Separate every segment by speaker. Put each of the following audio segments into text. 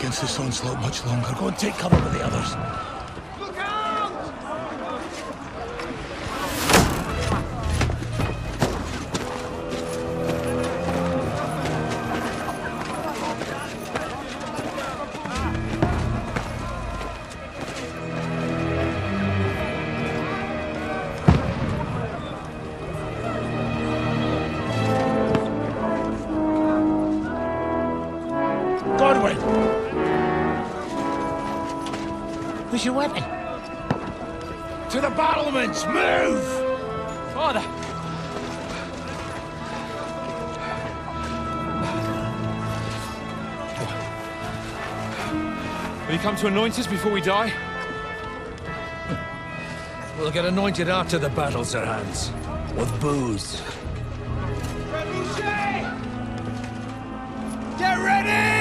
Speaker 1: against this onslaught much longer. Go and take cover with the others.
Speaker 2: Where's your weapon?
Speaker 1: To the battlements! Move!
Speaker 2: Father!
Speaker 3: Will you come to anoint us before we die?
Speaker 1: We'll get anointed after the battles are hands. With booze.
Speaker 2: Get ready!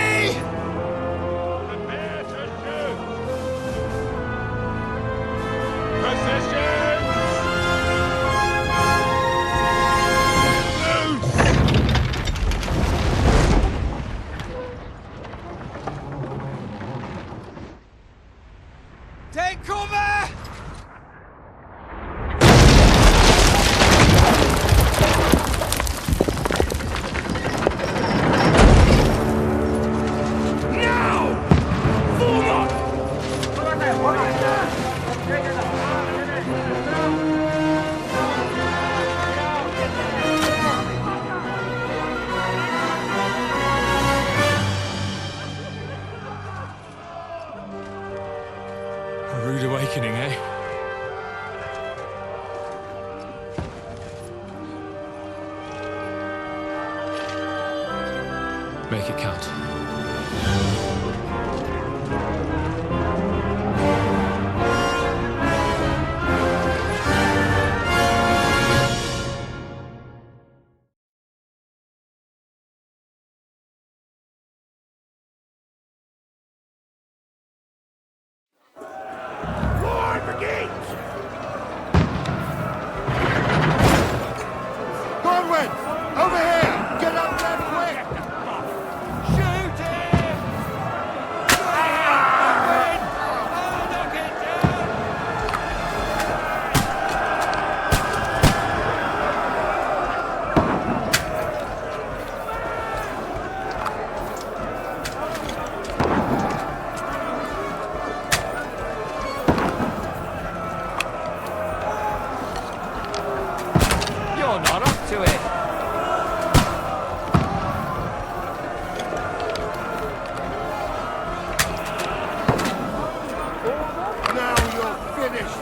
Speaker 4: Take cover!
Speaker 3: A rude awakening, eh? Make it count.
Speaker 5: Over here! Get up there quick!
Speaker 4: Shoot him! Knock it down!
Speaker 2: You're not up to it!
Speaker 5: Now you're finished!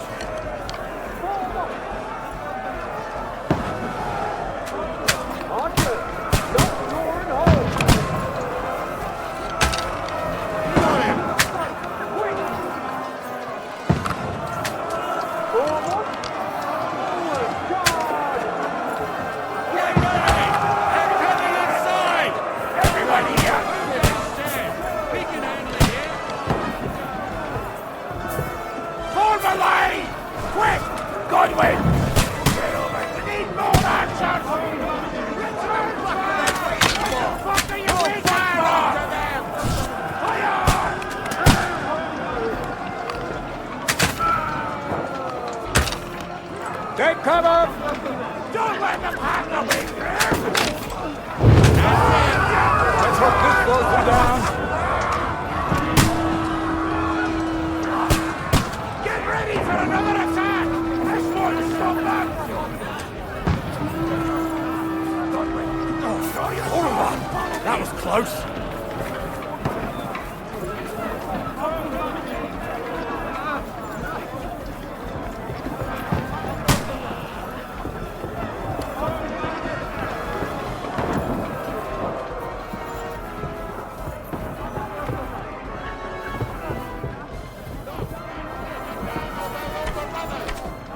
Speaker 5: Got him!
Speaker 4: Take cover!
Speaker 5: Don't let them have the wing!
Speaker 4: Let's hope this slows them down.
Speaker 5: Get ready for another attack! This one stop that!
Speaker 1: That was close.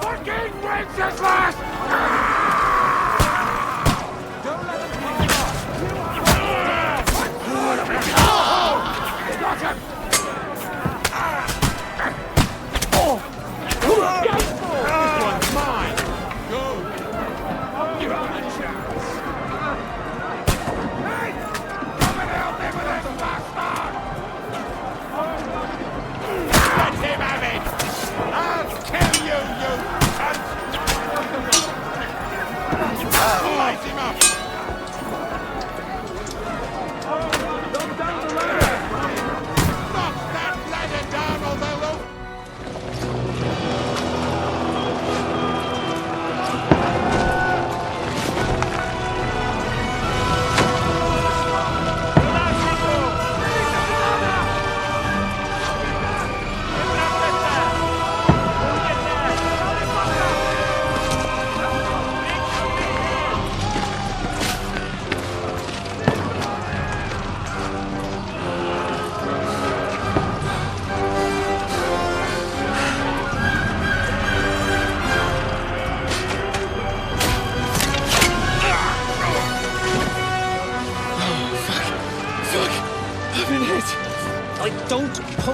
Speaker 5: Fucking Wenceslas!
Speaker 4: Don't let them hang on.
Speaker 5: Got him!
Speaker 4: This one's mine. Go.
Speaker 5: You have a chance! Hey! Come and help me with this bastard!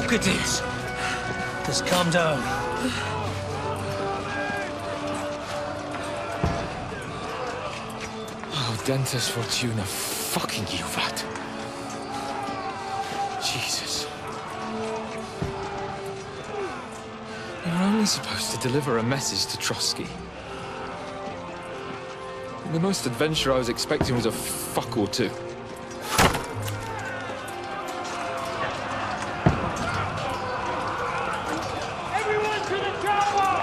Speaker 1: Look at it. Just calm down.
Speaker 3: Oh, Dentes Fortuna, fucking Juvat. Jesus. You're only supposed to deliver a message to Trotsky. The most adventure I was expecting was a fuck or two.
Speaker 5: Everyone to the chopper!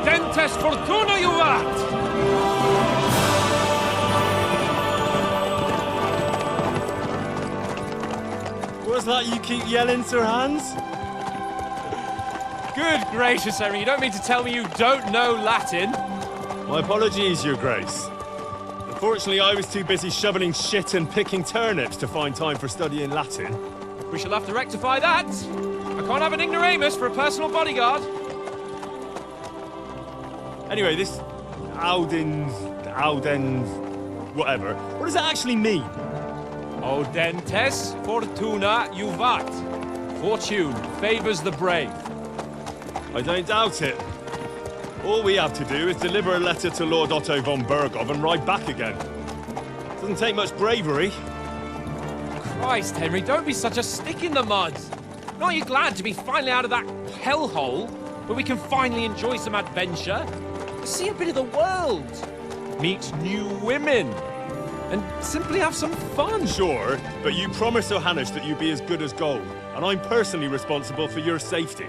Speaker 2: Dentes Fortuna, Juvat!
Speaker 6: What's that you keep yelling, Sir Hans?
Speaker 2: Good gracious, Henry, you don't mean to tell me you don't know Latin?
Speaker 6: My apologies, Your Grace. Unfortunately, I was too busy shoveling shit and picking turnips to find time for studying Latin.
Speaker 2: We shall have to rectify that. I can't have an ignoramus for a personal bodyguard.
Speaker 6: Anyway, this Audens, whatever. What does it actually mean?
Speaker 2: Audentes Fortuna Juvat. Fortune favors the brave.
Speaker 6: I don't doubt it. All we have to do is deliver a letter to Lord Otto von Bergov and ride back again. Doesn't take much bravery.
Speaker 2: Christ, Henry, don't be such a stick in the mud. Aren't you glad to be finally out of that hellhole where we can finally enjoy some adventure? See a bit of the world, meet new women, and simply have some fun.
Speaker 6: Sure, but you promised Johannes that you'd be as good as gold, and I'm personally responsible for your safety.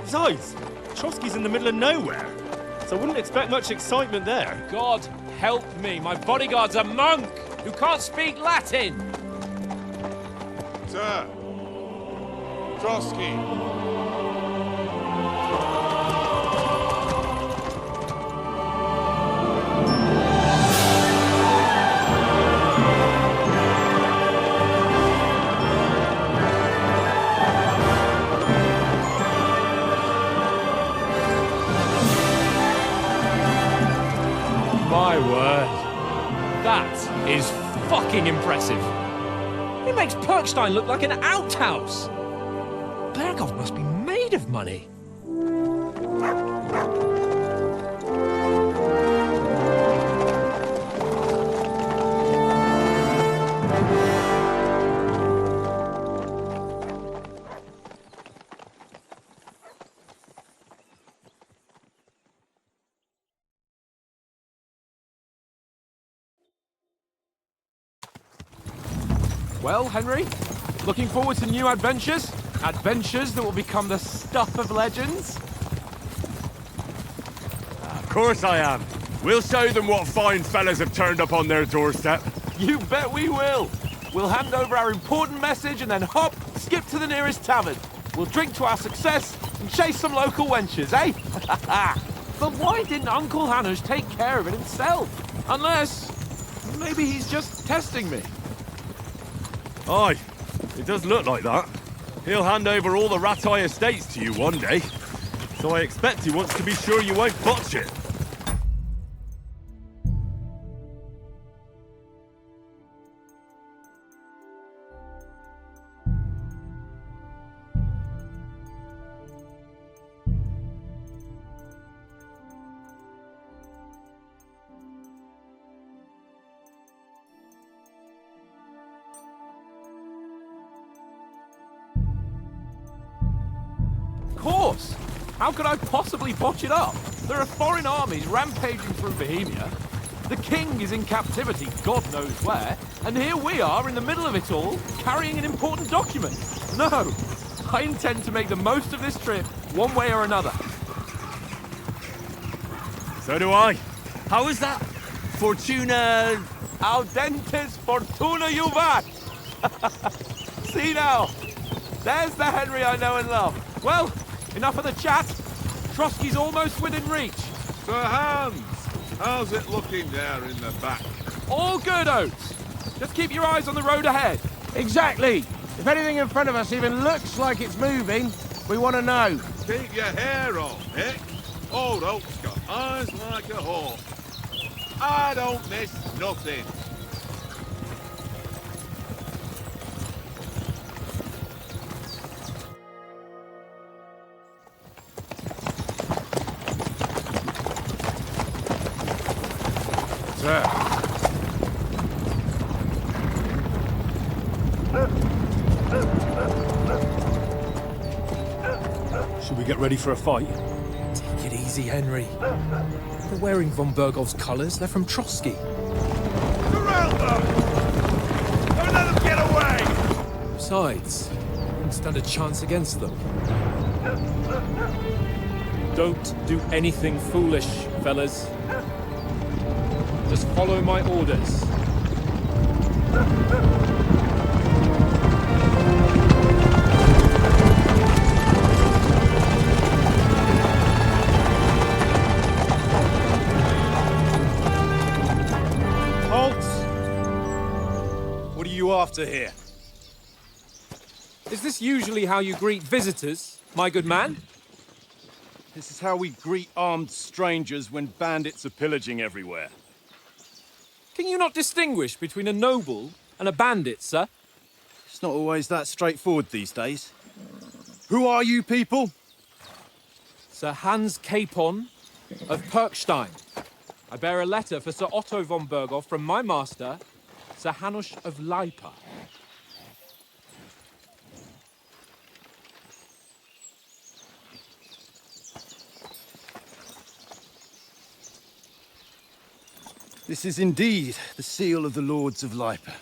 Speaker 6: Besides, Trotsky's in the middle of nowhere, so I wouldn't expect much excitement there.
Speaker 2: God help me, my bodyguard's a monk who can't speak Latin.
Speaker 7: Sir, Trotsky.
Speaker 2: My word. That is fucking impressive. It makes Perkstein look like an outhouse. Bergov must be made of money. Well, Henry, looking forward to new adventures? Adventures that will become the stuff of legends?
Speaker 8: Of course I am. We'll show them what fine fellas have turned up on their doorstep.
Speaker 2: You bet we will. We'll hand over our important message and then hop, skip to the nearest tavern. We'll drink to our success and chase some local wenches, eh? But why didn't Uncle Hanush take care of it himself? Unless, maybe he's just testing me.
Speaker 8: Aye, it does look like that. He'll hand over all the Ratai estates to you one day. So I expect he wants to be sure you won't botch it.
Speaker 2: Of course! How could I possibly botch it up? There are foreign armies rampaging through Bohemia. The king is in captivity, God knows where, and here we are in the middle of it all, carrying an important document. No, I intend to make the most of this trip, one way or another.
Speaker 8: So do I. How is that? Fortuna...
Speaker 2: Audentes fortuna juvat! See now, there's the Henry I know and love. Well, enough of the chat. Trotsky's almost within reach.
Speaker 7: Sir Hans, how's it looking there in the back?
Speaker 2: All good, Oates. Just keep your eyes on the road ahead.
Speaker 5: Exactly. If anything in front of us even looks like it's moving, we want to know.
Speaker 7: Keep your hair on, Nick. Old Oak's got eyes like a hawk. I don't miss nothing.
Speaker 5: Sir.
Speaker 6: Should we get ready for a fight?
Speaker 3: Take it easy, Henry. They're wearing von Bergov's colours. They're from Trotsky.
Speaker 7: Surround them! Don't let them get away!
Speaker 3: Besides, we won't stand a chance against them.
Speaker 9: Don't do anything foolish, fellas. Just follow my orders.
Speaker 6: What are you after here?
Speaker 9: Is this usually how you greet visitors, my good man?
Speaker 6: This is how we greet armed strangers when bandits are pillaging everywhere.
Speaker 9: Can you not distinguish between a noble and a bandit, sir?
Speaker 6: It's not always that straightforward these days. Who are you people?
Speaker 9: Sir Hans Capon of Perkstein. I bear a letter for Sir Otto von Berghoff from my master, Sir Hanush of Lipa.
Speaker 6: This is indeed the seal of the Lords of Lipa.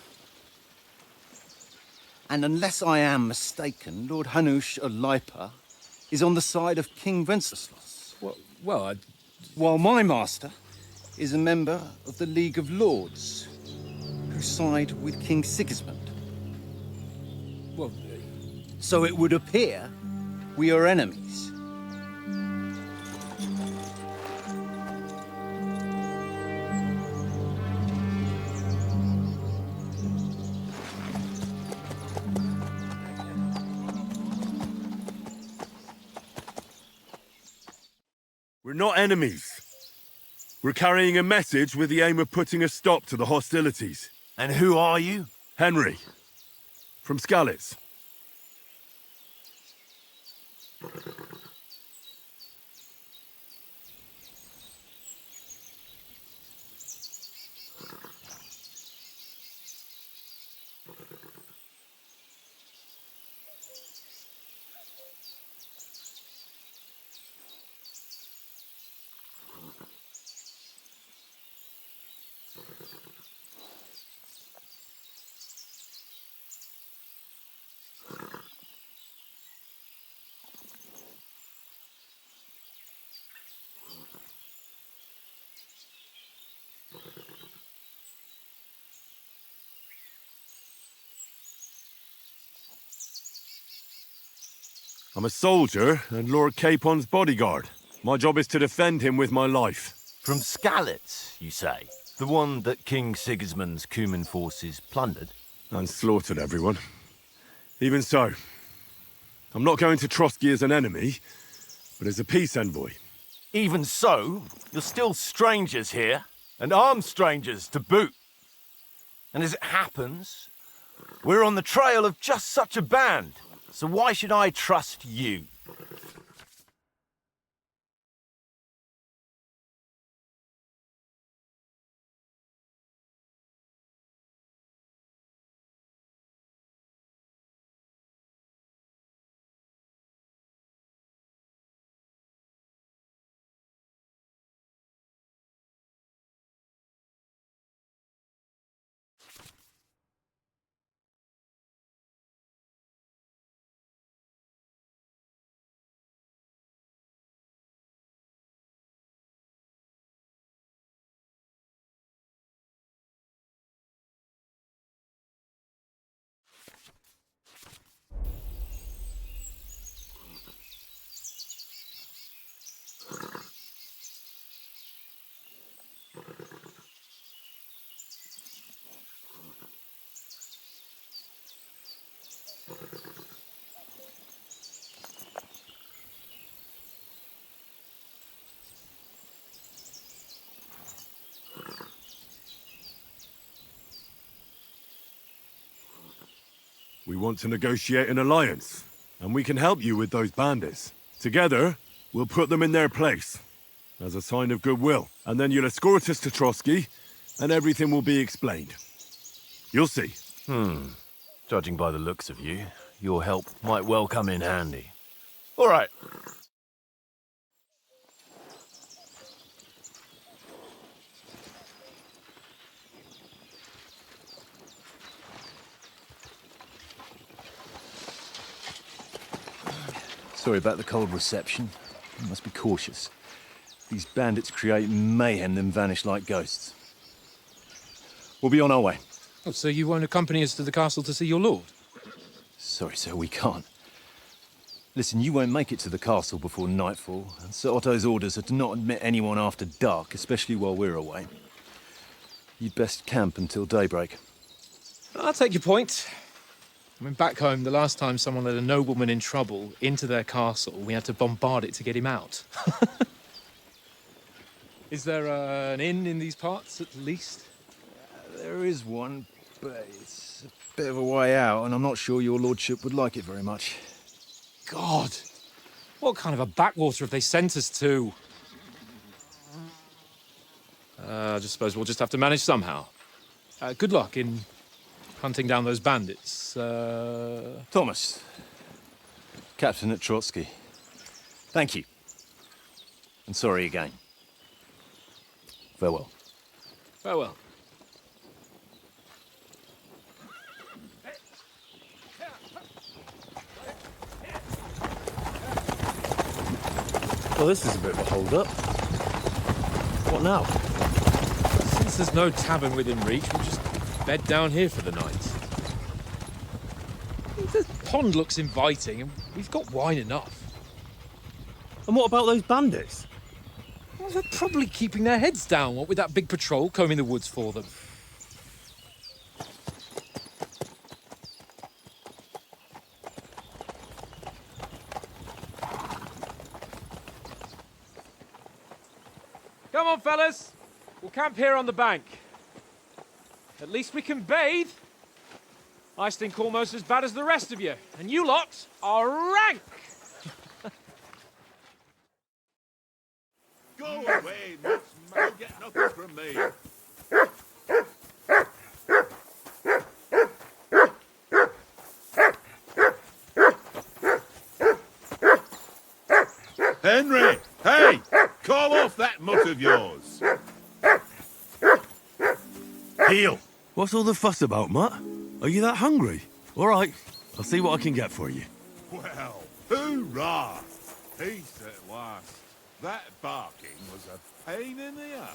Speaker 6: And unless I am mistaken, Lord Hanush of Lipa is on the side of King Wenceslas.
Speaker 3: Well,
Speaker 6: While my master is a member of the League of Lords, who side with King Sigismund.
Speaker 3: well,
Speaker 6: So it would appear we are enemies.
Speaker 8: We're not enemies. We're carrying a message with the aim of putting a stop to the hostilities.
Speaker 1: And who are you?
Speaker 8: Henry, from Skalitz. I'm a soldier and Lord Capon's bodyguard. My job is to defend him with my life.
Speaker 1: From Skalitz, you say? The one that King Sigismund's Cuman forces plundered?
Speaker 8: And slaughtered everyone. Even so, I'm not going to Trotsky as an enemy, but as a peace envoy.
Speaker 1: Even so, you're still strangers here, and armed strangers to boot. And as it happens, we're on the trail of just such a band. So why should I trust you?
Speaker 8: want to negotiate an alliance, and we can help you with those bandits. Together, we'll put them in their place, as a sign of goodwill. And then you'll escort us to Trotsky, and everything will be explained. You'll see.
Speaker 1: Judging by the looks of you, your help might well come in handy. All right.
Speaker 10: Sorry about the cold reception. You must be cautious. These bandits create mayhem, then vanish like ghosts. We'll be on our way.
Speaker 3: Oh, so you won't accompany us to the castle to see your lord?
Speaker 10: Sorry, sir, we can't. Listen, you won't make it to the castle before nightfall, and Sir Otto's orders are to not admit anyone after dark, especially while we're away. You'd best camp until daybreak.
Speaker 3: I'll take your point. I mean, back home, the last time someone let a nobleman in trouble into their castle, we had to bombard it to get him out. Is there an inn in these parts, at least?
Speaker 10: There is one, but it's a bit of a way out, and I'm not sure your lordship would like it very much.
Speaker 3: God! What kind of a backwater have they sent us to? I just suppose we'll just have to manage somehow. Good luck in hunting down those bandits.
Speaker 10: Thomas, captain at Trotsky. Thank you. And sorry again. Farewell.
Speaker 3: Farewell.
Speaker 10: Well, this is a bit of a hold-up. What now?
Speaker 3: Since there's no tavern within reach, we'll just bed down here for the night. The pond looks inviting, and we've got wine enough.
Speaker 10: And what about those bandits?
Speaker 3: Well, they're probably keeping their heads down, what with that big patrol combing the woods for them. Come on, fellas. We'll camp here on the bank. At least we can bathe. I stink almost as bad as the rest of you, and you lot are rank!
Speaker 7: Go away, nuts. You'll get nothing from me. Henry! Hey! Call off that mutt of yours.
Speaker 8: Heel! What's all the fuss about, Mutt? Are you that hungry? All right, I'll see what I can get for you.
Speaker 7: Well, hoorah! Peace at last. That barking was a pain in the ass.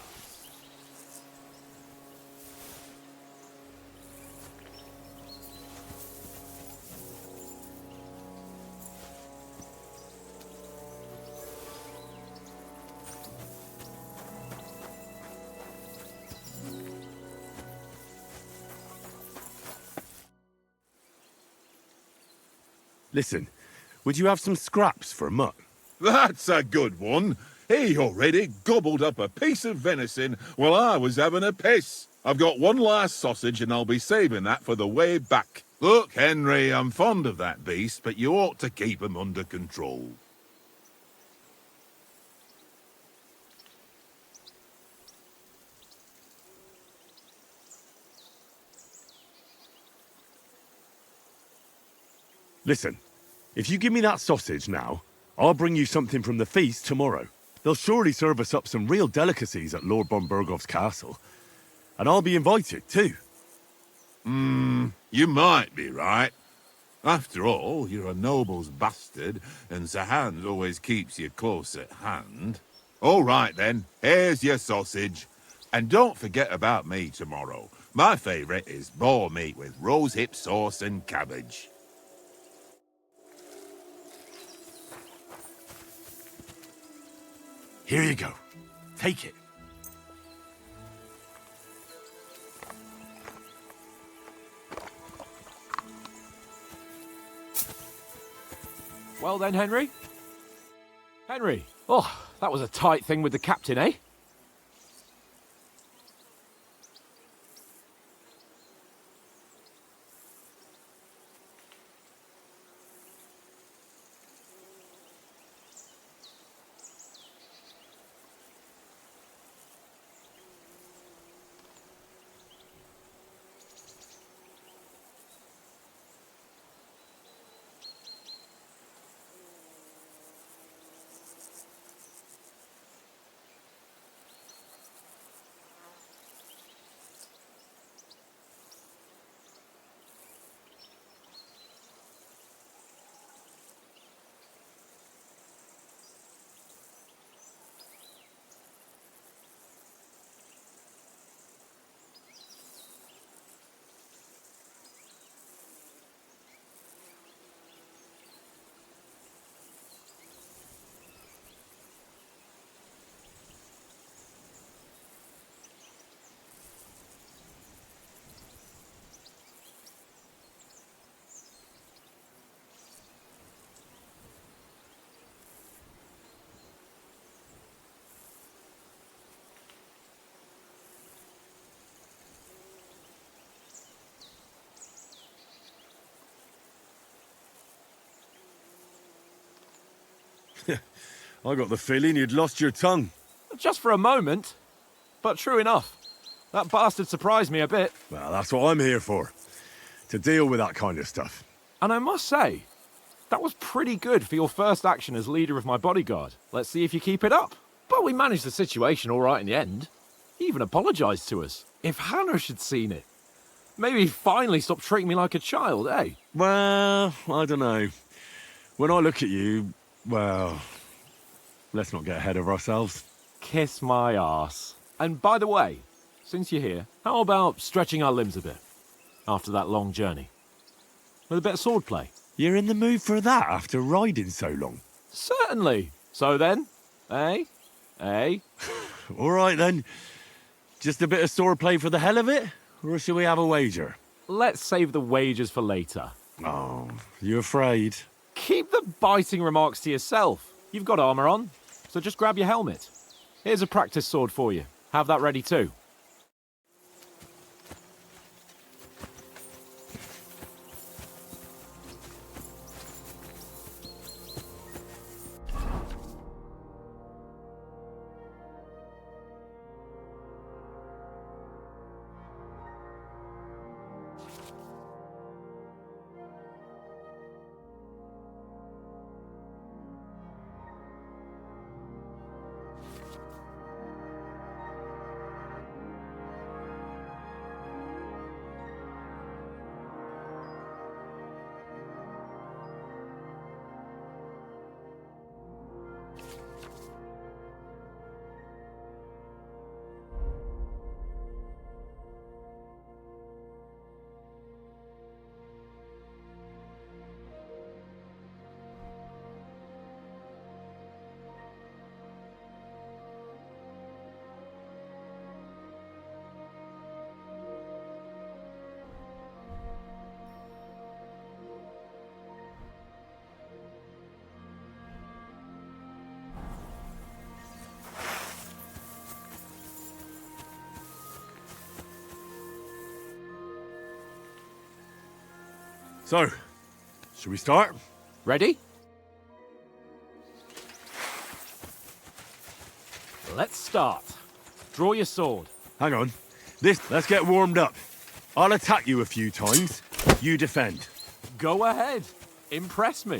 Speaker 8: Listen, would you have some scraps for Mutt?
Speaker 7: That's a good one. He already gobbled up a piece of venison while I was having a piss. I've got one last sausage and I'll be saving that for the way back. Look, Henry, I'm fond of that beast, but you ought to keep him under control.
Speaker 8: Listen, if you give me that sausage now, I'll bring you something from the feast tomorrow. They'll surely serve us up some real delicacies at Lord von Bergov's castle. And I'll be invited, too.
Speaker 7: You might be right. After all, you're a noble's bastard, and Sir Hans always keeps you close at hand. All right, then. Here's your sausage. And don't forget about me tomorrow. My favourite is boar meat with rosehip sauce and cabbage.
Speaker 8: Here you go. Take it.
Speaker 2: Well then, Henry? Henry! Oh, that was a tight thing with the captain, eh?
Speaker 8: I got the feeling you'd lost your tongue.
Speaker 3: Just for a moment. But true enough. That bastard surprised me a bit.
Speaker 8: Well, that's what I'm here for. To deal with that kind of stuff.
Speaker 3: And I must say, that was pretty good for your first action as leader of my bodyguard. Let's see if you keep it up. But we managed the situation all right in the end. He even apologised to us. If Hanush had seen it, maybe he'd finally stop treating me like a child, eh?
Speaker 8: Well, I don't know. When I look at you, well, let's not get ahead of ourselves.
Speaker 3: Kiss my arse. And by the way, since you're here, how about stretching our limbs a bit after that long journey? With a bit of swordplay.
Speaker 8: You're in the mood for that after riding so long?
Speaker 3: Certainly. So then, eh? Eh?
Speaker 8: All right then. Just a bit of swordplay for the hell of it? Or shall we have a wager?
Speaker 3: Let's save the wagers for later.
Speaker 8: Oh, you afraid?
Speaker 3: Keep the biting remarks to yourself. You've got armour on, so just grab your helmet. Here's a practice sword for you. Have that ready too.
Speaker 8: So, should we start?
Speaker 3: Ready? Let's start. Draw your sword.
Speaker 8: Hang on. Let's get warmed up. I'll attack you a few times. You defend.
Speaker 3: Go ahead. Impress me.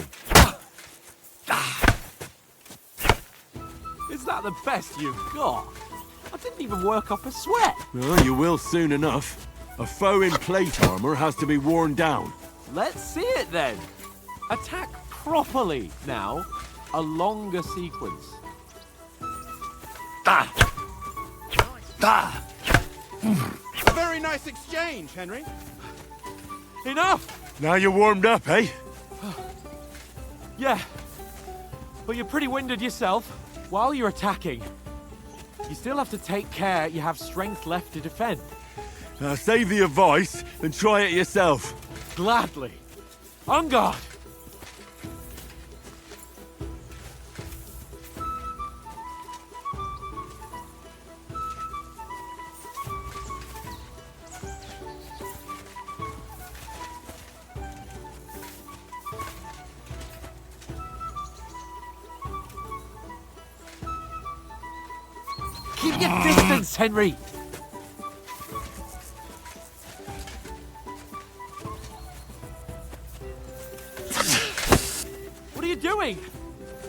Speaker 3: Is that the best you've got? I didn't even work up a sweat.
Speaker 8: Well, you will soon enough. A foe in plate armor has to be worn down.
Speaker 3: Let's see it then. Attack properly now. A longer sequence.
Speaker 5: A
Speaker 2: Very nice exchange, Henry.
Speaker 3: Enough!
Speaker 8: Now you're warmed up, eh?
Speaker 3: Yeah. But you're pretty winded yourself. While you're attacking, you still have to take care you have strength left to defend.
Speaker 8: Now save the advice and try it yourself.
Speaker 3: Gladly. On guard! Keep your distance, Henry! What are you doing?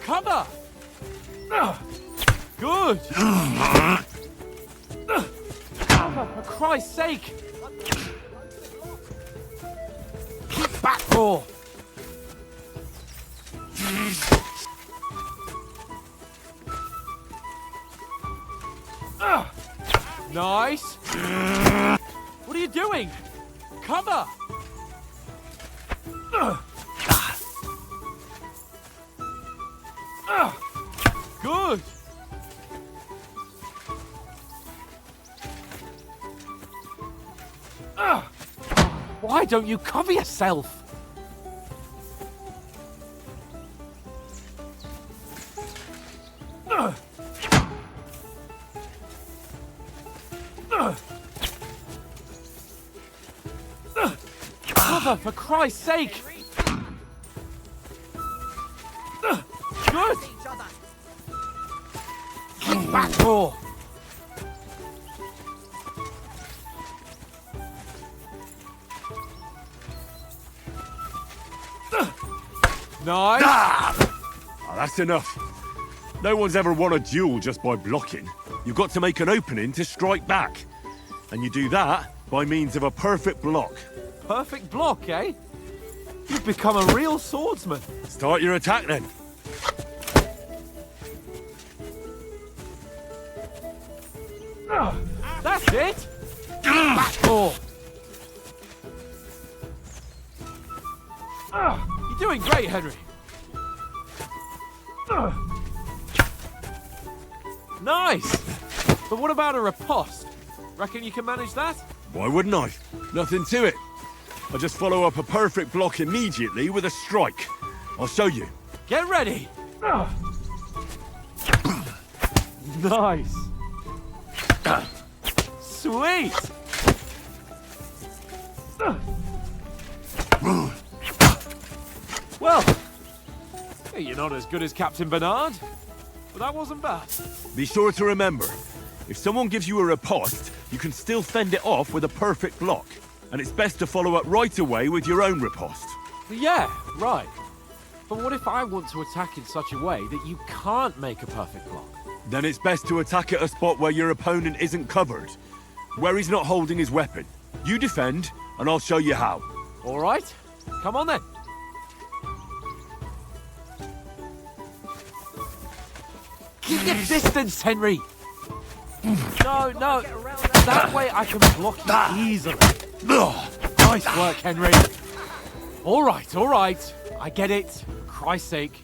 Speaker 3: Cover! Good! For Christ's sake! Keep back, Thor! Nice! What are you doing? Cover! Good! Why don't you cover yourself? Cover, for Christ's sake! Good!
Speaker 2: Back more. Nice.
Speaker 8: Ah, that's enough. No one's ever won a duel just by blocking. You've got to make an opening to strike back. And you do that by means of a perfect block.
Speaker 2: Perfect block, eh? You've become a real swordsman.
Speaker 8: Start your attack then.
Speaker 2: That's it. Back more. You're doing great, Henry. Nice. But what about a riposte? Reckon you can manage that?
Speaker 8: Why wouldn't I? Nothing to it. I just follow up a perfect block immediately with a strike. I'll show you.
Speaker 2: Get ready. Nice. Sweet. Well, you're not as good as Captain Bernard, but that wasn't bad.
Speaker 8: Be sure to remember, if someone gives you a riposte, you can still fend it off with a perfect block. And it's best to follow up right away with your own riposte.
Speaker 2: Yeah, right. But what if I want to attack in such a way that you can't make a perfect block?
Speaker 8: Then it's best to attack at a spot where your opponent isn't covered, where he's not holding his weapon. You defend, and I'll show you how.
Speaker 2: All right, come on then. Keep your distance, Henry. No, that way I can block you easily. Nice work, Henry. All right. I get it. For Christ's sake.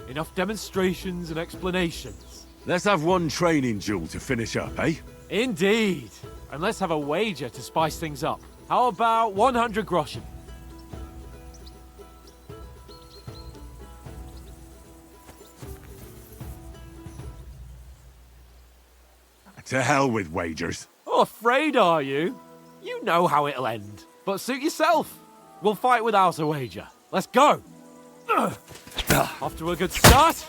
Speaker 2: Enough demonstrations and explanations.
Speaker 8: Let's have one training duel to finish up, eh?
Speaker 2: Indeed. And let's have a wager to spice things up. How about 100 groschen?
Speaker 8: To hell with wagers.
Speaker 2: Oh, afraid are you? You know how it'll end. But suit yourself. We'll fight without a wager. Let's go. Off to a good start.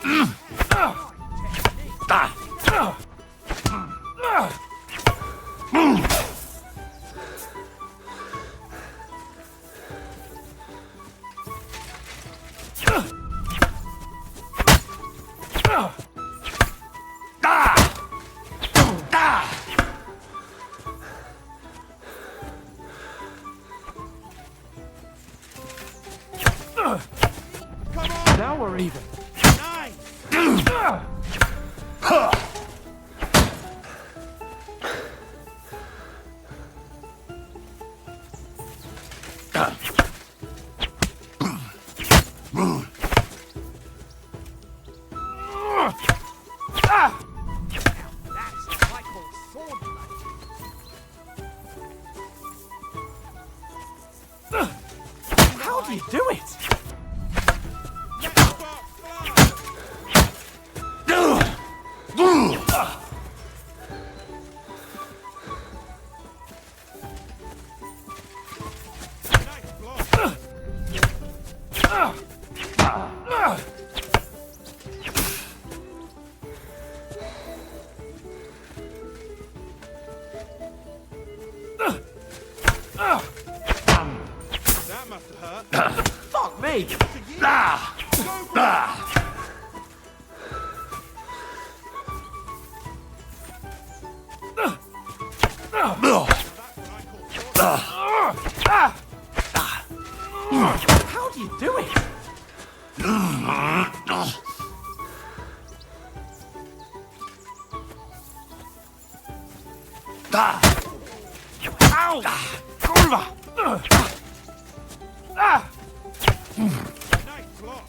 Speaker 2: Now we're even. How do you do it?
Speaker 6: That must have hurt.
Speaker 2: Fuck me! How do you do it? Ow! Kurwa!
Speaker 6: Nice block.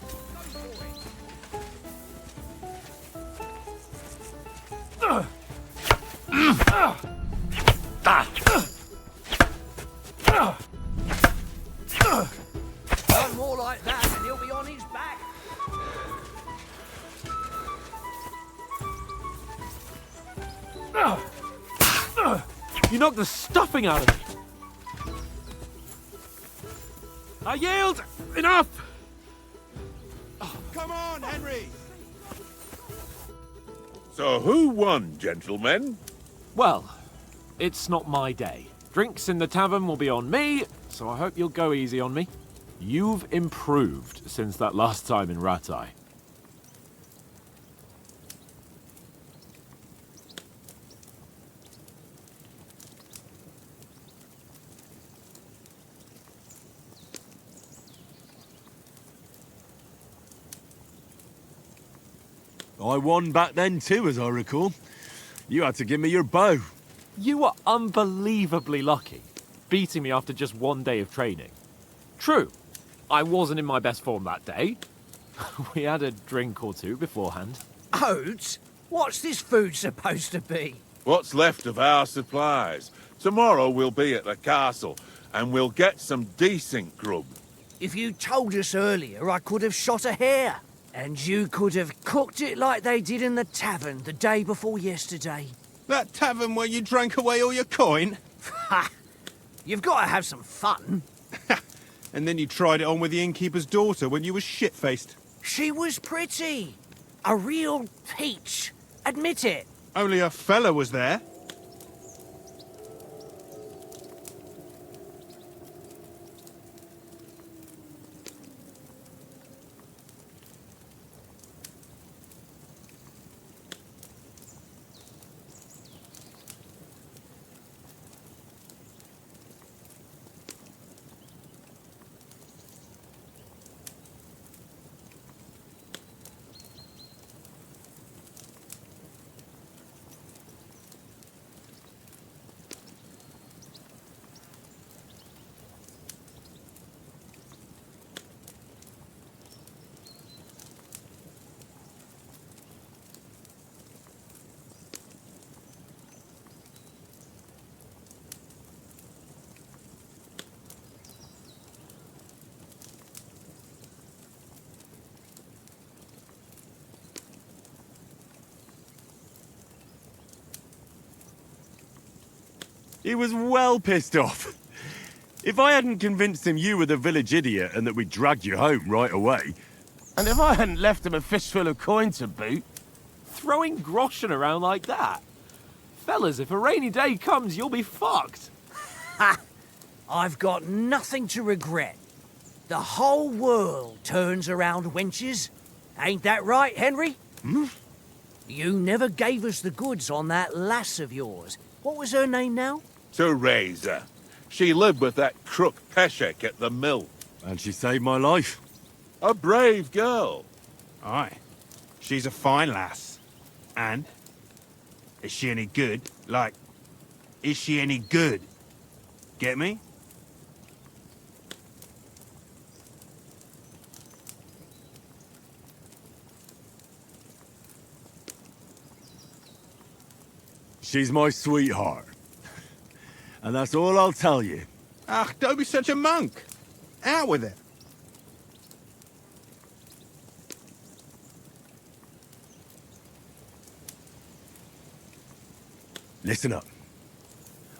Speaker 11: One more like that and he'll be on his back.
Speaker 2: You knocked the stuffing out of me. I yield! Enough!
Speaker 6: Come on, Henry.
Speaker 7: So who won, gentlemen?
Speaker 3: Well, it's not my day. Drinks in the tavern will be on me, so I hope you'll go easy on me. You've improved since that last time in Ratai.
Speaker 8: I won back then too, as I recall. You had to give me your bow.
Speaker 3: You were unbelievably lucky, beating me after just one day of training. True, I wasn't in my best form that day. We had a drink or two beforehand.
Speaker 11: Oats? What's this food supposed to be?
Speaker 7: What's left of our supplies. Tomorrow we'll be at the castle, and we'll get some decent grub.
Speaker 11: If you told us earlier, I could have shot a hare. And you could have cooked it like they did in the tavern the day before yesterday.
Speaker 5: That tavern where you drank away all your coin?
Speaker 11: Ha! You've got to have some fun.
Speaker 5: And then you tried it on with the innkeeper's daughter when you were shit-faced.
Speaker 11: She was pretty. A real peach. Admit it.
Speaker 5: Only a fella was there.
Speaker 8: He was well pissed off. If I hadn't convinced him you were the village idiot and that we'd dragged you home right away...
Speaker 5: And if I hadn't left him a fistful of coin to boot...
Speaker 3: Throwing groschen around like that? Fellas, if a rainy day comes, you'll be fucked.
Speaker 11: Ha! I've got nothing to regret. The whole world turns around wenches. Ain't that right, Henry?
Speaker 5: Hmm?
Speaker 11: You never gave us the goods on that lass of yours. What was her name now?
Speaker 7: Teresa. She lived with that crook Peshek at the mill.
Speaker 8: And she saved my life.
Speaker 7: A brave girl.
Speaker 5: Aye. She's a fine lass. And? Is she any good? Like, is she any good? Get me?
Speaker 8: She's my sweetheart. And that's all I'll tell you.
Speaker 5: Ach, don't be such a monk. Out with it.
Speaker 8: Listen up.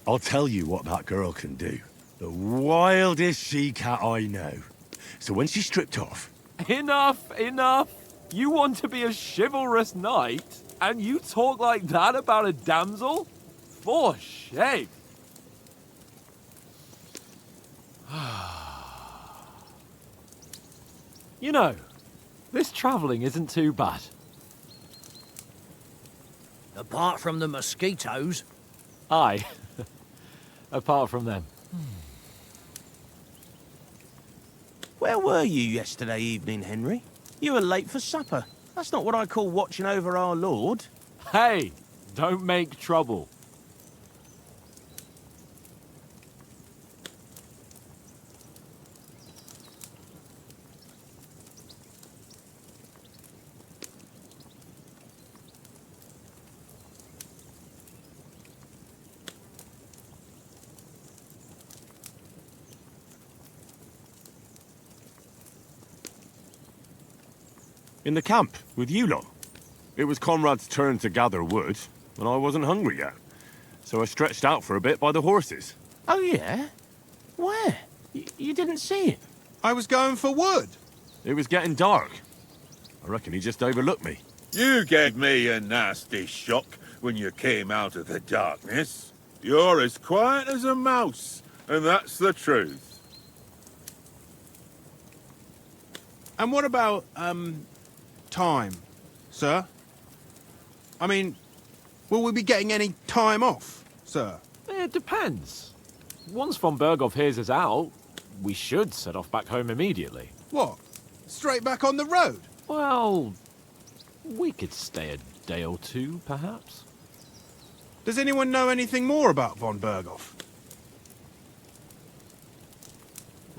Speaker 8: I'll tell you what that girl can do. The wildest she-cat I know. So when she's stripped off...
Speaker 3: Enough, enough. You want to be a chivalrous knight, and you talk like that about a damsel? For shame. You know, this travelling isn't too bad.
Speaker 11: Apart from the mosquitoes.
Speaker 3: Aye. Apart from them.
Speaker 5: Where were you yesterday evening, Henry? You were late for supper. That's not what I call watching over our Lord.
Speaker 3: Hey, don't make trouble.
Speaker 8: In the camp, with you lot. It was Conrad's turn to gather wood, and I wasn't hungry yet. So I stretched out for a bit by the horses.
Speaker 5: Oh, yeah? Where? You didn't see it? I was going for wood.
Speaker 8: It was getting dark. I reckon he just overlooked me.
Speaker 7: You gave me a nasty shock when you came out of the darkness. You're as quiet as a mouse, and that's the truth.
Speaker 5: And what about, time, sir? I mean, will we be getting any time off, sir?
Speaker 3: It depends. Once von Berghoff hears us out, we should set off back home immediately.
Speaker 5: What? Straight back on the road?
Speaker 3: Well, we could stay a day or two, perhaps.
Speaker 5: Does anyone know anything more about von Berghoff?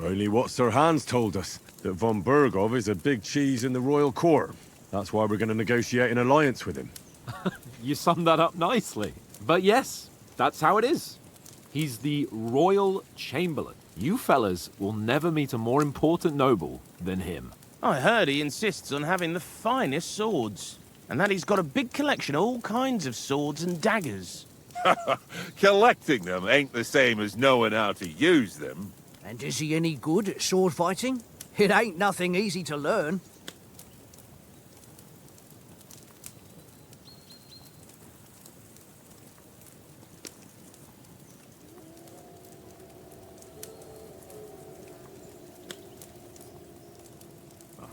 Speaker 8: Only what Sir Hans told us, that von Berghoff is a big cheese in the royal court. That's why we're going to negotiate an alliance with him.
Speaker 3: You summed that up nicely. But yes, that's how it is. He's the royal chamberlain. You fellas will never meet a more important noble than him.
Speaker 12: I heard he insists on having the finest swords, and that he's got a big collection of all kinds of swords and daggers.
Speaker 7: Collecting them ain't the same as knowing how to use them.
Speaker 11: And is he any good at sword fighting? It ain't nothing easy to learn.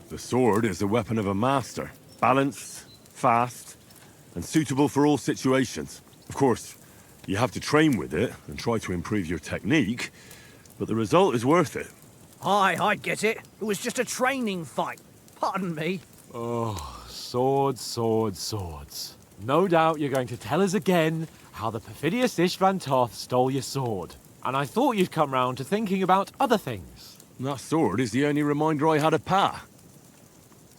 Speaker 8: The sword is the weapon of a master. Balanced, fast, and suitable for all situations. Of course, you have to train with it and try to improve your technique, but the result is worth it.
Speaker 11: Aye, I get it. It was just a training fight. Pardon me.
Speaker 3: Oh, swords, swords, swords. No doubt you're going to tell us again how the perfidious Istvan Toth stole your sword. And I thought you'd come round to thinking about other things.
Speaker 8: That sword is the only reminder I had of Pa.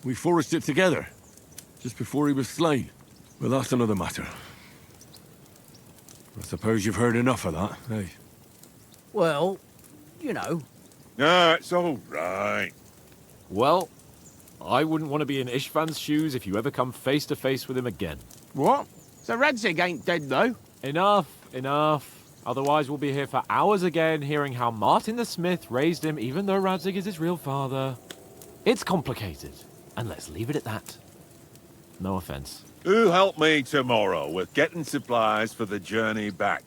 Speaker 8: We forged it together, just before he was slain. But that's another matter. I suppose you've heard enough of that, eh?
Speaker 11: Well, you know.
Speaker 7: No, it's all right.
Speaker 3: Well, I wouldn't want to be in Istvan's shoes if you ever come face to face with him again.
Speaker 12: What? So Radzig ain't dead, though?
Speaker 3: Enough, enough. Otherwise we'll be here for hours again hearing how Martin the Smith raised him even though Radzig is his real father. It's complicated, and let's leave it at that. No offense.
Speaker 7: Who helped me tomorrow with getting supplies for the journey back?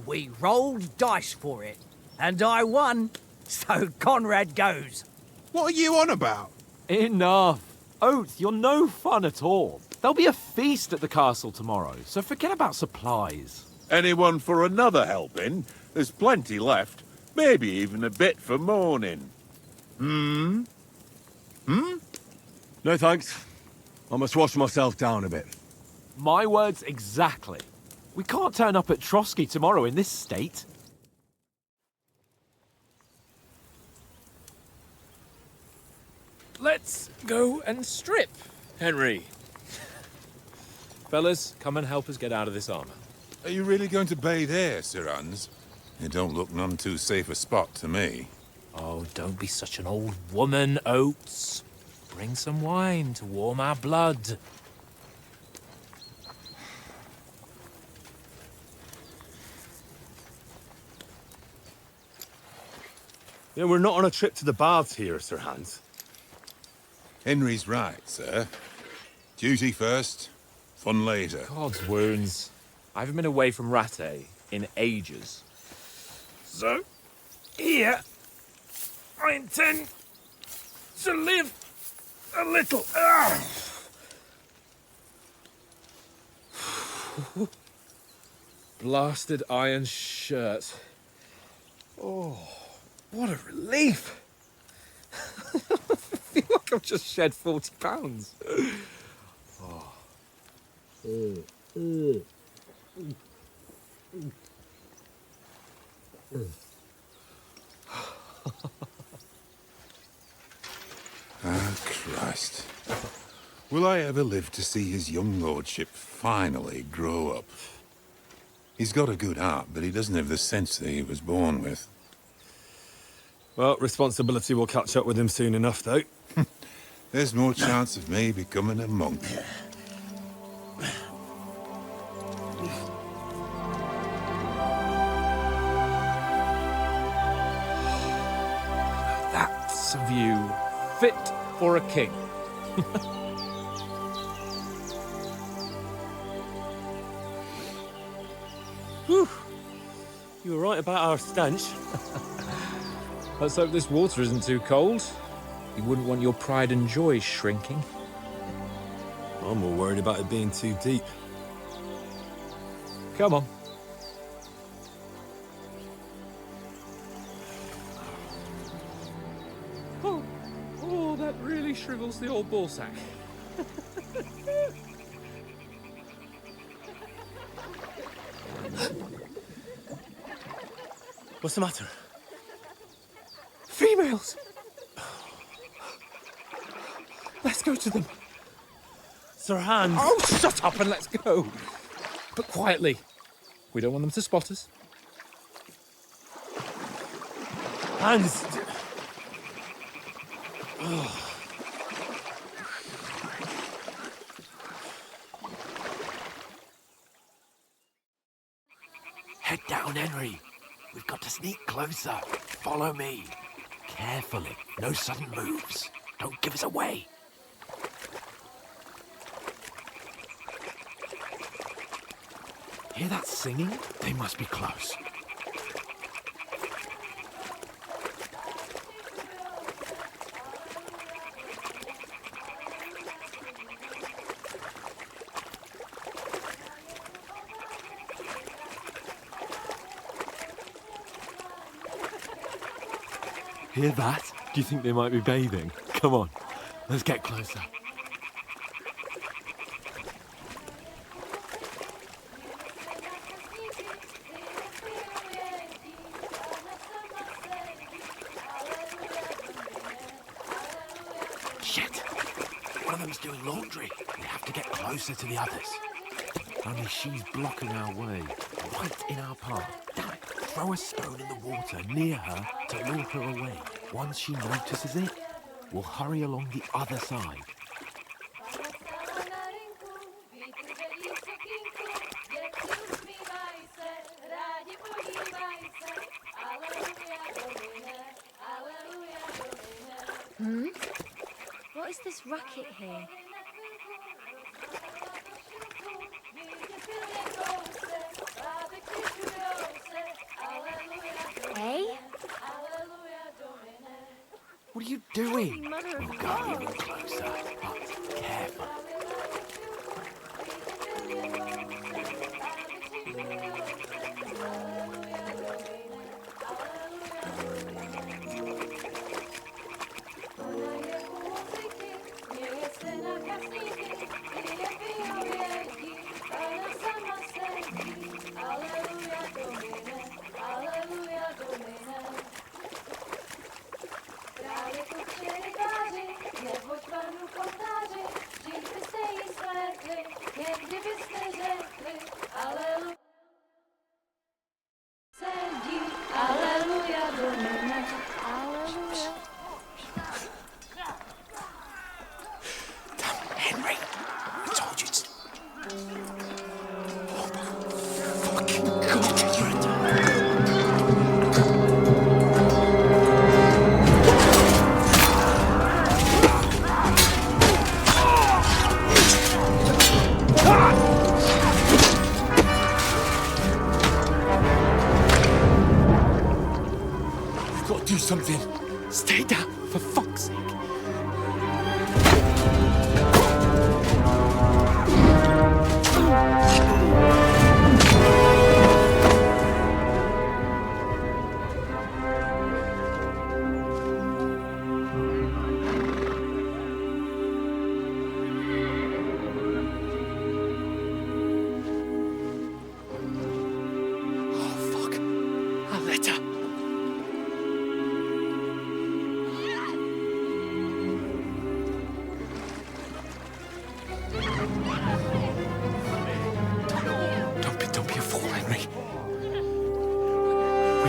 Speaker 11: We rolled dice for it, and I won. So Conrad goes.
Speaker 5: What are you on about?
Speaker 3: Enough. Oath, you're no fun at all. There'll be a feast at the castle tomorrow, so forget about supplies.
Speaker 7: Anyone for another helping? There's plenty left. Maybe even a bit for morning.
Speaker 8: No thanks. I must wash myself down a bit.
Speaker 3: My words exactly. We can't turn up at Trotsky tomorrow in this state.
Speaker 9: Let's go and strip, Henry. Fellas, come and help us get out of this armor.
Speaker 7: Are you really going to bathe here, Sir Hans? It don't look none too safe a spot to me.
Speaker 9: Oh, don't be such an old woman, Oates. Bring some wine to warm our blood.
Speaker 6: Yeah, we're not on a trip to the baths here, Sir Hans.
Speaker 7: Henry's right, sir. Duty first, fun later.
Speaker 9: God's wounds. I haven't been away from Rattay in ages. So, here, I intend to live a little. Blasted iron shirt. Oh, what a relief. I feel like I've just shed 40 pounds.
Speaker 7: Ah, Christ. Will I ever live to see his young lordship finally grow up? He's got a good heart, but he doesn't have the sense that he was born with.
Speaker 6: Well, responsibility will catch up with him soon enough, though.
Speaker 7: There's more chance of me becoming a monk.
Speaker 9: That's a view fit for a king.
Speaker 6: Whew. You were right about our stench.
Speaker 9: Let's hope this water isn't too cold. You wouldn't want your pride and joy shrinking.
Speaker 8: I'm more worried about it being too deep.
Speaker 9: Come on. Oh, that really shrivels the old ball sack.
Speaker 6: What's the matter?
Speaker 9: Females! Let's go to them.
Speaker 6: Sir Hans!
Speaker 9: Oh, shut up and let's go. But quietly. We don't want them to spot us.
Speaker 6: Hans!
Speaker 3: Head down, Henry. We've got to sneak closer. Follow me. Carefully. No sudden moves. Don't give us away. Hear that singing? They must be close. Hear that? Do you think they might be bathing? Come on, let's get closer. Shit! One of them's doing laundry. We have to get closer to the others. Only she's blocking our way, right in our path. Damn it! Throw a stone in the water near her to lure her away. Once she notices it, we'll hurry along the other side.
Speaker 13: What is this racket here? Hey?
Speaker 3: What are you doing? We'll go even closer, but careful. Something. Stay down, for fuck's sake. Oh, fuck. A letter.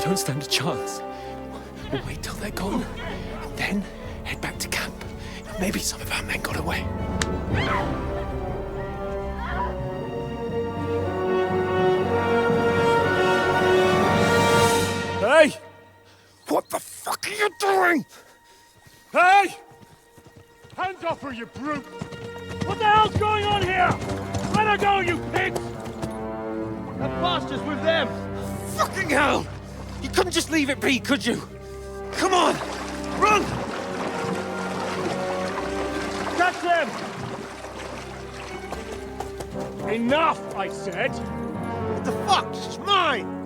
Speaker 3: Don't stand a chance. We'll wait till they're gone, and then head back to camp. Maybe some of our men got away.
Speaker 8: Hey!
Speaker 3: What the fuck are you doing?
Speaker 8: Hey! Hands off her, you brute! What the hell's going on here? Let her go, you pigs!
Speaker 14: That bastard
Speaker 6: us with them!
Speaker 10: Fucking hell! You couldn't just leave it be, could you? Come on! Run!
Speaker 6: Catch them! Enough, I said!
Speaker 1: What the fuck? It's mine!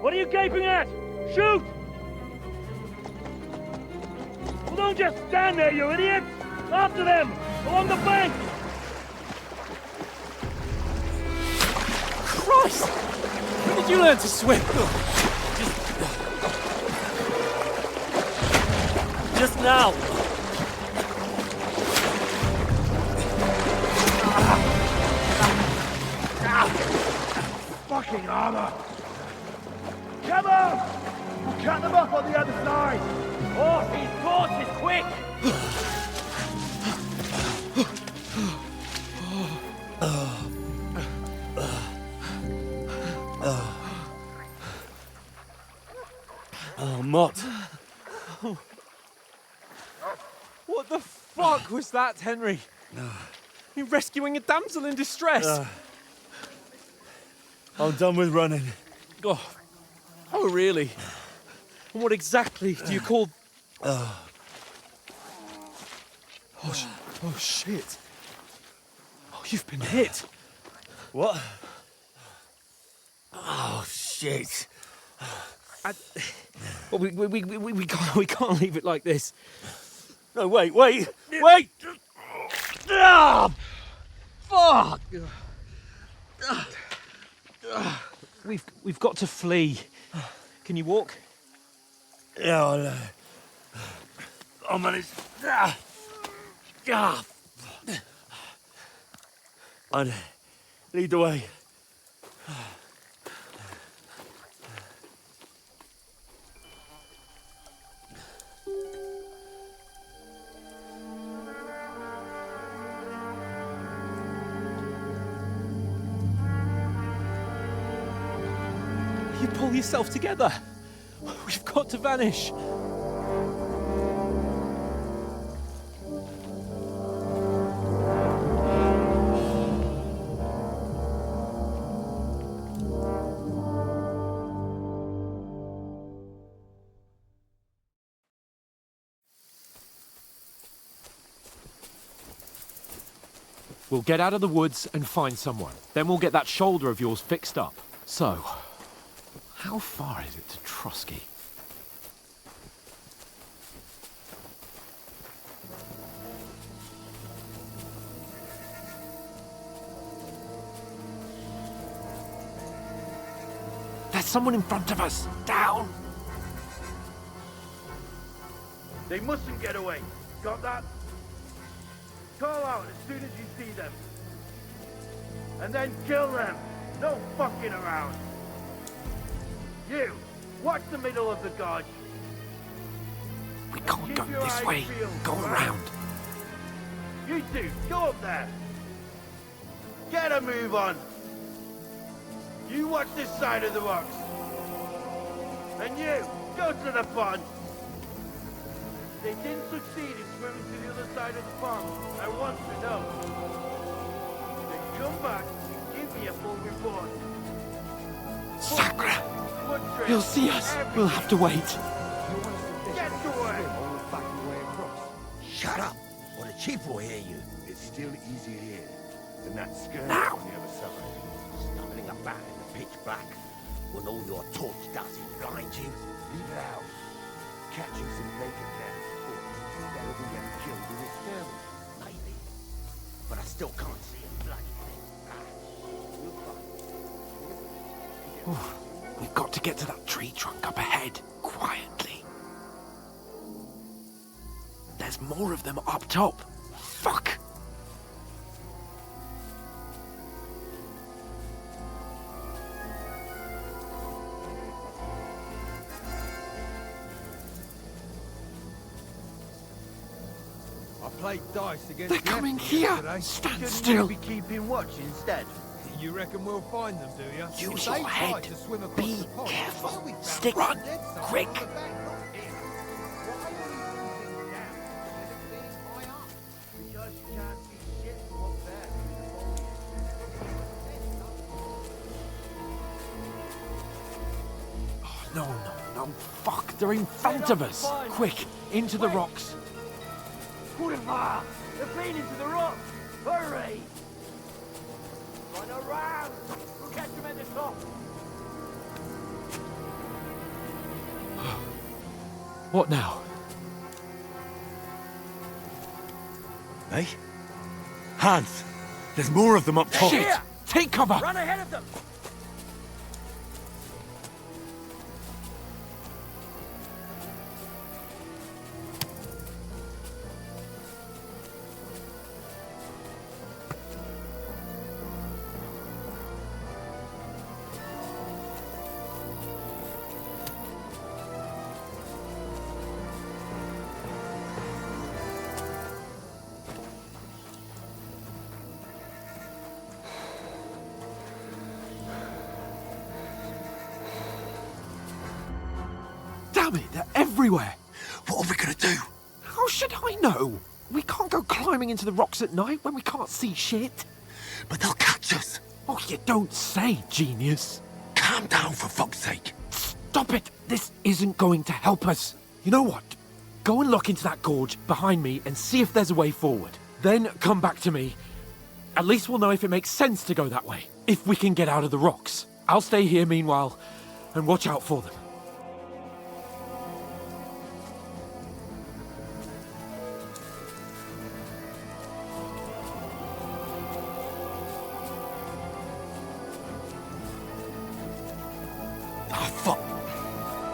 Speaker 6: What are you gaping at? Shoot! Well, don't just stand there, you idiots! After them! Along the bank!
Speaker 3: Christ! When did you learn to swim?
Speaker 6: Just now! Fucking armor! Come on! We'll cut them off on the other side! Horses, quick!
Speaker 3: Oh, Mott. What the fuck was that, Henry? You rescuing a damsel in distress?
Speaker 6: I'm done with running.
Speaker 3: Oh, really? And what exactly do you call... Oh, shit. Oh, you've been hit.
Speaker 6: What? Oh, shit.
Speaker 3: Well, we can't leave it like this.
Speaker 6: No, wait! Ah, fuck!
Speaker 3: We've got to flee. Can you walk?
Speaker 6: Yeah, I'll manage. I'd lead the way.
Speaker 3: You pull yourself together. We've got to vanish. We'll get out of the woods and find someone. Then we'll get that shoulder of yours fixed up. So, how far is it to Trotsky? There's someone in front of us! Down!
Speaker 6: They mustn't get away. Got that? Call out as soon as you see them. And then kill them. No fucking around. You, watch the middle of the gorge.
Speaker 3: We can't go this way. Go around.
Speaker 6: You two, go up there. Get a move on. You watch this side of the rocks. And you, go to the pond. They didn't succeed in swimming to the other side of the pond. I want to know. Then come back and give me a full report.
Speaker 3: Sacra! He'll see us. We'll have to wait.
Speaker 6: Get to work!
Speaker 14: Shut up, or the chief will hear you.
Speaker 15: It's still easier here than that skirt
Speaker 14: Now.
Speaker 15: on the other side.
Speaker 14: Stumbling about in the pitch black when all your torch does is blind you.
Speaker 15: Leave it out. Catching some bacon now. Better than getting killed in this family.
Speaker 14: Maybe. But I still can't see a bloody thing.
Speaker 3: We've got to get to that tree trunk up ahead, quietly. There's more of them up top. Fuck!
Speaker 4: I played dice against
Speaker 3: They're coming here! Stand still!
Speaker 14: Be keeping watch instead.
Speaker 4: You reckon we'll find them, do you?
Speaker 11: Use
Speaker 4: If they
Speaker 11: your
Speaker 4: try
Speaker 11: head.
Speaker 4: to swim across
Speaker 11: Be
Speaker 4: the pond,
Speaker 11: careful.
Speaker 4: they'll be found
Speaker 11: Stick.
Speaker 4: dead
Speaker 11: Run.
Speaker 4: somewhere
Speaker 11: Quick.
Speaker 4: on the bank, not here. Why are we moving down instead of being high up?
Speaker 14: Because you can't see shit from up there.
Speaker 3: No, no, no. Fuck, they're in front of us. Quick, into the rocks.
Speaker 14: Boulevard! They're playing into the rock! Hurry! Run around! We'll catch them at the top!
Speaker 3: What now?
Speaker 8: Hey? Hans! There's more of them up top!
Speaker 3: Shit! Take cover!
Speaker 14: Run ahead of them!
Speaker 3: Damn it, they're everywhere!
Speaker 8: What are we gonna do?
Speaker 3: How should I know? We can't go climbing into the rocks at night when we can't see shit.
Speaker 8: But they'll catch us!
Speaker 3: Oh, you don't say, genius.
Speaker 8: Calm down, for fuck's sake!
Speaker 3: Stop it! This isn't going to help us. You know what? Go and look into that gorge behind me and see if there's a way forward. Then come back to me. At least we'll know if it makes sense to go that way. If we can get out of the rocks. I'll stay here meanwhile and watch out for them.
Speaker 8: Ah, fuck!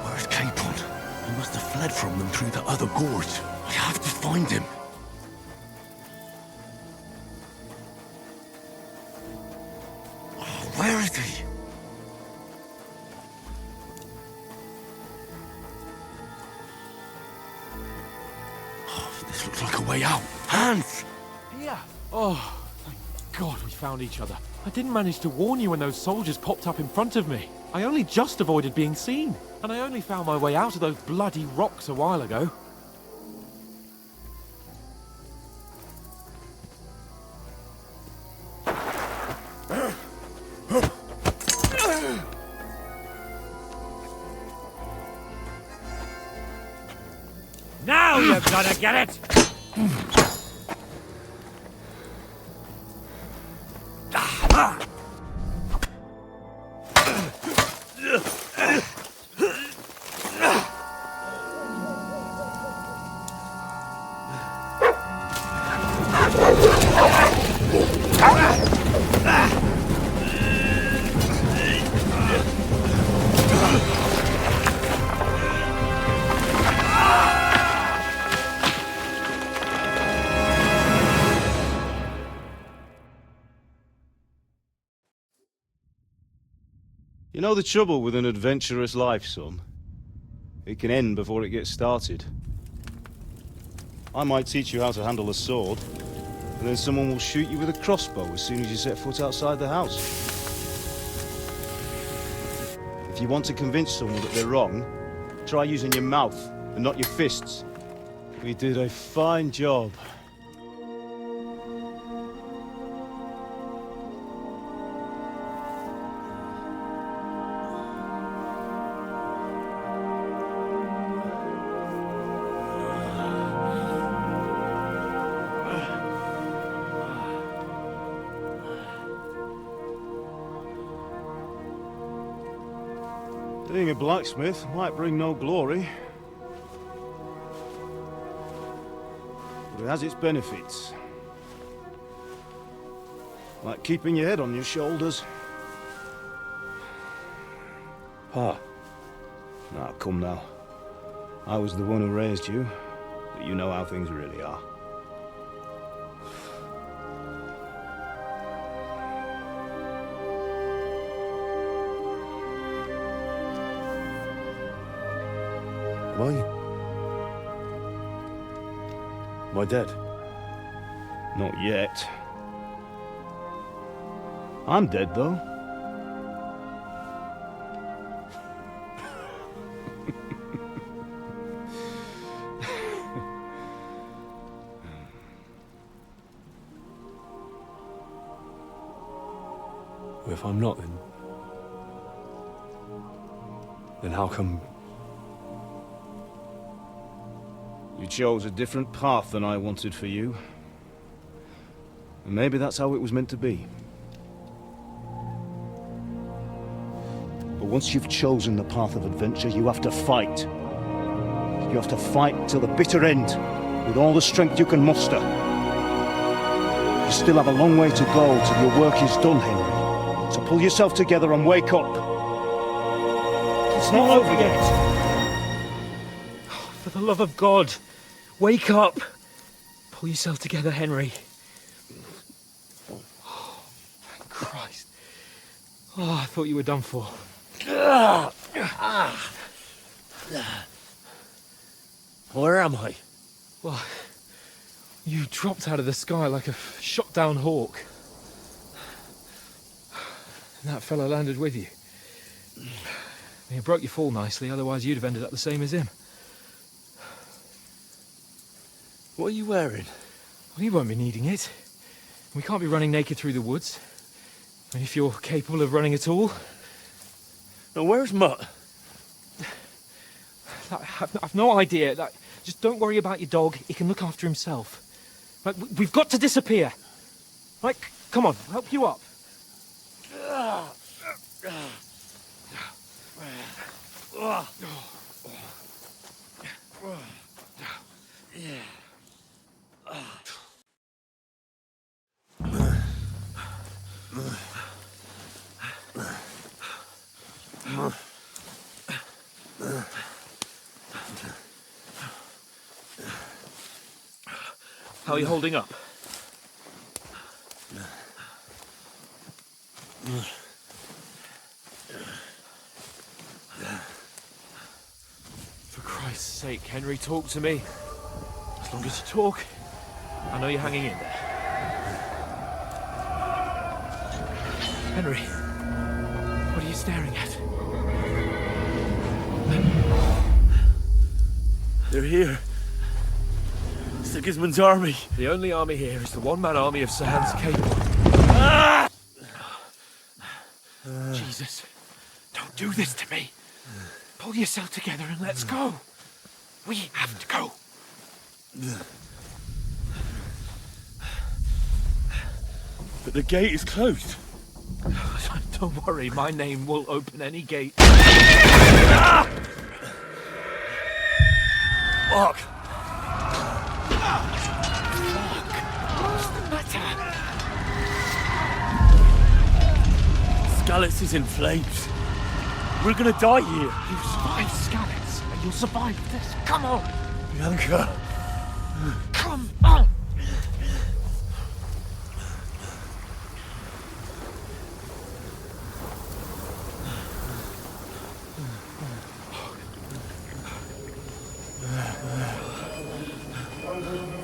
Speaker 8: Where's Capon? He must have fled from them through the other gorge. I have to find him. Oh, where is he? Oh, this looks like a way out. Hans!
Speaker 3: Here! Oh, thank God we found each other. I didn't manage to warn you when those soldiers popped up in front of me. I only just avoided being seen. And I only found my way out of those bloody rocks a while ago.
Speaker 11: Now you're gonna get it!
Speaker 6: You know the trouble with an adventurous life, son? It can end before it gets started. I might teach you how to handle a sword, and then someone will shoot you with a crossbow as soon as you set foot outside the house. If you want to convince someone that they're wrong, try using your mouth and not your fists. We did a fine job. Being a blacksmith might bring no glory, but it has its benefits. Like keeping your head on your shoulders. Pa. Now, come now. I was the one who raised you, but you know how things really are. Am I dead?
Speaker 16: Not yet. I'm dead, though.
Speaker 8: If I'm not, then how come...
Speaker 16: You chose a different path than I wanted for you. And maybe that's how it was meant to be. But once you've chosen the path of adventure, you have to fight. You have to fight till the bitter end, with all the strength you can muster. You still have a long way to go till your work is done, Henry. So pull yourself together and wake up. It's not over yet.
Speaker 9: For the love of God, wake up! Pull yourself together, Henry. Oh, thank Christ. Oh, I thought you were done for.
Speaker 12: Where am I?
Speaker 9: Well, you dropped out of the sky like a shot-down hawk. And that fella landed with you. He broke your fall nicely, otherwise you'd have ended up the same as him.
Speaker 12: What are you wearing?
Speaker 9: Well, you won't be needing it. We can't be running naked through the woods. I mean, if you're capable of running at all.
Speaker 12: Now, where's Mutt?
Speaker 9: I've no idea. Just don't worry about your dog. He can look after himself. Right, we've got to disappear. Right, come on, I'll help you up. How are you holding up? For Christ's sake, Henry, talk to me. As long as you talk, I know you're hanging in there. Henry, what are you staring at?
Speaker 12: They're here. Sigismund's army.
Speaker 9: The only army here is the one-man army of Sir Hans Cable. Jesus, don't do this to me. Pull yourself together and let's go. We have to go.
Speaker 12: But the gate is closed.
Speaker 9: Don't worry, my name will open any gate.
Speaker 12: Fuck!
Speaker 9: What's the matter?
Speaker 12: Skalitz is in flames. We're gonna die here.
Speaker 9: You survived Skalitz, and you'll survive this. Come on!
Speaker 12: Bianca!
Speaker 9: Come on!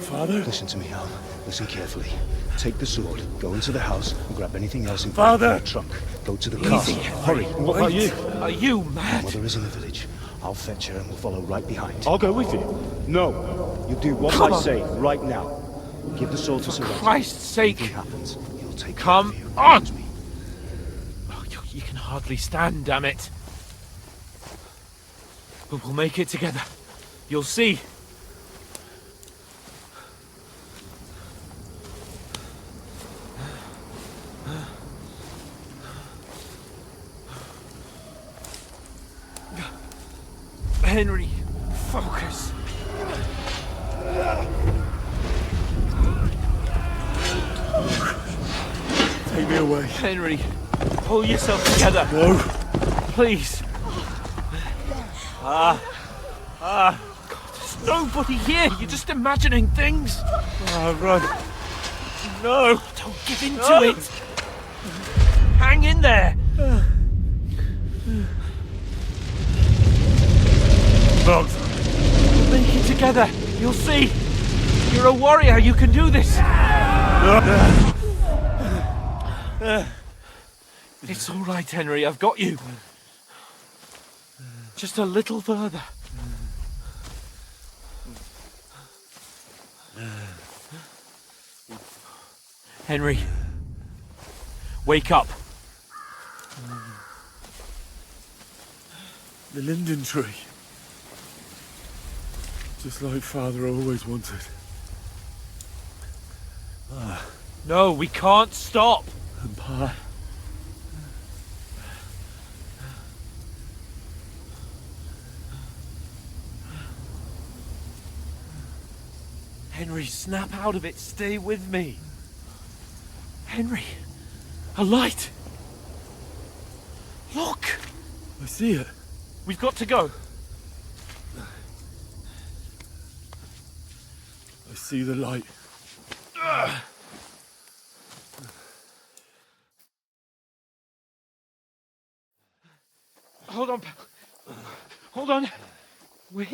Speaker 12: Father?
Speaker 16: Listen to me, Al. Listen carefully. Take the sword, go into the house, and grab anything else in
Speaker 12: Father!
Speaker 16: the trunk. Go to the castle. Hurry.
Speaker 9: What about you? Are you mad?
Speaker 16: My mother is in the village. I'll fetch her and we'll follow right behind.
Speaker 8: I'll go with you.
Speaker 16: No. You do what I say right now. Give the sword to Sir Roger.
Speaker 9: For Christ's sake!
Speaker 16: If anything happens, he'll take
Speaker 9: Come
Speaker 16: care of you.
Speaker 9: on!
Speaker 16: Me.
Speaker 9: Oh, you can hardly stand, damn it. But we'll make it together. You'll see. Henry, focus.
Speaker 12: Take me away.
Speaker 9: Henry, pull yourself together.
Speaker 12: No.
Speaker 9: Please. God, there's nobody here. You're just imagining things.
Speaker 12: Run. No.
Speaker 9: Don't give in to it. Hang in there.
Speaker 12: Bugs.
Speaker 9: We'll make it together. You'll see. You're a warrior. You can do this.
Speaker 3: It's all right, Henry. I've got you. Just a little further. Henry, wake up.
Speaker 8: The linden tree. Just like Father always wanted.
Speaker 3: No, we can't stop.
Speaker 8: And Pa.
Speaker 3: Henry, snap out of it. Stay with me. Henry, a light. Look.
Speaker 8: I see it.
Speaker 3: We've got to go.
Speaker 8: I see the light.
Speaker 3: Hold on. Hold on. We.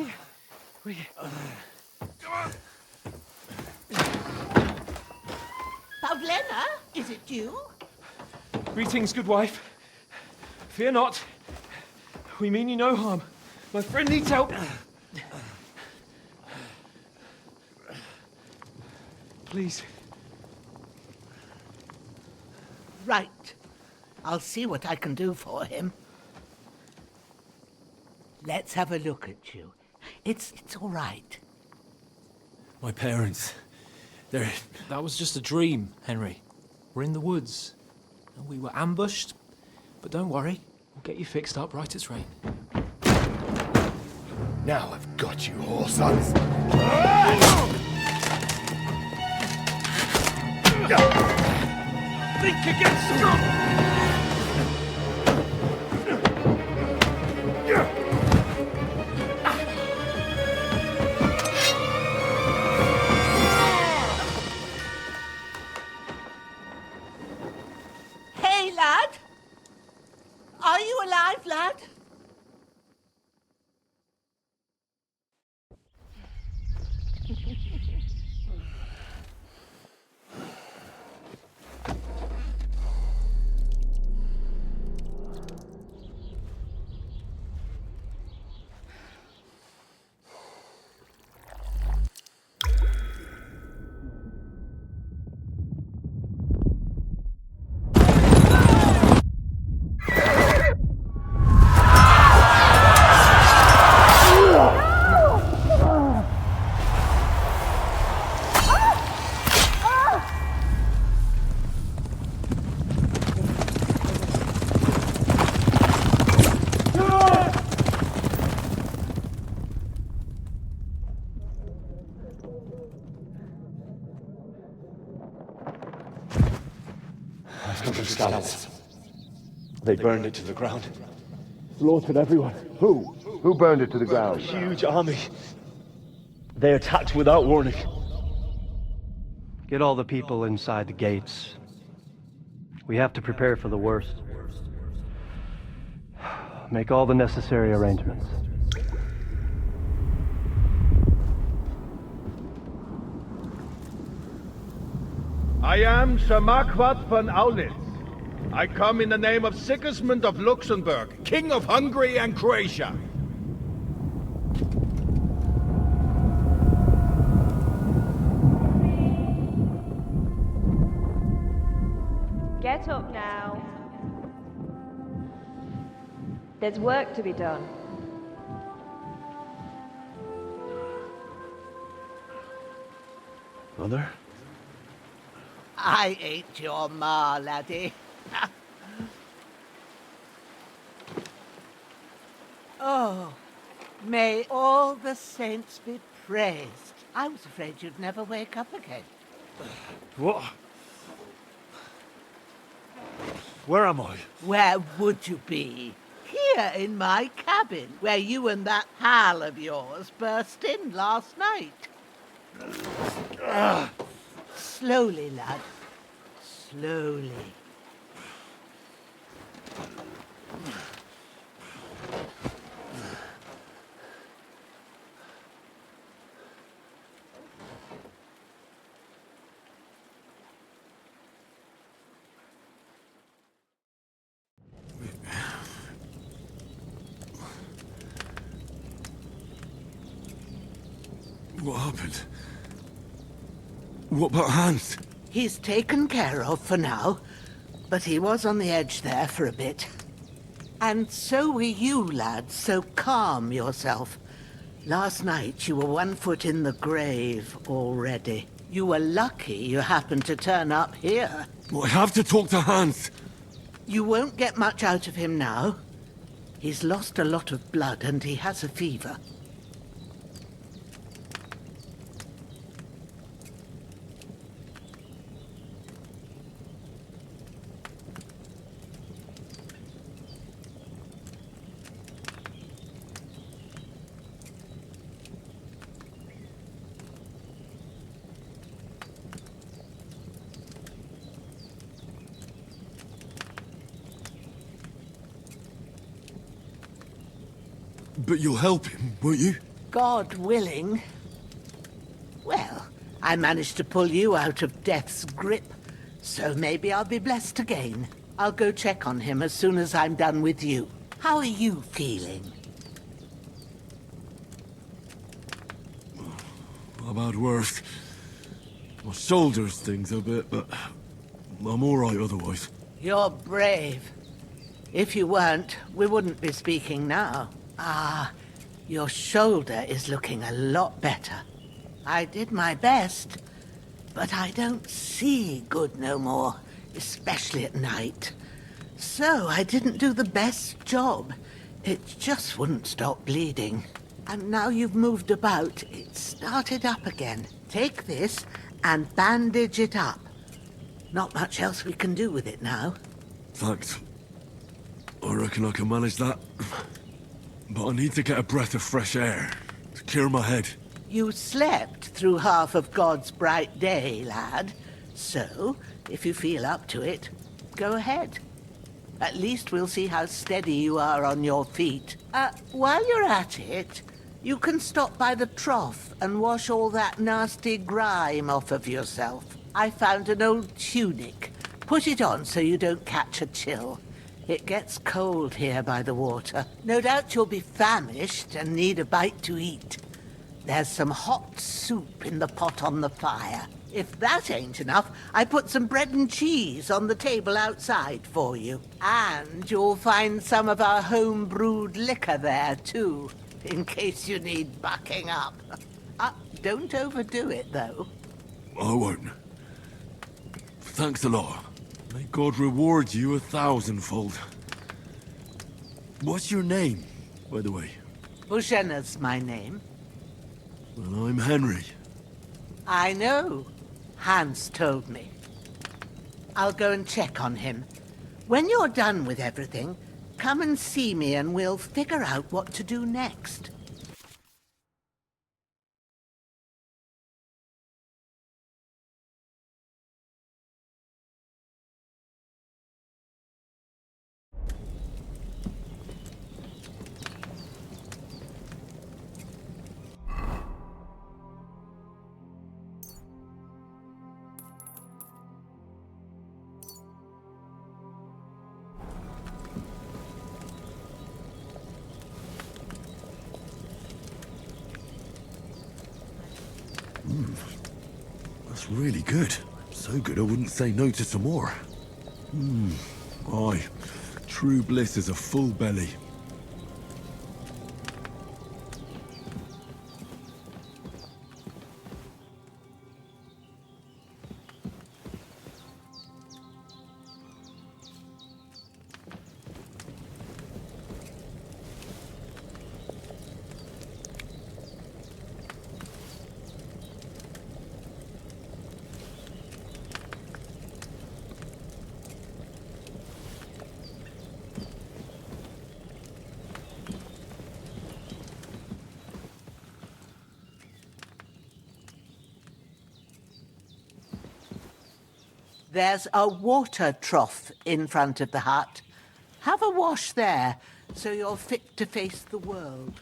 Speaker 17: Pavlena, is it you?
Speaker 3: Greetings, good wife. Fear not. We mean you no harm. My friend needs help. Please.
Speaker 17: Right. I'll see what I can do for him. Let's have a look at you. It's all right.
Speaker 3: My parents. That was just a dream, Henry. We're in the woods. And we were ambushed. But don't worry. We'll get you fixed up right as rain.
Speaker 15: Now I've got you, whore sons.
Speaker 3: Think again, strong!
Speaker 17: Hey, lad! Are you alive, lad?
Speaker 15: Scouts. They burned it to the ground. Slaughtered everyone. Who? Who burned it to the ground?
Speaker 16: A huge army. They attacked without warning.
Speaker 18: Get all the people inside the gates. We have to prepare for the worst. Make all the necessary arrangements.
Speaker 19: I am Sir Marquardt von Aulitz. I come in the name of Sigismund of Luxembourg, King of Hungary and Croatia.
Speaker 20: Get up now. There's work to be done.
Speaker 18: Mother?
Speaker 17: I ain't your ma, laddie. Oh, may all the saints be praised. I was afraid you'd never wake up again.
Speaker 8: What? Where am I?
Speaker 17: Where would you be? Here in my cabin, where you and that pal of yours burst in last night. Slowly, lad. Slowly.
Speaker 8: What happened? What about Hans?
Speaker 17: He's taken care of for now, but he was on the edge there for a bit. And so were you, lad, so calm yourself. Last night you were 1 foot in the grave already. You were lucky you happened to turn up here.
Speaker 8: I have to talk to Hans.
Speaker 17: You won't get much out of him now. He's lost a lot of blood and he has a fever.
Speaker 8: But you'll help him, won't you?
Speaker 17: God willing. Well, I managed to pull you out of death's grip, so maybe I'll be blessed again. I'll go check on him as soon as I'm done with you. How are you feeling?
Speaker 8: I've had worse. My shoulders stings a bit, but I'm all right otherwise.
Speaker 17: You're brave. If you weren't, we wouldn't be speaking now. Ah, your shoulder is looking a lot better. I did my best, but I don't see good no more, especially at night. So I didn't do the best job. It just wouldn't stop bleeding. And now you've moved about, it started up again. Take this and bandage it up. Not much else we can do with it now.
Speaker 8: Thanks. I reckon I can manage that. But I need to get a breath of fresh air to clear my head.
Speaker 17: You slept through half of God's bright day, lad. So, if you feel up to it, go ahead. At least we'll see how steady you are on your feet. While you're at it, you can stop by the trough and wash all that nasty grime off of yourself. I found an old tunic. Put it on so you don't catch a chill. It gets cold here by the water. No doubt you'll be famished and need a bite to eat. There's some hot soup in the pot on the fire. If that ain't enough, I put some bread and cheese on the table outside for you. And you'll find some of our home-brewed liquor there, too, in case you need bucking up. Don't overdo it, though.
Speaker 8: I won't. Thanks a lot. May God reward you 1,000-fold. What's your name, by the way?
Speaker 17: Bushenna's my name.
Speaker 8: Well, I'm Henry.
Speaker 17: I know. Hans told me. I'll go and check on him. When you're done with everything, come and see me and we'll figure out what to do next.
Speaker 8: That's really good. So good I wouldn't say no to some more. Aye. True bliss is a full belly.
Speaker 17: There's a water trough in front of the hut. Have a wash there, so you're fit to face the world.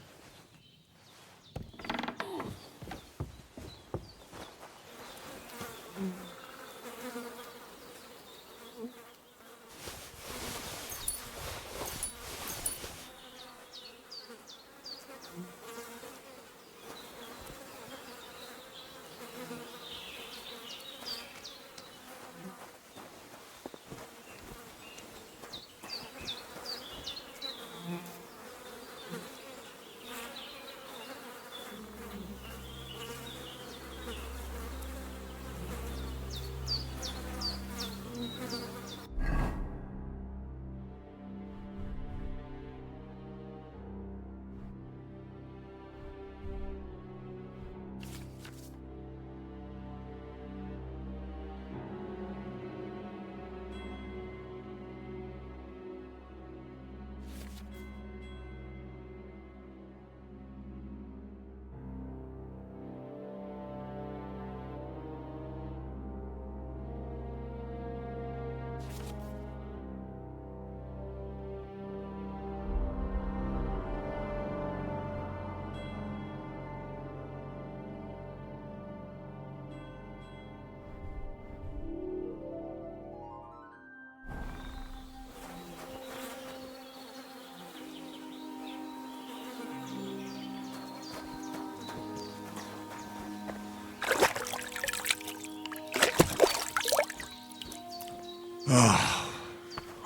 Speaker 8: I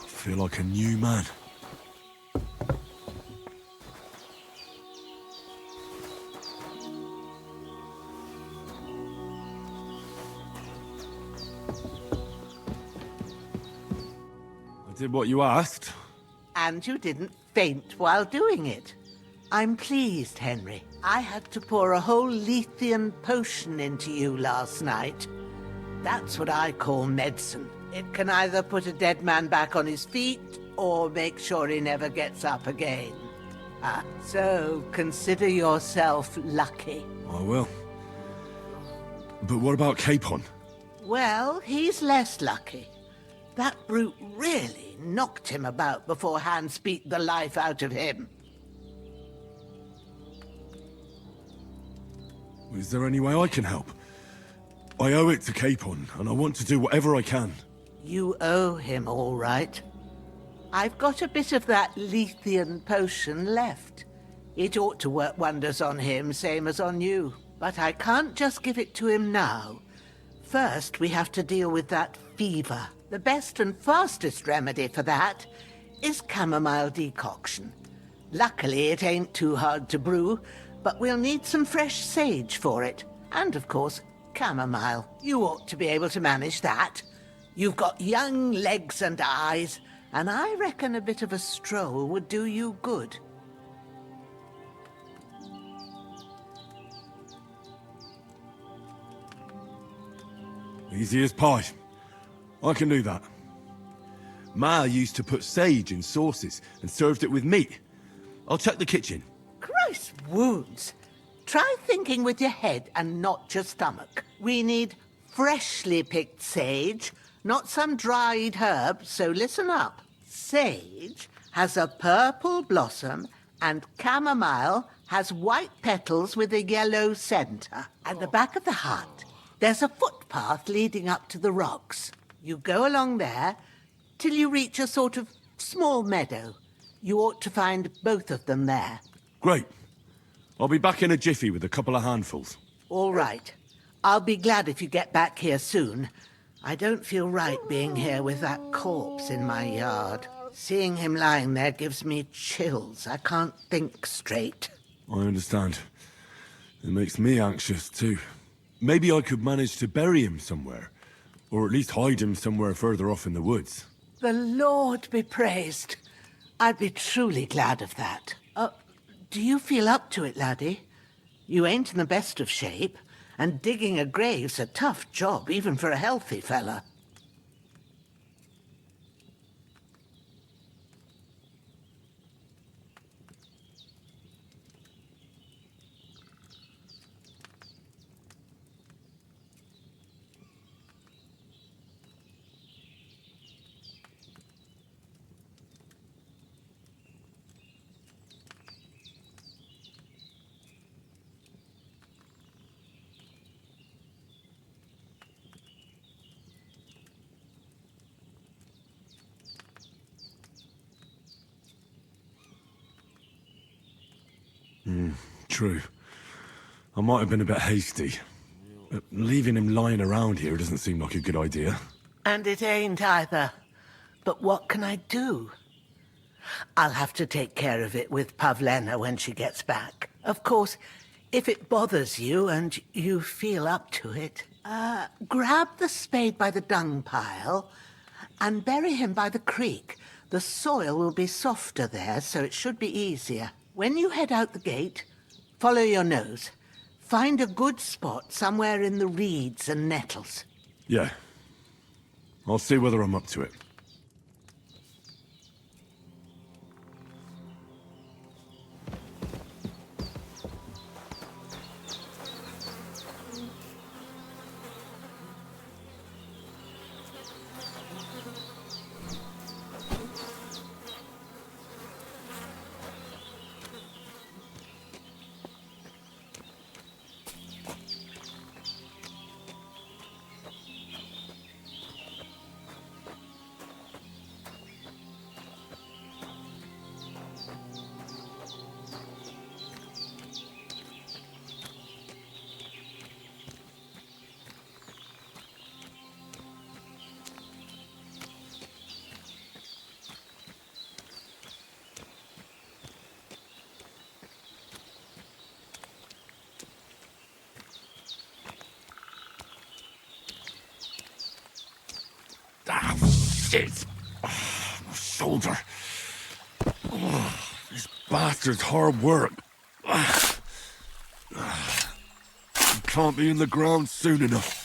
Speaker 8: feel like a new man. I did what you asked.
Speaker 17: And you didn't faint while doing it. I'm pleased, Henry. I had to pour a whole Lethean potion into you last night. That's what I call medicine. It can either put a dead man back on his feet, or make sure he never gets up again. So consider yourself lucky.
Speaker 8: I will. But what about Capon?
Speaker 17: Well, he's less lucky. That brute really knocked him about before Hans beat the life out of him.
Speaker 8: Is there any way I can help? I owe it to Capon, and I want to do whatever I can.
Speaker 17: You owe him, all right. I've got a bit of that Lethean potion left. It ought to work wonders on him, same as on you. But I can't just give it to him now. First, we have to deal with that fever. The best and fastest remedy for that is chamomile decoction. Luckily, it ain't too hard to brew, but we'll need some fresh sage for it. And, of course, chamomile. You ought to be able to manage that. You've got young legs and eyes, and I reckon a bit of a stroll would do you good.
Speaker 8: Easy as pie. I can do that. Ma used to put sage in sauces and served it with meat. I'll check the kitchen.
Speaker 17: Christ wounds! Try thinking with your head and not your stomach. We need freshly picked sage, not some dried herb, so listen up. Sage has a purple blossom, and chamomile has white petals with a yellow center. At the back of the hut, there's a footpath leading up to the rocks. You go along there till you reach a sort of small meadow. You ought to find both of them there.
Speaker 8: Great. I'll be back in a jiffy with a couple of handfuls.
Speaker 17: All right. I'll be glad if you get back here soon. I don't feel right being here with that corpse in my yard. Seeing him lying there gives me chills. I can't think straight.
Speaker 8: I understand. It makes me anxious too. Maybe I could manage to bury him somewhere. Or at least hide him somewhere further off in the woods.
Speaker 17: The Lord be praised. I'd be truly glad of that. Do you feel up to it, laddie? You ain't in the best of shape, and digging a grave's a tough job, even for a healthy fella.
Speaker 8: True. I might have been a bit hasty. Leaving him lying around here doesn't seem like a good idea.
Speaker 17: And it ain't either. But what can I do? I'll have to take care of it with Pavlena when she gets back. Of course, if it bothers you and you feel up to it, grab the spade by the dung pile and bury him by the creek. The soil will be softer there, so it should be easier. When you head out the gate, follow your nose. Find a good spot somewhere in the reeds and nettles.
Speaker 8: Yeah. I'll see whether I'm up to it. Shit! Oh, my shoulder. Oh, this bastard's hard work. He can't be in the ground soon enough.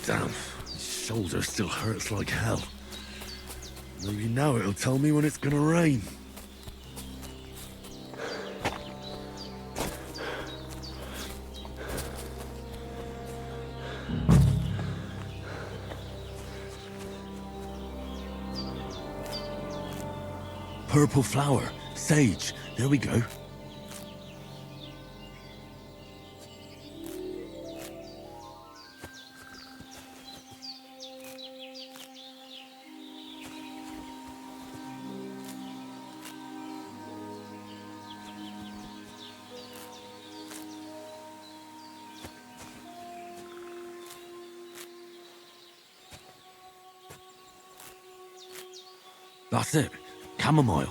Speaker 8: Damn, my shoulder still hurts like hell. Maybe now it'll tell me when it's gonna rain. Purple flower, sage, there we go. That's it. Chamomile.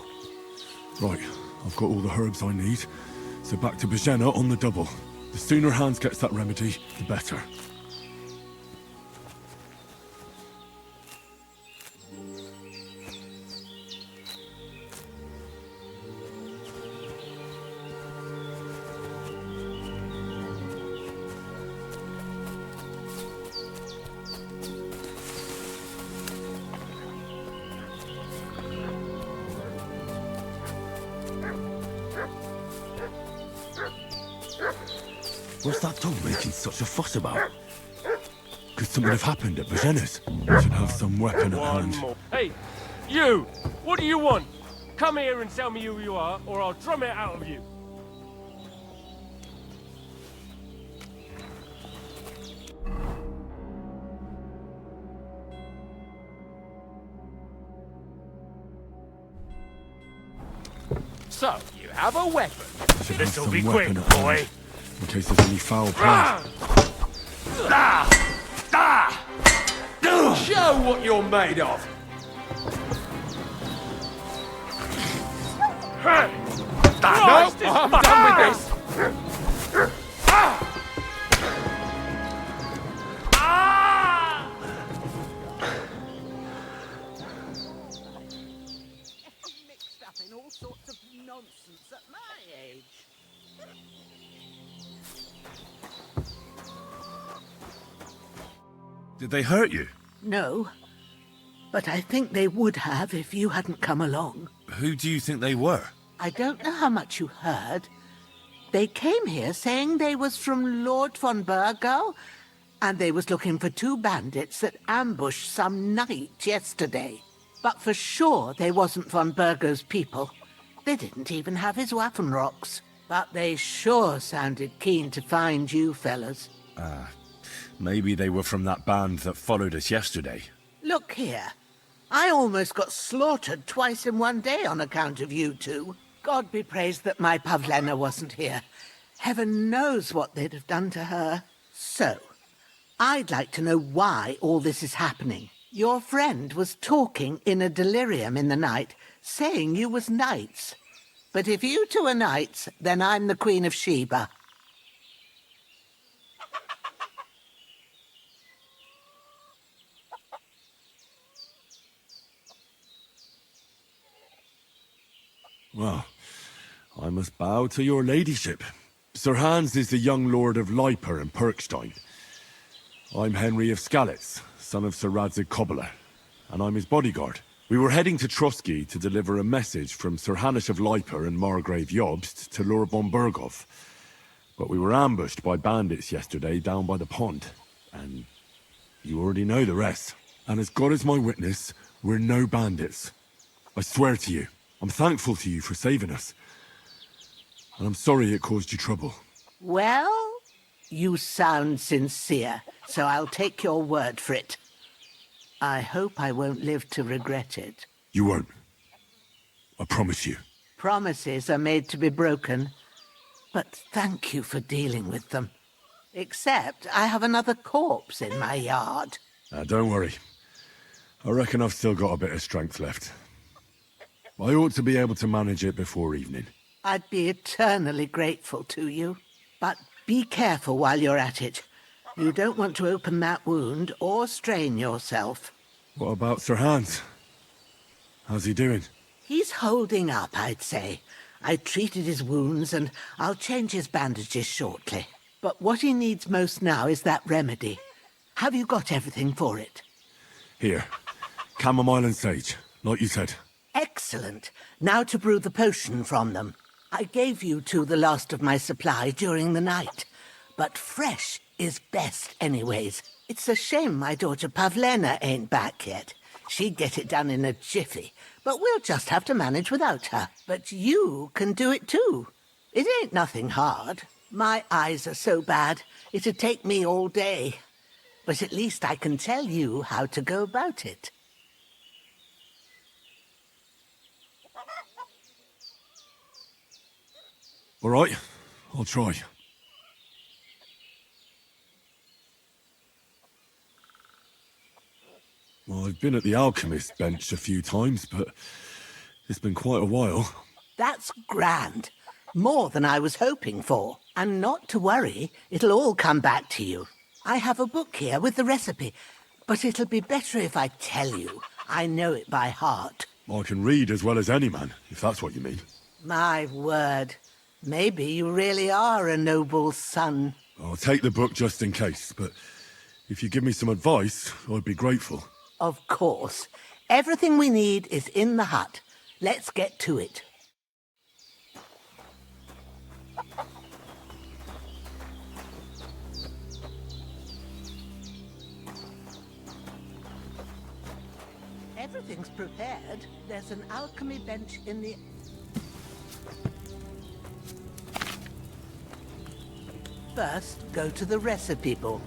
Speaker 8: Right, I've got all the herbs I need. So back to Bajena on the double. The sooner Hans gets that remedy, the better. What's that dog making such a fuss about? Could something have happened at Bajena's? Should have some weapon at hand.
Speaker 6: Hey, you! What do you want? Come here and tell me who you are, or I'll drum it out of you. So, you have a weapon. This'll be quick, boy.
Speaker 8: In case there's any foul play.
Speaker 2: Show what you're made of.
Speaker 6: Christ,
Speaker 2: No, I'm done with this.
Speaker 17: Mixed up in all sorts of nonsense at my age.
Speaker 8: Did they hurt you?
Speaker 17: No, but I think they would have if you hadn't come along.
Speaker 8: Who do you think they were?
Speaker 17: I don't know how much you heard. They came here saying they was from Lord von Burgo, and they was looking for 2 bandits that ambushed some knight yesterday. But for sure they wasn't von Burgo's people. They didn't even have his Waffenrocks. But they sure sounded keen to find you fellas.
Speaker 8: Maybe they were from that band that followed us yesterday.
Speaker 17: Look here. I almost got slaughtered twice in one day on account of you two. God be praised that my Pavlena wasn't here. Heaven knows what they'd have done to her. So, I'd like to know why all this is happening. Your friend was talking in a delirium in the night, saying you was knights. But if you two are knights, then I'm the Queen of Sheba.
Speaker 8: Well, I must bow to your ladyship. Sir Hans is the young lord of Leiper and Perkstein. I'm Henry of Skalitz, son of Sir Radzig Cobbler, and I'm his bodyguard. We were heading to Trotsky to deliver a message from Sir Hanush of Lipa and Margrave Jobst to Lord von Burgov. But we were ambushed by bandits yesterday down by the pond. And you already know the rest. And as God is my witness, we're no bandits. I swear to you, I'm thankful to you for saving us. And I'm sorry it caused you trouble.
Speaker 17: Well, you sound sincere, so I'll take your word for it. I hope I won't live to regret it.
Speaker 8: You won't. I promise you.
Speaker 17: Promises are made to be broken, but thank you for dealing with them. Except I have another corpse in my yard.
Speaker 8: Don't worry. I reckon I've still got a bit of strength left. I ought to be able to manage it before evening.
Speaker 17: I'd be eternally grateful to you. But be careful while you're at it. You don't want to open that wound or strain yourself.
Speaker 8: What about Sir Hans? How's he doing?
Speaker 17: He's holding up, I'd say. I treated his wounds and I'll change his bandages shortly. But what he needs most now is that remedy. Have you got everything for it?
Speaker 8: Here. Chamomile and sage, like you said.
Speaker 17: Excellent. Now to brew the potion from them. I gave you two the last of my supply during the night. But fresh is best anyways. It's a shame my daughter Pavlena ain't back yet. She'd get it done in a jiffy, but we'll just have to manage without her. But you can do it too. It ain't nothing hard. My eyes are so bad, it'd take me all day. But at least I can tell you how to go about it.
Speaker 8: All right, I'll try. Well, I've been at the alchemist's bench a few times, but it's been quite a while.
Speaker 17: That's grand. More than I was hoping for. And not to worry, it'll all come back to you. I have a book here with the recipe, but it'll be better if I tell you. I know it by heart.
Speaker 8: I can read as well as any man, if that's what you mean.
Speaker 17: My word. Maybe you really are a noble's son.
Speaker 8: I'll take the book just in case, but if you give me some advice, I'd be grateful.
Speaker 17: Of course. Everything we need is in the hut. Let's get to it. Everything's prepared. There's an alchemy bench in the... First, go to the recipe book.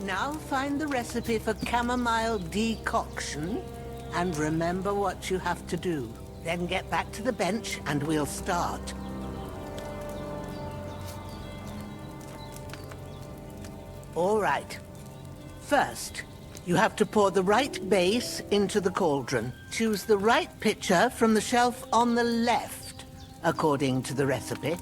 Speaker 17: Now find the recipe for chamomile decoction and remember what you have to do. Then get back to the bench and we'll start. All right. First, you have to pour the right base into the cauldron. Choose the right pitcher from the shelf on the left, according to the recipe.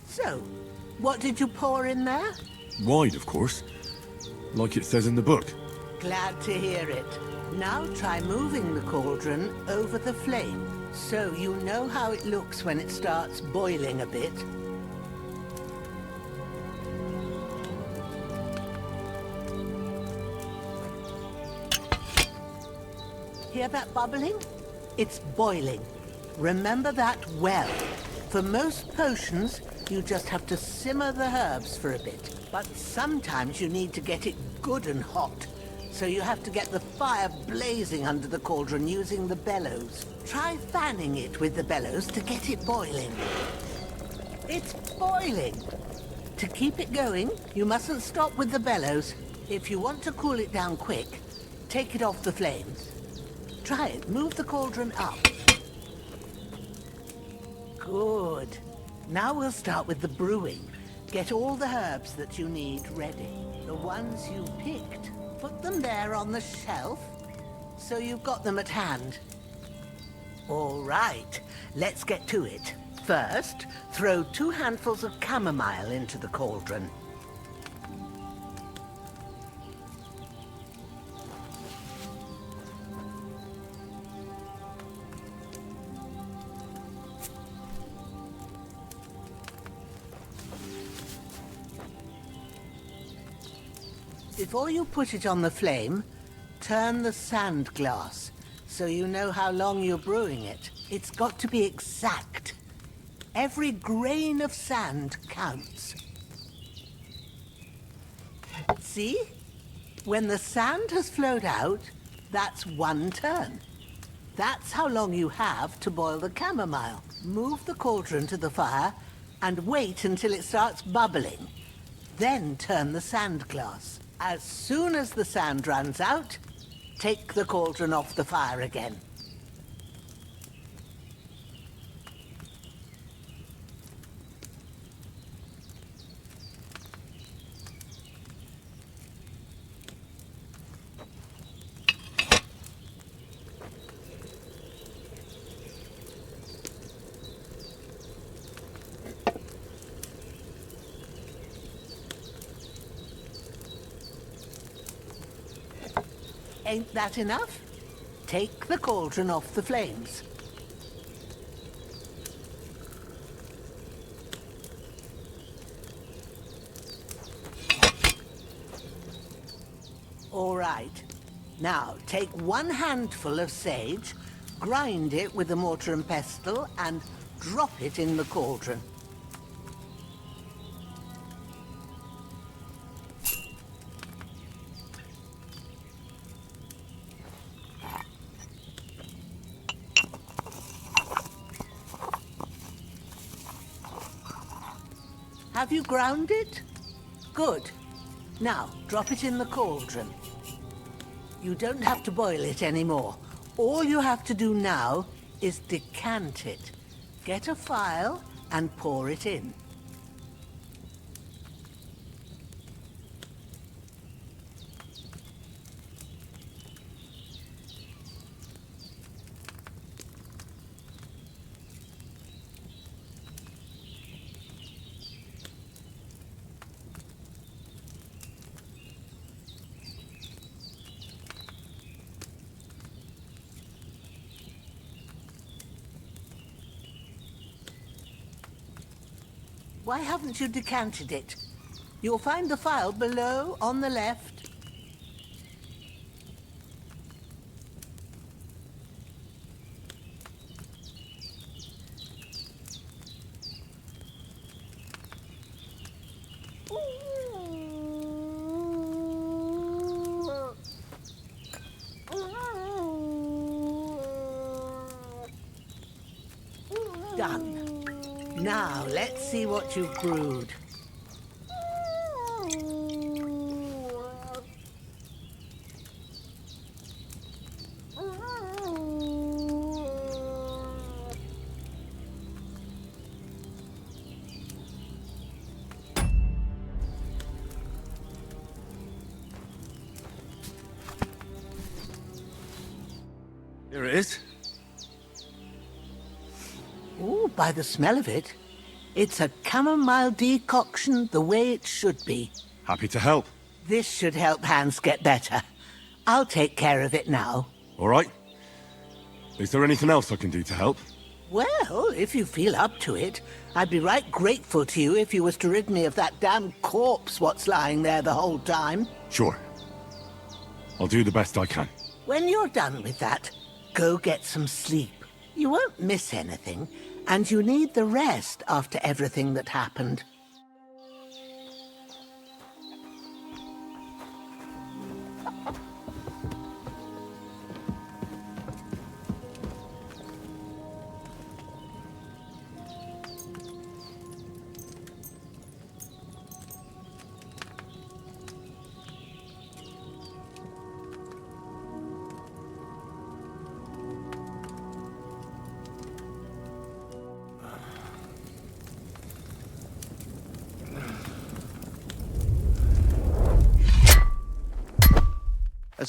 Speaker 17: So, what did you pour in there?
Speaker 8: Wine, of course. Like it says in the book.
Speaker 17: Glad to hear it. Now try moving the cauldron over the flame, so you know how it looks when it starts boiling a bit. Hear that bubbling? It's boiling. Remember that well. For most potions, you just have to simmer the herbs for a bit. But sometimes you need to get it good and hot. So you have to get the fire blazing under the cauldron using the bellows. Try fanning it with the bellows to get it boiling. It's boiling. To keep it going, you mustn't stop with the bellows. If you want to cool it down quick, take it off the flames. Try it. Move the cauldron up. Good. Now we'll start with the brewing. Get all the herbs that you need ready. The ones you picked, put them there on the shelf, so you've got them at hand. All right, let's get to it. First, throw 2 handfuls of chamomile into the cauldron. Before you put it on the flame, turn the sand glass so you know how long you're brewing it. It's got to be exact. Every grain of sand counts. See? When the sand has flowed out, that's 1 turn. That's how long you have to boil the chamomile. Move the cauldron to the fire and wait until it starts bubbling. Then turn the sand glass. As soon as the sand runs out, take the cauldron off the fire again. Ain't that enough? Take the cauldron off the flames. All right. Now, take 1 handful of sage, grind it with a mortar and pestle, and drop it in the cauldron. Have you ground it? Good. Now, drop it in the cauldron. You don't have to boil it anymore. All you have to do now is decant it. Get a phial and pour it in. Why haven't you decanted it? You'll find the phial below on the left. Done. Now, let's see what you've brewed.
Speaker 8: Here it is.
Speaker 17: Ooh, by the smell of it, it's a chamomile decoction the way it should be.
Speaker 8: Happy to help.
Speaker 17: This should help Hans get better. I'll take care of it now.
Speaker 8: All right. Is there anything else I can do to help?
Speaker 17: Well, if you feel up to it, I'd be right grateful to you if you was to rid me of that damn corpse what's lying there the whole time.
Speaker 8: Sure. I'll do the best I can.
Speaker 17: When you're done with that, go get some sleep. You won't miss anything, and you need the rest after everything that happened.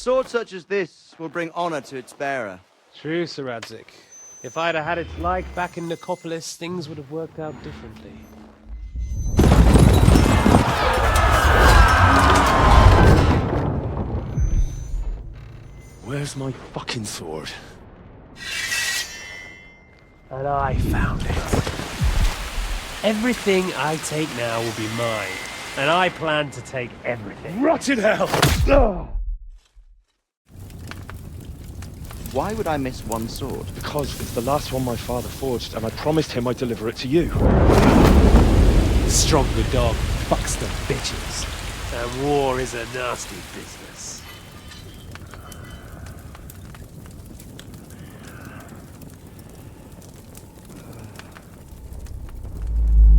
Speaker 21: sword such as this will bring honor to its bearer.
Speaker 22: True, Sir Radzik. If I'd have had its like back in Nicopolis, things would have worked out differently.
Speaker 8: Where's my fucking sword?
Speaker 22: And I found it. Everything I take now will be mine, and I plan to take everything.
Speaker 8: Rotted hell!
Speaker 21: Why would I miss one sword?
Speaker 8: Because it's the last one my father forged, and I promised him I'd deliver it to you.
Speaker 22: The stronger dog fucks the bitches, and war is a nasty business.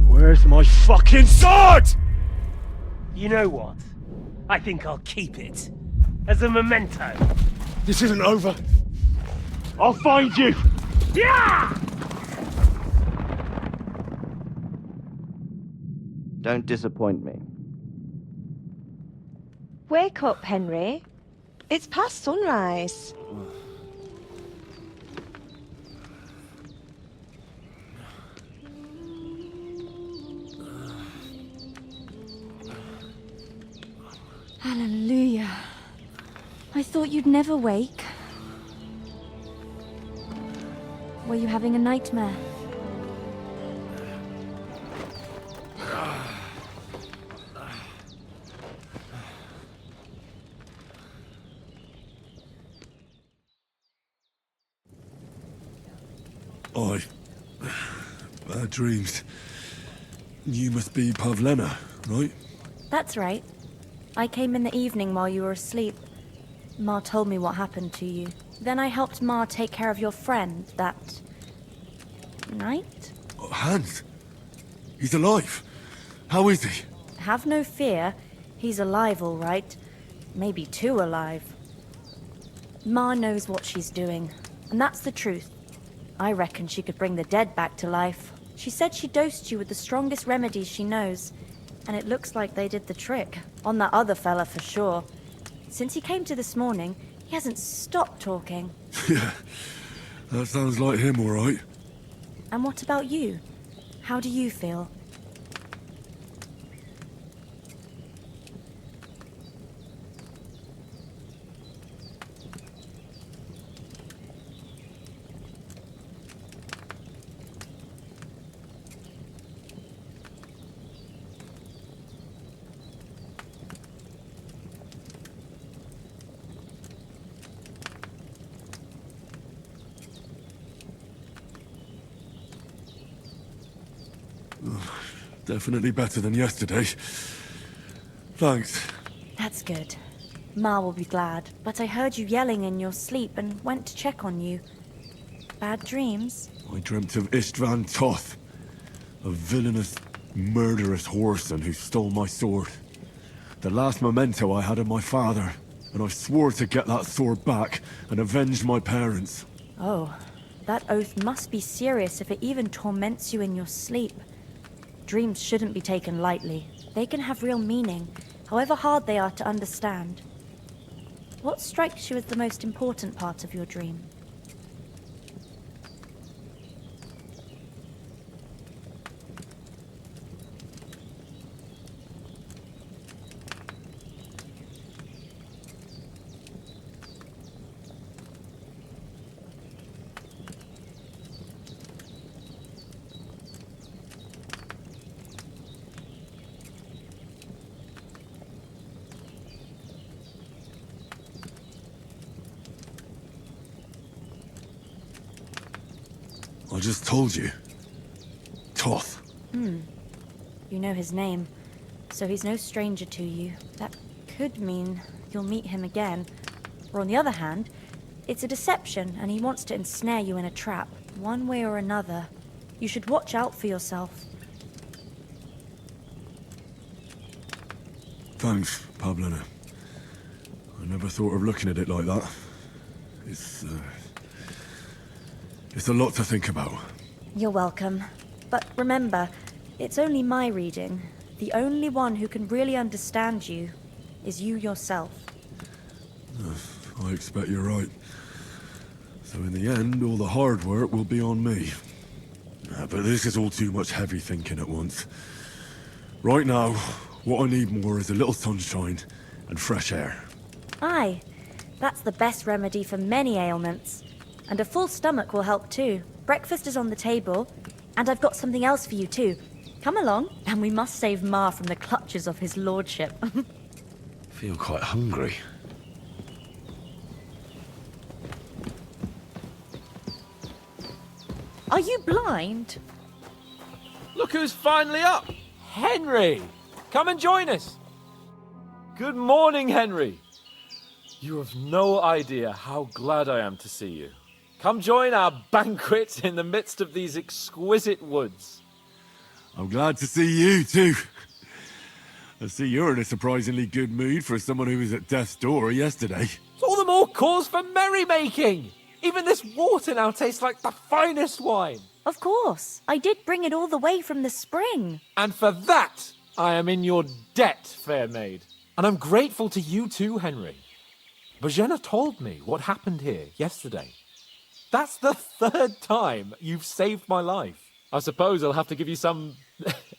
Speaker 8: Where's my fucking sword?
Speaker 22: You know what? I think I'll keep it. As a memento.
Speaker 8: This isn't over. I'll find you!
Speaker 22: Yeah!
Speaker 21: Don't disappoint me.
Speaker 20: Wake up, Henry. It's past sunrise.
Speaker 23: Hallelujah. I thought you'd never wake. Were you having a nightmare?
Speaker 8: Bad dreams. You must be Pavlena, right?
Speaker 23: That's right. I came in the evening while you were asleep. Ma told me what happened to you. Then I helped Ma take care of your friend that night?
Speaker 8: Hans? He's alive. How is he?
Speaker 23: Have no fear. He's alive, all right. Maybe too alive. Ma knows what she's doing, and that's the truth. I reckon she could bring the dead back to life. She said she dosed you with the strongest remedies she knows, and it looks like they did the trick. On that other fella for sure. Since he came to this morning, he hasn't stopped talking.
Speaker 8: Yeah, that sounds like him, all right.
Speaker 23: And what about you? How do you feel?
Speaker 8: Definitely better than yesterday. Thanks.
Speaker 23: That's good. Ma will be glad, but I heard you yelling in your sleep and went to check on you. Bad dreams?
Speaker 8: I dreamt of Istvan Toth, a villainous, murderous whoreson who stole my sword. The last memento I had of my father, and I swore to get that sword back and avenge my parents.
Speaker 23: Oh, that oath must be serious if it even torments you in your sleep. Dreams shouldn't be taken lightly. They can have real meaning, however hard they are to understand. What strikes you as the most important part of your dream?
Speaker 8: I just told you. Toth.
Speaker 23: You know his name, so he's no stranger to you. That could mean you'll meet him again. Or on the other hand, it's a deception and he wants to ensnare you in a trap, one way or another. You should watch out for yourself.
Speaker 8: Thanks, Pavlena. I never thought of looking at it like that. It's a lot to think about.
Speaker 23: You're welcome. But remember, it's only my reading. The only one who can really understand you is you yourself.
Speaker 8: I expect you're right. So in the end, all the hard work will be on me. But this is all too much heavy thinking at once. Right now, what I need more is a little sunshine and fresh air.
Speaker 23: Aye, that's the best remedy for many ailments. And a full stomach will help too. Breakfast is on the table, and I've got something else for you too. Come along, and we must save Ma from the clutches of his lordship.
Speaker 8: Feel quite hungry.
Speaker 23: Are you blind?
Speaker 3: Look who's finally up! Henry! Come and join us! Good morning, Henry! You have no idea how glad I am to see you. Come join our banquet in the midst of these exquisite woods.
Speaker 8: I'm glad to see you too. I see you're in a surprisingly good mood for someone who was at death's door yesterday.
Speaker 3: It's all the more cause for merrymaking! Even this water now tastes like the finest wine.
Speaker 23: Of course. I did bring it all the way from the spring.
Speaker 3: And for that, I am in your debt, fair maid. And I'm grateful to you too, Henry. Bajena told me what happened here yesterday. That's the 3rd time you've saved my life. I suppose I'll have to give you some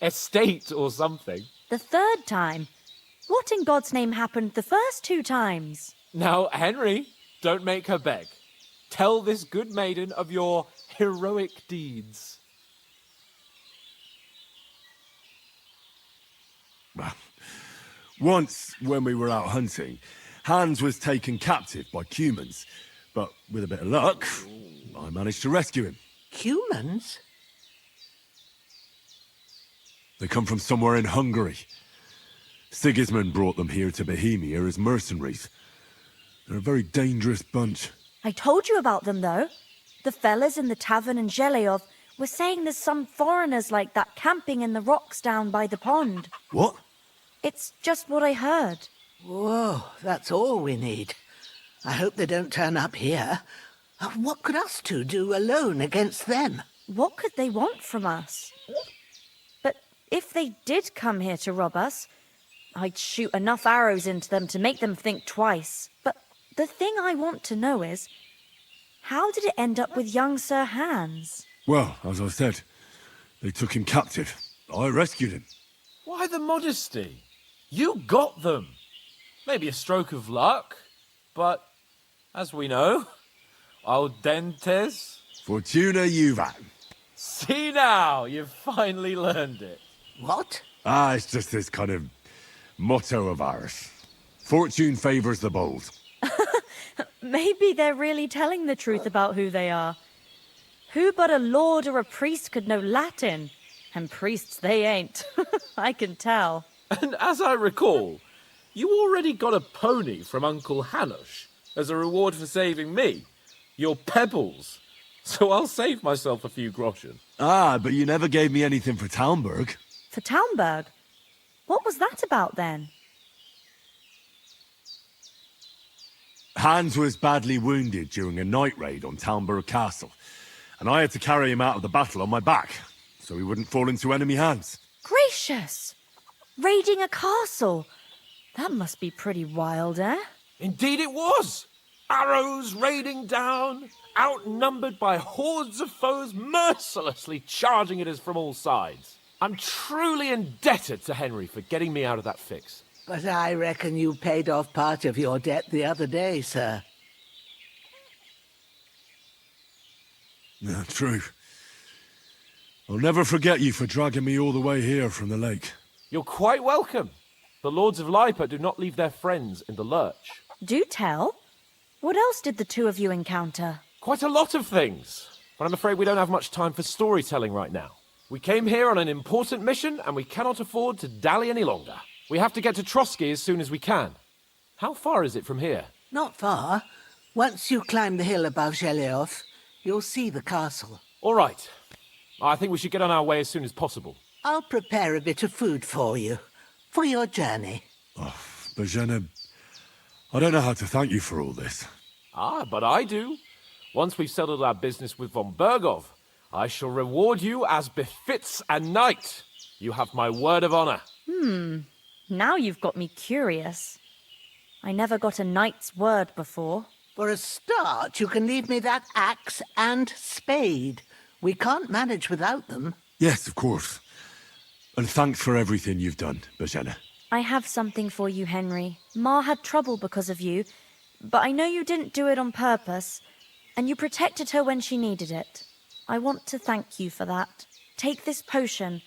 Speaker 3: estate or something.
Speaker 23: The 3rd time? What in God's name happened the first 2 times?
Speaker 3: Now, Henry, don't make her beg. Tell this good maiden of your heroic deeds.
Speaker 8: Once, when we were out hunting, Hans was taken captive by humans. But with a bit of luck, I managed to rescue him.
Speaker 17: Humans?
Speaker 8: They come from somewhere in Hungary. Sigismund brought them here to Bohemia as mercenaries. They're a very dangerous bunch.
Speaker 23: I told you about them, though. The fellas in the tavern in Zheleov were saying there's some foreigners like that camping in the rocks down by the pond.
Speaker 8: What?
Speaker 23: It's just what I heard.
Speaker 17: Whoa, that's all we need. I hope they don't turn up here. What could us two do alone against them?
Speaker 23: What could they want from us? But if they did come here to rob us, I'd shoot enough arrows into them to make them think twice. But the thing I want to know is, how did it end up with young Sir Hans?
Speaker 8: Well, as I said, they took him captive. I rescued him.
Speaker 3: Why the modesty? You got them. Maybe a stroke of luck, but as we know, audentes.
Speaker 8: Fortuna juvat.
Speaker 3: See now, you've finally learned it.
Speaker 17: What?
Speaker 8: It's just this kind of motto of ours. Fortune favours the bold.
Speaker 23: Maybe they're really telling the truth about who they are. Who but a lord or a priest could know Latin? And priests they ain't. I can tell.
Speaker 3: And as I recall, you already got a pony from Uncle Hanush as a reward for saving me. Your pebbles. So I'll save myself a few groschen.
Speaker 8: But you never gave me anything for Talmberg.
Speaker 23: For Talmberg? What was that about then?
Speaker 8: Hans was badly wounded during a night raid on Talmberg Castle, and I had to carry him out of the battle on my back, so he wouldn't fall into enemy hands.
Speaker 23: Gracious! Raiding a castle? That must be pretty wild, eh?
Speaker 3: Indeed it was! Arrows raining down, outnumbered by hordes of foes mercilessly charging at us from all sides. I'm truly indebted to Henry for getting me out of that fix.
Speaker 17: But I reckon you paid off part of your debt the other day, sir.
Speaker 8: Yeah, true. I'll never forget you for dragging me all the way here from the lake.
Speaker 3: You're quite welcome. The Lords of Lipa do not leave their friends in the lurch.
Speaker 23: Do tell. What else did the two of you encounter?
Speaker 3: Quite a lot of things. But I'm afraid we don't have much time for storytelling right now. We came here on an important mission, and we cannot afford to dally any longer. We have to get to Trotsky as soon as we can. How far is it from here?
Speaker 17: Not far. Once you climb the hill above Zheleov, you'll see the castle.
Speaker 3: All right. I think we should get on our way as soon as possible.
Speaker 17: I'll prepare a bit of food for you, for your journey.
Speaker 8: Bajena, I don't know how to thank you for all this.
Speaker 3: But I do. Once we've settled our business with von Bergov, I shall reward you as befits a knight. You have my word of honor.
Speaker 23: Now you've got me curious. I never got a knight's word before.
Speaker 17: For a start, you can leave me that axe and spade. We can't manage without them.
Speaker 8: Yes, of course. And thanks for everything you've done, Bajana.
Speaker 23: I have something for you, Henry. Ma had trouble because of you, but I know you didn't do it on purpose, and you protected her when she needed it. I want to thank you for that. Take this potion.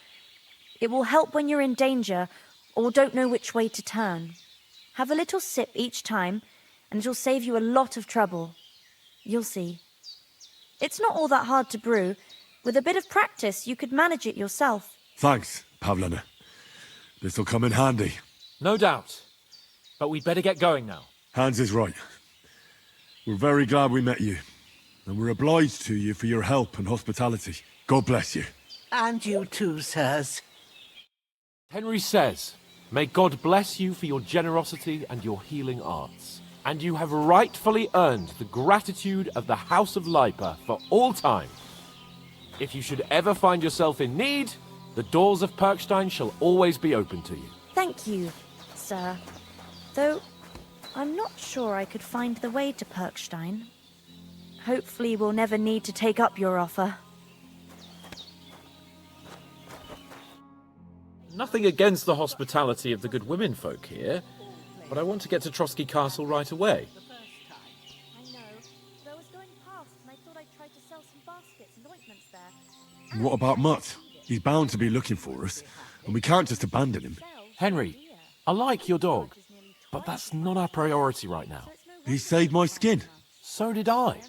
Speaker 23: It will help when you're in danger or don't know which way to turn. Have a little sip each time, and it'll save you a lot of trouble. You'll see. It's not all that hard to brew. With a bit of practice, you could manage it yourself.
Speaker 8: Thanks, Pavlana. This'll come in handy.
Speaker 3: No doubt. But we'd better get going now.
Speaker 8: Hans is right. We're very glad we met you. And we're obliged to you for your help and hospitality. God bless you.
Speaker 17: And you too, sirs.
Speaker 3: Henry says, may God bless you for your generosity and your healing arts. And you have rightfully earned the gratitude of the House of Lipa for all time. If you should ever find yourself in need, the doors of Perkstein shall always be open to you.
Speaker 23: Thank you, sir. Though, I'm not sure I could find the way to Perkstein. Hopefully we'll never need to take up your offer.
Speaker 3: Nothing against the hospitality of the good women folk here, but I want to get to Trotsky Castle right away.
Speaker 23: I know. But I was going past and I thought I'd try to sell some baskets and ointments there.
Speaker 8: What about Mutt? He's bound to be looking for us, and we can't just abandon him.
Speaker 3: Henry, I like your dog, but that's not our priority right now.
Speaker 8: He saved my skin.
Speaker 3: So did I.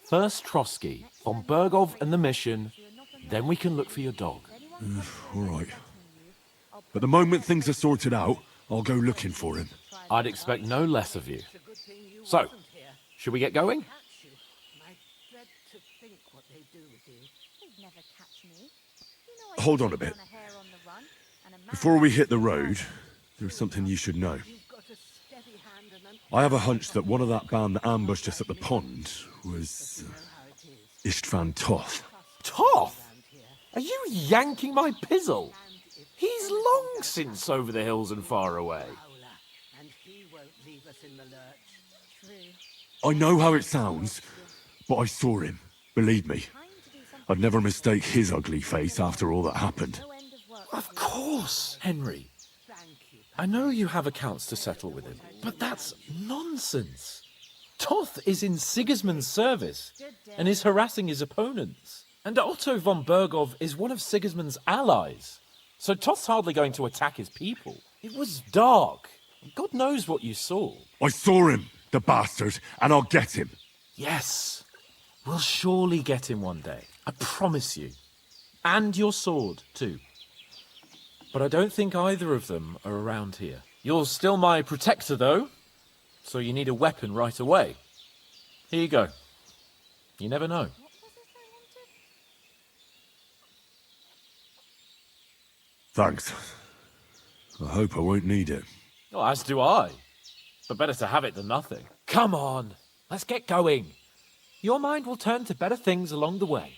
Speaker 3: First Trotsky, von Bergov and the mission, then we can look for your dog.
Speaker 8: All right. But the moment things are sorted out, I'll go looking for him.
Speaker 3: I'd expect no less of you. So, should we get going?
Speaker 8: Hold on a bit. Before we hit the road, there's something you should know. I have a hunch that one of that band that ambushed us at the pond was Istvan Toth.
Speaker 3: Toth? Are you yanking my pizzle? He's long since over the hills and far away.
Speaker 8: I know how it sounds, but I saw him. Believe me. I'd never mistake his ugly face after all that happened.
Speaker 3: Of course, Henry. I know you have accounts to settle with him, but that's nonsense. Toth is in Sigismund's service and is harassing his opponents. And Otto von Bergov is one of Sigismund's allies. So Toth's hardly going to attack his people. It was dark. God knows what you saw.
Speaker 8: I saw him, the bastard, and I'll get him.
Speaker 3: Yes. We'll surely get him one day. I promise you. And your sword, too. But I don't think either of them are around here. You're still my protector, though. So you need a weapon right away. Here you go. You never know.
Speaker 8: Thanks. I hope I won't need it.
Speaker 3: Oh, as do I. But better to have it than nothing. Come on. Let's get going. Your mind will turn to better things along the way.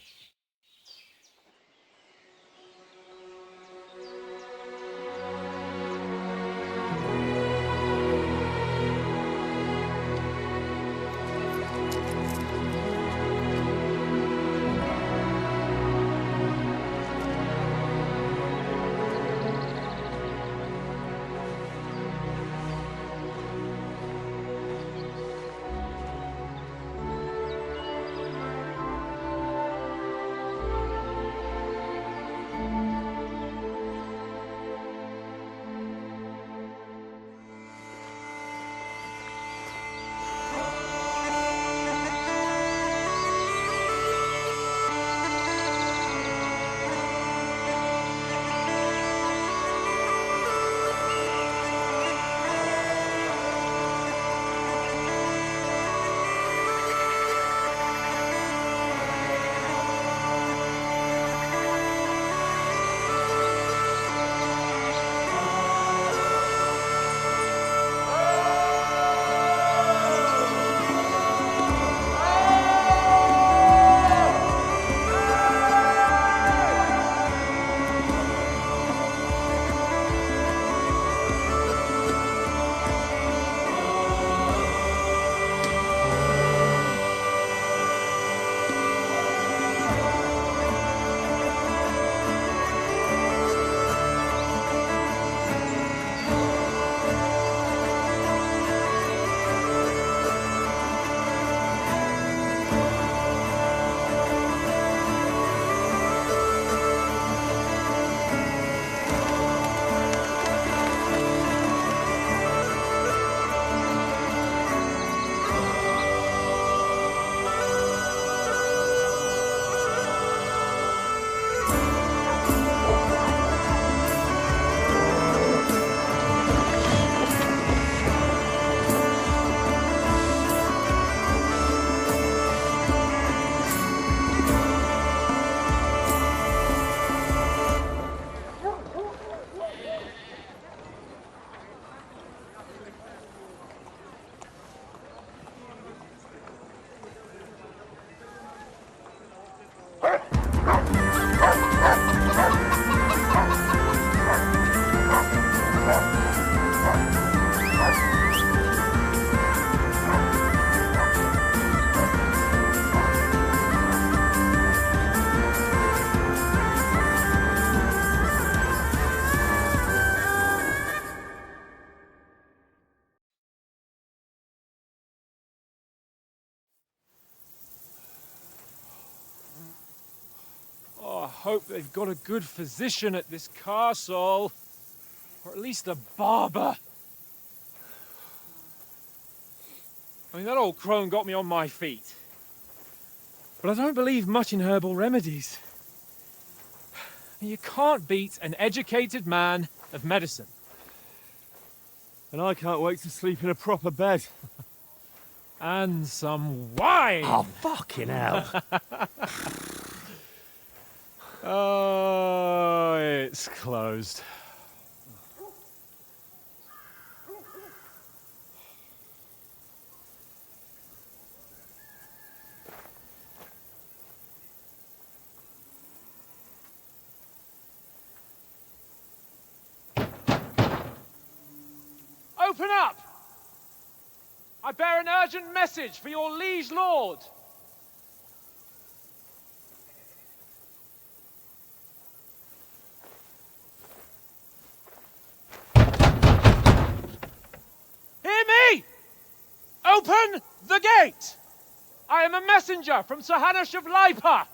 Speaker 3: hope they've got a good physician at this castle. Or at least a barber. I mean, that old crone got me on my feet. But I don't believe much in herbal remedies. You can't beat an educated man of medicine.
Speaker 6: And I can't wait to sleep in a proper bed.
Speaker 3: And some wine!
Speaker 22: Oh, fucking hell.
Speaker 3: Oh, it's closed. Open up! I bear an urgent message for your liege lord. Hear me! Open the gate! I am a messenger from Sir Hanush of Lipa.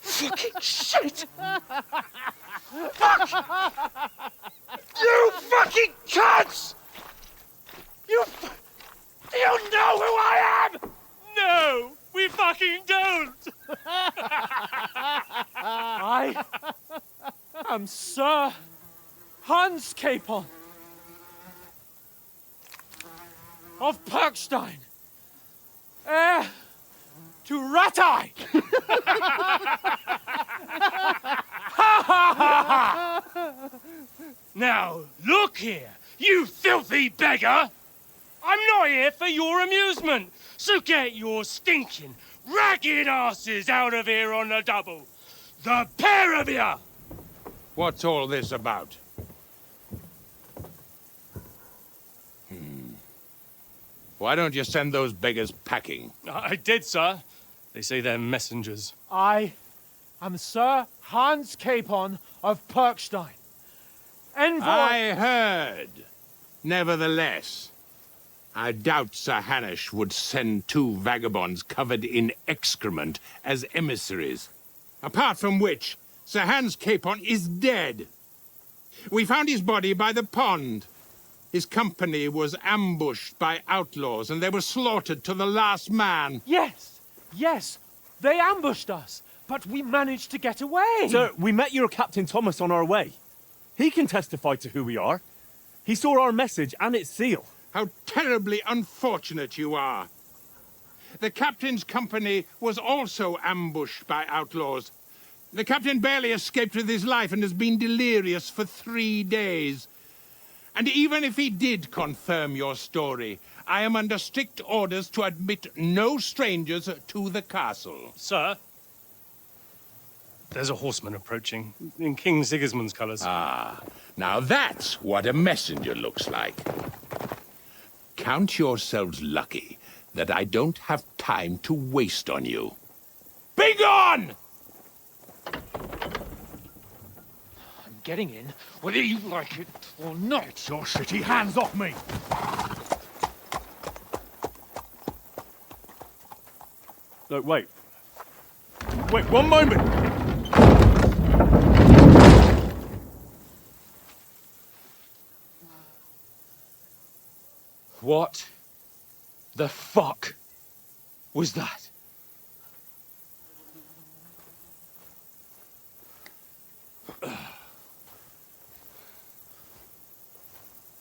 Speaker 14: Fucking shit! Fuck! You fucking cunts! You know who I am?
Speaker 3: No, we fucking don't! I am Sir Hans Capon of Perkstein, heir to Ratai!
Speaker 5: Now, look here, you filthy beggar! I'm not here for your amusement, so get your stinking, ragged asses out of here on the double. The pair of you!
Speaker 7: What's all this about? Why don't you send those beggars packing?
Speaker 5: I did, sir. They say they're messengers.
Speaker 3: I am Sir Hans Capon of Perkstein. Envoy...
Speaker 7: I heard. Nevertheless, I doubt Sir Hanush would send two vagabonds covered in excrement as emissaries. Apart from which, Sir Hans Capon is dead. We found his body by the pond. His company was ambushed by outlaws, and they were slaughtered to the last man.
Speaker 3: Yes, yes, they ambushed us, but we managed to get away.
Speaker 6: Sir, we met your Captain Thomas on our way. He can testify to who we are. He saw our message and its seal.
Speaker 7: How terribly unfortunate you are. The captain's company was also ambushed by outlaws. The captain barely escaped with his life and has been delirious for 3 days. And even if he did confirm your story, I am under strict orders to admit no strangers to the castle.
Speaker 5: Sir, there's a horseman approaching, in King Sigismund's colours.
Speaker 7: Ah, now that's what a messenger looks like. Count yourselves lucky that I don't have time to waste on you. Be gone!
Speaker 3: I'm getting in, whether you like it or not.
Speaker 19: Your shitty hands off me!
Speaker 6: Look, wait. Wait, one moment!
Speaker 3: What the fuck was that?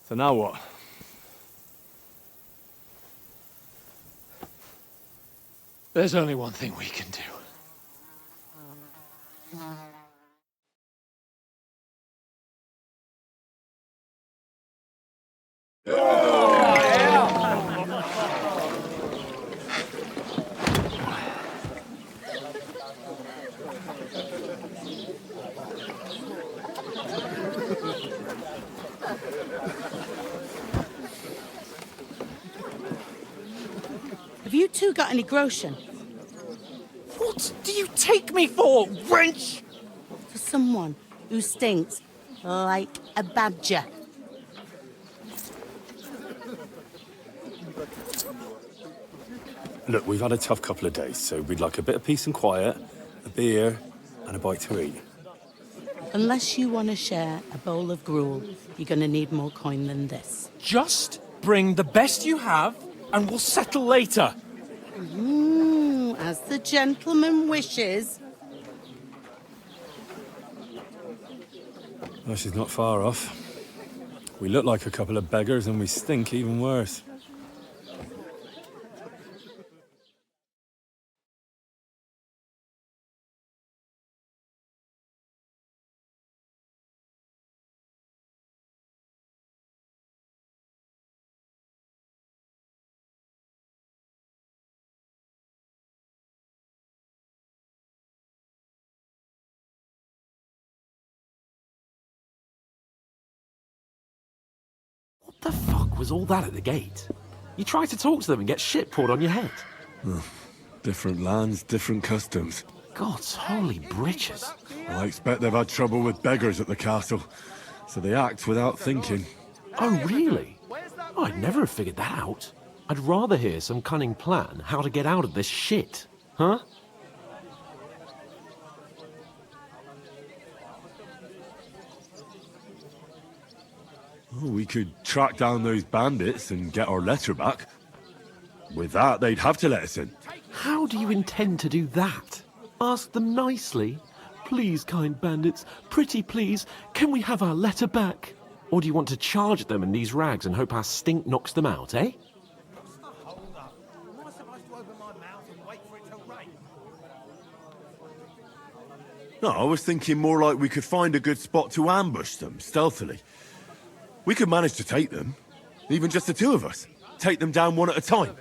Speaker 6: So now what?
Speaker 3: There's only one thing we can do.
Speaker 1: you two got any groschen?
Speaker 22: What do you take me for, wench?
Speaker 1: For someone who stinks like a badger.
Speaker 6: Look, we've had a tough couple of days, so we'd like a bit of peace and quiet, a beer, and a bite to eat.
Speaker 1: Unless you want to share a bowl of gruel, you're going to need more coin than this.
Speaker 22: Just bring the best you have, and we'll settle later.
Speaker 1: As the gentleman wishes.
Speaker 6: Well, she's not far off. We look like a couple of beggars, and we stink even worse.
Speaker 3: What the fuck was all that at the gate? You try to talk to them and get shit poured on your head.
Speaker 8: Different lands, different customs.
Speaker 3: God's holy britches.
Speaker 8: I expect they've had trouble with beggars at the castle, so they act without thinking.
Speaker 3: Oh, really? I'd never have figured that out. I'd rather hear some cunning plan how to get out of this shit. Huh?
Speaker 8: Oh, we could track down those bandits and get our letter back. With that, they'd have to let us in.
Speaker 3: How do you intend to do that? Ask them nicely. Please, kind bandits, pretty please, can we have our letter back? Or do you want to charge at them in these rags and hope our stink knocks them out, eh?
Speaker 8: No, I was thinking more like we could find a good spot to ambush them, stealthily. We could manage to take them, even just the two of us. Take them down one at a time.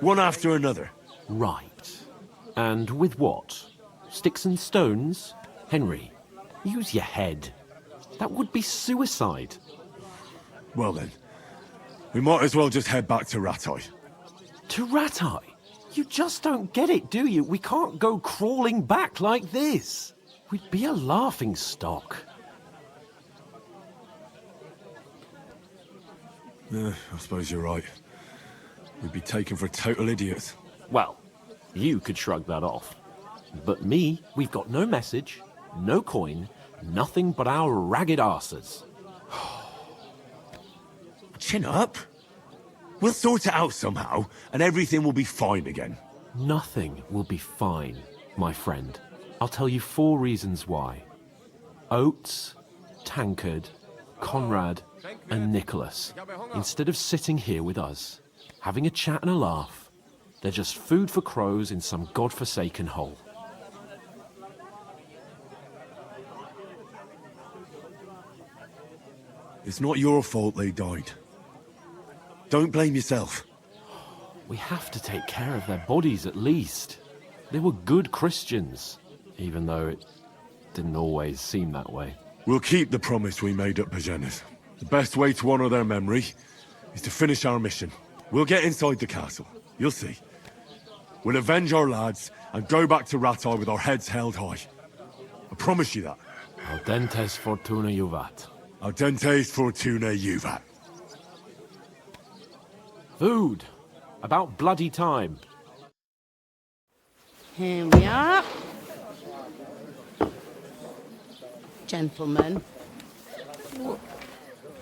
Speaker 8: One after another.
Speaker 3: Right. And with what? Sticks and stones? Henry, use your head. That would be suicide.
Speaker 8: Well then, we might as well just head back to Rattay.
Speaker 3: To Rattay? You just don't get it, do you? We can't go crawling back like this. We'd be a laughing stock.
Speaker 8: I suppose you're right. We'd be taken for total idiots.
Speaker 3: Well, you could shrug that off. But me, we've got no message, no coin, nothing but our ragged arses.
Speaker 8: Chin up. We'll sort it out somehow, and everything will be fine again.
Speaker 3: Nothing will be fine, my friend. I'll tell you 4 reasons why. Oates, Tankard, Conrad, and Nicholas, instead of sitting here with us, having a chat and a laugh, they're just food for crows in some godforsaken hole.
Speaker 8: It's not your fault they died. Don't blame yourself.
Speaker 3: We have to take care of their bodies at least. They were good Christians, even though it didn't always seem that way.
Speaker 8: We'll keep the promise we made at Pagenis. The best way to honor their memory is to finish our mission. We'll get inside the castle. You'll see. We'll avenge our lads and go back to Rattay with our heads held high. I promise you that.
Speaker 3: Audentes fortuna juvat.
Speaker 8: Audentes fortuna juvat.
Speaker 3: Food. About bloody time.
Speaker 1: Here we are. Gentlemen.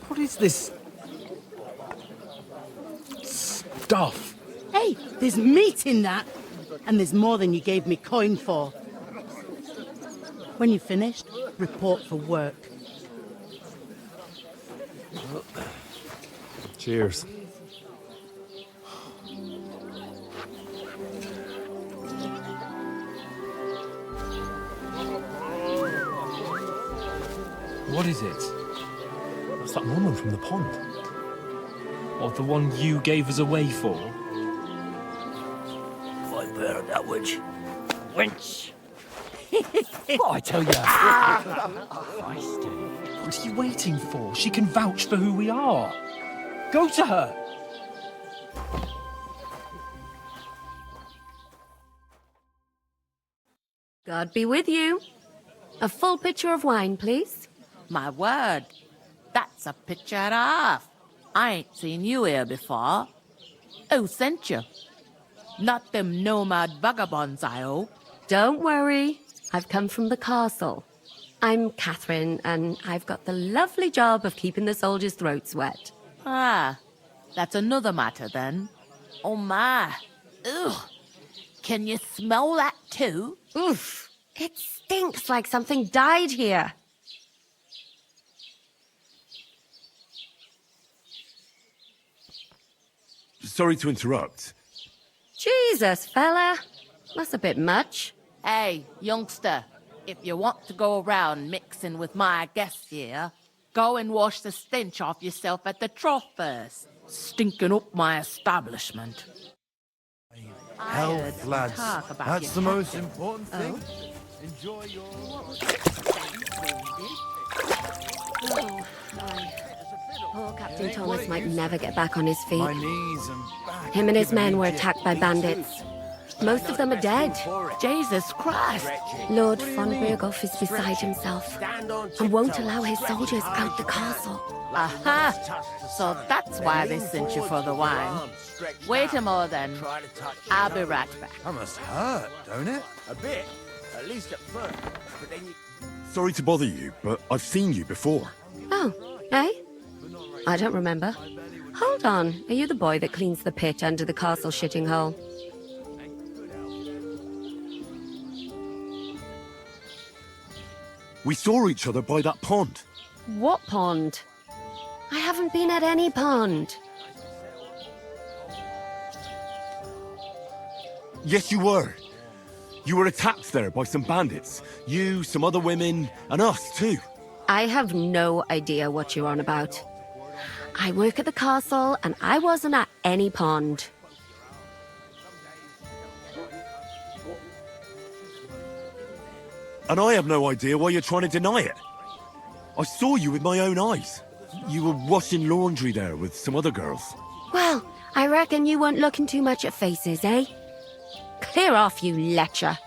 Speaker 22: What is this stuff?
Speaker 1: Hey, there's meat in that. And there's more than you gave me coin for. When you're finished, report for work.
Speaker 6: Cheers.
Speaker 22: What is it? That's that woman from the pond. Or the one you gave us away for?
Speaker 11: I burned that witch. Wench.
Speaker 22: What I tell you? What are you waiting for? She can vouch for who we are. Go to her.
Speaker 4: God be with you. A full pitcher of wine, please.
Speaker 10: My word, that's a picture and a half. I ain't seen you here before. Who sent you? Not them nomad vagabonds, I hope.
Speaker 4: Don't worry. I've come from the castle. I'm Catherine, and I've got the lovely job of keeping the soldiers' throats wet.
Speaker 10: Ah, that's another matter then. Oh my. Ugh. Can you smell that too?
Speaker 4: Oof. It stinks like something died here.
Speaker 8: Sorry to interrupt.
Speaker 4: Jesus, fella. That's a bit much.
Speaker 10: Hey, youngster, if you want to go around mixing with my guests here, go and wash the stench off yourself at the trough first. Stinking up my establishment.
Speaker 13: Health, lads. That's the most important thing.
Speaker 4: Enjoy your... Poor Captain Thomas might never get back on his feet.
Speaker 13: My knees and back.
Speaker 4: Him and his men were attacked by bandits. Most of them are dead.
Speaker 10: Jesus Christ!
Speaker 4: Lord von Berghoff is beside himself and won't allow his soldiers out the castle.
Speaker 10: Aha! So that's why they sent you for the wine. Wait a moment then. I'll be right back.
Speaker 13: That must hurt, don't it?
Speaker 14: A bit. At least at first. But then you...
Speaker 8: Sorry to bother you, but I've seen you before.
Speaker 4: Oh, eh? I don't remember. Hold on. Are you the boy that cleans the pit under the castle shitting hole?
Speaker 8: We saw each other by that pond.
Speaker 4: What pond? I haven't been at any pond.
Speaker 8: Yes, you were. You were attacked there by some bandits. You, some other women, and us too.
Speaker 4: I have no idea what you're on about. I work at the castle, and I wasn't at any pond.
Speaker 8: And I have no idea why you're trying to deny it. I saw you with my own eyes. You were washing laundry there with some other girls.
Speaker 4: Well, I reckon you weren't looking too much at faces, eh? Clear off, you lecher.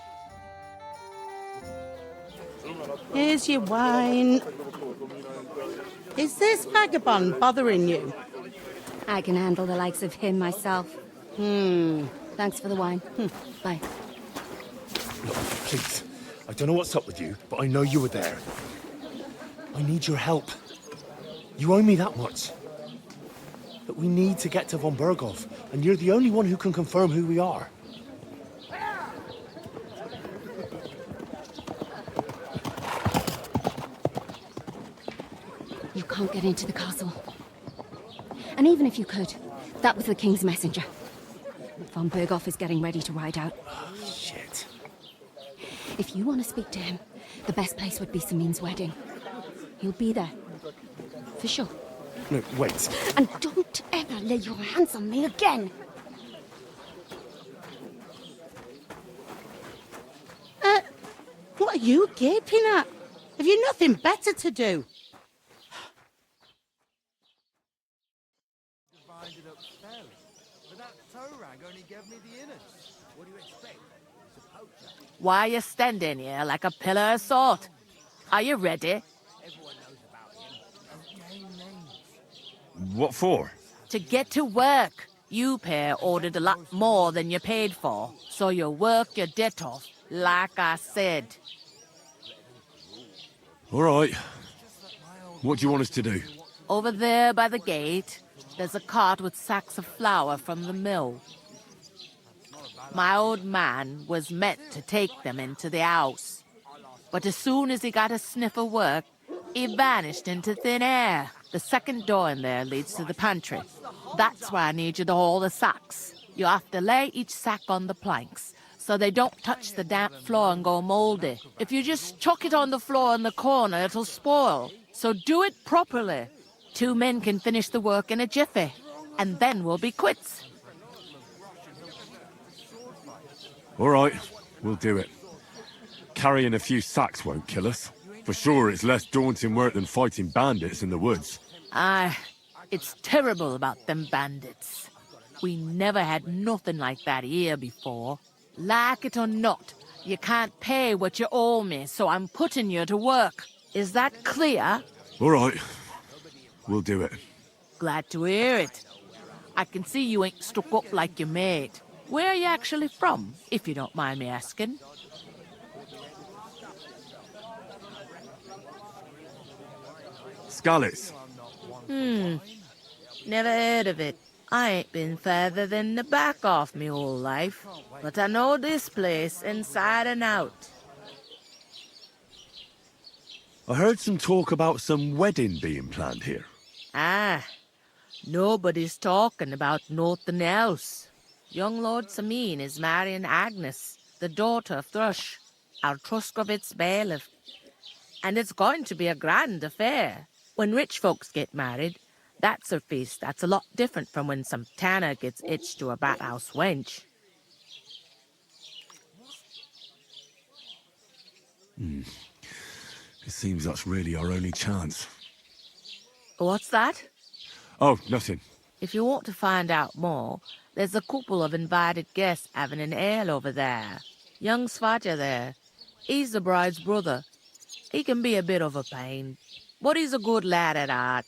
Speaker 1: Here's your wine. Is this vagabond bothering you?
Speaker 4: I can handle the likes of him myself. Thanks for the wine. Bye.
Speaker 24: Look, please. I don't know what's up with you, but I know you were there. I need your help. You owe me that much. But we need to get to von Berghoff, and you're the only one who can confirm who we are.
Speaker 4: You can't get into the castle. And even if you could, that was the King's messenger. Von Berghoff is getting ready to ride out.
Speaker 24: Oh, shit.
Speaker 4: If you want to speak to him, the best place would be Samin's wedding. He'll be there. For sure.
Speaker 24: No, wait.
Speaker 4: And don't ever lay your hands on me again!
Speaker 1: What are you gaping at? Have you nothing better to do?
Speaker 13: Divided up fairly. But that toe rag only gave me the innards. What do you expect? It's a poacher.
Speaker 10: Why are you standing here like a pillar of salt? Are you ready?
Speaker 13: Everyone knows about him. Don't name names.
Speaker 8: What for?
Speaker 10: To get to work. You pair ordered a lot more than you paid for, so you work your debt off, like I said.
Speaker 8: All right. What do you want us to do?
Speaker 10: Over there by the gate, there's a cart with sacks of flour from the mill. My old man was meant to take them into the house. But as soon as he got a sniff of work, he vanished into thin air. The second door in there leads to the pantry. That's why I need you to haul the sacks. You have to lay each sack on the planks, so they don't touch the damp floor and go moldy. If you just chuck it on the floor in the corner, it'll spoil. So do it properly. 2 men can finish the work in a jiffy, and then we'll be quits.
Speaker 8: All right, we'll do it. Carrying a few sacks won't kill us. For sure, it's less daunting work than fighting bandits in the woods.
Speaker 10: Aye, it's terrible about them bandits. We never had nothing like that here before. Like it or not, You can't pay what you owe me, so I'm putting you to work. Is that clear?
Speaker 8: All right. We'll do it.
Speaker 10: Glad to hear it. I can see you ain't stuck up like your mate. Where are you actually from, if you don't mind me asking?
Speaker 8: Scallis.
Speaker 10: Never heard of it. I ain't been further than the back off me whole life, but I know this place inside and out.
Speaker 8: I heard some talk about some wedding being planned here.
Speaker 10: Ah, nobody's talking about nothing else. Young Lord Sameen is marrying Agnes, the daughter of Thrush, our Truscovit's bailiff. And it's going to be a grand affair. When rich folks get married, that's a feast that's a lot different from when some tanner gets hitched to a bathhouse wench.
Speaker 8: It seems that's really our only chance.
Speaker 10: What's that?
Speaker 8: Oh, nothing.
Speaker 10: If you want to find out more, there's a couple of invited guests having an ale over there. Young Svaja there. He's the bride's brother. He can be a bit of a pain, but he's a good lad at heart.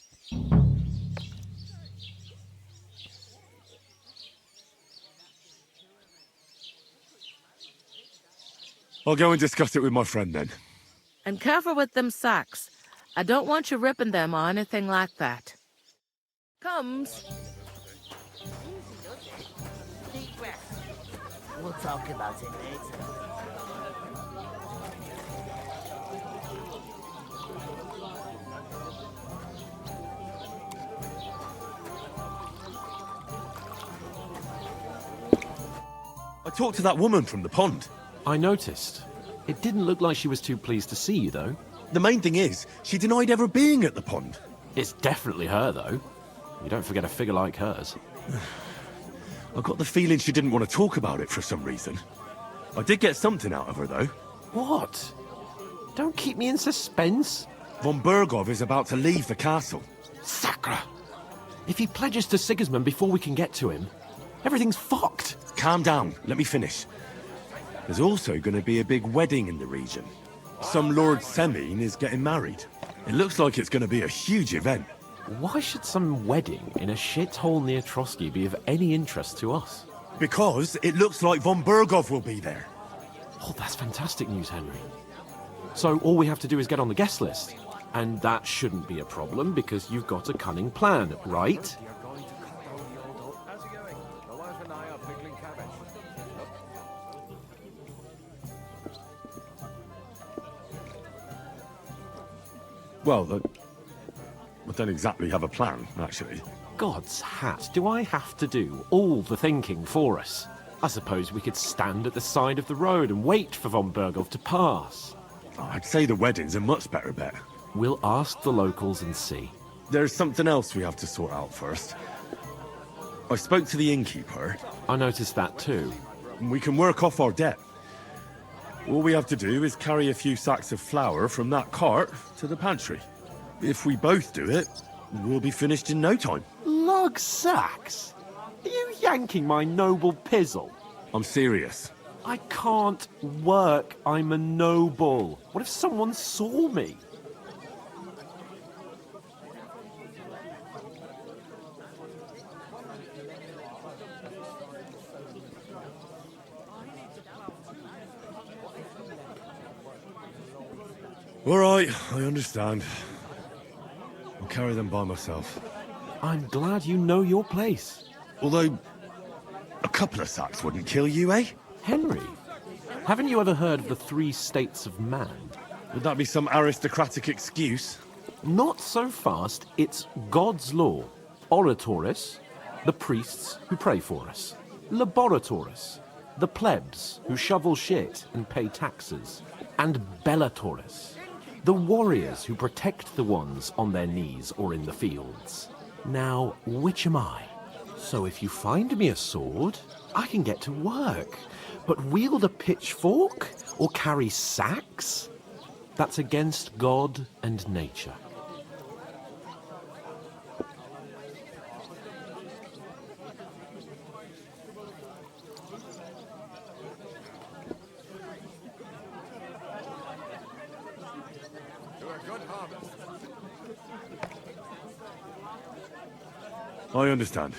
Speaker 8: I'll go and discuss it with my friend then.
Speaker 10: And careful with them sacks. I don't want you ripping them or anything like that. Comes.
Speaker 14: We'll talk about it later.
Speaker 8: I talked to that woman from the pond.
Speaker 3: I noticed. It didn't look like she was too pleased to see you, though.
Speaker 8: The main thing is, she denied ever being at the pond.
Speaker 3: It's definitely her, though. You don't forget a figure like hers.
Speaker 8: I got the feeling she didn't want to talk about it for some reason. I did get something out of her, though.
Speaker 3: What? Don't keep me in suspense.
Speaker 8: Von Bergov is about to leave the castle.
Speaker 3: Sacre! If he pledges to Sigismund before we can get to him, everything's fucked.
Speaker 8: Calm down. Let me finish. There's also going to be a big wedding in the region. Some Lord Semine is getting married. It looks like it's going to be a huge event.
Speaker 3: Why should some wedding in a shithole near Trotsky be of any interest to us?
Speaker 8: Because it looks like Von Bergov will be there.
Speaker 3: Oh, that's fantastic news, Henry. So all we have to do is get on the guest list. And that shouldn't be a problem because you've got a cunning plan, right?
Speaker 8: Well, I don't exactly have a plan, actually.
Speaker 3: God's hat, do I have to do all the thinking for us? I suppose we could stand at the side of the road and wait for Von Bergov to pass.
Speaker 8: I'd say the wedding's a much better bet.
Speaker 3: We'll ask the locals and see.
Speaker 8: There's something else we have to sort out first. I spoke to the innkeeper.
Speaker 3: I noticed that too.
Speaker 8: We can work off our debt. All we have to do is carry a few sacks of flour from that cart to the pantry. If we both do it, we'll be finished in no time.
Speaker 3: Lug sacks? Are you yanking my noble pizzle?
Speaker 8: I'm serious.
Speaker 3: I can't work. I'm a noble. What if someone saw me?
Speaker 8: All right, I understand. I'll carry them by myself.
Speaker 3: I'm glad you know your place.
Speaker 8: Although, a couple of sacks wouldn't kill you, eh?
Speaker 3: Henry, haven't you ever heard of the 3 states of man?
Speaker 8: Would that be some aristocratic excuse?
Speaker 3: Not so fast. It's God's law. Oratoris, the priests who pray for us. Laboratoris, the plebs who shovel shit and pay taxes. And Bellatoris, the warriors who protect the ones on their knees or in the fields. Now, which am I? So if you find me a sword, I can get to work. But wield a pitchfork or carry sacks? That's against God and nature.
Speaker 8: I understand.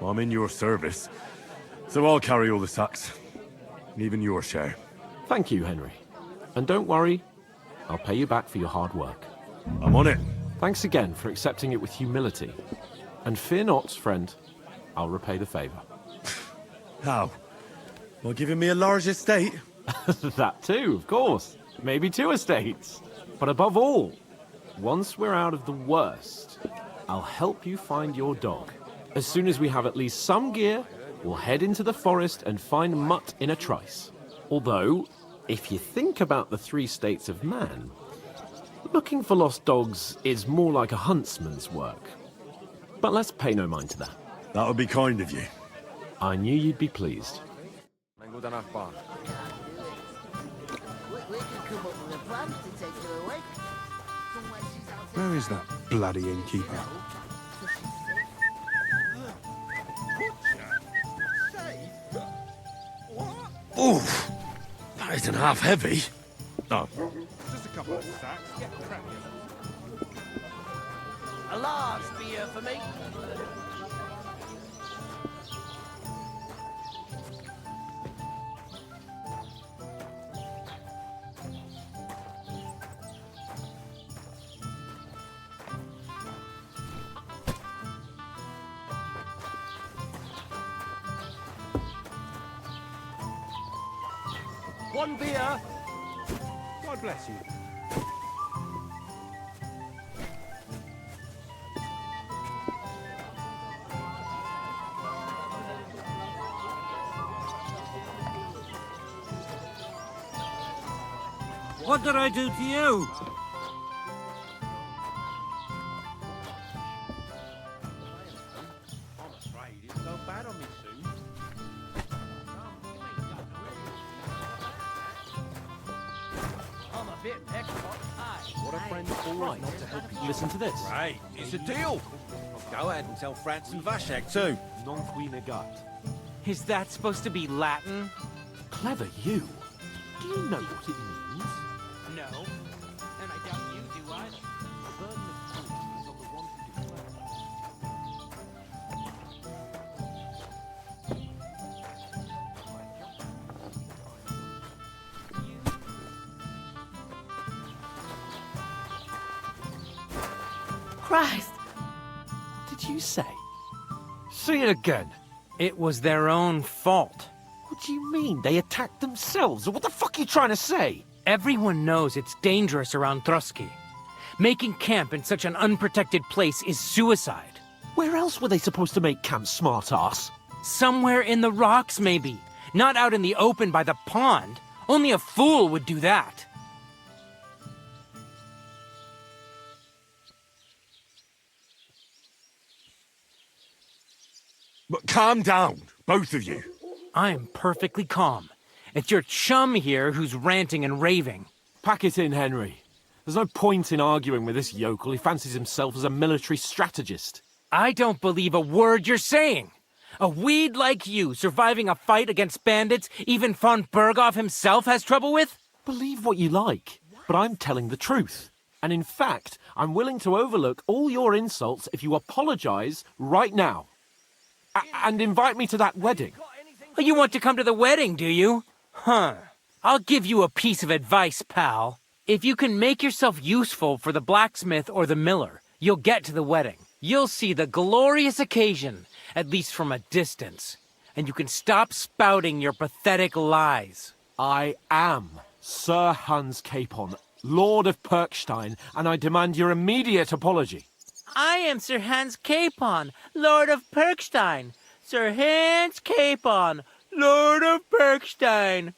Speaker 8: I'm in your service, so I'll carry all the sacks. Even your share.
Speaker 3: Thank you, Henry. And don't worry, I'll pay you back for your hard work.
Speaker 8: I'm on it.
Speaker 3: Thanks again for accepting it with humility. And fear not, friend, I'll repay the favour.
Speaker 8: How? By giving me a large estate?
Speaker 3: That too, of course. Maybe 2 estates. But above all, once we're out of the worst, I'll help you find your dog. As soon as we have at least some gear, we'll head into the forest and find Mutt in a trice. Although, if you think about the 3 states of man, looking for lost dogs is more like a huntsman's work. But let's pay no mind to that.
Speaker 8: That would be kind of you.
Speaker 3: I knew you'd be pleased.
Speaker 14: We could come up with a plan to take her away. Somewhere she's out there.
Speaker 22: Where is that bloody innkeeper?
Speaker 8: Oof! That isn't half heavy. Oh.
Speaker 19: Just a couple of sacks. Get cracking.
Speaker 14: A large beer for me. One beer.
Speaker 22: God bless you.
Speaker 11: What did I do to you?
Speaker 14: I'm afraid it'll go bad on me soon. I'm a bit pecked.
Speaker 3: What a friend, all right not to help you. Listen to this.
Speaker 22: Right, it's a deal. I'll go ahead and tell Franz and Vashek too.
Speaker 3: Non qui negat.
Speaker 9: Is that supposed to be Latin?
Speaker 3: Clever you. Do you know what it means?
Speaker 9: No. And I doubt you do either. The burden of proof is on the one who declares.
Speaker 1: Christ!
Speaker 3: What did you say? Say it again.
Speaker 9: It was their own fault.
Speaker 3: What do you mean? They attacked themselves? What the fuck are you trying to say?
Speaker 9: Everyone knows it's dangerous around Trotsky. Making camp in such an unprotected place is suicide.
Speaker 3: Where else were they supposed to make camp, smart-ass?
Speaker 9: Somewhere in the rocks, maybe. Not out in the open by the pond. Only a fool would do that.
Speaker 8: But calm down, both of you.
Speaker 9: I'm perfectly calm. It's your chum here who's ranting and raving.
Speaker 3: Pack it in, Henry. There's no point in arguing with this yokel. He fancies himself as a military strategist.
Speaker 9: I don't believe a word you're saying. A weed like you surviving a fight against bandits even von Berghoff himself has trouble with?
Speaker 3: Believe what you like, but I'm telling the truth. And in fact, I'm willing to overlook all your insults if you apologize right now. And invite me to that wedding.
Speaker 9: Oh, you want to come to the wedding, do you? Huh. I'll give you a piece of advice, pal. If you can make yourself useful for the blacksmith or the miller, you'll get to the wedding. You'll see the glorious occasion, at least from a distance. And you can stop spouting your pathetic lies.
Speaker 3: I am Sir Hans Capon, Lord of Perkstein, and I demand your immediate apology.
Speaker 9: I am Sir Hans Capon, Lord of Perkstein. Sir Hans Capon, Lord of Perkstein.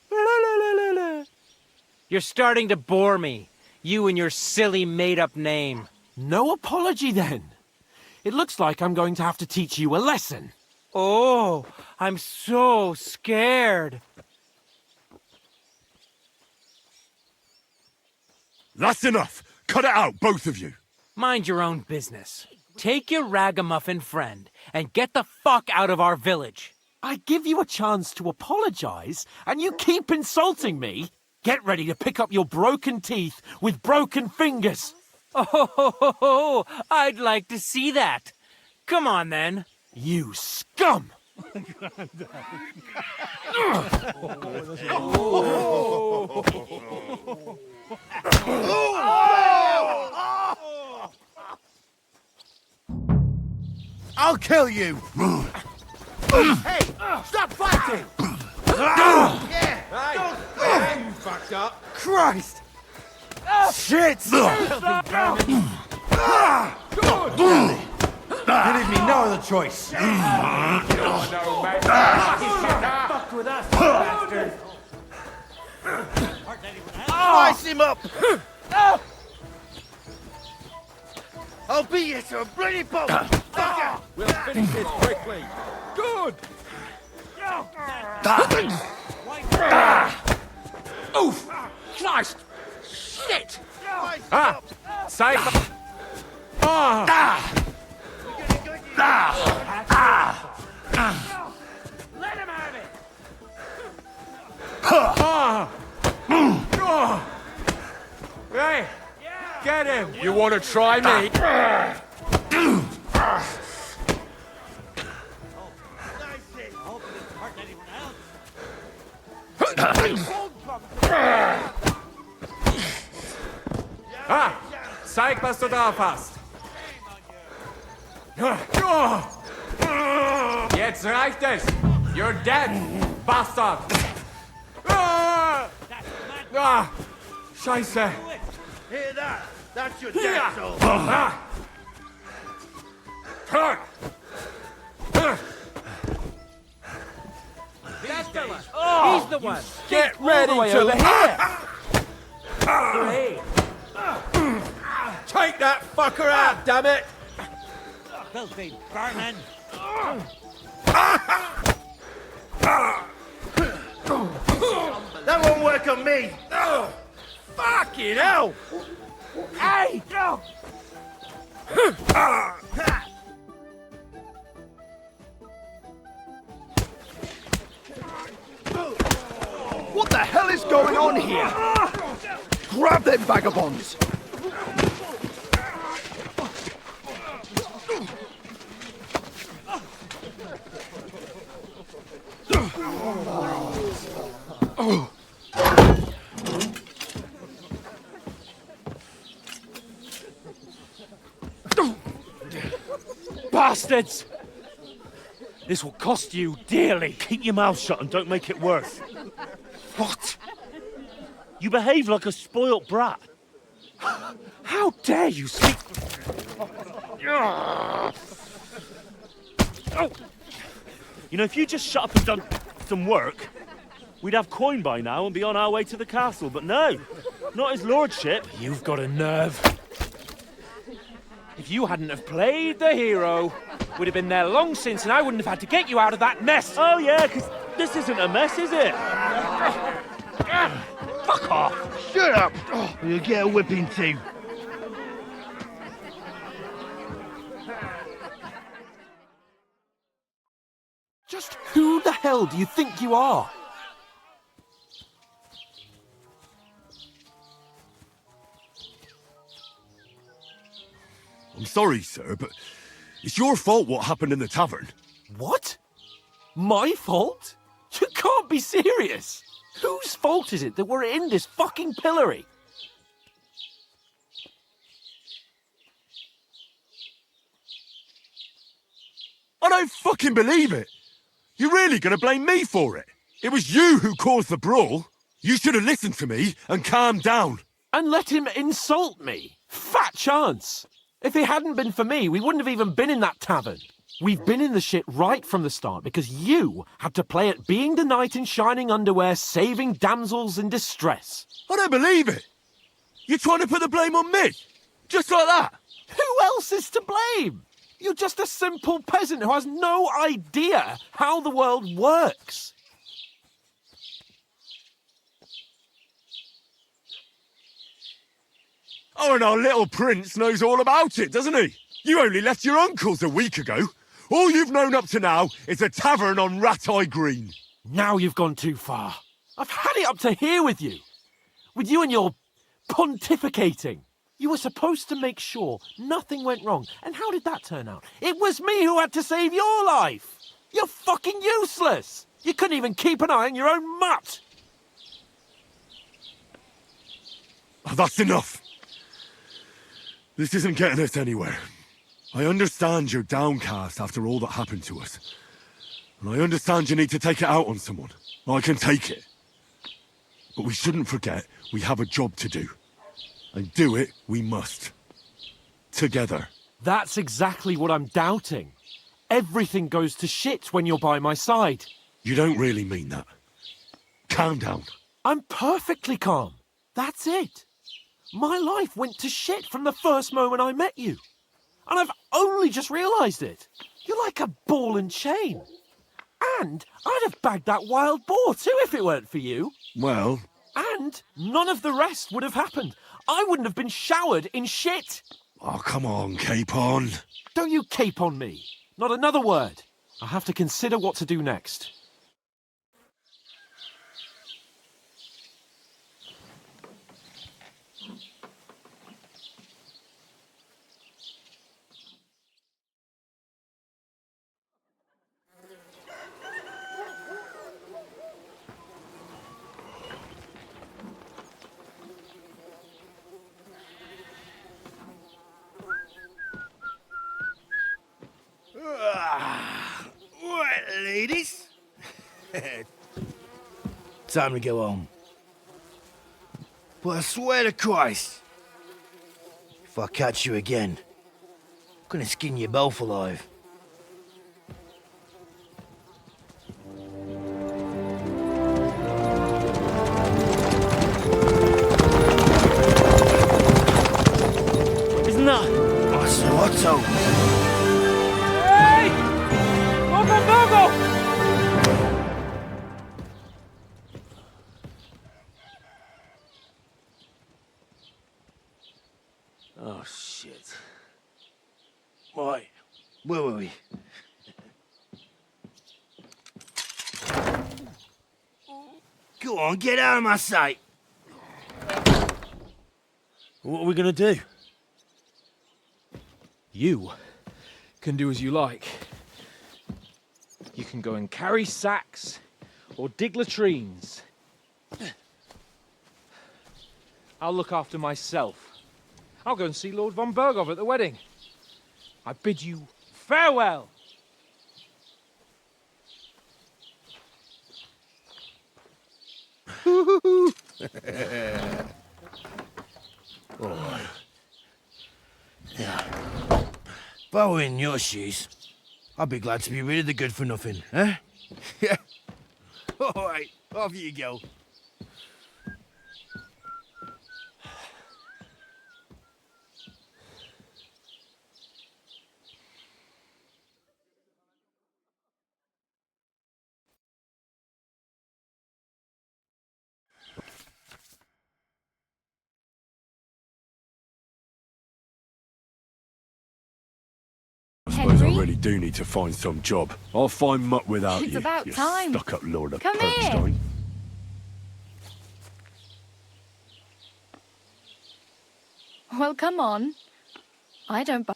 Speaker 9: You're starting to bore me. You and your silly made-up name.
Speaker 3: No apology, then. It looks like I'm going to have to teach you a lesson.
Speaker 9: Oh, I'm so scared.
Speaker 8: That's enough. Cut it out, both of you.
Speaker 9: Mind your own business. Take your ragamuffin friend and get the fuck out of our village.
Speaker 3: I give you a chance to apologize, and you keep insulting me. Get ready to pick up your broken teeth with broken fingers.
Speaker 9: Oh, I'd like to see that. Come on, then.
Speaker 3: You scum!
Speaker 14: I'll kill you! Hey, stop fighting!
Speaker 2: Yeah, you fucked up.
Speaker 14: Christ! Shit! You leave me no other choice.
Speaker 2: No, mate.
Speaker 14: Fucked with us, bastard! Slice him up! I'll beat you to a bloody pulp! Fucker!
Speaker 2: We'll finish this quickly. Good!
Speaker 3: Oof! Christ! Shit! Save the...
Speaker 14: Let him have it!
Speaker 3: Hey! Get him! You want to try me? Zeig, was du drauf hast. Jetzt reicht es. You're dead, bastard. Scheiße.
Speaker 14: Hear that? That's your death soul.
Speaker 9: He's the one.
Speaker 3: Get ready to
Speaker 9: Hey.
Speaker 2: Take that fucker out, damn it!
Speaker 11: Filthy vermin!
Speaker 14: That won't work on me!
Speaker 2: Fucking hell!
Speaker 14: Hey! Go!
Speaker 19: What the hell is going on here? Grab them vagabonds!
Speaker 5: Bastards! This will cost you dearly.
Speaker 6: Keep your mouth shut and don't make it worse.
Speaker 5: What?
Speaker 6: You behave like a spoilt brat.
Speaker 5: How dare you speak...
Speaker 6: You know, if you just shut up and done some work, we'd have coin by now and be on our way to the castle. But no, not his lordship.
Speaker 5: You've got a nerve. If you hadn't have played the hero, we'd have been there long since and I wouldn't have had to get you out of that mess.
Speaker 6: Oh yeah, because this isn't a mess, is it?
Speaker 5: Fuck off.
Speaker 19: Shut up! You'll get a whipping too.
Speaker 3: Just who the hell do you think you are?
Speaker 8: I'm sorry, sir, but it's your fault what happened in the tavern.
Speaker 3: What? My fault? You can't be serious! Whose fault is it that we're in this fucking pillory?
Speaker 8: I don't fucking believe it! You're really gonna blame me for it? It was you who caused the brawl. You should have listened to me and calmed down.
Speaker 3: And let him insult me? Fat chance! If it hadn't been for me, we wouldn't have even been in that tavern. We've been in the shit right from the start because you had to play at being the knight in shining underwear, saving damsels in distress.
Speaker 8: I don't believe it. You're trying to put the blame on me? Just like that?
Speaker 3: Who else is to blame? You're just a simple peasant who has no idea how the world works.
Speaker 8: Oh, and our little prince knows all about it, doesn't he? You only left your uncle's a week ago. All you've known up to now is a tavern on Rat-Eye Green.
Speaker 3: Now you've gone too far. I've had it up to here with you. With you and your pontificating.
Speaker 2: You were supposed to make sure nothing went wrong. And how did that turn out? It was me who had to save your life. You're fucking useless. You couldn't even keep an eye on your own mutt.
Speaker 8: Oh, that's enough. This isn't getting us anywhere. I understand you're downcast after all that happened to us. And I understand you need to take it out on someone. I can take it. But we shouldn't forget we have a job to do. And do it we must. Together.
Speaker 2: That's exactly what I'm doubting. Everything goes to shit when you're by my side.
Speaker 8: You don't really mean that. Calm down.
Speaker 2: I'm perfectly calm. That's it. My life went to shit from the first moment I met you. And I've only just realised it. You're like a ball and chain. And I'd have bagged that wild boar too if it weren't for you.
Speaker 8: Well...
Speaker 2: And none of the rest would have happened. I wouldn't have been showered in shit.
Speaker 8: Oh, come on, Capon.
Speaker 2: Don't you cape on me. Not another word. I have to consider what to do next.
Speaker 14: Right, ladies. Time to go home. But I swear to Christ, if I catch you again, I'm gonna skin you both alive.
Speaker 5: Isn't that?
Speaker 14: That's Otto.
Speaker 5: Hey! Open Virgo!
Speaker 14: Oh, shit. Right, where were we? Go on, get out of my sight.
Speaker 22: What are we gonna do? You can do as you like. You can go and carry sacks or dig latrines. I'll look after myself. I'll go and see Lord von Berghoff at the wedding. I bid you farewell.
Speaker 14: Alright. Yeah. If I were in your shoes, I'd be glad to be rid of the good for nothing, eh? Yeah. Alright, off you go.
Speaker 8: I suppose I really do need to find some job. I'll find mutt without
Speaker 23: It's
Speaker 8: you.
Speaker 23: about
Speaker 8: you
Speaker 23: time.
Speaker 8: stuck-up Lord of
Speaker 23: Come here.
Speaker 8: Perkstein.
Speaker 23: Well, come on. I don't buy.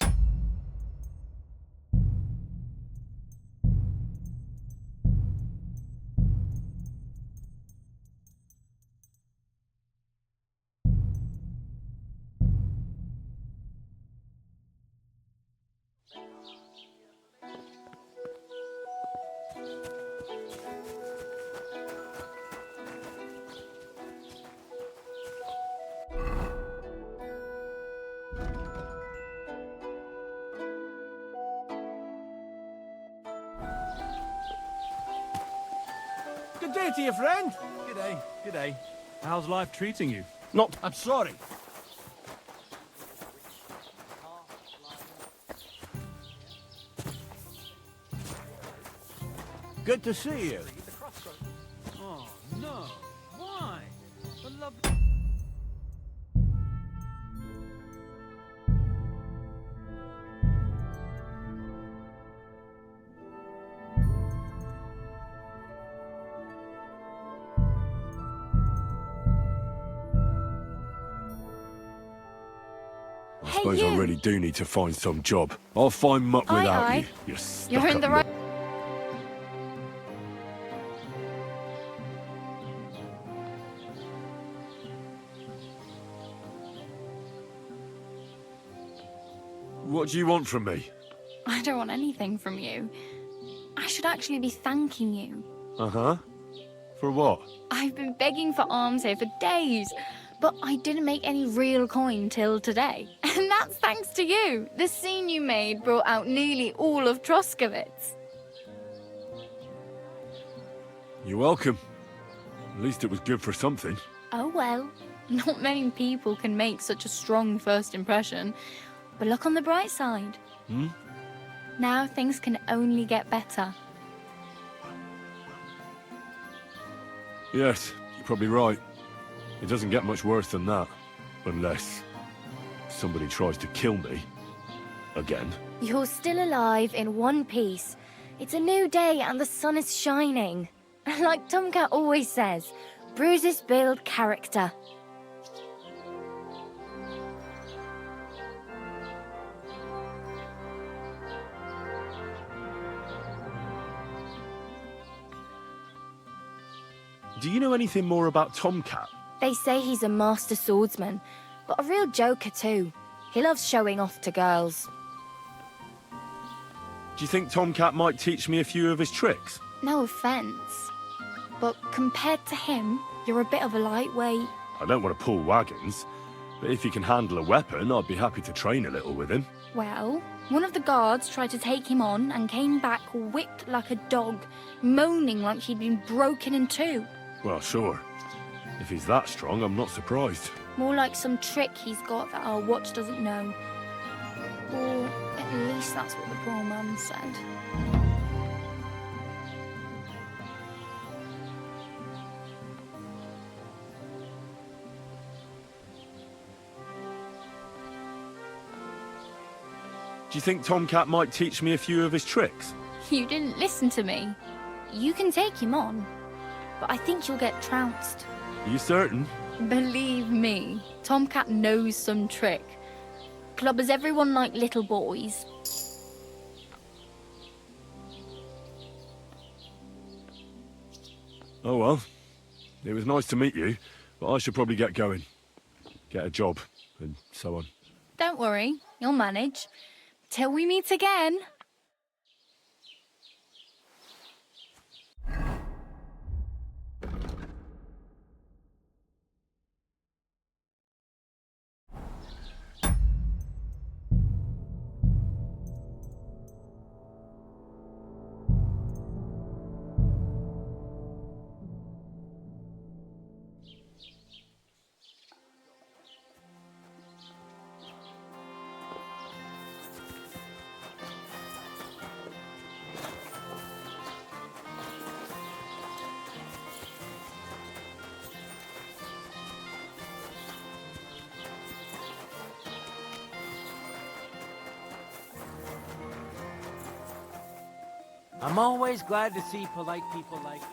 Speaker 22: Good day to you, friend.
Speaker 24: G'day, g'day. How's life treating you?
Speaker 22: Not.
Speaker 24: I'm sorry.
Speaker 14: Good to see you.
Speaker 22: Oh, no. Why? For love...
Speaker 8: suppose I really do need to find some job. I'll find muck without you. You're stuck
Speaker 23: You're in the right...
Speaker 8: What do you want from me?
Speaker 23: I don't want anything from you. I should actually be thanking you.
Speaker 8: Uh-huh. For what?
Speaker 23: I've been begging for alms here for days, but I didn't make any real coin till today. And that's thanks to you. The scene you made brought out nearly all of Troskowitz.
Speaker 8: You're welcome. At least it was good for something.
Speaker 23: Oh well, not many people can make such a strong first impression. But look on the bright side.
Speaker 8: Hmm?
Speaker 23: Now things can only get better.
Speaker 8: Yes, you're probably right. It doesn't get much worse than that. Unless somebody tries to kill me. Again.
Speaker 23: You're still alive in one piece. It's a new day and the sun is shining. Like Tomcat always says, bruises build character.
Speaker 8: Do you know anything more about Tomcat?
Speaker 23: They say he's a master swordsman, but a real joker too. He loves showing off to girls.
Speaker 8: Do you think Tomcat might teach me a few of his tricks?
Speaker 23: No offence, but compared to him, you're a bit of a lightweight.
Speaker 8: I don't want to pull wagons, but if he can handle a weapon, I'd be happy to train a little with him.
Speaker 23: Well, one of the guards tried to take him on and came back whipped like a dog, moaning like he'd been broken in two.
Speaker 8: Well, sure. If he's that strong, I'm not surprised.
Speaker 23: More like some trick he's got that our watch doesn't know. Or at least that's what the poor man said.
Speaker 8: Do you think Tomcat might teach me a few of his tricks?
Speaker 23: You didn't listen to me. You can take him on, but I think you'll get trounced.
Speaker 8: Are you certain?
Speaker 23: Believe me, Tomcat knows some trick. Clubbers everyone like little boys.
Speaker 8: Oh well. It was nice to meet you, but I should probably get going. Get a job, and so on.
Speaker 23: Don't worry, you'll manage. Till we meet again.
Speaker 9: I'm always glad to see polite people like you.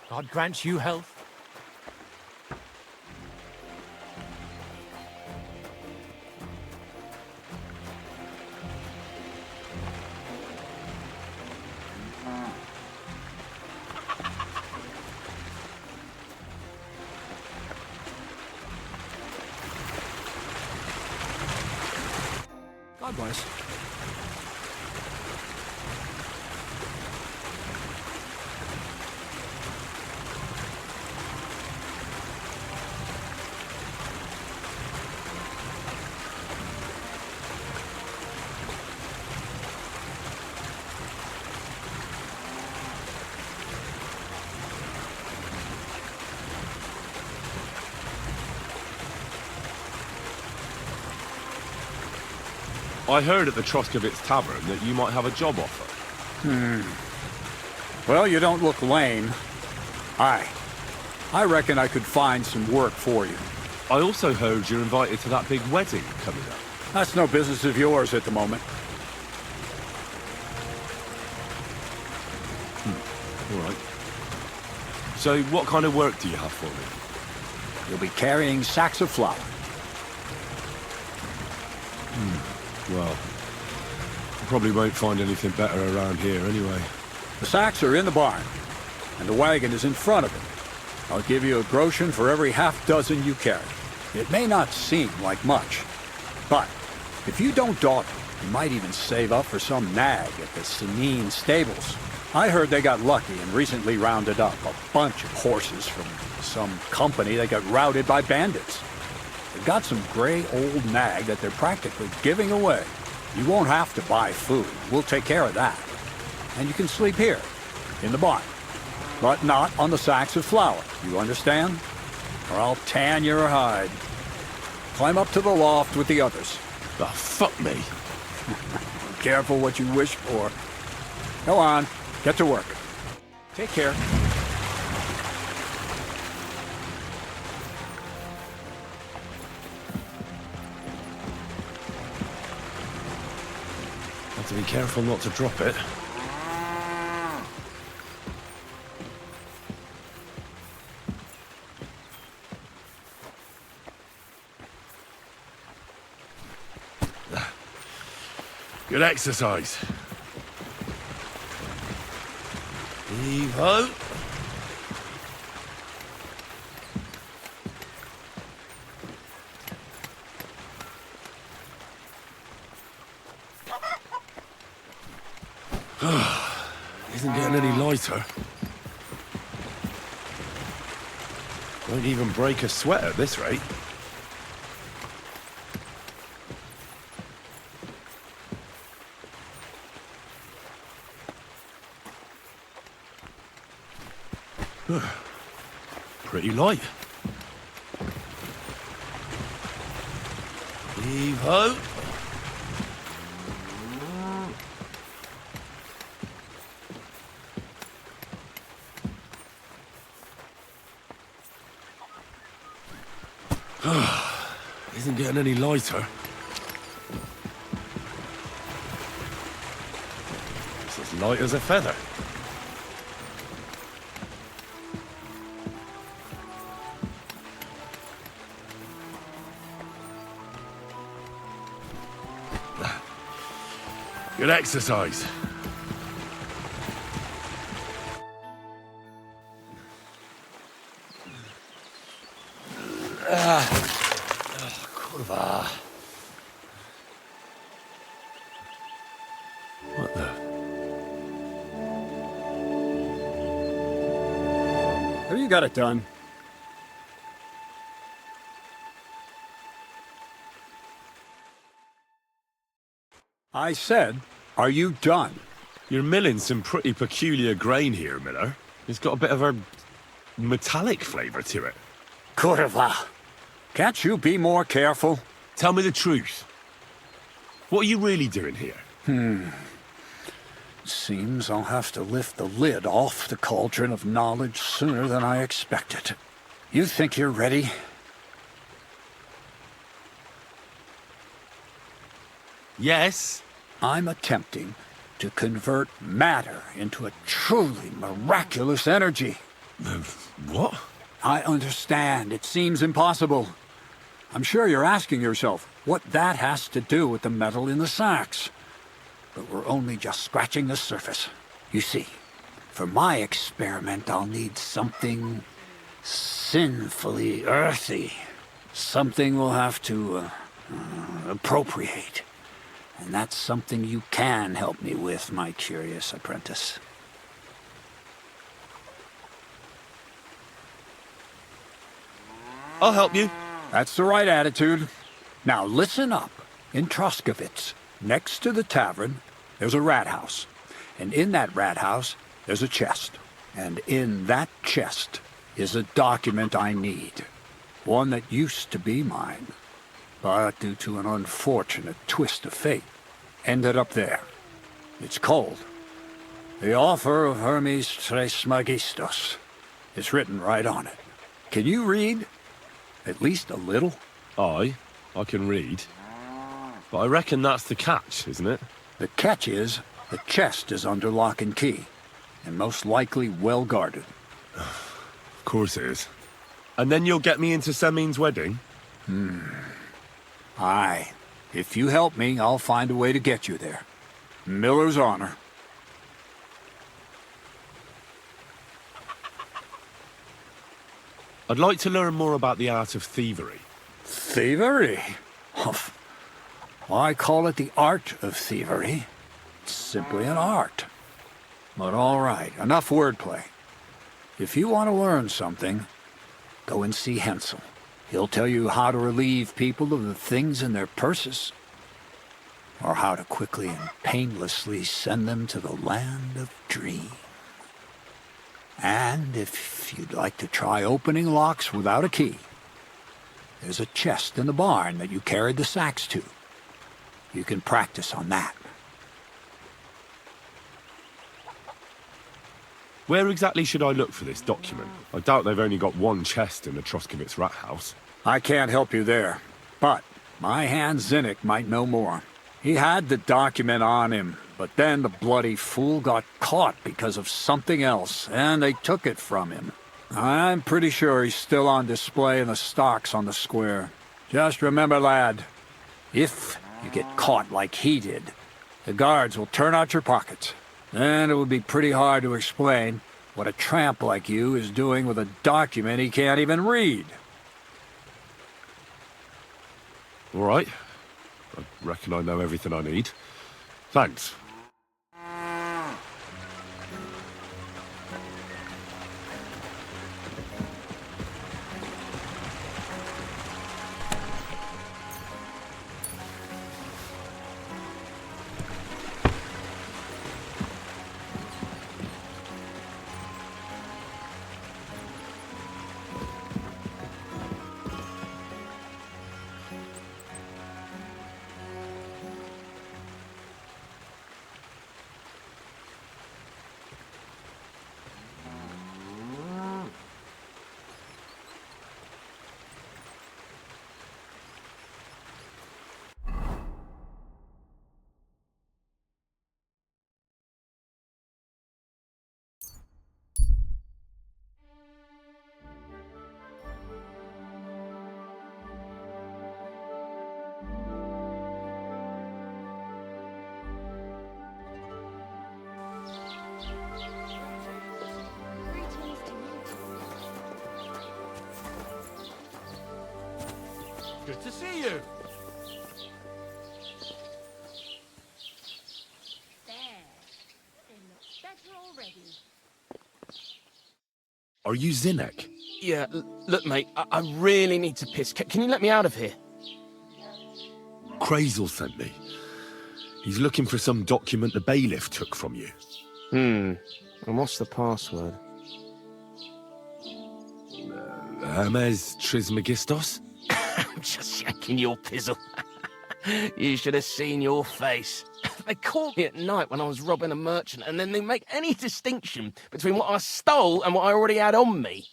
Speaker 9: God grant you health.
Speaker 12: God bless.
Speaker 3: I heard at the Troskovitz Tavern that you might have a job offer.
Speaker 15: Well, you don't look lame. I reckon I could find some work for you.
Speaker 3: I also heard you're invited to that big wedding coming up.
Speaker 15: That's no business of yours at the moment.
Speaker 3: All right. So what kind of work do you have for me?
Speaker 15: You'll be carrying sacks of flour.
Speaker 3: Well, you probably won't find anything better around here anyway.
Speaker 15: The sacks are in the barn, and the wagon is in front of it. I'll give you a groschen for every half dozen you carry. It may not seem like much, but if you don't dawdle, you might even save up for some nag at the Sinine stables. I heard they got lucky and recently rounded up a bunch of horses from some company that got routed by bandits. They've got some gray old nag that they're practically giving away. You won't have to buy food. We'll take care of that. And you can sleep here, in the barn. But not on the sacks of flour, you understand? Or I'll tan your hide. Climb up to the loft with the others.
Speaker 3: Oh, fuck me.
Speaker 15: Careful what you wish for. Go on, get to work. Take care.
Speaker 3: Have to be careful not to drop it.
Speaker 24: Good exercise.
Speaker 14: Heave-ho.
Speaker 3: Isn't getting any lighter. Won't even break a sweat at this rate. Pretty light.
Speaker 14: Heave-ho.
Speaker 3: Isn't getting any lighter. It's as light as a feather.
Speaker 24: Good exercise.
Speaker 3: Kurwa. What the?
Speaker 15: Have you got it done? I said, are you done?
Speaker 3: You're milling some pretty peculiar grain here, Miller. It's got a bit of a metallic flavour to it.
Speaker 15: Kurwa. Can't you be more careful?
Speaker 3: Tell me the truth. What are you really doing here?
Speaker 15: Seems I'll have to lift the lid off the cauldron of knowledge sooner than I expected. You think you're ready?
Speaker 3: Yes.
Speaker 15: I'm attempting to convert matter into a truly miraculous energy.
Speaker 8: What?
Speaker 15: I understand. It seems impossible. I'm sure you're asking yourself what that has to do with the metal in the sacks. But we're only just scratching the surface. You see, for my experiment, I'll need something sinfully earthy. Something we'll have to appropriate. And that's something you can help me with, my curious apprentice.
Speaker 24: I'll help you.
Speaker 15: That's the right attitude. Now listen up. In Troskovitz, next to the tavern, there's a rat house. And in that rat house, there's a chest. And in that chest is a document I need. One that used to be mine. But due to an unfortunate twist of fate, ended up there. It's called The Offer of Hermes Trismegistus. It's written right on it. Can you read? At least a little?
Speaker 8: I can read. But I reckon that's the catch, isn't it?
Speaker 15: The catch is, the chest is under lock and key, and most likely well guarded.
Speaker 8: Of course it is. And then you'll get me into Semin's wedding?
Speaker 15: Aye. If you help me, I'll find a way to get you there. Miller's honor.
Speaker 8: I'd like to learn more about the art of thievery.
Speaker 15: Thievery? I call it the art of thievery. It's simply an art. But all right, enough wordplay. If you want to learn something, go and see Hensel. He'll tell you how to relieve people of the things in their purses, or how to quickly and painlessly send them to the land of dreams. And if you'd like to try opening locks without a key, there's a chest in the barn that you carried the sacks to. You can practice on that.
Speaker 8: Where exactly should I look for this document? I doubt they've only got one chest in the Troskovitz rat house.
Speaker 15: I can't help you there, but my hand Zinnik might know more. He had the document on him, but then the bloody fool got caught because of something else, and they took it from him. I'm pretty sure he's still on display in the stocks on the square. Just remember, lad, if you get caught like he did, the guards will turn out your pockets. Then it would be pretty hard to explain what a tramp like you is doing with a document he can't even read.
Speaker 8: All right. I reckon I know everything I need. Thanks.
Speaker 14: Good to see you.
Speaker 8: Are you Zinnik?
Speaker 16: Yeah, look, mate, I really need to piss. Can you let me out of here?
Speaker 8: Crazel sent me. He's looking for some document the bailiff took from you.
Speaker 16: And what's the password?
Speaker 8: Hermes Trismegistus?
Speaker 16: I'm just shaking your pizzle. You should have seen your face. They caught me at night when I was robbing a merchant, and then they make any distinction between what I stole and what I already had on me.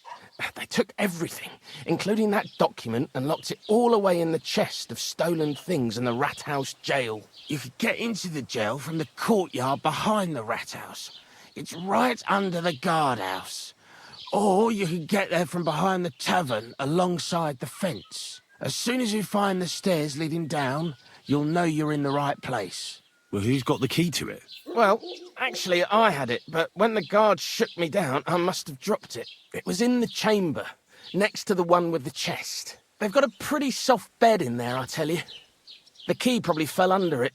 Speaker 16: They took everything, including that document, and locked it all away in the chest of stolen things in the rat house jail. You could get into the jail from the courtyard behind the rat house. It's right under the guardhouse. Or you can get there from behind the tavern, alongside the fence. As soon as you find the stairs leading down, you'll know you're in the right place.
Speaker 24: Well, who's got the key to it?
Speaker 16: Well, actually, I had it, but when the guard shook me down, I must have dropped it. It was in the chamber, next to the one with the chest. They've got a pretty soft bed in there, I tell you. The key probably fell under it.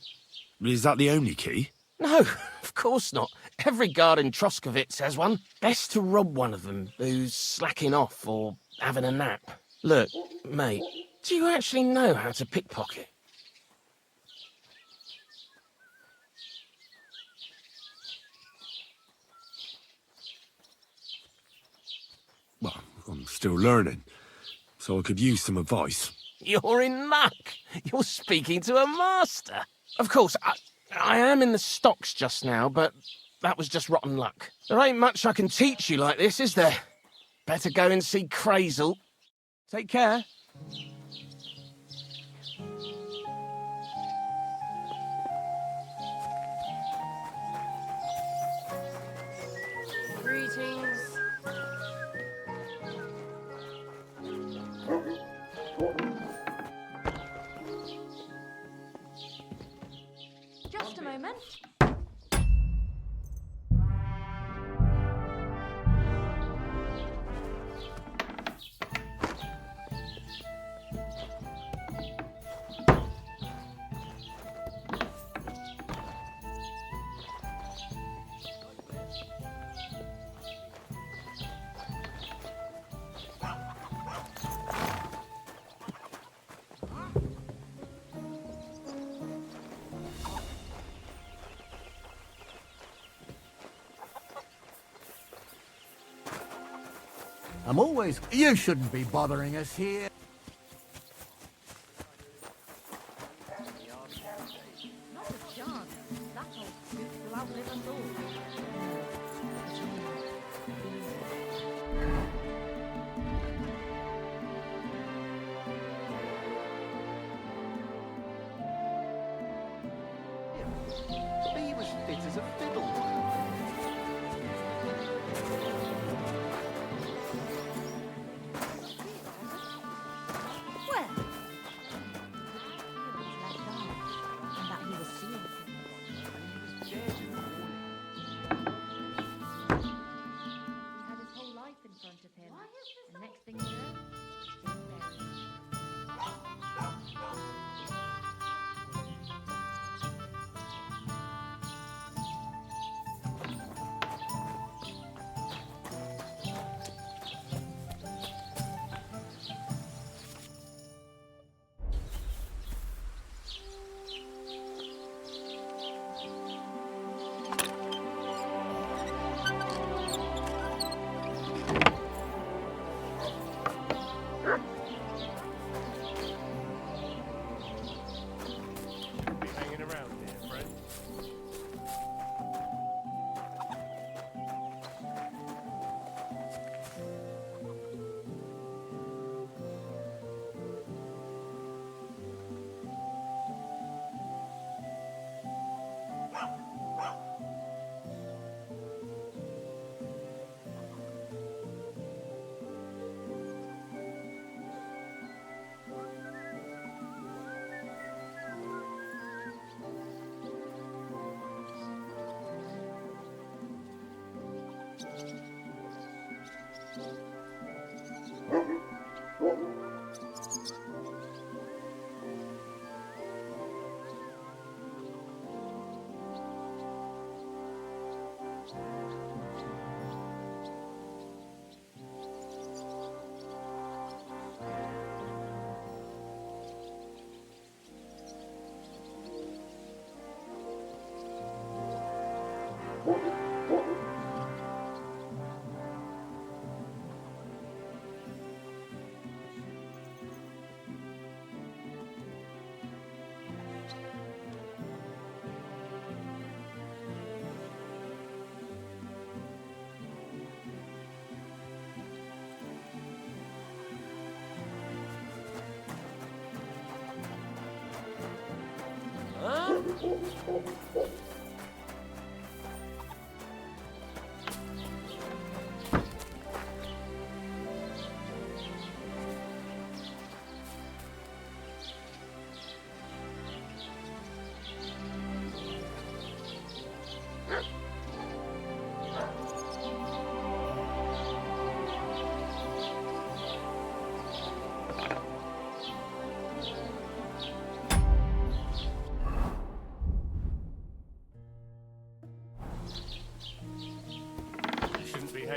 Speaker 24: Is that the only key?
Speaker 16: No, of course not. Every guard in Troskovitz has one. Best to rob one of them who's slacking off or having a nap. Look, mate, do you actually know how to pickpocket?
Speaker 8: Well, I'm still learning, so I could use some advice.
Speaker 16: You're in luck. You're speaking to a master. Of course, I am in the stocks just now, but that was just rotten luck. There ain't much I can teach you like this, is there? Better go and see Crazel. Take care.
Speaker 23: Greetings. Just a moment.
Speaker 13: I'm always... You shouldn't be bothering us here.
Speaker 23: Not a chance. That old spook will outlive us all.
Speaker 13: He was fit as a fiddle.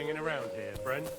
Speaker 5: hanging around here, friend?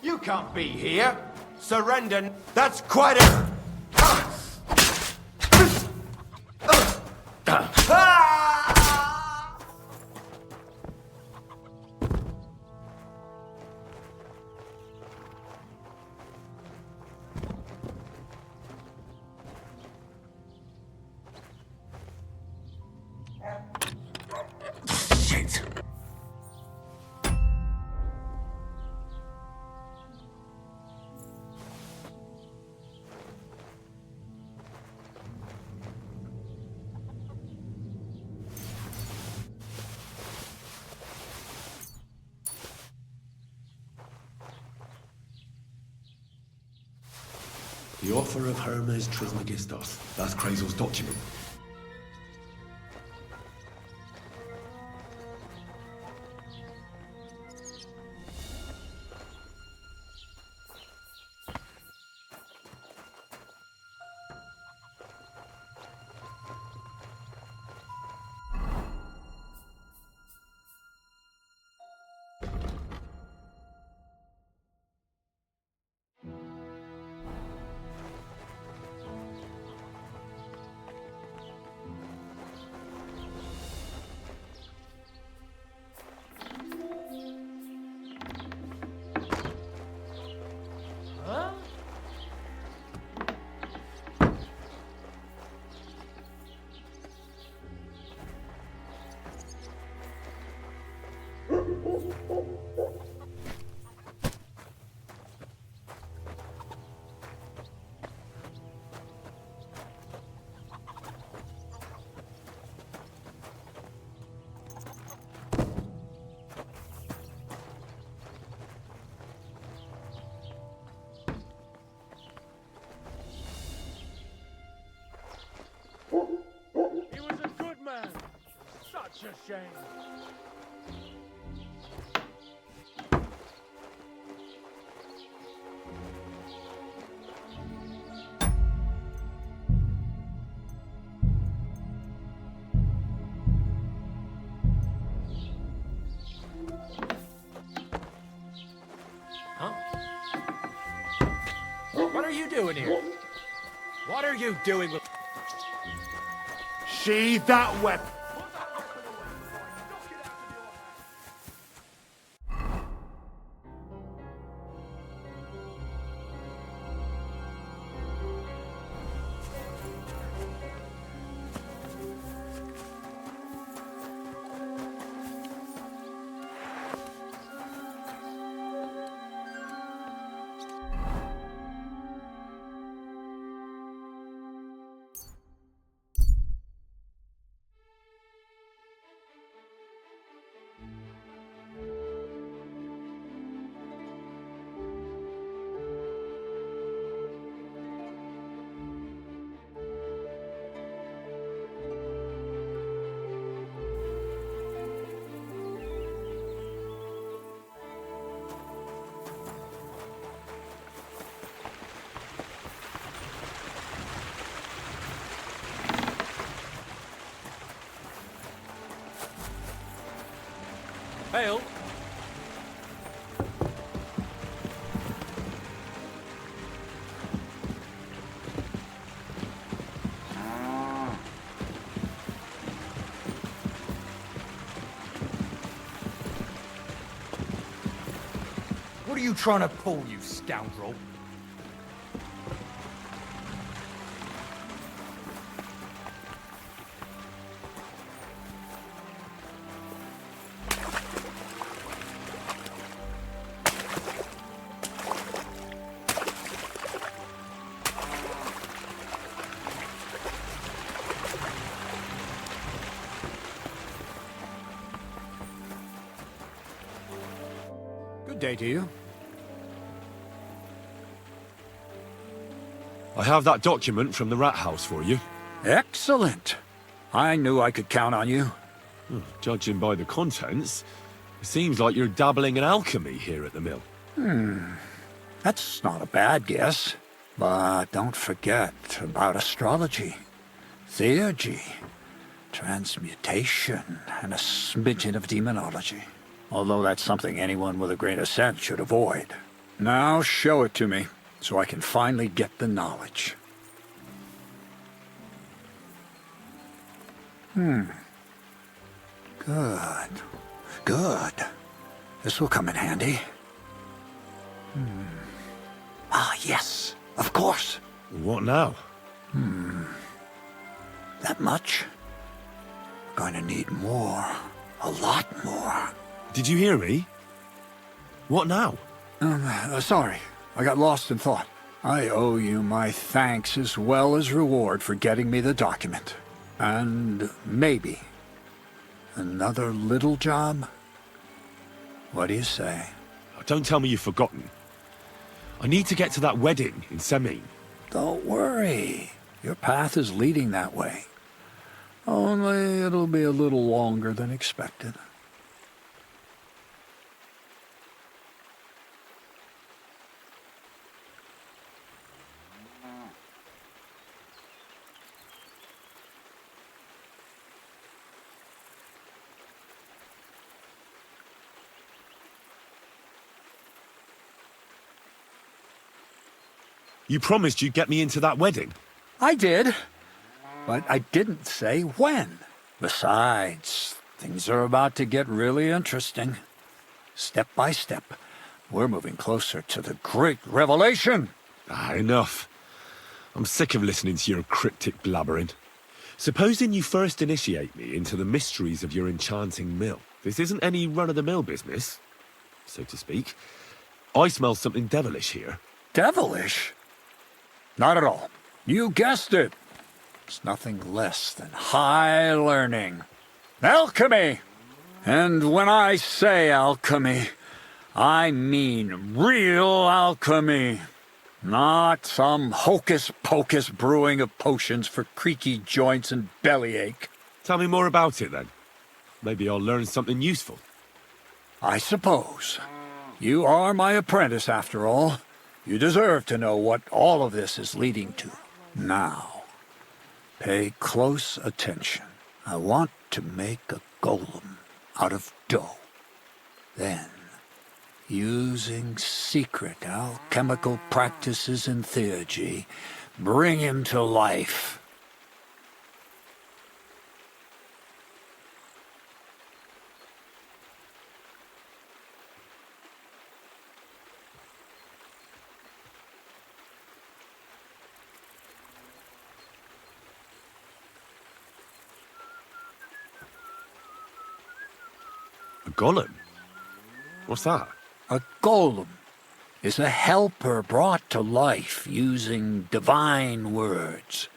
Speaker 17: You can't be here. Surrender. That's quite it.
Speaker 14: Shit.
Speaker 24: The offer of Hermes Trismegistos. That's Krazel's document.
Speaker 5: He was a good man. Such a shame.
Speaker 3: What are you doing here? What are you doing with...
Speaker 24: Sheathe that weapon.
Speaker 22: Hail.
Speaker 14: What are you trying to pull, you scoundrel?
Speaker 15: update you.
Speaker 8: I have that document from the rat house for you.
Speaker 15: Excellent. I knew I could count on you.
Speaker 8: Judging by the contents, it seems like you're dabbling in alchemy here at the mill.
Speaker 15: That's not a bad guess. But don't forget about astrology, theurgy, transmutation, and a smidgen of demonology. Although that's something anyone with a grain of sense should avoid. Now show it to me, so I can finally get the knowledge. Good. Good. This will come in handy. Ah, yes. Of course.
Speaker 8: What now?
Speaker 15: That much? We're going to need more. A lot more.
Speaker 8: Did you hear me? What now?
Speaker 15: Sorry. I got lost in thought. I owe you my thanks as well as reward for getting me the document. And maybe another little job? What do you say?
Speaker 8: Don't tell me you've forgotten. I need to get to that wedding in Semin.
Speaker 15: Don't worry. Your path is leading that way. Only it'll be a little longer than expected.
Speaker 8: You promised you'd get me into that wedding.
Speaker 15: I did, but I didn't say when. Besides, things are about to get really interesting. Step by step, we're moving closer to the great revelation.
Speaker 8: Enough. I'm sick of listening to your cryptic blabbering. Supposing you first initiate me into the mysteries of your enchanting mill. This isn't any run-of-the-mill business, so to speak. I smell something devilish here.
Speaker 15: Devilish? Not at all. You guessed it. It's nothing less than high learning. Alchemy! And when I say alchemy, I mean real alchemy. Not some hocus-pocus brewing of potions for creaky joints and bellyache.
Speaker 8: Tell me more about it, then. Maybe I'll learn something useful.
Speaker 15: I suppose. You are my apprentice, after all. You deserve to know what all of this is leading to. Now, pay close attention. I want to make a golem out of dough. Then, using secret alchemical practices and theurgy, bring him to life.
Speaker 8: A golem? What's that?
Speaker 15: A golem is a helper brought to life using divine words.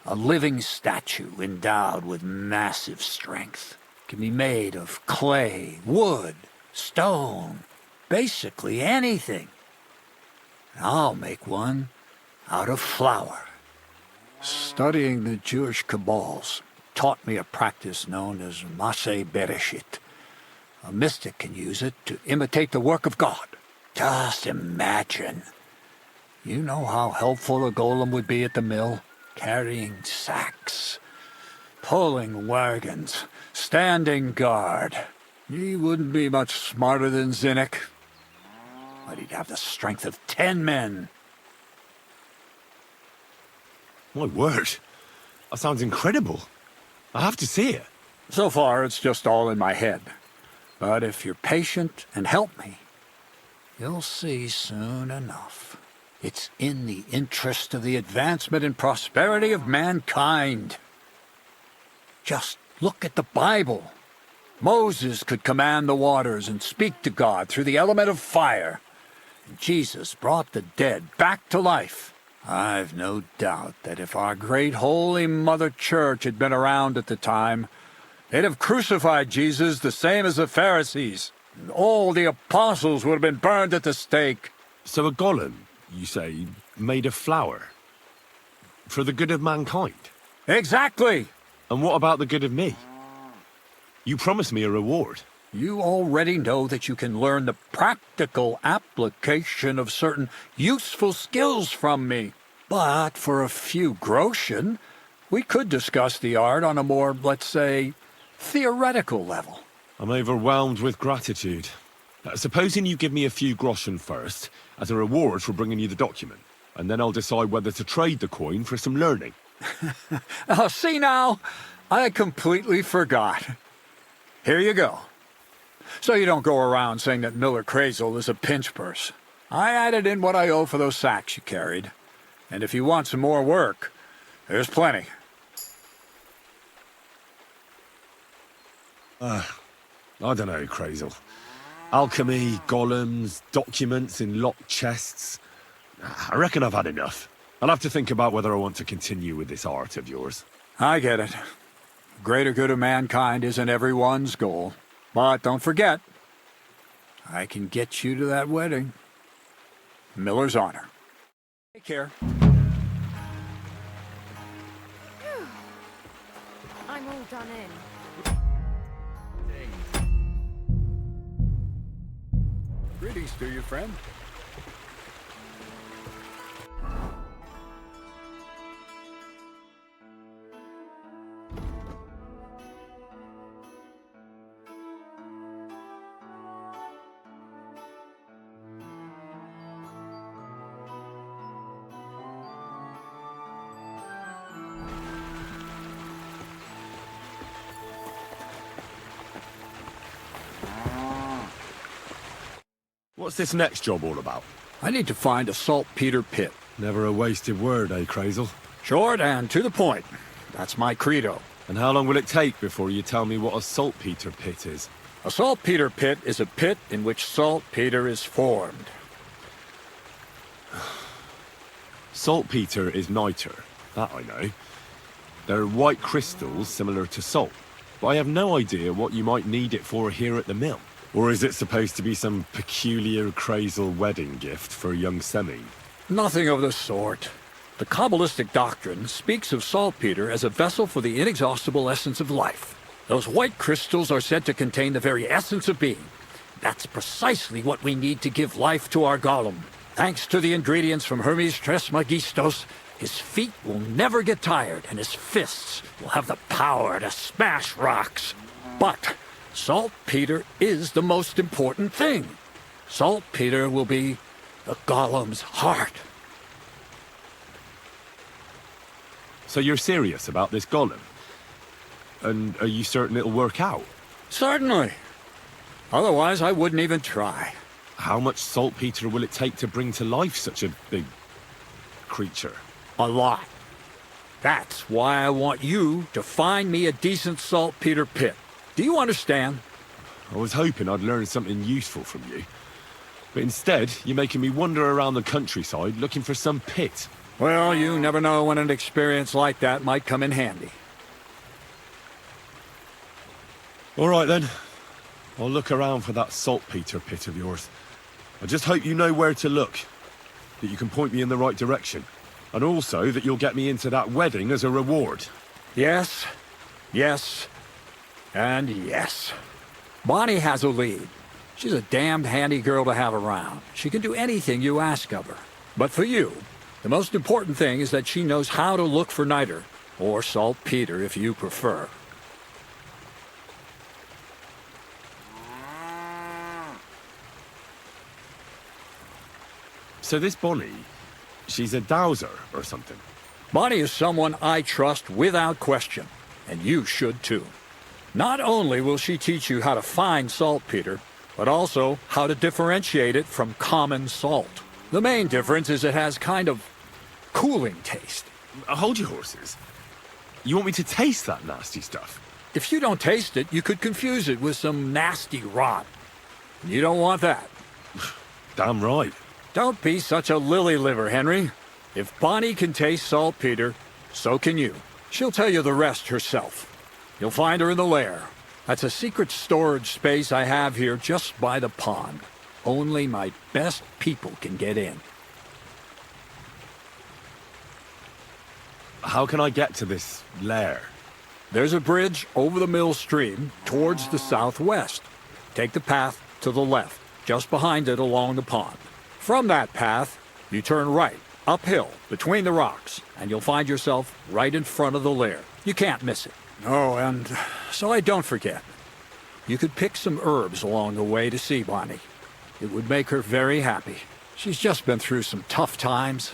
Speaker 15: A living statue endowed with massive strength. Can be made of clay, wood, stone, basically anything. I'll make one out of flour. Studying the Jewish Kabbals taught me a practice known as Maseh Bereshit. A mystic can use it to imitate the work of God. Just imagine. You know how helpful a golem would be at the mill? Carrying sacks, pulling wagons, standing guard. He wouldn't be much smarter than Zinnik, but he'd have the strength of 10 men.
Speaker 8: My word. That sounds incredible. I have to see it.
Speaker 15: So far, it's just all in my head. But if you're patient and help me, you'll see soon enough. It's in the interest of the advancement and prosperity of mankind. Just look at the Bible. Moses could command the waters and speak to God through the element of fire. Jesus brought the dead back to life. I've no doubt that if our great Holy Mother Church had been around at the time, they'd have crucified Jesus the same as the Pharisees. All the apostles would have been burned at the stake.
Speaker 3: So a golem, you say, made of flour? For the good of mankind?
Speaker 15: Exactly!
Speaker 3: And what about the good of me? You promised me a reward.
Speaker 15: You already know that you can learn the practical application of certain useful skills from me. But for a few groschen, we could discuss the art on a more, let's say, theoretical level.
Speaker 3: I'm overwhelmed with gratitude. Supposing you give me a few groschen first, as a reward for bringing you the document, and then I'll decide whether to trade the coin for some learning.
Speaker 15: Oh, see now? I completely forgot. Here you go. So you don't go around saying that Miller Crazel is a pinch purse. I added in what I owe for those sacks you carried. And if you want some more work, there's plenty.
Speaker 3: I don't know, Crazel. Alchemy, golems, documents in locked chests. I reckon I've had enough. I'll have to think about whether I want to continue with this art of yours.
Speaker 15: I get it. Greater good of mankind isn't everyone's goal. But don't forget, I can get you to that wedding. Miller's honor. Take care.
Speaker 23: I'm all done in.
Speaker 15: Greetings to you, friend.
Speaker 3: What's this next job all about?
Speaker 15: I need to find a saltpeter pit.
Speaker 3: Never a wasted word, eh, Crazel?
Speaker 15: Short and to the point. That's my credo.
Speaker 3: And how long will it take before you tell me what a saltpeter pit is?
Speaker 15: A saltpeter pit is a pit in which saltpeter is formed.
Speaker 3: Saltpeter is niter, that I know. They're white crystals similar to salt, but I have no idea what you might need it for here at the mill. Or is it supposed to be some peculiar Crazel wedding gift for young Semi?
Speaker 15: Nothing of the sort. The Kabbalistic doctrine speaks of saltpeter as a vessel for the inexhaustible essence of life. Those white crystals are said to contain the very essence of being. That's precisely what we need to give life to our golem. Thanks to the ingredients from Hermes Trismegistos, his feet will never get tired and his fists will have the power to smash rocks. But saltpeter is the most important thing. Saltpeter will be the golem's heart.
Speaker 3: So you're serious about this golem? And are you certain it'll work out?
Speaker 15: Certainly. Otherwise, I wouldn't even try.
Speaker 3: How much saltpeter will it take to bring to life such a big creature?
Speaker 15: A lot. That's why I want you to find me a decent saltpeter pit. Do you understand?
Speaker 3: I was hoping I'd learn something useful from you. But instead, you're making me wander around the countryside looking for some pit.
Speaker 15: Well, you never know when an experience like that might come in handy.
Speaker 3: All right, then. I'll look around for that saltpeter pit of yours. I just hope you know where to look, that you can point me in the right direction, and also that you'll get me into that wedding as a reward.
Speaker 15: Yes, yes, and yes. Bonnie has a lead. She's a damned handy girl to have around. She can do anything you ask of her. But for you, the most important thing is that she knows how to look for niter, or saltpeter if you prefer.
Speaker 3: So this Bonnie, she's a dowser or something?
Speaker 15: Bonnie is someone I trust without question, and you should too. Not only will she teach you how to find saltpeter, but also how to differentiate it from common salt. The main difference is it has kind of cooling taste.
Speaker 3: Hold your horses. You want me to taste that nasty stuff?
Speaker 15: If you don't taste it, you could confuse it with some nasty rot. You don't want that.
Speaker 3: Damn right.
Speaker 15: Don't be such a lily-liver, Henry. If Bonnie can taste saltpeter, so can you. She'll tell you the rest herself. You'll find her in the lair. That's a secret storage space I have here just by the pond. Only my best people can get in.
Speaker 8: How can I get to this lair?
Speaker 15: There's a bridge over the mill stream towards the southwest. Take the path to the left, just behind it along the pond. From that path, you turn right, uphill, between the rocks, and you'll find yourself right in front of the lair. You can't miss it. Oh, and so I don't forget, you could pick some herbs along the way to see Bonnie. It would make her very happy. She's just been through some tough times.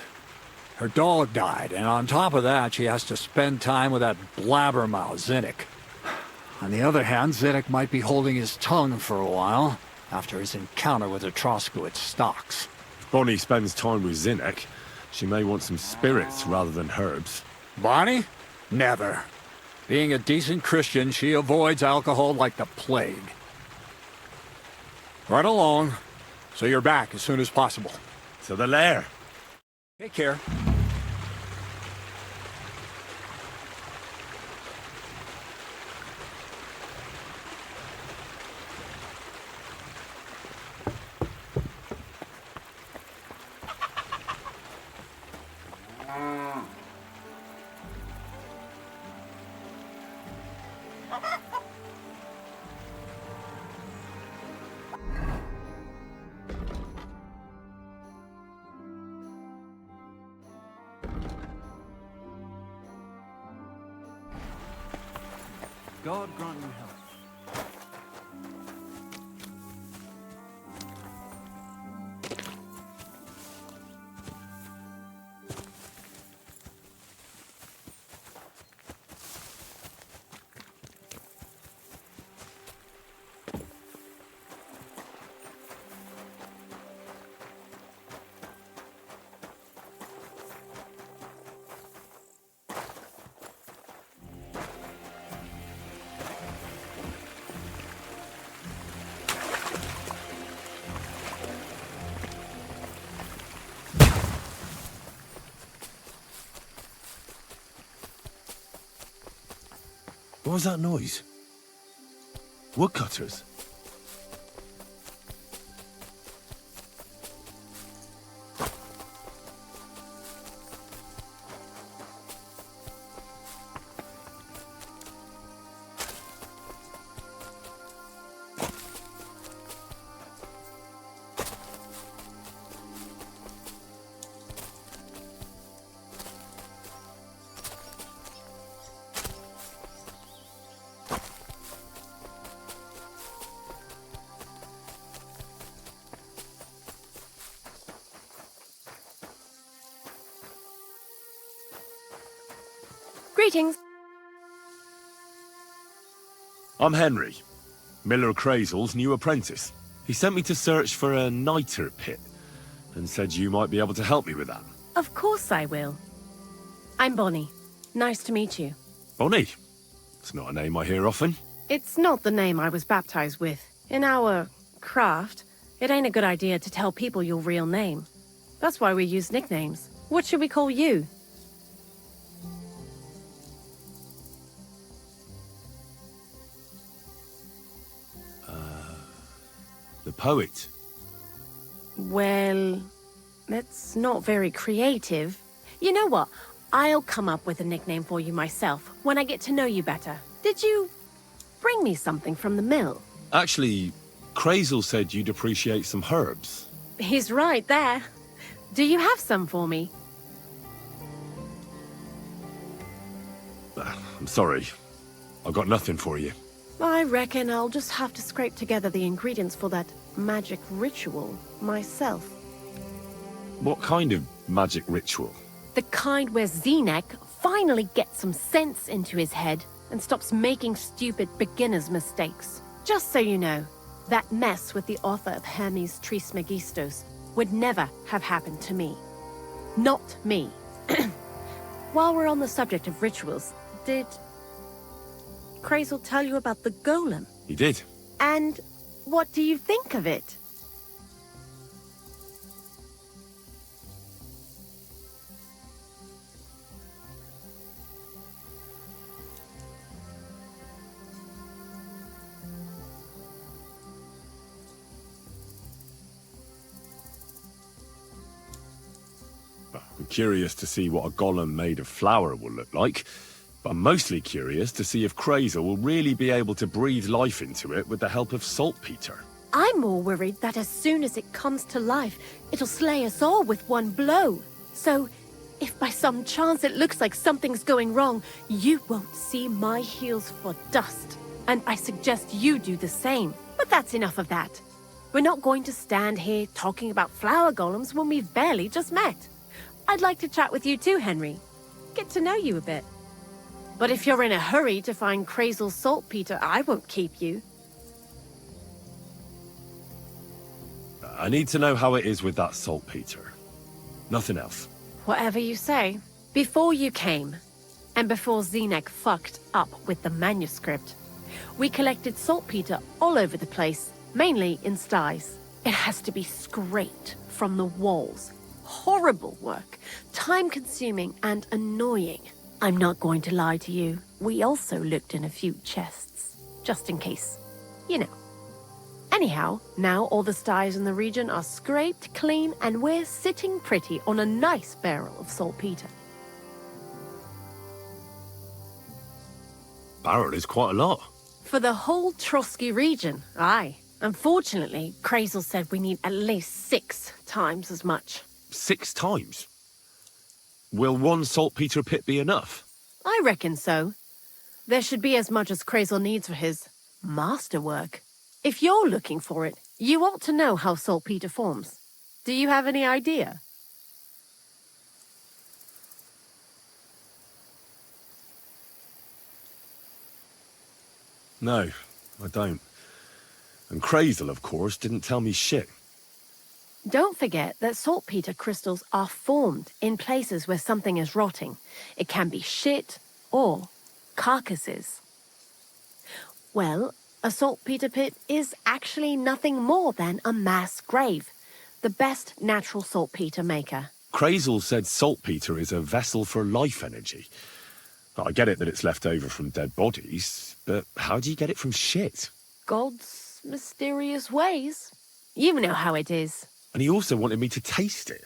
Speaker 15: Her dog died, and on top of that, she has to spend time with that blabbermouth, Zinnik. On the other hand, Zinnik might be holding his tongue for a while, after his encounter with the Troskowitz stocks.
Speaker 8: If Bonnie spends time with Zinnik, she may want some spirits rather than herbs.
Speaker 15: Bonnie? Never. Being a decent Christian, she avoids alcohol like the plague. Right along, so you're back as soon as possible.
Speaker 8: To the lair.
Speaker 15: Take care.
Speaker 12: God grant you health.
Speaker 8: What was that noise? Woodcutters?
Speaker 4: Greetings.
Speaker 8: I'm Henry, Miller Crazel's new apprentice. He sent me to search for a niter pit and said you might be able to help me with that.
Speaker 4: Of course I will. I'm Bonnie. Nice to meet you.
Speaker 8: Bonnie? It's not a name I hear often.
Speaker 4: It's not the name I was baptized with. In our craft, it ain't a good idea to tell people your real name. That's why we use nicknames. What should we call you?
Speaker 8: The poet.
Speaker 4: Well, that's not very creative. You know what? I'll come up with a nickname for you myself when I get to know you better. Did you bring me something from the mill?
Speaker 8: Actually, Crazel said you'd appreciate some herbs.
Speaker 4: He's right there. Do you have some for me?
Speaker 8: I'm sorry. I've got nothing for you.
Speaker 4: I reckon I'll just have to scrape together the ingredients for that magic ritual myself.
Speaker 8: What kind of magic ritual?
Speaker 4: The kind where Zenek finally gets some sense into his head and stops making stupid beginner's mistakes. Just so you know, that mess with the author of Hermes Trismegistos would never have happened to me. Not me. While we're on the subject of rituals, did Crazel tell you about the golem?
Speaker 8: He did.
Speaker 4: And what do you think of it?
Speaker 8: curious to see what a golem made of flour will look like, but I'm mostly curious to see if Crazel will really be able to breathe life into it with the help of saltpeter.
Speaker 4: I'm more worried that as soon as it comes to life, it'll slay us all with one blow. So, if by some chance it looks like something's going wrong, you won't see my heels for dust. And I suggest you do the same. But that's enough of that. We're not going to stand here talking about flower golems when we've barely just met. I'd like to chat with you too, Henry. Get to know you a bit. But if you're in a hurry to find Crazel's saltpeter, I won't keep you.
Speaker 8: I need to know how it is with that saltpeter. Nothing else.
Speaker 4: Whatever you say. Before you came, and before Zenek fucked up with the manuscript, we collected saltpeter all over the place, mainly in sties. It has to be scraped from the walls. Horrible work, time-consuming and annoying. I'm not going to lie to you. We also looked in a few chests, just in case. You know. Anyhow, now all the sties in the region are scraped clean and we're sitting pretty on a nice barrel of saltpeter.
Speaker 8: Barrel is quite a lot.
Speaker 4: For the whole Trotsky region, aye. Unfortunately, Crazel said we need at least 6 times as much.
Speaker 8: 6 times? Will one saltpeter pit be enough?
Speaker 4: I reckon so. There should be as much as Crazel needs for his masterwork. If you're looking for it, you ought to know how saltpeter forms. Do you have any idea?
Speaker 8: No, I don't. And Crazel, of course, didn't tell me shit.
Speaker 4: Don't forget that saltpeter crystals are formed in places where something is rotting. It can be shit or carcasses. Well, a saltpeter pit is actually nothing more than a mass grave, the best natural saltpeter maker.
Speaker 8: Crazel said saltpeter is a vessel for life energy. I get it that it's left over from dead bodies, but how do you get it from shit?
Speaker 4: God's mysterious ways. You know how it is.
Speaker 8: And he also wanted me to taste it.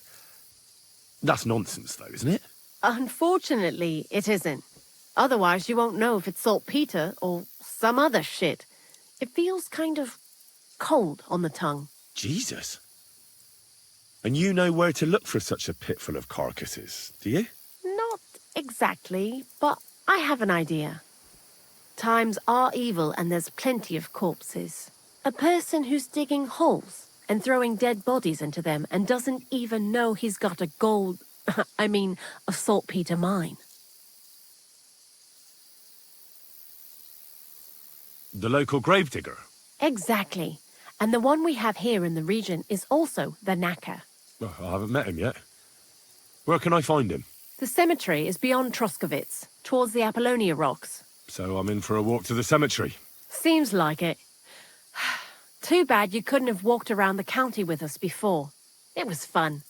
Speaker 8: That's nonsense, though, isn't it?
Speaker 4: Unfortunately, it isn't. Otherwise, you won't know if it's saltpeter or some other shit. It feels kind of cold on the tongue.
Speaker 8: Jesus. And you know where to look for such a pit full of carcasses, do you?
Speaker 4: Not exactly, but I have an idea. Times are evil and there's plenty of corpses. A person who's digging holes and throwing dead bodies into them and doesn't even know he's got a a saltpeter mine.
Speaker 8: The local gravedigger?
Speaker 4: Exactly. And the one we have here in the region is also the knacker.
Speaker 8: Well, I haven't met him yet. Where can I find him?
Speaker 4: The cemetery is beyond Troskovitz, towards the Apollonia Rocks.
Speaker 8: So I'm in for a walk to the cemetery.
Speaker 4: Seems like it. Too bad you couldn't have walked around the county with us before. It was fun.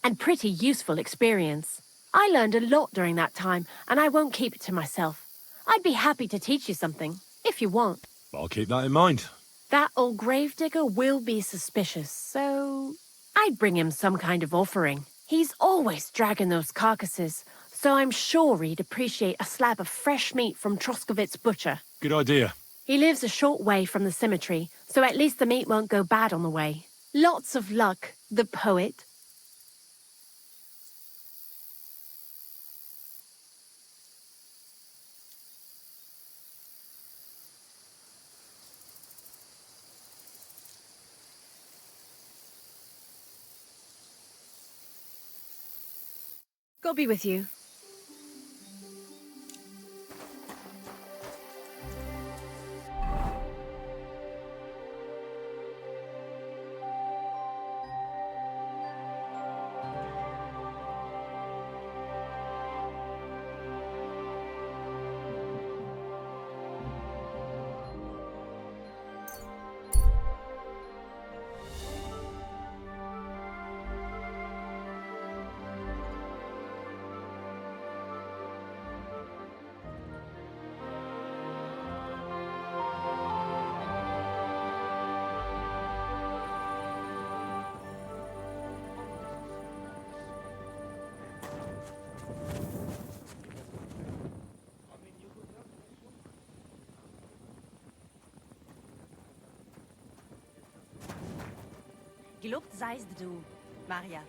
Speaker 4: And pretty useful experience. I learned a lot during that time, and I won't keep it to myself. I'd be happy to teach you something, if you want.
Speaker 8: I'll keep that in mind.
Speaker 4: That old gravedigger will be suspicious, so I'd bring him some kind of offering. He's always dragging those carcasses, so I'm sure he'd appreciate a slab of fresh meat from Troskovitz Butcher.
Speaker 8: Good idea.
Speaker 4: He lives a short way from the cemetery, so at least the meat won't go bad on the way. Lots of luck, the poet. God be with you.
Speaker 23: Gelobt seist du, Maria.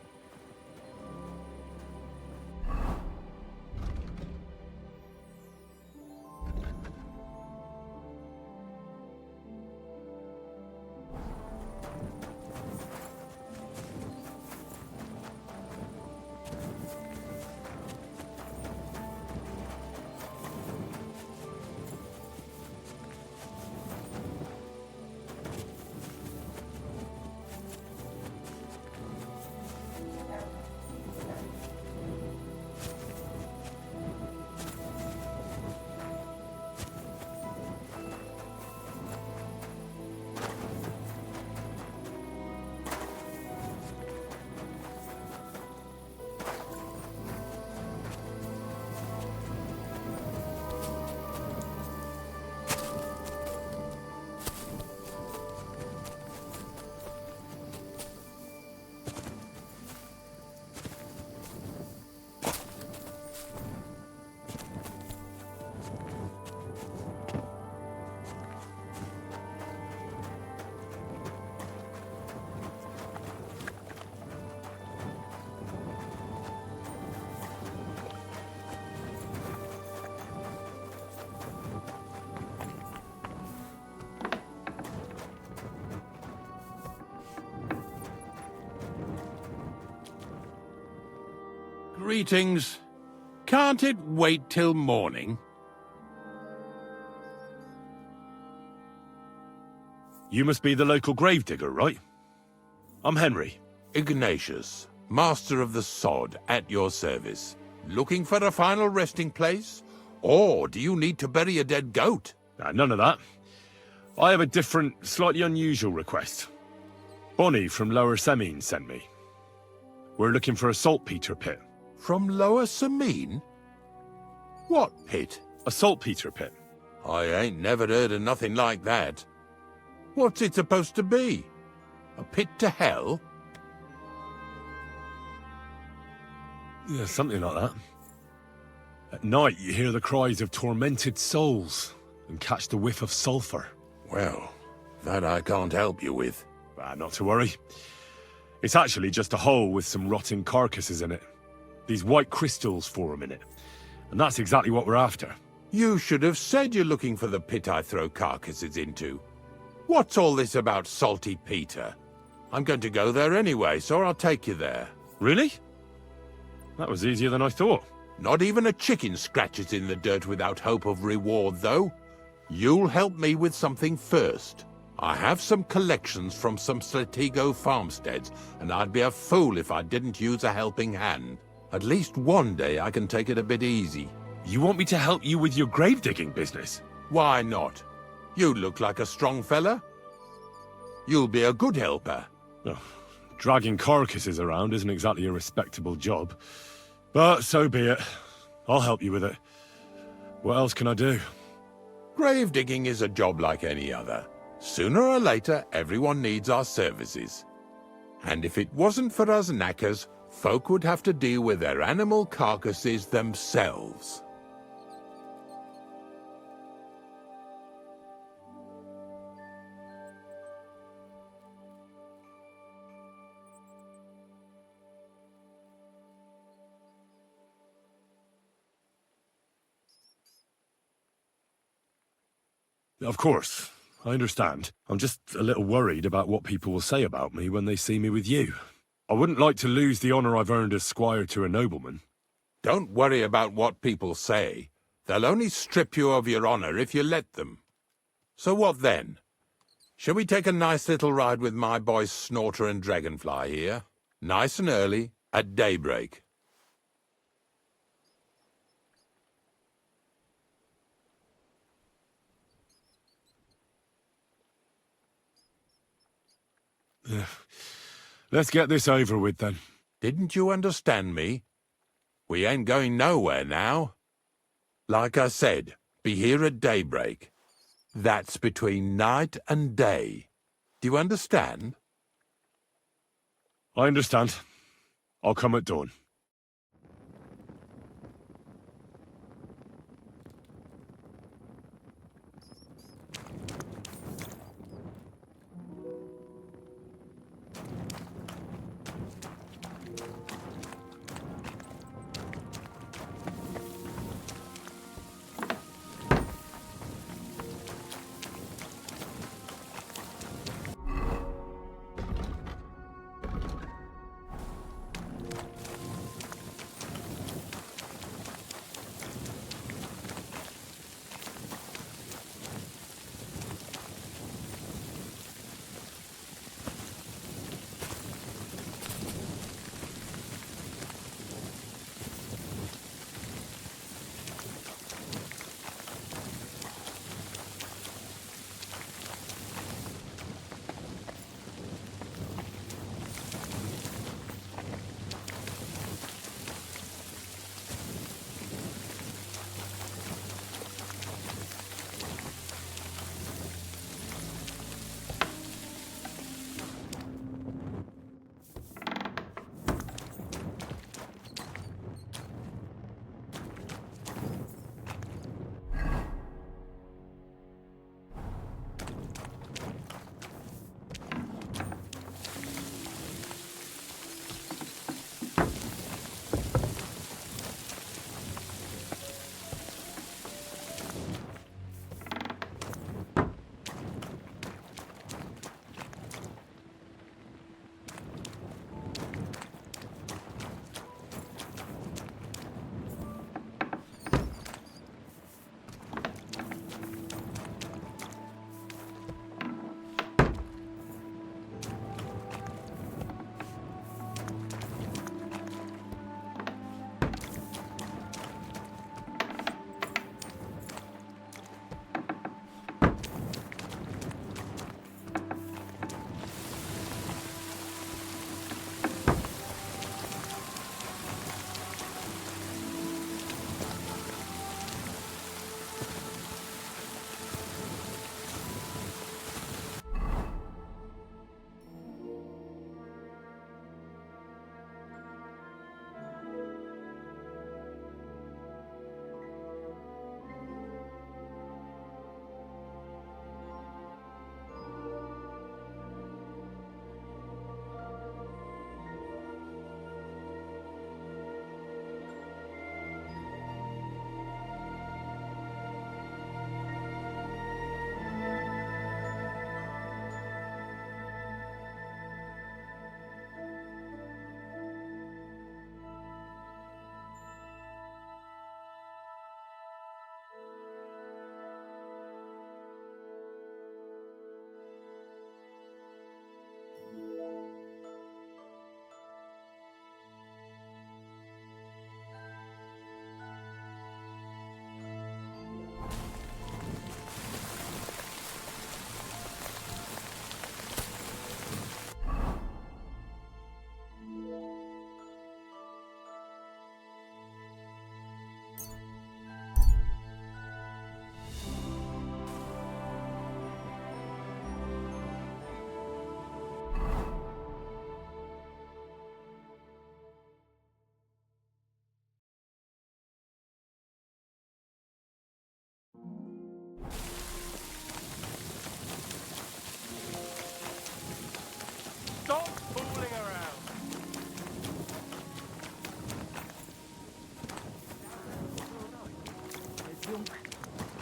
Speaker 7: Greetings. Can't it wait till morning?
Speaker 8: You must be the local gravedigger, right? I'm Henry.
Speaker 7: Ignatius, Master of the Sod, at your service. Looking for a final resting place? Or do you need to bury a dead goat?
Speaker 8: None of that. I have a different, slightly unusual request. Bonnie from Lower Semine sent me. We're looking for a saltpeter pit.
Speaker 7: From Lower Semine? What pit?
Speaker 8: A saltpeter pit.
Speaker 7: I ain't never heard of nothing like that. What's it supposed to be? A pit to hell?
Speaker 8: Yeah, something like that. At night, you hear the cries of tormented souls and catch the whiff of sulphur.
Speaker 7: Well, that I can't help you with.
Speaker 8: Not to worry. It's actually just a hole with some rotting carcasses in it. These white crystals form in it. And that's exactly what we're after.
Speaker 7: You should have said you're looking for the pit I throw carcasses into. What's all this about Salty Peter? I'm going to go there anyway, so I'll take you there.
Speaker 8: Really? That was easier than I thought.
Speaker 7: Not even a chicken scratches in the dirt without hope of reward, though. You'll help me with something first. I have some collections from some Stratego farmsteads, and I'd be a fool if I didn't use a helping hand. At least one day I can take it a bit easy.
Speaker 8: You want me to help you with your grave-digging business?
Speaker 7: Why not? You look like a strong fella. You'll be a good helper.
Speaker 8: Oh, dragging carcasses around isn't exactly a respectable job. But so be it. I'll help you with it. What else can I do?
Speaker 7: Grave digging is a job like any other. Sooner or later, everyone needs our services. And if it wasn't for us knackers, folk would have to deal with their animal carcasses themselves.
Speaker 8: Of course. I understand. I'm just a little worried about what people will say about me when they see me with you. I wouldn't like to lose the honour I've earned as squire to a nobleman.
Speaker 7: Don't worry about what people say. They'll only strip you of your honour if you let them. So what then? Shall we take a nice little ride with my boys Snorter and Dragonfly here? Nice and early, at daybreak.
Speaker 8: Let's get this over with, then.
Speaker 7: Didn't you understand me? We ain't going nowhere now. Like I said, be here at daybreak. That's between night and day. Do you understand?
Speaker 8: I understand. I'll come at dawn.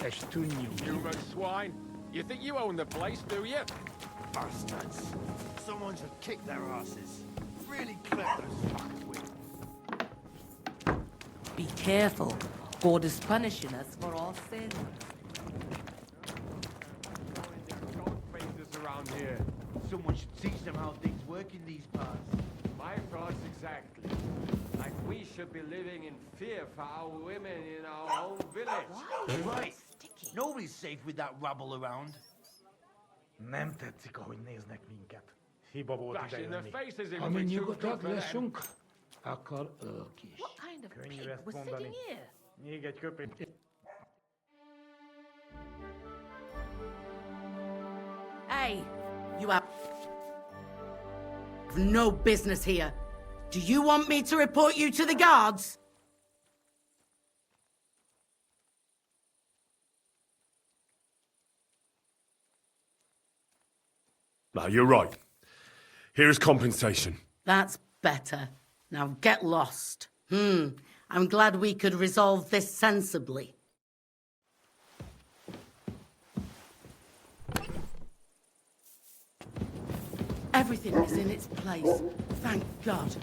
Speaker 14: És too new.
Speaker 3: Human swine. You think you own the place, do you?
Speaker 14: Bastards. Someone should kick their asses. Really clever as fuck with.
Speaker 10: Be careful. God is punishing us for our sins.
Speaker 3: Around here.
Speaker 13: Someone should teach them how things work in these parts.
Speaker 18: My thoughts exactly. Like we should be living in fear for our women in our own village.
Speaker 13: Right. Nobody's safe with that rabble around.
Speaker 20: Nem tetszik, ahogy néznek minket.
Speaker 18: Hiba volt
Speaker 20: Flash in the faces if
Speaker 18: Ha
Speaker 20: we
Speaker 18: mi
Speaker 20: choose
Speaker 18: nyugodtak
Speaker 20: to for them.
Speaker 18: leszünk, akkor ők is.
Speaker 10: What kind of
Speaker 20: Könnyű
Speaker 10: pig
Speaker 20: ezt
Speaker 10: was
Speaker 20: mondani.
Speaker 10: sitting here?
Speaker 20: Még egy köpés.
Speaker 1: Hey, you have no business here. Do you want me to report you to the guards?
Speaker 8: No, you're right. Here's compensation.
Speaker 1: That's better. Now get lost. I'm glad we could resolve this sensibly. Everything is in its place. Thank God.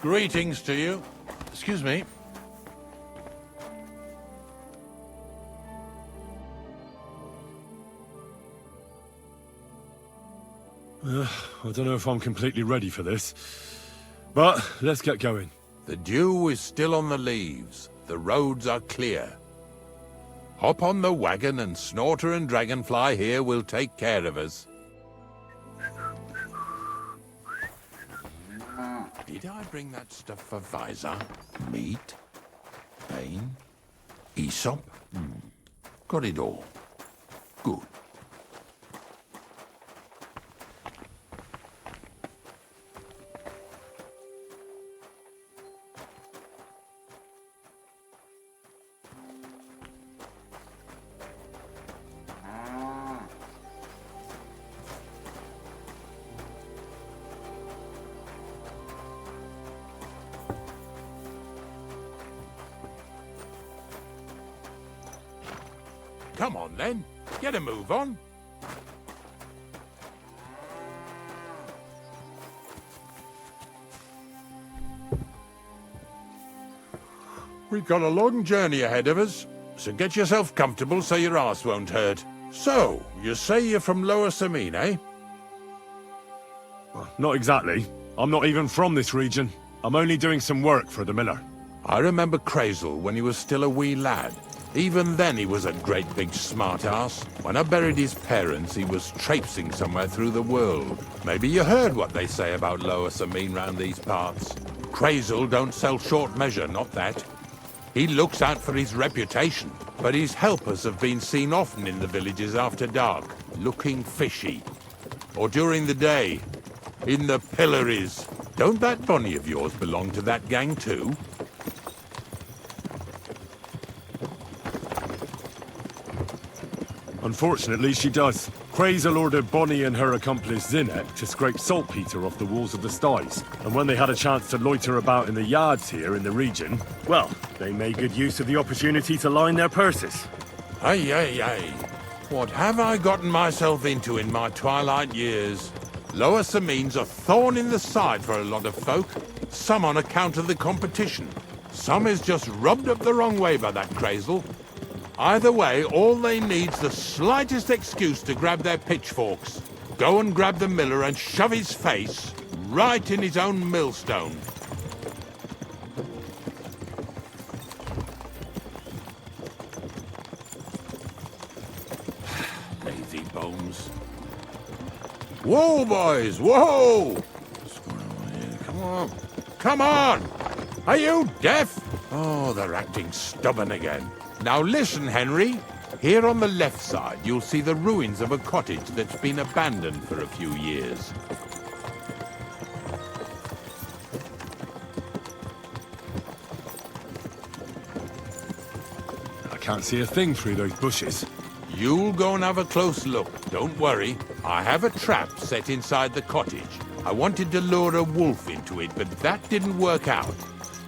Speaker 7: Greetings to you. Excuse me.
Speaker 8: I don't know if I'm completely ready for this, but let's get going.
Speaker 7: The dew is still on the leaves. The roads are clear. Hop on the wagon and Snorter and Dragonfly here will take care of us. Did I bring that stuff for Visor? Meat? Pain? Aesop? Got it all. Good. Come on, then. Get a move on. We've got a long journey ahead of us, so get yourself comfortable so your arse won't hurt. So, you say you're from Lower Samine, eh?
Speaker 8: Not exactly. I'm not even from this region. I'm only doing some work for the miller.
Speaker 7: I remember Crazel when he was still a wee lad. Even then he was a great big smart-ass. When I buried his parents, he was traipsing somewhere through the world. Maybe you heard what they say about Lower Samine round these parts. Crazel don't sell short measure, not that. He looks out for his reputation, but his helpers have been seen often in the villages after dark, looking fishy. Or during the day, in the pillories. Don't that bunny of yours belong to that gang too?
Speaker 8: Unfortunately, she does. Crazel ordered Bonnie and her accomplice Zinnek to scrape saltpeter off the walls of the sties. And when they had a chance to loiter about in the yards here in the region, well, they made good use of the opportunity to line their purses.
Speaker 7: Ay, ay, ay. What have I gotten myself into in my twilight years? Lower Samine's a thorn in the side for a lot of folk. Some on account of the competition. Some is just rubbed up the wrong way by that Crazel. Either way, all they need's the slightest excuse to grab their pitchforks. Go and grab the miller and shove his face right in his own millstone. Lazy bones. Whoa, boys, whoa! What's going on here? Come on. Come on! Are you deaf? Oh, they're acting stubborn again. Now listen, Henry. Here on the left side, you'll see the ruins of a cottage that's been abandoned for a few years.
Speaker 8: I can't see a thing through those bushes.
Speaker 7: You'll go and have a close look. Don't worry. I have a trap set inside the cottage. I wanted to lure a wolf into it, but that didn't work out.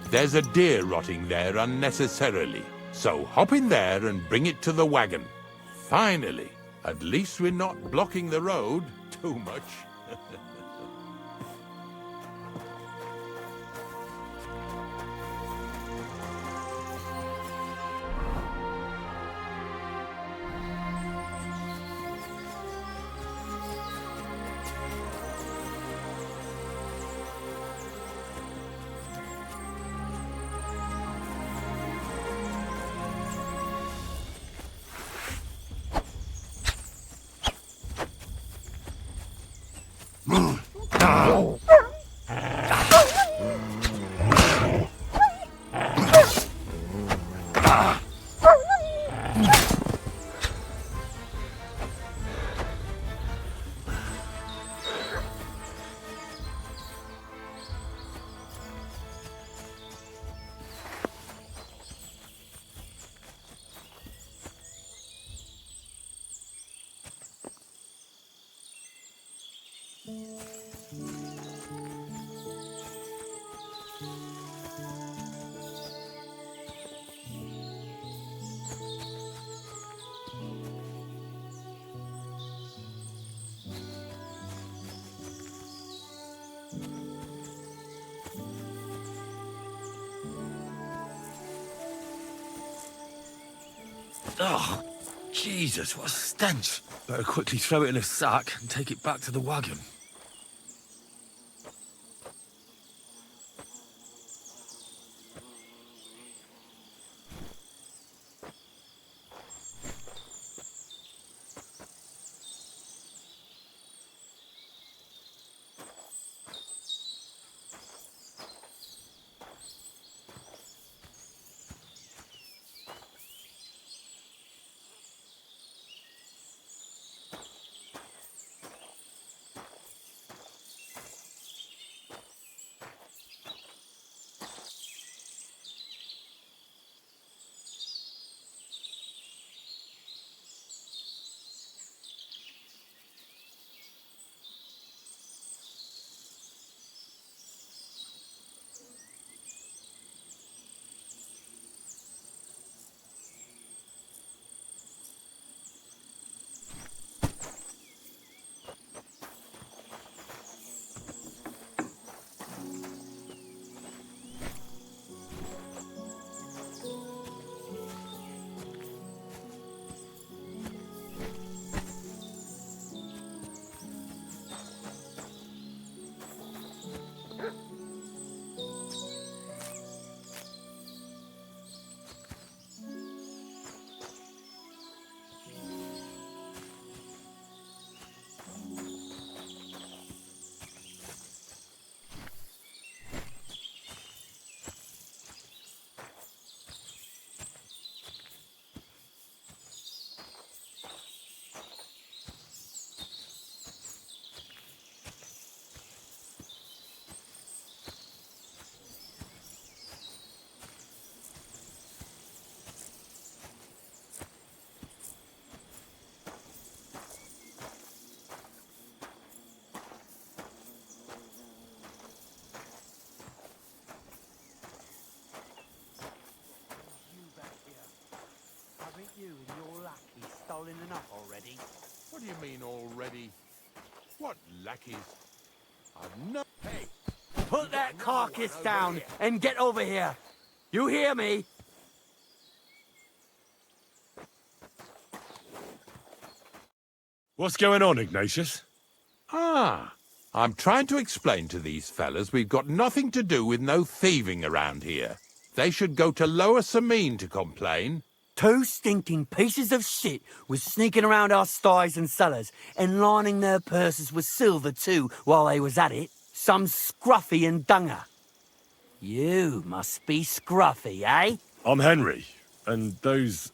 Speaker 7: There's a deer rotting there unnecessarily. So hop in there and bring it to the wagon. Finally, at least we're not blocking the road too much.
Speaker 14: Oh, Jesus, what a stench. Better quickly throw it in a sack and take it back to the wagon.
Speaker 13: Haven't you and your lackey stolen enough already?
Speaker 7: What do you mean already? What lackeys? I've no... Hey!
Speaker 13: Put that carcass down and get over here. You hear me?
Speaker 8: What's going on, Ignatius?
Speaker 7: Ah, I'm trying to explain to these fellas we've got nothing to do with no thieving around here. They should go to Lower Samine to complain.
Speaker 13: 2 stinking pieces of shit was sneaking around our sties and cellars and lining their purses with silver too while they was at it. Some scruffy and dunger. You must be scruffy, eh?
Speaker 8: I'm Henry, and those,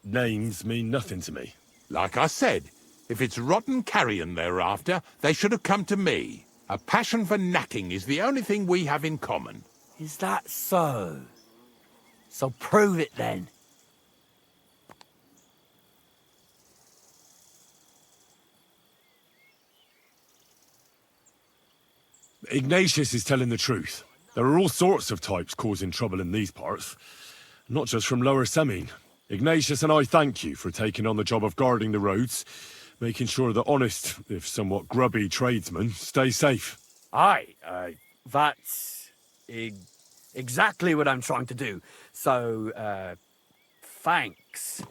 Speaker 8: names mean nothing to me.
Speaker 7: Like I said, if it's rotten carrion they're after, they should have come to me. A passion for knacking is the only thing we have in common.
Speaker 13: Is that so? So prove it then.
Speaker 8: Ignatius is telling the truth. There are all sorts of types causing trouble in these parts, not just from Lower Samine. Ignatius and I thank you for taking on the job of guarding the roads, making sure that honest, if somewhat grubby tradesmen stay safe.
Speaker 13: Aye, that's exactly what I'm trying to do. So, thanks.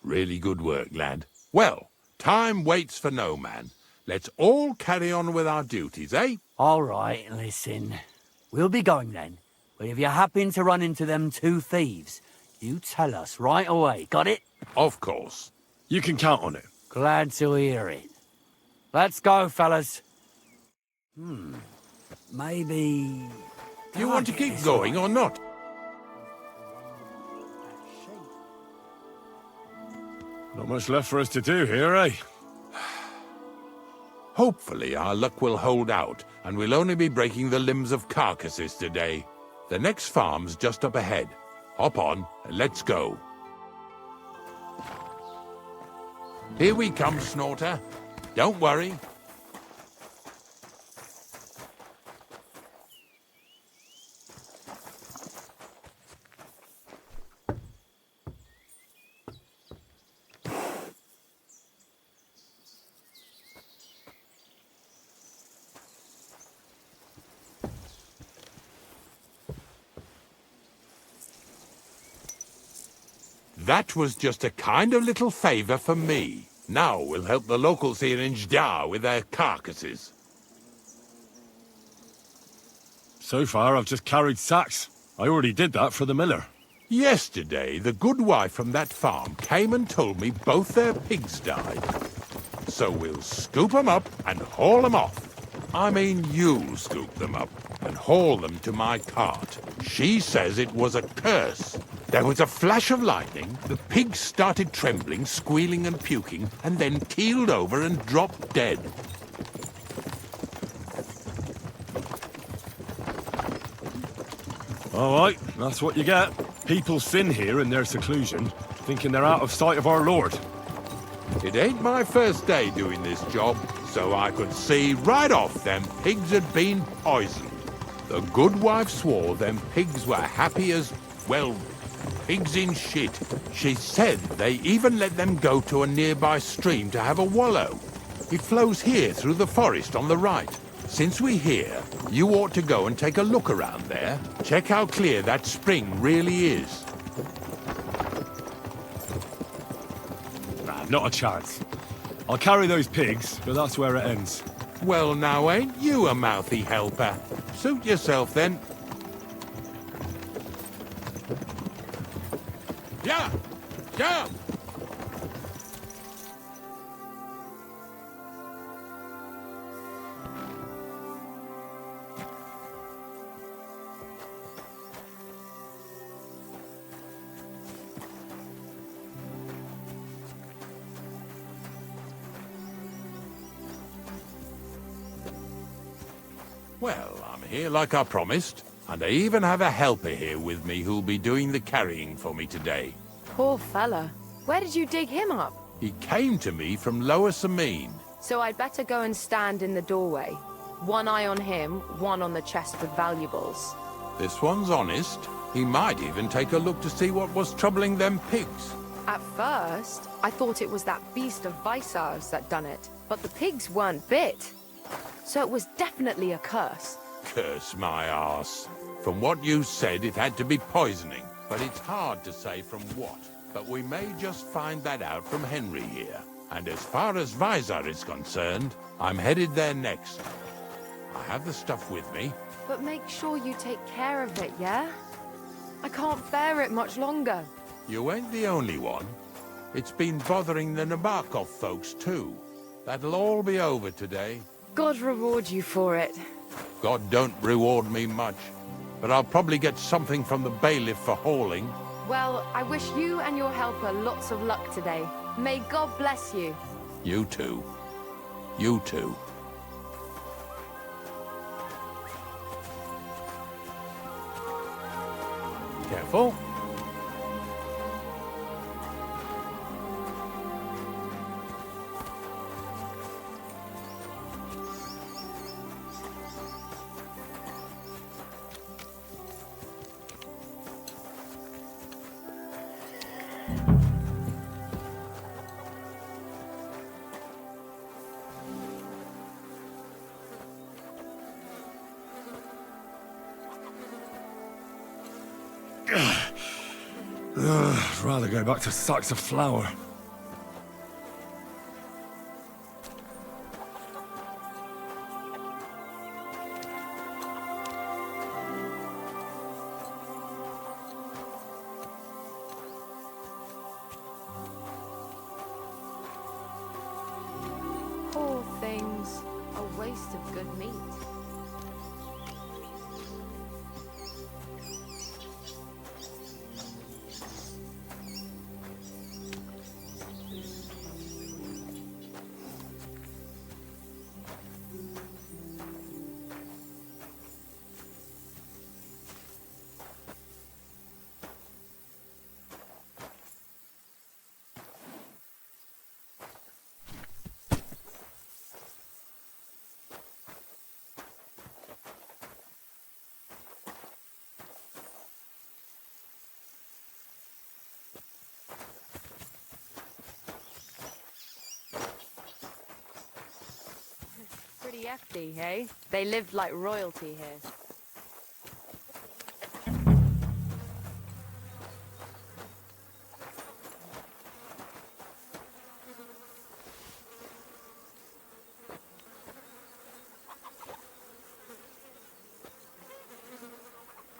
Speaker 7: Really good work, lad. Well, time waits for no man. Let's all carry on with our duties, eh?
Speaker 13: All right, listen. We'll be going then. But if you happen to run into them 2 thieves, you tell us right away, got it?
Speaker 7: Of course.
Speaker 8: You can count on it.
Speaker 13: Glad to hear it. Let's go, fellas. Maybe...
Speaker 7: You want to keep going or not?
Speaker 8: Not much left for us to do here, eh?
Speaker 7: Hopefully our luck will hold out, and we'll only be breaking the limbs of carcasses today. The next farm's just up ahead. Hop on, and let's go. Here we come, Snorter. Don't worry. That was just a kind of little favor for me. Now we'll help the locals here in Jdar with their carcasses.
Speaker 8: So far, I've just carried sacks. I already did that for the miller.
Speaker 7: Yesterday, the good wife from that farm came and told me both their pigs died. So we'll scoop them up and haul them off. I mean, you'll scoop them up and haul them to my cart. She says it was a curse. There was a flash of lightning, the pigs started trembling, squealing and puking, and then keeled over and dropped dead.
Speaker 8: All right, that's what you get. People sin here in their seclusion, thinking they're out of sight of our Lord.
Speaker 7: It ain't my first day doing this job, so I could see right off them pigs had been poisoned. The good wife swore them pigs were happy as, well, pigs in shit. She said they even let them go to a nearby stream to have a wallow. It flows here through the forest on the right. Since we're here, you ought to go and take a look around there. Check how clear that spring really is.
Speaker 8: Nah, not a chance. I'll carry those pigs, but that's where it ends.
Speaker 7: Well, now ain't you a mouthy helper? Suit yourself, then. Yeah! Yeah! Well, I'm here like I promised, and I even have a helper here with me who'll be doing the carrying for me today.
Speaker 6: Poor fella. Where did you dig him up?
Speaker 7: He came to me from Lower Sameen.
Speaker 6: So I'd better go and stand in the doorway. One eye on him, one on the chest with valuables.
Speaker 7: This one's honest. He might even take a look to see what was troubling them pigs.
Speaker 6: At first, I thought it was that beast of Visar's that done it, but the pigs weren't bit. So it was definitely a curse.
Speaker 7: Curse my arse. From what you said, it had to be poisoning, but it's hard to say from what. But we may just find that out from Henry here. And as far as Visar is concerned, I'm headed there next. I have the stuff with me.
Speaker 6: But make sure you take care of it, yeah? I can't bear it much longer.
Speaker 7: You ain't the only one. It's been bothering the Nabokov folks too. That'll all be over today.
Speaker 6: God reward you for it.
Speaker 7: God don't reward me much, but I'll probably get something from the bailiff for hauling.
Speaker 6: Well, I wish you and your helper lots of luck today. May God bless you.
Speaker 7: You too. You too. Careful.
Speaker 8: I'd rather go back to sacks of flour.
Speaker 6: Poor things. A waste of good meat. Pretty hefty, hey? They lived like royalty here.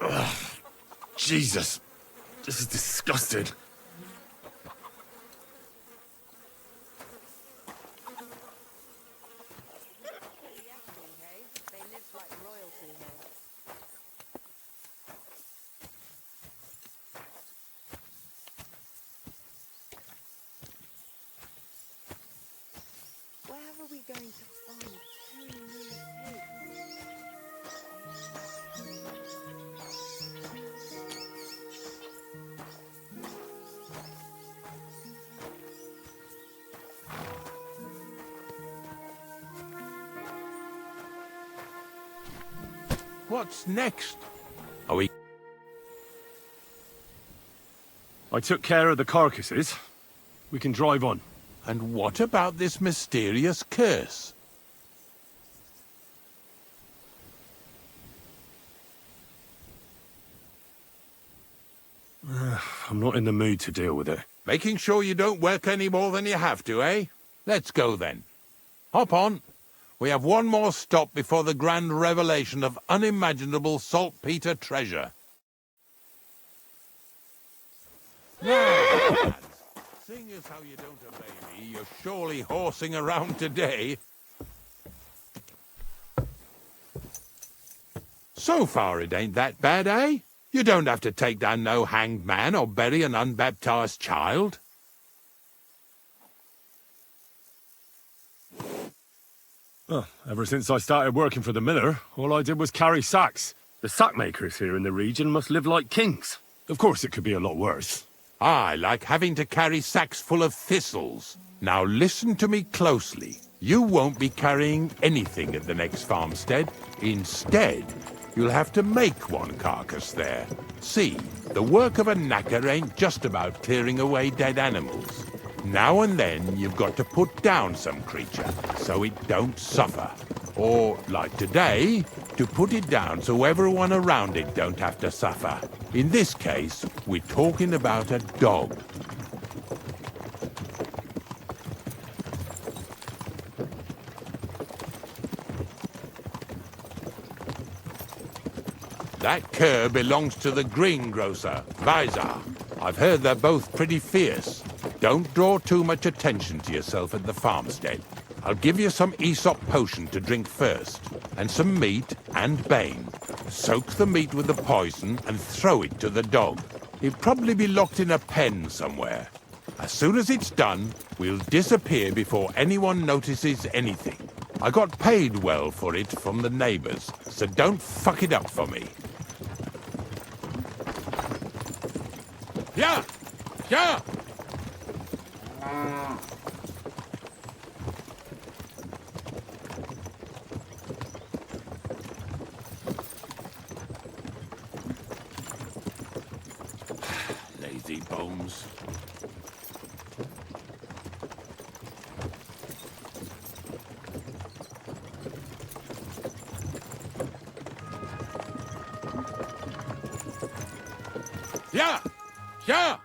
Speaker 24: Ugh, Jesus. This is disgusting.
Speaker 6: Where are we going to find 2 new pigs?
Speaker 7: What's next? Are we...
Speaker 8: I took care of the carcasses. We can drive on.
Speaker 7: And what about this mysterious curse?
Speaker 8: I'm not in the mood to deal with it.
Speaker 7: Making sure you don't work any more than you have to, eh? Let's go then. Hop on. We have one more stop before the grand revelation of unimaginable saltpeter treasure. Now, lads, seeing as how you don't obey me, you're surely horsing around today. So far it ain't that bad, eh? You don't have to take down no hanged man or bury an unbaptized child.
Speaker 8: Well, ever since I started working for the miller, all I did was carry sacks. The sack makers here in the region must live like kings. Of course, it could be a lot worse.
Speaker 7: I like having to carry sacks full of thistles. Now listen to me closely. You won't be carrying anything at the next farmstead. Instead, you'll have to make one carcass there. See, the work of a knacker ain't just about clearing away dead animals. Now and then, you've got to put down some creature, so it don't suffer. Or, like today, to put it down so everyone around it don't have to suffer. In this case, we're talking about a dog. That cur belongs to the greengrocer, Visor. I've heard they're both pretty fierce. Don't draw too much attention to yourself at the farmstead. I'll give you some Aesop potion to drink first, and some meat and bane. Soak the meat with the poison and throw it to the dog. He'll probably be locked in a pen somewhere. As soon as it's done, we'll disappear before anyone notices anything. I got paid well for it from the neighbors, so don't fuck it up for me. Yeah! Yeah! Lazy bones. Yeah! Yeah!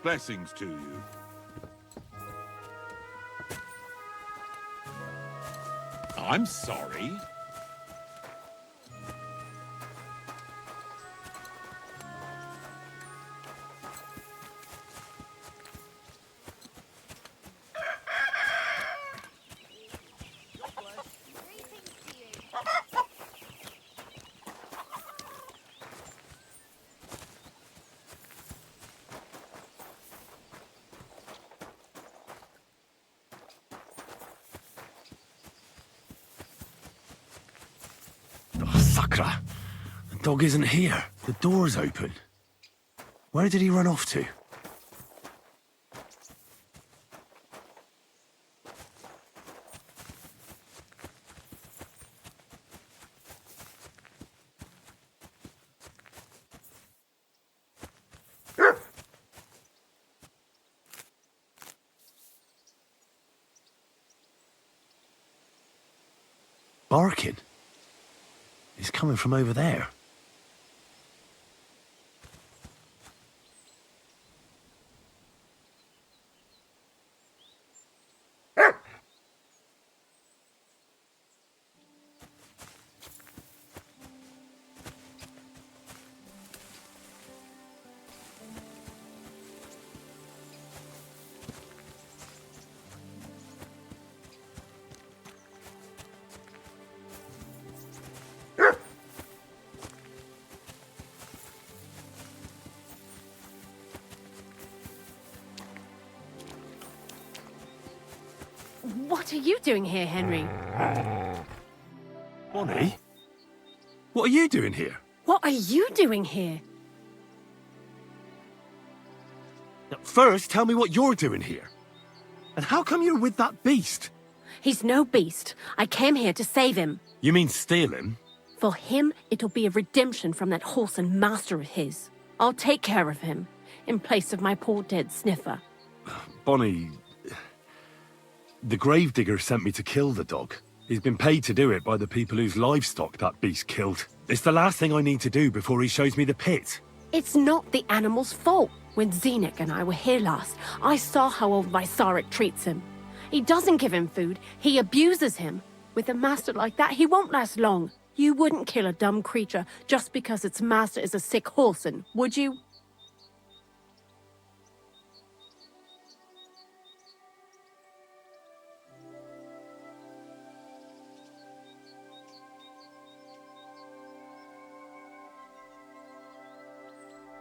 Speaker 7: Blessings to you. I'm sorry.
Speaker 24: Sakra! The dog isn't here. The door's open. Where did he run off to? Barking? He's coming from over there.
Speaker 4: What are you doing here, Henry?
Speaker 8: Bonnie? What are you doing here?
Speaker 4: What are you doing here?
Speaker 8: First, tell me what you're doing here. And how come you're with that beast?
Speaker 4: He's no beast. I came here to save him.
Speaker 8: You mean steal him?
Speaker 4: For him, it'll be a redemption from that whoreson master of his. I'll take care of him, in place of my poor dead sniffer.
Speaker 8: Bonnie... The gravedigger sent me to kill the dog. He's been paid to do it by the people whose livestock that beast killed. It's the last thing I need to do before he shows me the pit.
Speaker 4: It's not the animal's fault. When Zenek and I were here last, I saw how old Vysarik treats him. He doesn't give him food, he abuses him. With a master like that, he won't last long. You wouldn't kill a dumb creature just because its master is a sick whoreson, would you?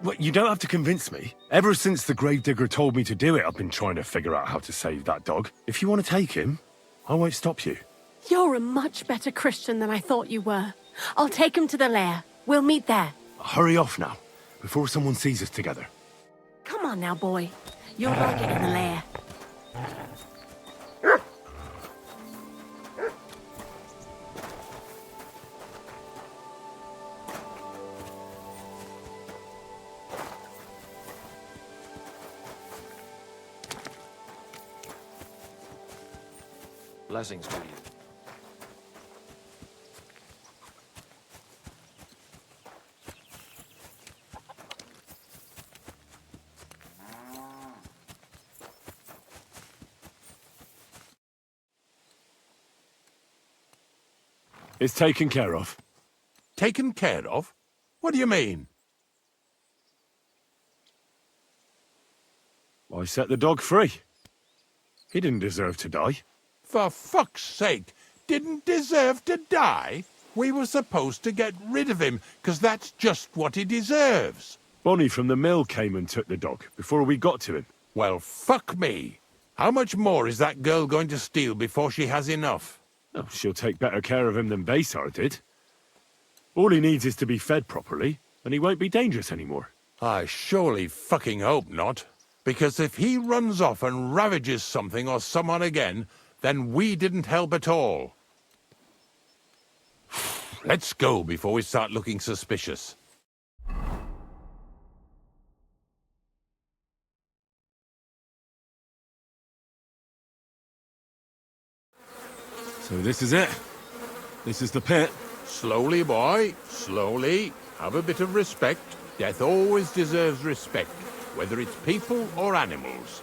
Speaker 8: Well, you don't have to convince me. Ever since the gravedigger told me to do it, I've been trying to figure out how to save that dog. If you want to take him, I won't stop you.
Speaker 4: You're a much better Christian than I thought you were. I'll take him to the lair. We'll meet there.
Speaker 8: Hurry off now, before someone sees us together.
Speaker 4: Come on now, boy. You'll like it in the lair.
Speaker 22: Blessings to you.
Speaker 8: It's taken care of.
Speaker 7: Taken care of? What do you mean?
Speaker 8: I set the dog free. He didn't deserve to die.
Speaker 7: For fuck's sake, didn't deserve to die? We were supposed to get rid of him, 'cause that's just what he deserves.
Speaker 8: Bonnie from the mill came and took the dog before we got to him.
Speaker 7: Well, fuck me. How much more is that girl going to steal before she has enough?
Speaker 8: Oh, she'll take better care of him than Baysar did. All he needs is to be fed properly, and he won't be dangerous anymore.
Speaker 7: I surely fucking hope not. Because if he runs off and ravages something or someone again, then we didn't help at all. Let's go before we start looking suspicious.
Speaker 8: So this is it. This is the pit.
Speaker 7: Slowly, boy. Slowly. Have a bit of respect. Death always deserves respect, whether it's people or animals.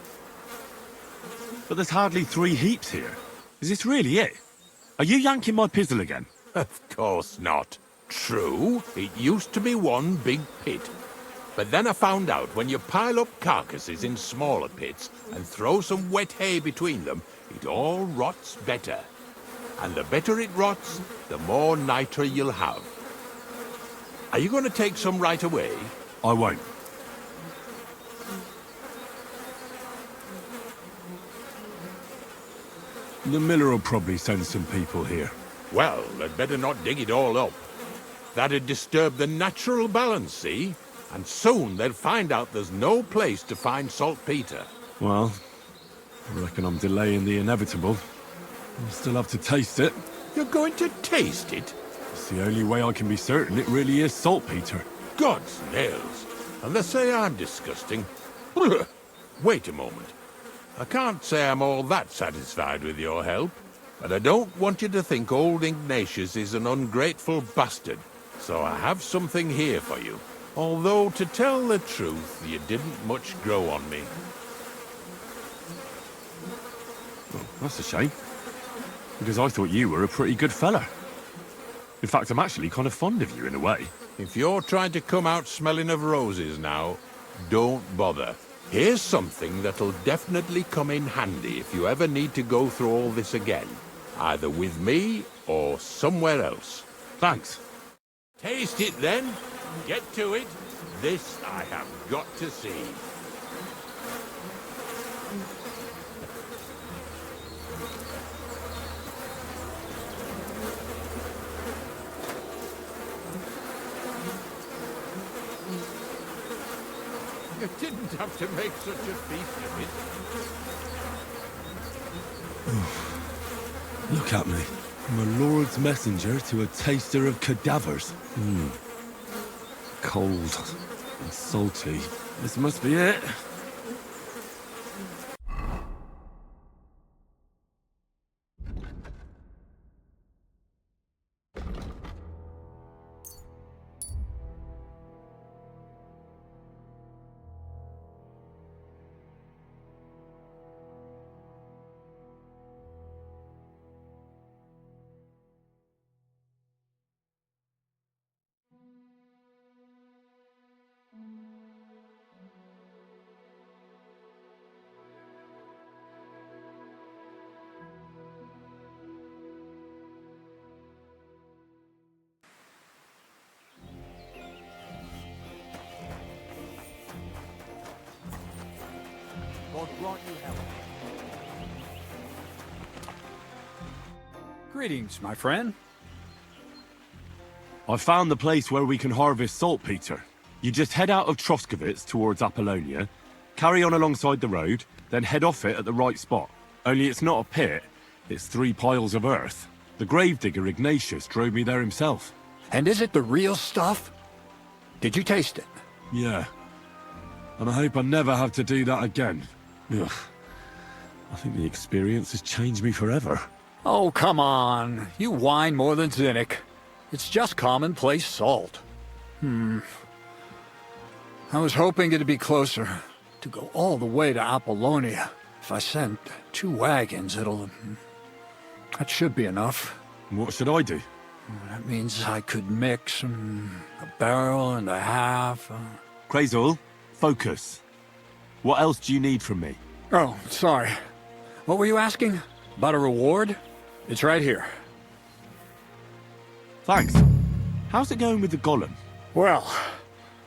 Speaker 8: But there's hardly 3 heaps here. Is this really it? Are you yanking my pizzle again?
Speaker 7: Of course not. True, it used to be one big pit. But then I found out when you pile up carcasses in smaller pits and throw some wet hay between them, it all rots better. And the better it rots, the more nitra you'll have. Are you going to take some right away?
Speaker 8: I won't. The miller will probably send some people here.
Speaker 7: Well, they'd better not dig it all up. That'd disturb the natural balance, see? And soon they'll find out there's no place to find saltpeter.
Speaker 8: Well, I reckon I'm delaying the inevitable. I'll still have to taste it.
Speaker 7: You're going to taste it?
Speaker 8: It's the only way I can be certain it really is saltpeter.
Speaker 7: God's nails. And they say I'm disgusting. Wait a moment. I can't say I'm all that satisfied with your help, but I don't want you to think old Ignatius is an ungrateful bastard, so I have something here for you. Although, to tell the truth, you didn't much grow on me.
Speaker 8: Well, that's a shame, because I thought you were a pretty good fella. In fact, I'm actually kind of fond of you in a way.
Speaker 7: If you're trying to come out smelling of roses now, don't bother. Here's something that'll definitely come in handy if you ever need to go through all this again. Either with me or somewhere else.
Speaker 8: Thanks.
Speaker 7: Taste it then. Get to it. This I have got to see. You didn't have to make such a beast of it.
Speaker 8: Look at me. I'm a lord's messenger to a taster of cadavers. Cold and salty. This must be it.
Speaker 15: God grant you health. Greetings, my friend.
Speaker 8: I found the place where we can harvest saltpeter. You just head out of Troskovitz towards Apollonia, carry on alongside the road, then head off it at the right spot. Only it's not a pit, it's 3 piles of earth. The gravedigger Ignatius drove me there himself.
Speaker 15: And is it the real stuff? Did you taste it?
Speaker 8: Yeah. And I hope I never have to do that again. Ugh. I think the experience has changed me forever.
Speaker 15: Oh, come on. You whine more than Zinnik. It's just commonplace salt. I was hoping it'd be closer. To go all the way to Apollonia. If I send 2 wagons, that should be enough.
Speaker 8: What should I do?
Speaker 15: That means I could mix a barrel and a half.
Speaker 8: Crazul, focus. What else do you need from me?
Speaker 15: Oh, sorry. What were you asking? About a reward? It's right here.
Speaker 8: Thanks. How's it going with the golem?
Speaker 15: Well,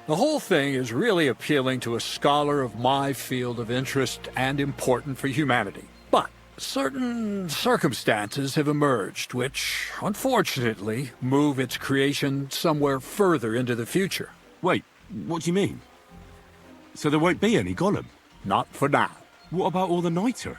Speaker 15: the whole thing is really appealing to a scholar of my field of interest and important for humanity. But certain circumstances have emerged which, unfortunately, move its creation somewhere further into the future.
Speaker 8: Wait, what do you mean? So there won't be any golem?
Speaker 15: Not for now.
Speaker 8: What about all the niter?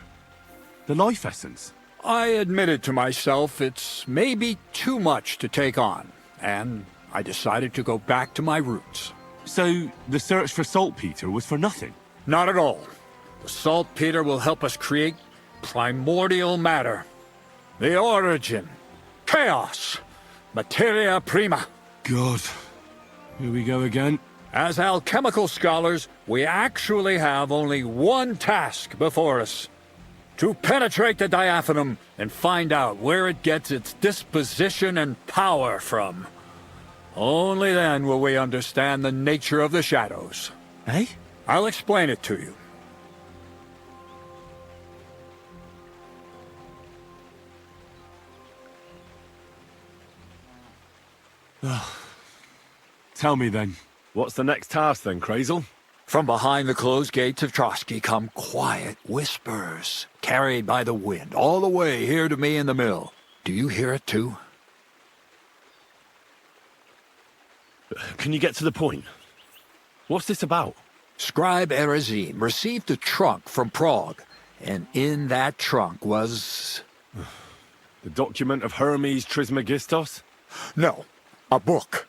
Speaker 8: The life essence?
Speaker 15: I admitted to myself it's maybe too much to take on, and I decided to go back to my roots.
Speaker 8: So the search for saltpeter was for nothing?
Speaker 15: Not at all. The saltpeter will help us create primordial matter. The origin. Chaos. Materia prima.
Speaker 8: God. Here we go again.
Speaker 15: As alchemical scholars, we actually have only one task before us. To penetrate the diaphanum and find out where it gets its disposition and power from. Only then will we understand the nature of the shadows.
Speaker 8: Eh?
Speaker 15: I'll explain it to you.
Speaker 8: Tell me then, what's the next task then, Crazul?
Speaker 15: From behind the closed gates of Trotsky come quiet whispers, carried by the wind, all the way here to me in the mill. Do you hear it too?
Speaker 8: Can you get to the point? What's this about?
Speaker 15: Scribe Erezim received a trunk from Prague, and in that trunk was...
Speaker 8: The document of Hermes Trismegistos?
Speaker 15: No, a book.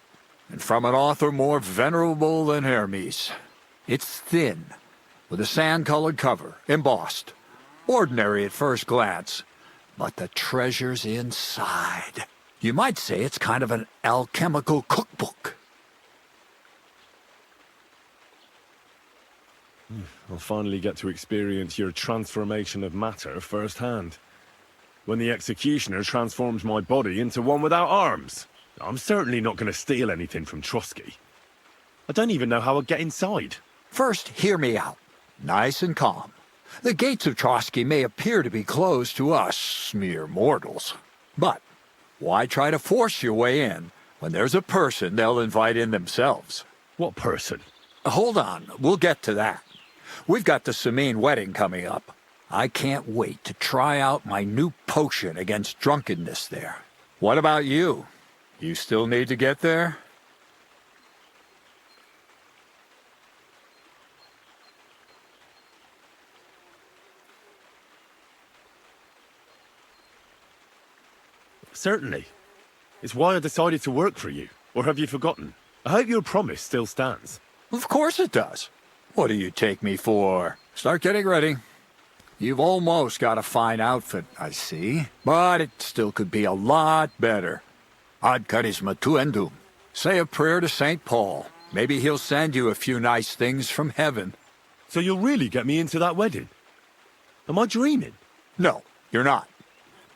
Speaker 15: And from an author more venerable than Hermes. It's thin, with a sand-colored cover, embossed. Ordinary at first glance, but the treasure's inside. You might say it's kind of an alchemical cookbook.
Speaker 8: I'll finally get to experience your transformation of matter firsthand. When the executioner transforms my body into one without arms. I'm certainly not going to steal anything from Trotsky. I don't even know how I'd get inside.
Speaker 15: First, hear me out. Nice and calm. The gates of Trotsky may appear to be closed to us, mere mortals. But why try to force your way in when there's a person they'll invite in themselves?
Speaker 8: What person?
Speaker 15: Hold on, we'll get to that. We've got the Samine wedding coming up. I can't wait to try out my new potion against drunkenness there. What about you? You still need to get there?
Speaker 8: Certainly. It's why I decided to work for you. Or have you forgotten? I hope your promise still stands.
Speaker 15: Of course it does. What do you take me for? Start getting ready. You've almost got a fine outfit, I see. But it still could be a lot better. Ad charisma tuendum. Say a prayer to St. Paul. Maybe he'll send you a few nice things from heaven.
Speaker 8: So you'll really get me into that wedding? Am I dreaming?
Speaker 15: No, you're not.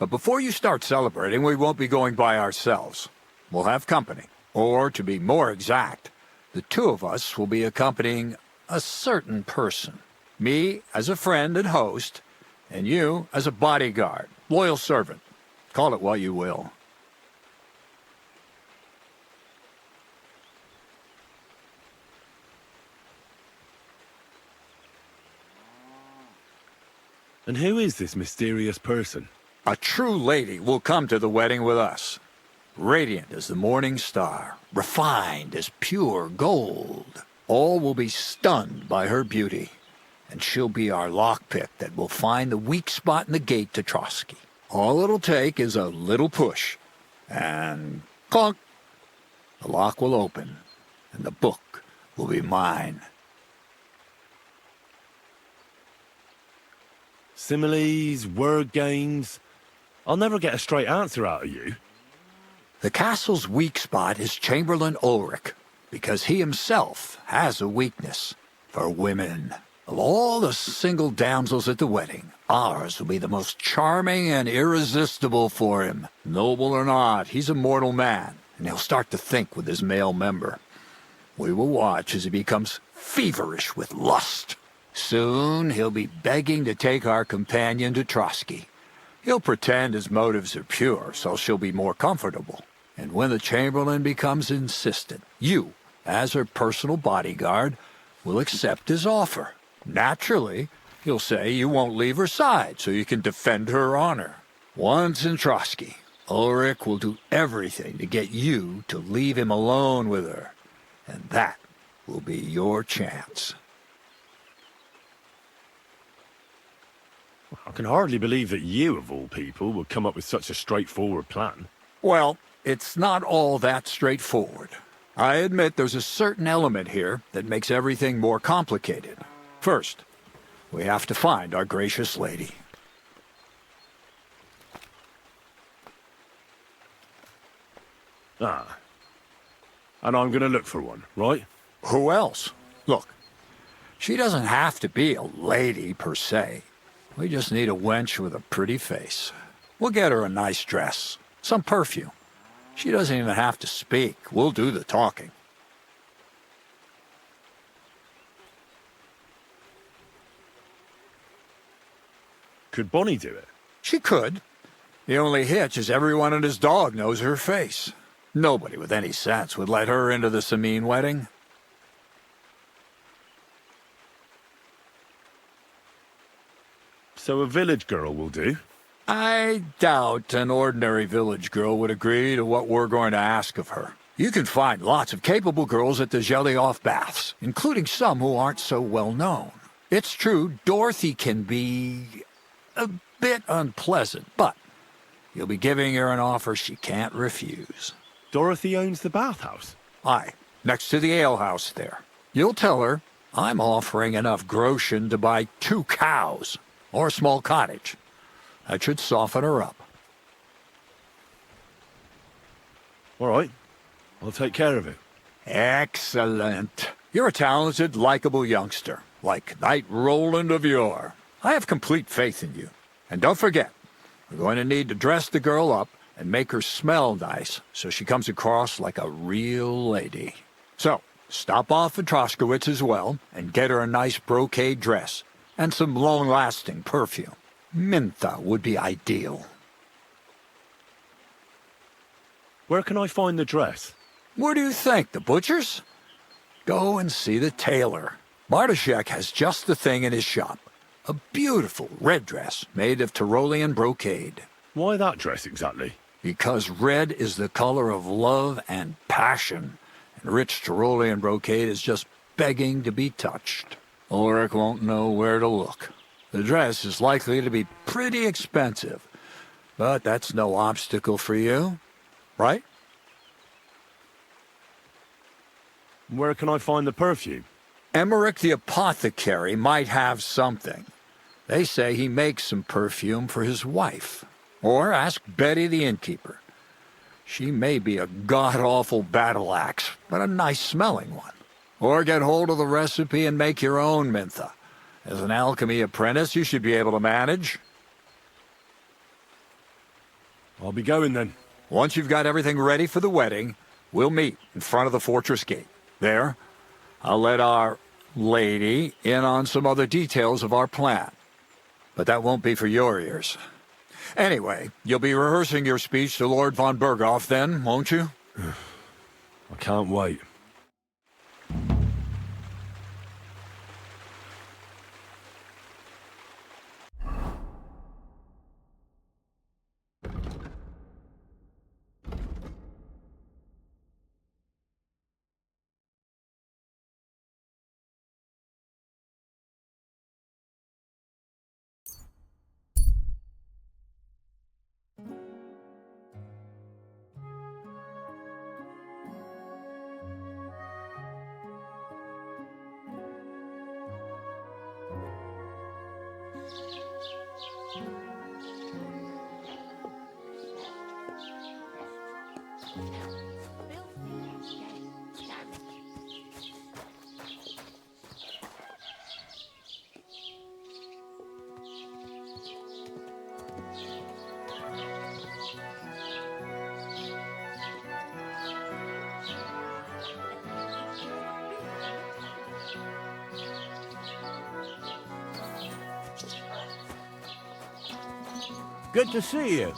Speaker 15: But before you start celebrating, we won't be going by ourselves. We'll have company. Or, to be more exact, the two of us will be accompanying a certain person. Me as a friend and host, and you as a bodyguard, loyal servant. Call it what you will.
Speaker 8: And who is this mysterious person?
Speaker 15: A true lady will come to the wedding with us. Radiant as the morning star, refined as pure gold. All will be stunned by her beauty, and she'll be our lockpick that will find the weak spot in the gate to Trotsky. All it'll take is a little push, and clunk! The lock will open, and the book will be mine.
Speaker 8: Similes, word games. I'll never get a straight answer out of you.
Speaker 15: The castle's weak spot is Chamberlain Ulrich, because he himself has a weakness for women. Of all the single damsels at the wedding, ours will be the most charming and irresistible for him. Noble or not, he's a mortal man, and he'll start to think with his male member. We will watch as he becomes feverish with lust. Soon he'll be begging to take our companion to Trotsky. He'll pretend his motives are pure, so she'll be more comfortable. And when the Chamberlain becomes insistent, you, as her personal bodyguard, will accept his offer. Naturally, he'll say you won't leave her side so you can defend her honor. Once in Trotsky, Ulrich will do everything to get you to leave him alone with her. And that will be your chance.
Speaker 8: I can hardly believe that you, of all people, would come up with such a straightforward plan.
Speaker 15: Well, it's not all that straightforward. I admit there's a certain element here that makes everything more complicated. First, we have to find our gracious lady.
Speaker 8: Ah. And I'm going to look for one, right?
Speaker 15: Who else? Look, she doesn't have to be a lady per se. We just need a wench with a pretty face. We'll get her a nice dress, some perfume. She doesn't even have to speak. We'll do the talking.
Speaker 8: Could Bonnie do it?
Speaker 15: She could. The only hitch is everyone and his dog knows her face. Nobody with any sense would let her into the Sameen wedding.
Speaker 8: So a village girl will do?
Speaker 15: I doubt an ordinary village girl would agree to what we're going to ask of her. You can find lots of capable girls at the Zhelyaoff baths, including some who aren't so well known. It's true, Dorothy can be a bit unpleasant, but you'll be giving her an offer she can't refuse.
Speaker 8: Dorothy owns the bathhouse?
Speaker 15: Aye, next to the alehouse there. You'll tell her I'm offering enough groschen to buy 2 cows. Or a small cottage. That should soften her up.
Speaker 8: All right. I'll take care of it.
Speaker 15: Excellent. You're a talented, likable youngster, like Knight Roland of yore. I have complete faith in you. And don't forget, we're going to need to dress the girl up and make her smell nice so she comes across like a real lady. So, stop off at Troskowitz as well and get her a nice brocade dress. And some long-lasting perfume. Mentha would be ideal.
Speaker 8: Where can I find the dress?
Speaker 15: Where do you think? The butcher's? Go and see the tailor. Bartoszek has just the thing in his shop. A beautiful red dress made of Tyrolean brocade.
Speaker 8: Why that dress exactly?
Speaker 15: Because red is the color of love and passion. And rich Tyrolean brocade is just begging to be touched. Ulrich won't know where to look. The dress is likely to be pretty expensive, But that's no obstacle for you, right?
Speaker 8: Where can I find the perfume?
Speaker 15: Emmerich the apothecary might have something. They say he makes some perfume for his wife. Or ask Betty the innkeeper. She may be a god-awful battle axe, but a nice-smelling one. Or get hold of the recipe and make your own mintha. As an alchemy apprentice, you should be able to manage.
Speaker 8: I'll be going then.
Speaker 15: Once you've got everything ready for the wedding, we'll meet in front of the fortress gate. There, I'll let our lady in on some other details of our plan. But that won't be for your ears. Anyway, you'll be rehearsing your speech to Lord von Berghoff then, won't you?
Speaker 8: I can't wait.
Speaker 14: Good to see you.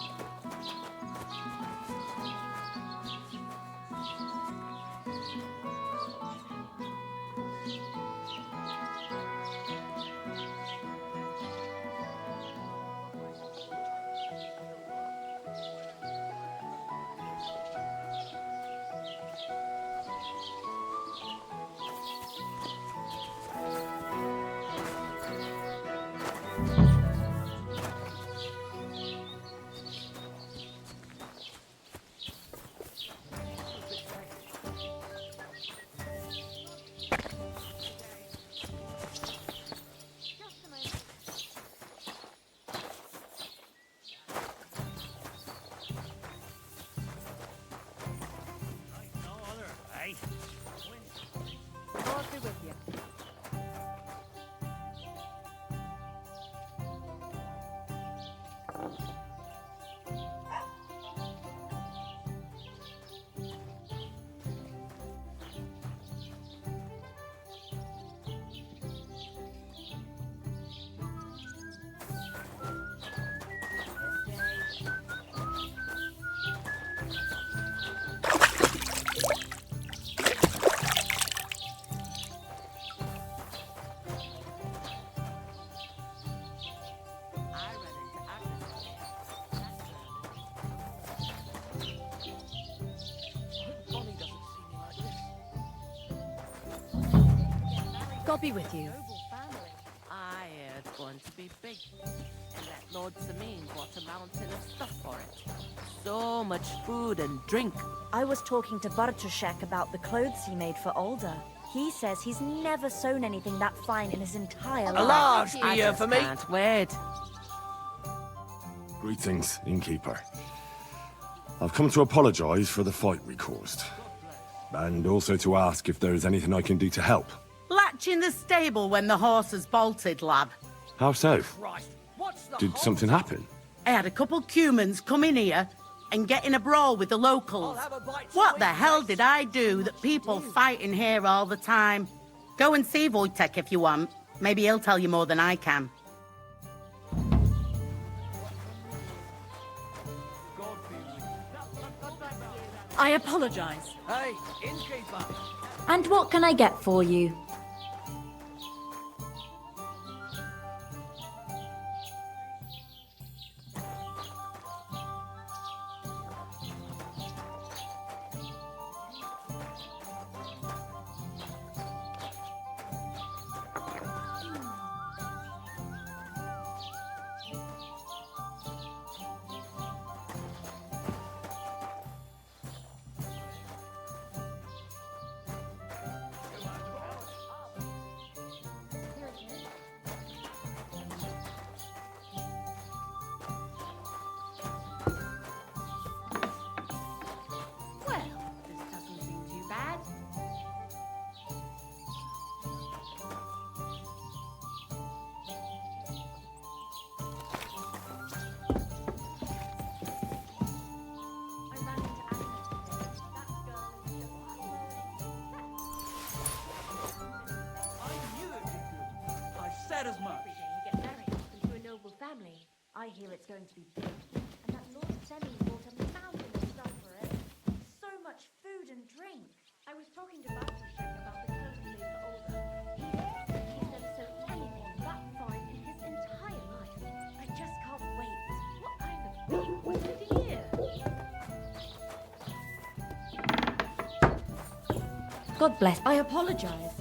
Speaker 4: God be with you.
Speaker 10: I hear it's going to be big. And that Lord Samin bought a mountain of stuff for it. So much food and drink.
Speaker 23: I was talking to Bartoszek about the clothes he made for Olda. He says he's never sewn anything that fine in his entire life.
Speaker 14: A large
Speaker 10: I
Speaker 14: beer
Speaker 10: just
Speaker 14: for me.
Speaker 10: can't wait.
Speaker 8: Greetings, innkeeper. I've come to apologize for the fight we caused. And also to ask if there is anything I can do to help.
Speaker 1: Latch in the stable when the horses bolted, lad.
Speaker 8: How so? Did something happen?
Speaker 1: I had a couple cumans come in here and get in a brawl with the locals. What the hell did I do that people fight in here all the time? Go and see Wojtek if you want. Maybe he'll tell you more than I can.
Speaker 23: I apologize.
Speaker 14: Hey, innkeeper.
Speaker 23: And what can I get for you? hear it's going to be big. And that Lord Semi bought a mountain of stuff for it. So much food and drink. I was talking to Battleship about the clothes he made for Olga. He's never sewed anything that fine in his entire life. I just can't wait. What kind of being was it here? God bless. I apologize.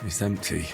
Speaker 8: It's empty.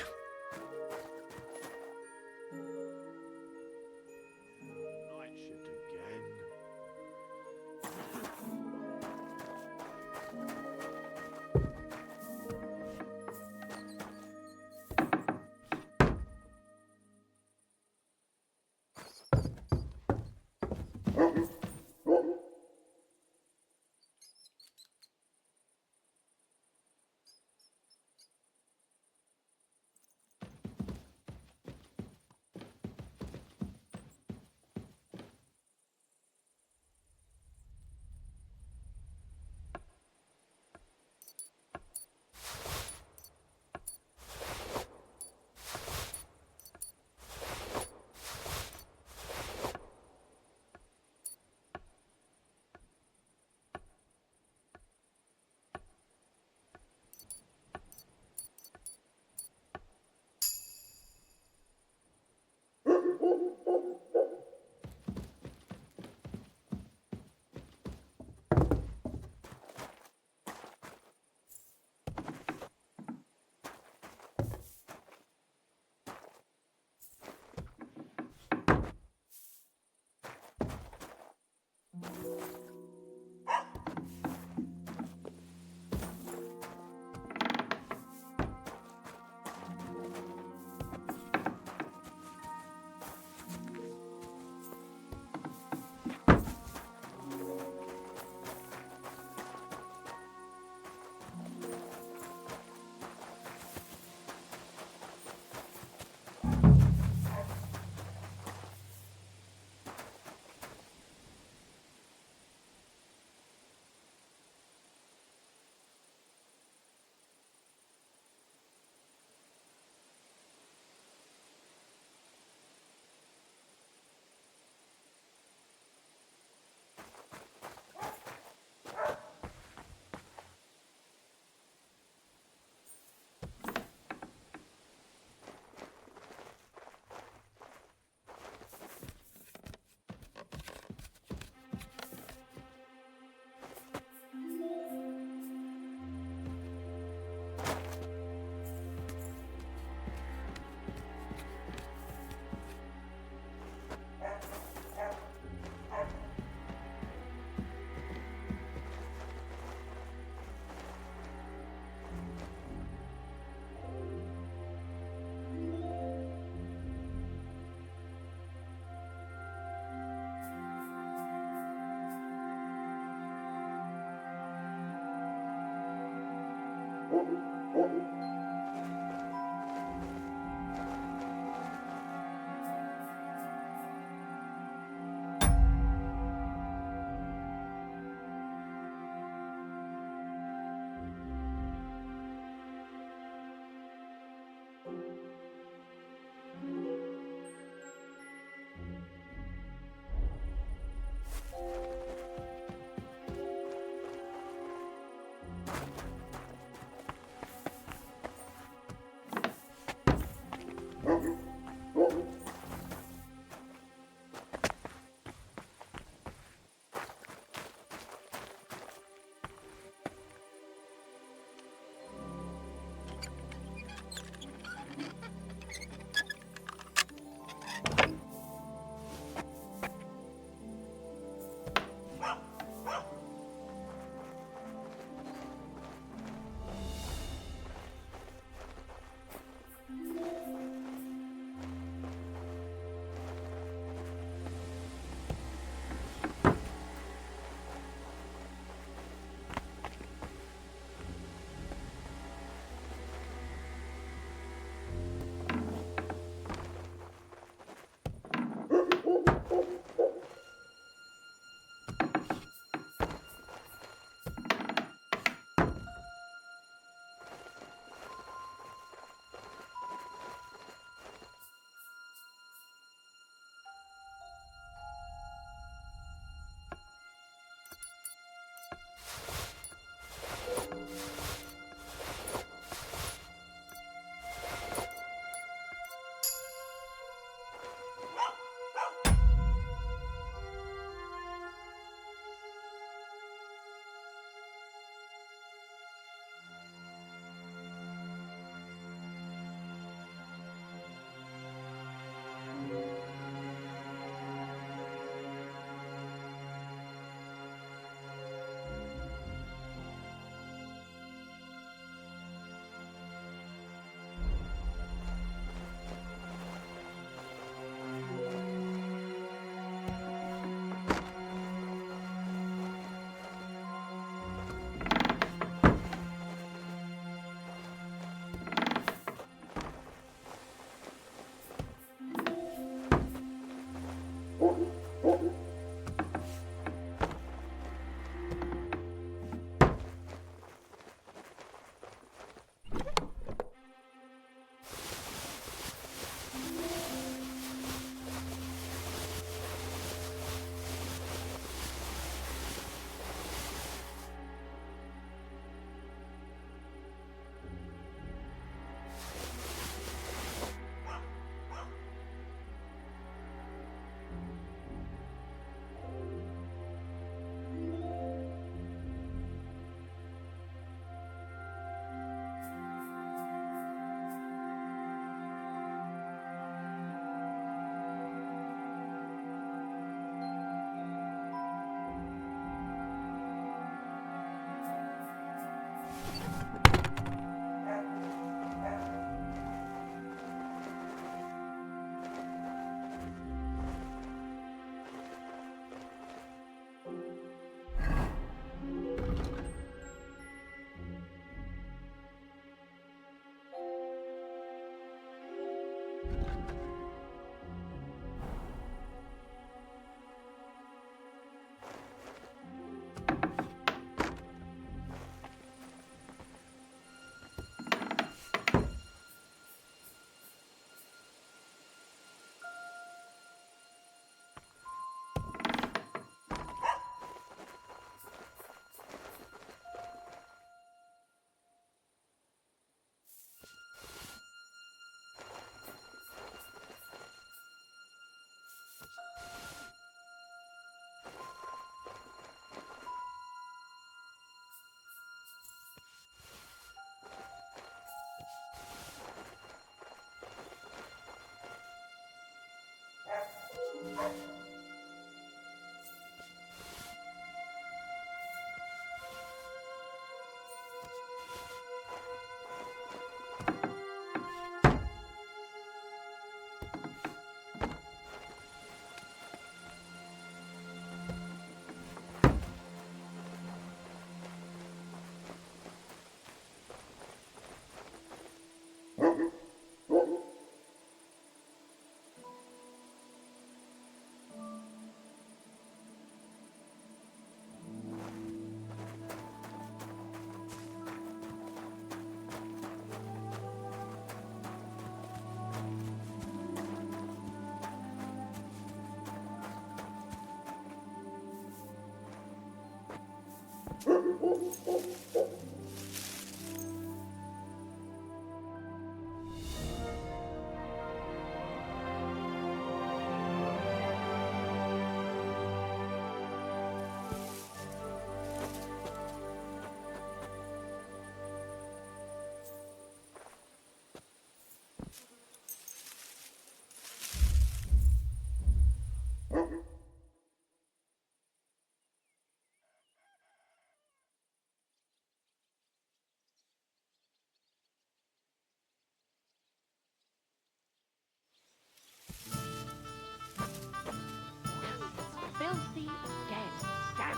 Speaker 4: Filthy again. Damn it.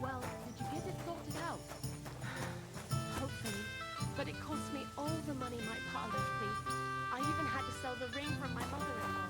Speaker 4: Well, did you get it sorted out? Hopefully. But it cost me all the money my pa left me. I even had to sell the ring from my mother-in-law.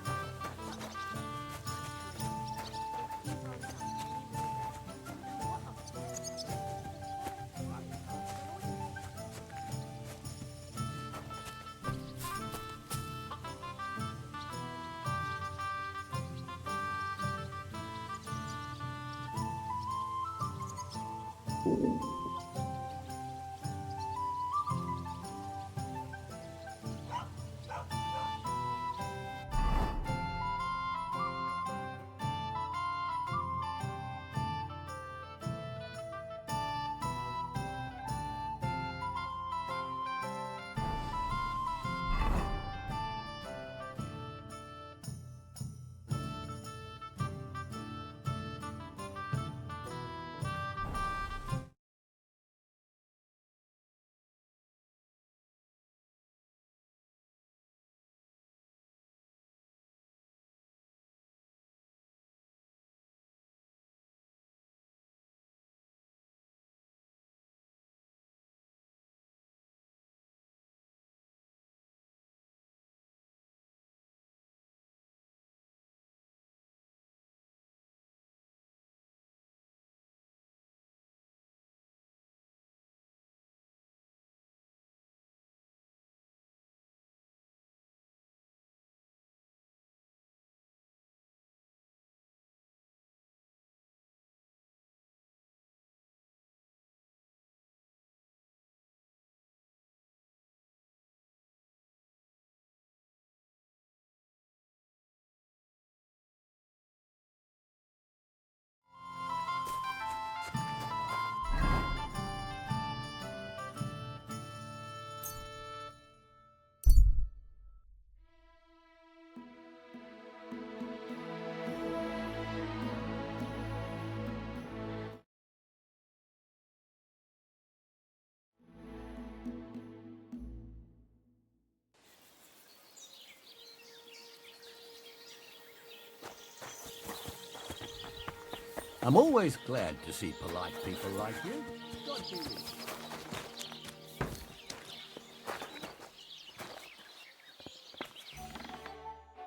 Speaker 2: I'm always glad to see polite people like you.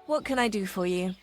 Speaker 11: What can I do for you?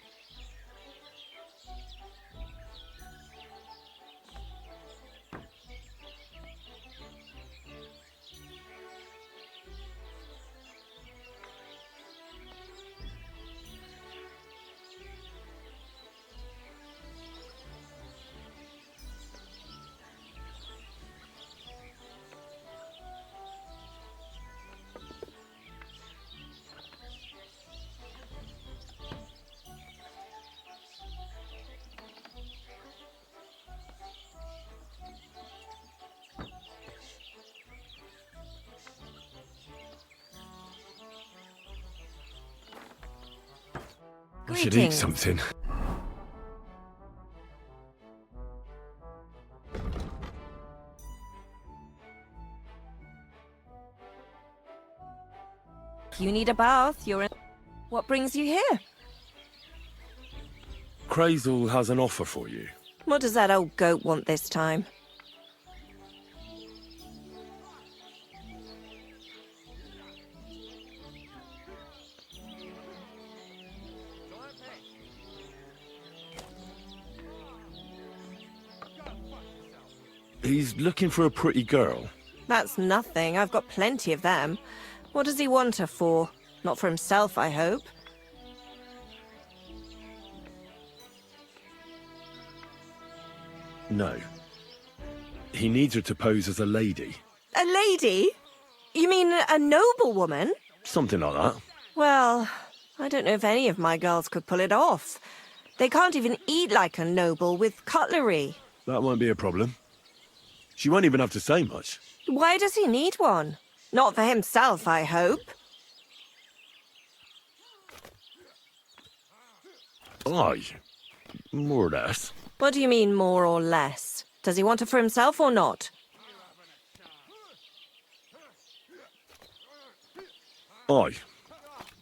Speaker 8: I should eat something.
Speaker 11: If you need a bath, you're in. What brings you here?
Speaker 8: Crazel has an offer for you.
Speaker 11: What does that old goat want this time?
Speaker 8: He's looking for a pretty girl.
Speaker 11: That's nothing. I've got plenty of them. What does he want her for? Not for himself, I hope.
Speaker 8: No. He needs her to pose as a lady.
Speaker 11: A lady? You mean a noblewoman?
Speaker 8: Something like that.
Speaker 11: Well, I don't know if any of my girls could pull it off. They can't even eat like a noble with cutlery.
Speaker 8: That won't be a problem. She won't even have to say much.
Speaker 11: Why does he need one? Not for himself, I hope.
Speaker 8: Aye. More or less.
Speaker 11: What do you mean, more or less? Does he want it for himself or not?
Speaker 8: Aye.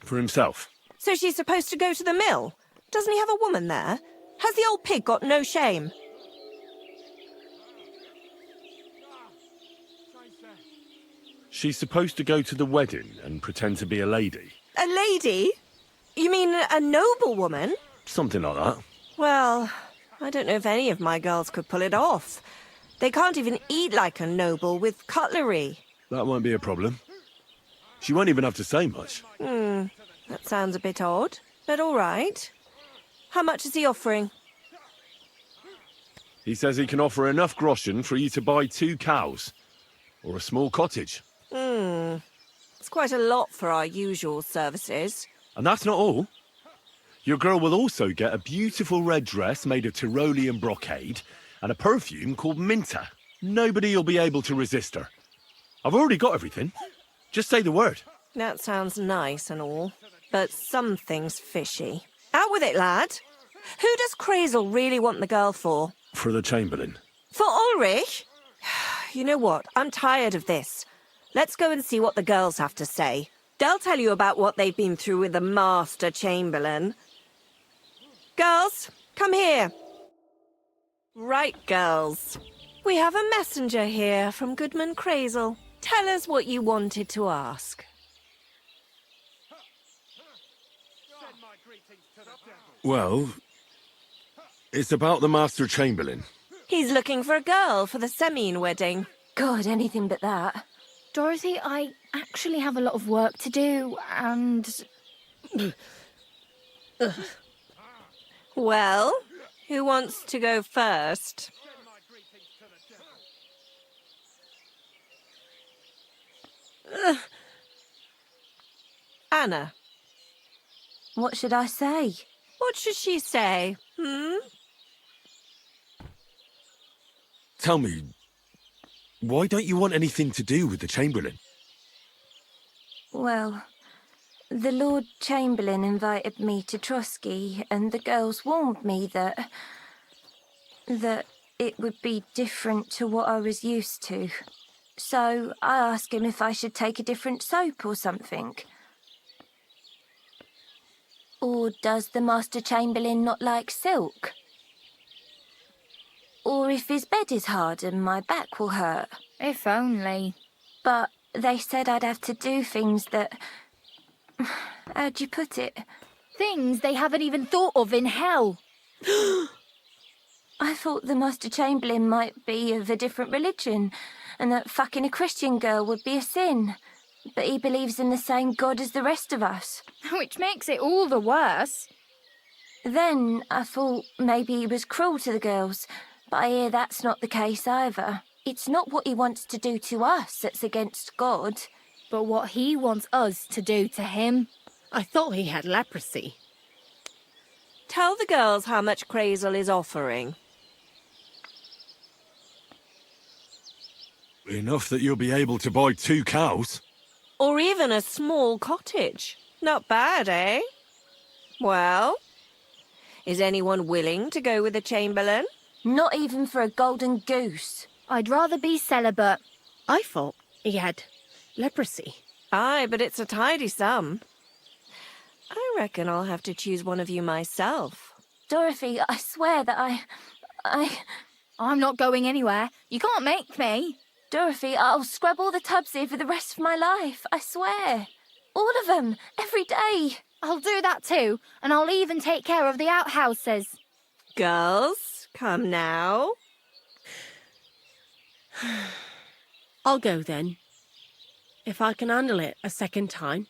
Speaker 8: For himself.
Speaker 11: So she's supposed to go to the mill? Doesn't he have a woman there? Has the old pig got no shame?
Speaker 8: She's supposed to go to the wedding and pretend to be a lady.
Speaker 11: A lady? You mean a noblewoman?
Speaker 8: Something like that.
Speaker 11: Well, I don't know if any of my girls could pull it off. They can't even eat like a noble with cutlery.
Speaker 8: That won't be a problem. She won't even have to say much.
Speaker 11: That sounds a bit odd, but all right. How much is he offering?
Speaker 8: He says he can offer enough groschen for you to buy 2 cows. Or a small cottage.
Speaker 11: It's quite a lot for our usual services.
Speaker 8: And that's not all. Your girl will also get a beautiful red dress made of Tyrolean brocade and a perfume called Minter. Nobody will be able to resist her. I've already got everything. Just say the word.
Speaker 11: That sounds nice and all, but something's fishy. Out with it, lad. Who does Crazel really want the girl for?
Speaker 8: For the Chamberlain.
Speaker 11: For Ulrich? You know what? I'm tired of this. Let's go and see what the girls have to say. They'll tell you about what they've been through with the Master Chamberlain. Girls, come here. Right, girls. We have a messenger here from Goodman Crazel. Tell us what you wanted to ask.
Speaker 8: Well, it's about the Master Chamberlain.
Speaker 11: He's looking for a girl for the Semine wedding.
Speaker 23: God, anything but that. Dorothy, I actually have a lot of work to do, and...
Speaker 11: Well, who wants to go first? Anna.
Speaker 23: What should I say?
Speaker 11: What should she say,
Speaker 8: Tell me, why don't you want anything to do with the Chamberlain?
Speaker 23: Well, the Lord Chamberlain invited me to Trotsky, and the girls warned me that it would be different to what I was used to. So I asked him if I should take a different soap or something. Or does the Master Chamberlain not like silk? Or if his bed is hard and my back will hurt. If only. But they said I'd have to do things that... How'd you put it? Things they haven't even thought of in hell. I thought the Master Chamberlain might be of a different religion, and that fucking a Christian girl would be a sin. But he believes in the same God as the rest of us. Which makes it all the worse. Then I thought maybe he was cruel to the girls, but I hear that's not the case either. It's not what he wants to do to us that's against God, but what he wants us to do to him.
Speaker 1: I thought he had leprosy.
Speaker 11: Tell the girls how much Crazel is offering.
Speaker 8: Enough that you'll be able to buy 2 cows.
Speaker 11: Or even a small cottage. Not bad, eh? Well, is anyone willing to go with the Chamberlain?
Speaker 23: Not even for a golden goose. I'd rather be celibate.
Speaker 1: I thought he had leprosy.
Speaker 11: Aye, but it's a tidy sum. I reckon I'll have to choose one of you myself.
Speaker 23: Dorothy, I swear that I'm not going anywhere. You can't make me. Dorothy, I'll scrub all the tubs here for the rest of my life, I swear. All of them, every day. I'll do that too, and I'll even take care of the outhouses.
Speaker 11: Girls, come now.
Speaker 1: I'll go then. If I can handle it a second time.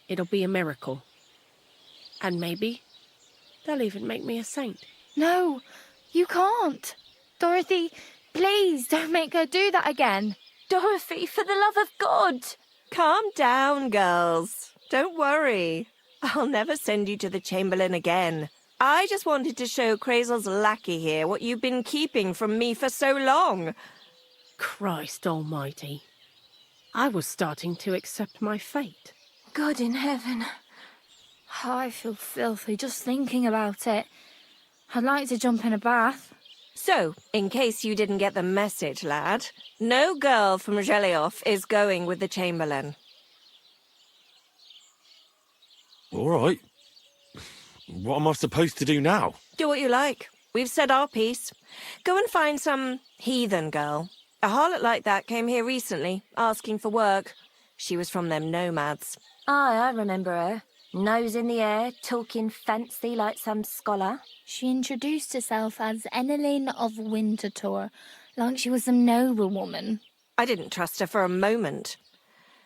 Speaker 4: it'll be a miracle. And maybe they'll even make me a saint.
Speaker 9: No, you can't. Dorothy, please don't make her do that again. Dorothy, for the love of God.
Speaker 11: Calm down, girls. Don't worry. I'll never send you to the Chamberlain again. I just wanted to show Crazel's lackey here what you've been keeping from me for so long.
Speaker 4: Christ almighty. I was starting to accept my fate.
Speaker 9: God in heaven. Oh, I feel filthy just thinking about it. I'd like to jump in a bath.
Speaker 11: So, in case you didn't get the message, lad, no girl from Gelioff is going with the Chamberlain.
Speaker 8: All right. What am I supposed to do now?
Speaker 11: Do what you like. We've said our piece. Go and find some heathen girl. A harlot like that came here recently, asking for work. She was from them nomads.
Speaker 23: Aye, I remember her. Nose in the air, talking fancy like some scholar.
Speaker 9: She introduced herself as Enelin of Winterthur, like she was some noblewoman.
Speaker 11: I didn't trust her for a moment.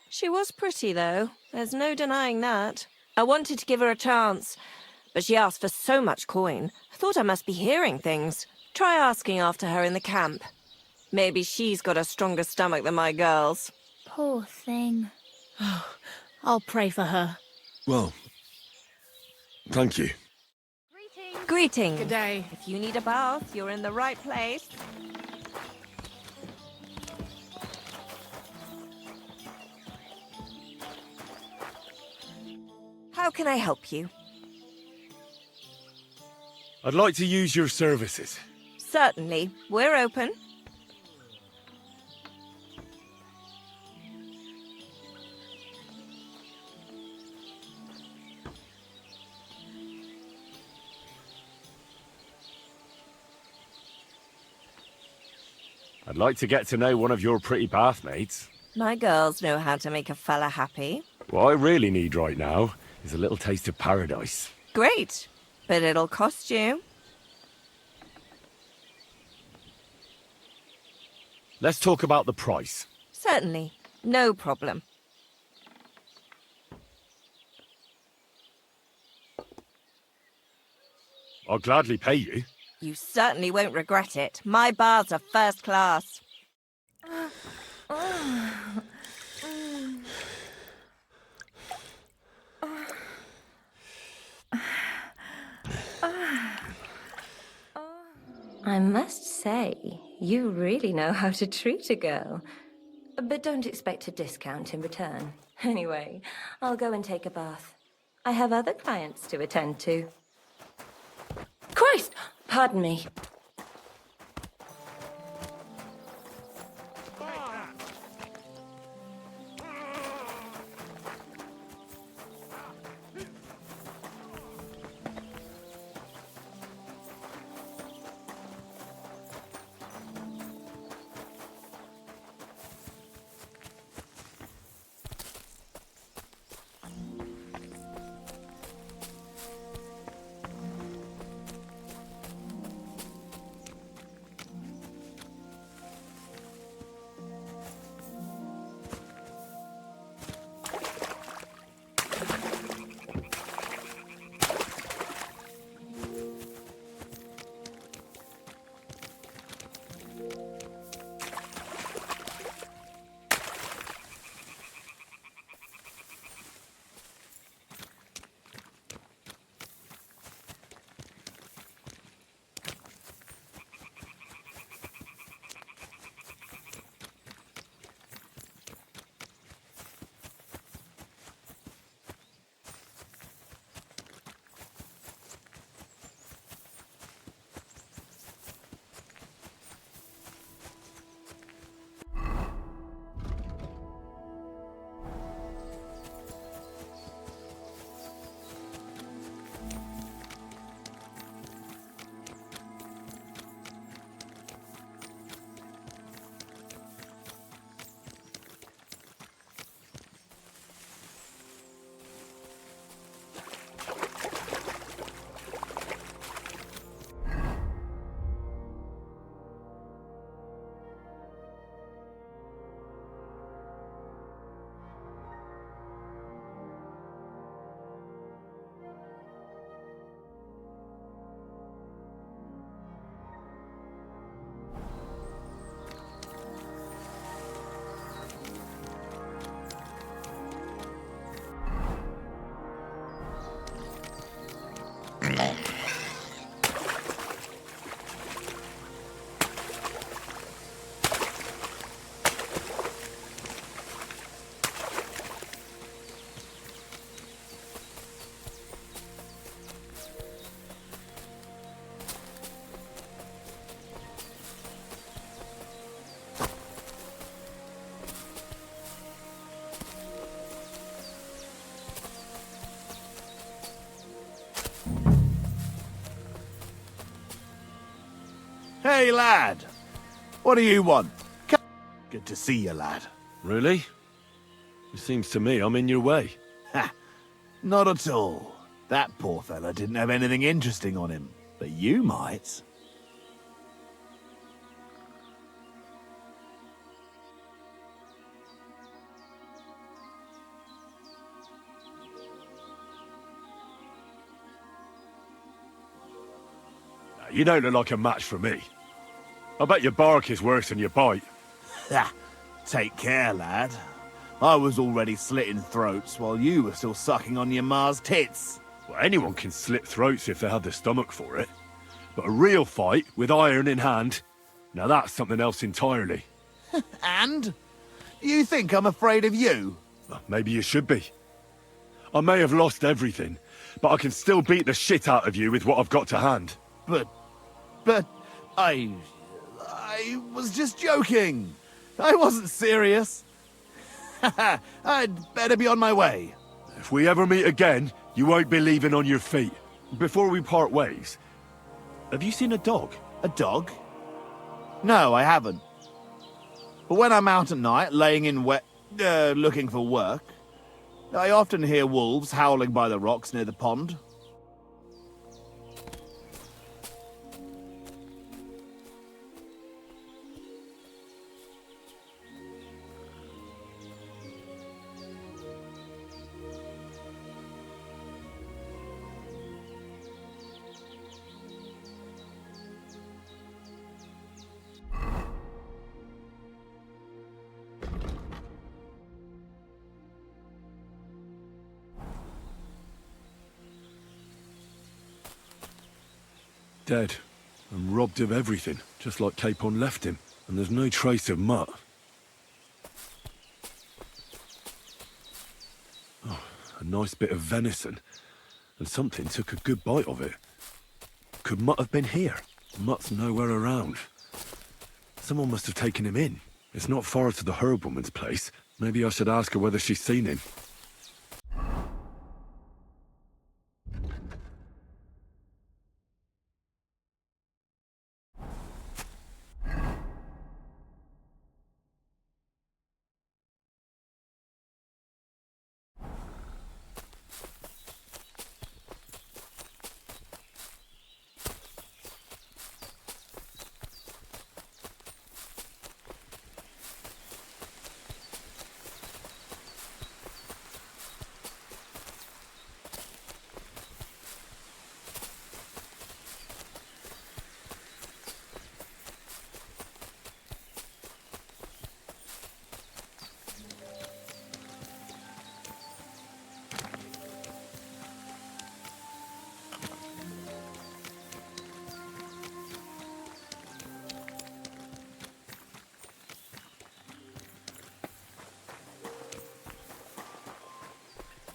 Speaker 11: She was pretty, though. There's no denying that. I wanted to give her a chance, but she asked for so much coin. I thought I must be hearing things. Try asking after her in the camp. Maybe she's got a stronger stomach than my girls.
Speaker 9: Poor thing.
Speaker 4: I'll pray for her.
Speaker 8: Well, thank you.
Speaker 11: Greetings.
Speaker 4: Good day.
Speaker 11: If you need a bath, you're in the right place. How can I help you?
Speaker 8: I'd like to use your services.
Speaker 11: Certainly. We're open.
Speaker 8: I'd like to get to know one of your pretty bathmates.
Speaker 11: My girls know how to make a fella happy.
Speaker 8: What I really need right now is a little taste of paradise.
Speaker 11: Great, but it'll cost you.
Speaker 8: Let's talk about the price.
Speaker 11: Certainly, no problem.
Speaker 8: I'll gladly pay you.
Speaker 11: You certainly won't regret it. My baths are first class.
Speaker 23: I must say, you really know how to treat a girl. But don't expect a discount in return. Anyway, I'll go and take a bath. I have other clients to attend to. Christ! Pardon me.
Speaker 24: Hey, lad. What do you want? Good to see you, lad.
Speaker 8: Really? It seems to me I'm in your way.
Speaker 24: Ha! Not at all. That poor fella didn't have anything interesting on him. But you might.
Speaker 8: You don't look like a match for me. I bet your bark is worse than your bite.
Speaker 24: Ha! Take care, lad. I was already slitting throats while you were still sucking on your ma's tits.
Speaker 8: Well, anyone can slit throats if they have the stomach for it. But a real fight, with iron in hand, now that's something else entirely.
Speaker 24: And? You think I'm afraid of you?
Speaker 8: Well, maybe you should be. I may have lost everything, but I can still beat the shit out of you with what I've got to hand.
Speaker 24: But I was just joking. I wasn't serious. I'd better be on my way.
Speaker 8: If we ever meet again, you won't be leaving on your feet. Before we part ways, have you seen a dog?
Speaker 24: A dog? No, I haven't. But when I'm out at night, laying in looking for work, I often hear wolves howling by the rocks near the pond.
Speaker 8: Dead. And robbed of everything, just like Capon left him. And there's no trace of Mutt. Oh, a nice bit of venison. And something took a good bite of it. Could Mutt have been here? Mutt's nowhere around. Someone must have taken him in. It's not far to the herb woman's place. Maybe I should ask her whether she's seen him.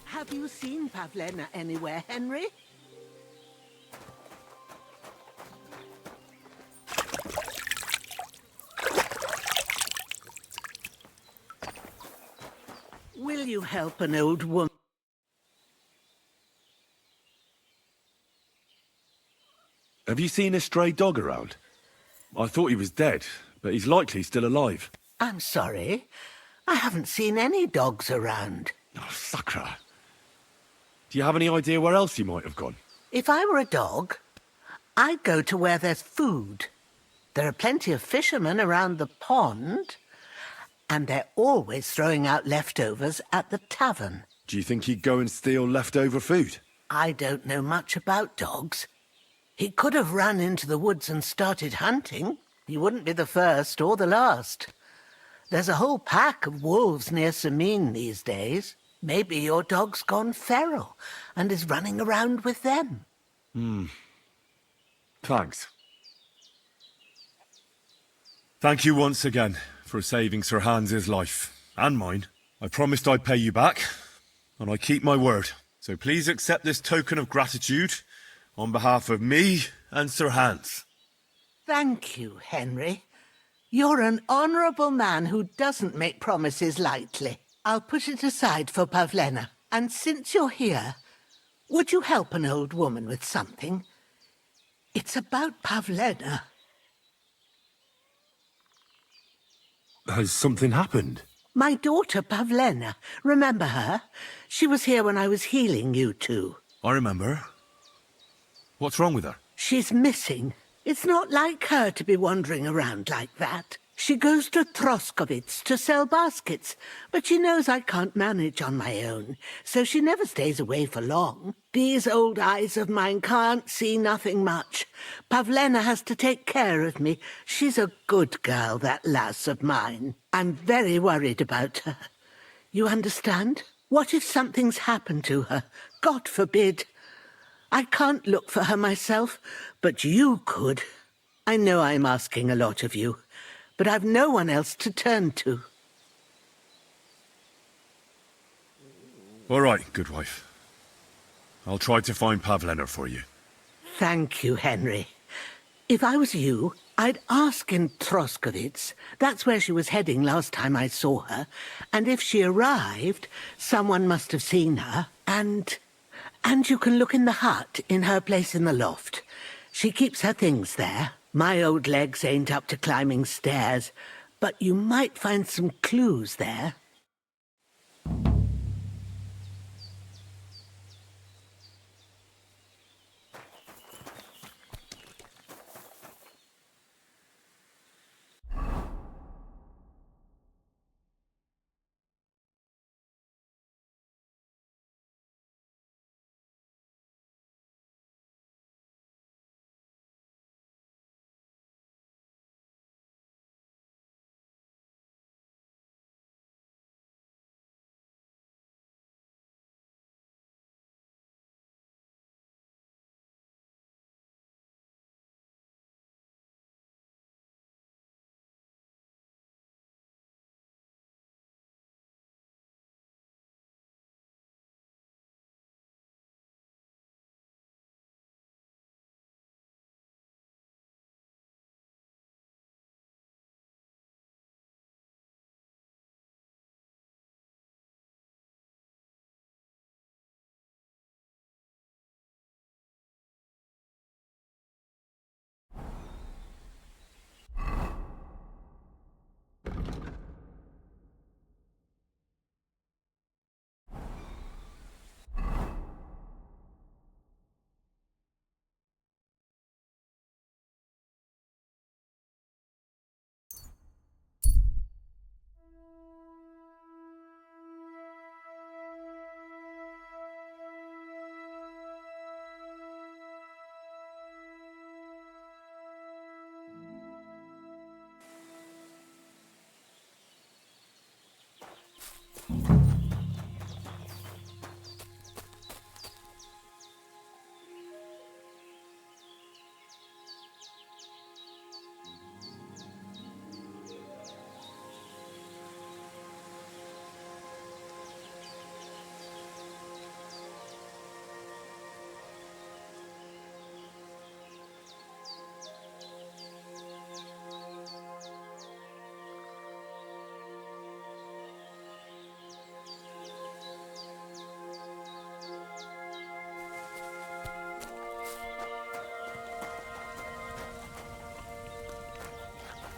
Speaker 10: Have you seen Pavlena anywhere, Henry? Will you help an old woman?
Speaker 8: Have you seen a stray dog around? I thought he was dead, but he's likely still alive.
Speaker 10: I'm sorry. I haven't seen any dogs around.
Speaker 8: Oh, Sakra. Do you have any idea where else he might have gone?
Speaker 10: If I were a dog, I'd go to where there's food. There are plenty of fishermen around the pond, and they're always throwing out leftovers at the tavern.
Speaker 8: Do you think he'd go and steal leftover food?
Speaker 10: I don't know much about dogs. He could have run into the woods and started hunting. He wouldn't be the first or the last. There's a whole pack of wolves near Sameen these days. Maybe your dog's gone feral and is running around with them.
Speaker 8: Thanks. Thank you once again for saving Sir Hans's life, and mine. I promised I'd pay you back, and I keep my word. So please accept this token of gratitude on behalf of me and Sir Hans.
Speaker 10: Thank you, Henry. You're an honourable man who doesn't make promises lightly. I'll put it aside for Pavlena. And since you're here, would you help an old woman with something? It's about Pavlena.
Speaker 8: Has something happened?
Speaker 10: My daughter Pavlena. Remember her? She was here when I was healing you two.
Speaker 8: I remember. What's wrong with her?
Speaker 10: She's missing. It's not like her to be wandering around like that. She goes to Troskovitz to sell baskets, but she knows I can't manage on my own, so she never stays away for long. These old eyes of mine can't see nothing much. Pavlena has to take care of me. She's a good girl, that lass of mine. I'm very worried about her. You understand? What if something's happened to her? God forbid. I can't look for her myself, but you could. I know I'm asking a lot of you, but I've no one else to turn to.
Speaker 8: All right, good wife. I'll try to find Pavlena for you.
Speaker 10: Thank you, Henry. If I was you, I'd ask in Troskovitz. That's where she was heading last time I saw her. And if she arrived, someone must have seen her. And you can look in the hut in her place in the loft. She keeps her things there. My old legs ain't up to climbing stairs, but you might find some clues there.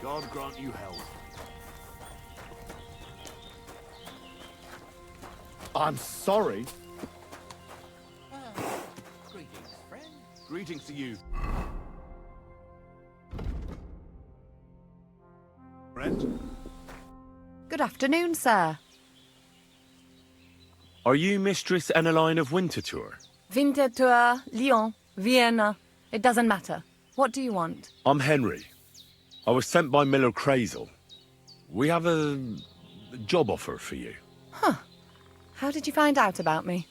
Speaker 24: God grant you health. I'm sorry.
Speaker 2: Greetings, friend.
Speaker 24: Greetings to you. Friend?
Speaker 6: Good afternoon, sir.
Speaker 8: Are you Mistress Eneline of Winterthur?
Speaker 6: Winterthur, Lyon, Vienna. It doesn't matter. What do you want?
Speaker 8: I'm Henry. I was sent by Miller Crazel. We have a job offer for you.
Speaker 6: Huh. How did you find out about me?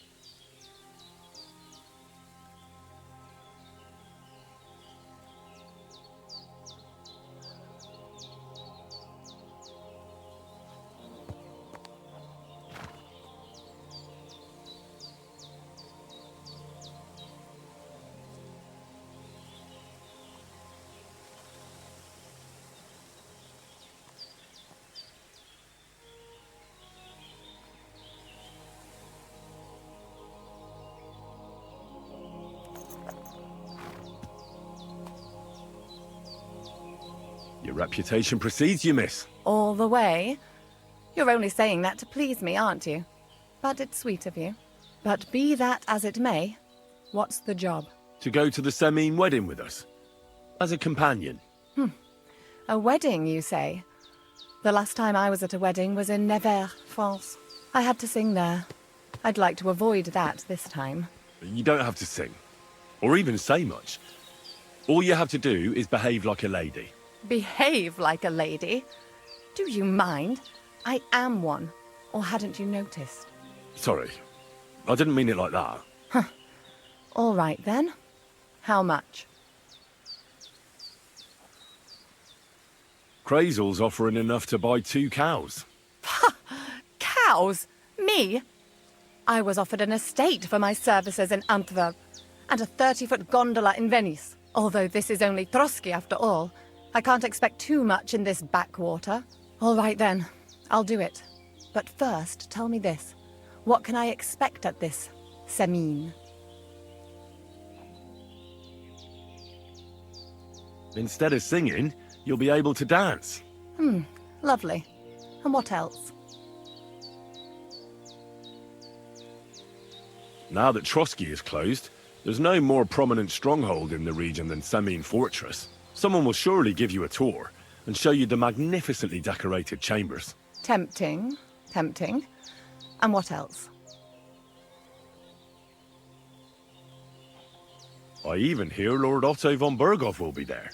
Speaker 8: Your reputation precedes you, miss.
Speaker 16: All the way? You're only saying that to please me, aren't you? But it's sweet of you. But be that as it may, what's the job?
Speaker 8: To go to the Semine wedding with us. As a companion.
Speaker 16: A wedding, you say? The last time I was at a wedding was in Nevers, France. I had to sing there. I'd like to avoid that this time.
Speaker 8: You don't have to sing. Or even say much. All you have to do is behave like a lady.
Speaker 16: Behave like a lady? Do you mind? I am one. Or hadn't you noticed?
Speaker 8: Sorry. I didn't mean it like that.
Speaker 16: All right, then. How much?
Speaker 8: Crazel's offering enough to buy 2 cows.
Speaker 16: Cows? Me? I was offered an estate for my services in Antwerp, and a 30-foot gondola in Venice. Although this is only Trotsky after all, I can't expect too much in this backwater. All right then, I'll do it. But first, tell me this. What can I expect at this Semine?
Speaker 8: Instead of singing, you'll be able to dance.
Speaker 16: Lovely. And what else?
Speaker 8: Now that Trotsky is closed, there's no more prominent stronghold in the region than Semine Fortress. Someone will surely give you a tour and show you the magnificently decorated chambers.
Speaker 16: Tempting. Tempting. And what else?
Speaker 8: I even hear Lord Otto von Berghoff will be there.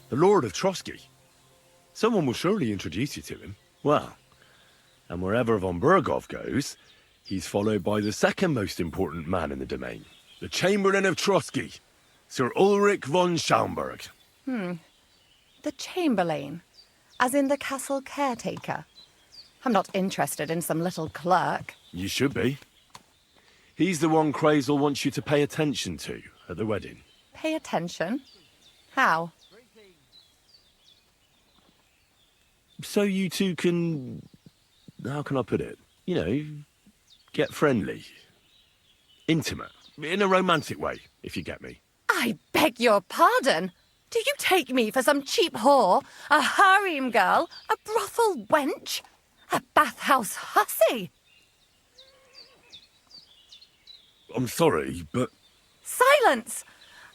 Speaker 8: The Lord of Trotsky. Someone will surely introduce you to him. Well, and wherever von Berghoff goes, he's followed by the second most important man in the domain. The Chamberlain of Trotsky, Sir Ulrich von Schaumburg.
Speaker 16: The Chamberlain? As in the castle caretaker? I'm not interested in some little clerk.
Speaker 8: You should be. He's the one Crazel wants you to pay attention to at the wedding.
Speaker 16: Pay attention? How?
Speaker 8: So you two can... how can I put it? You know, get friendly. Intimate. In a romantic way, if you get me.
Speaker 16: I beg your pardon? Do you take me for some cheap whore? A harem girl? A brothel wench? A bathhouse hussy?
Speaker 8: I'm sorry, but...
Speaker 16: Silence!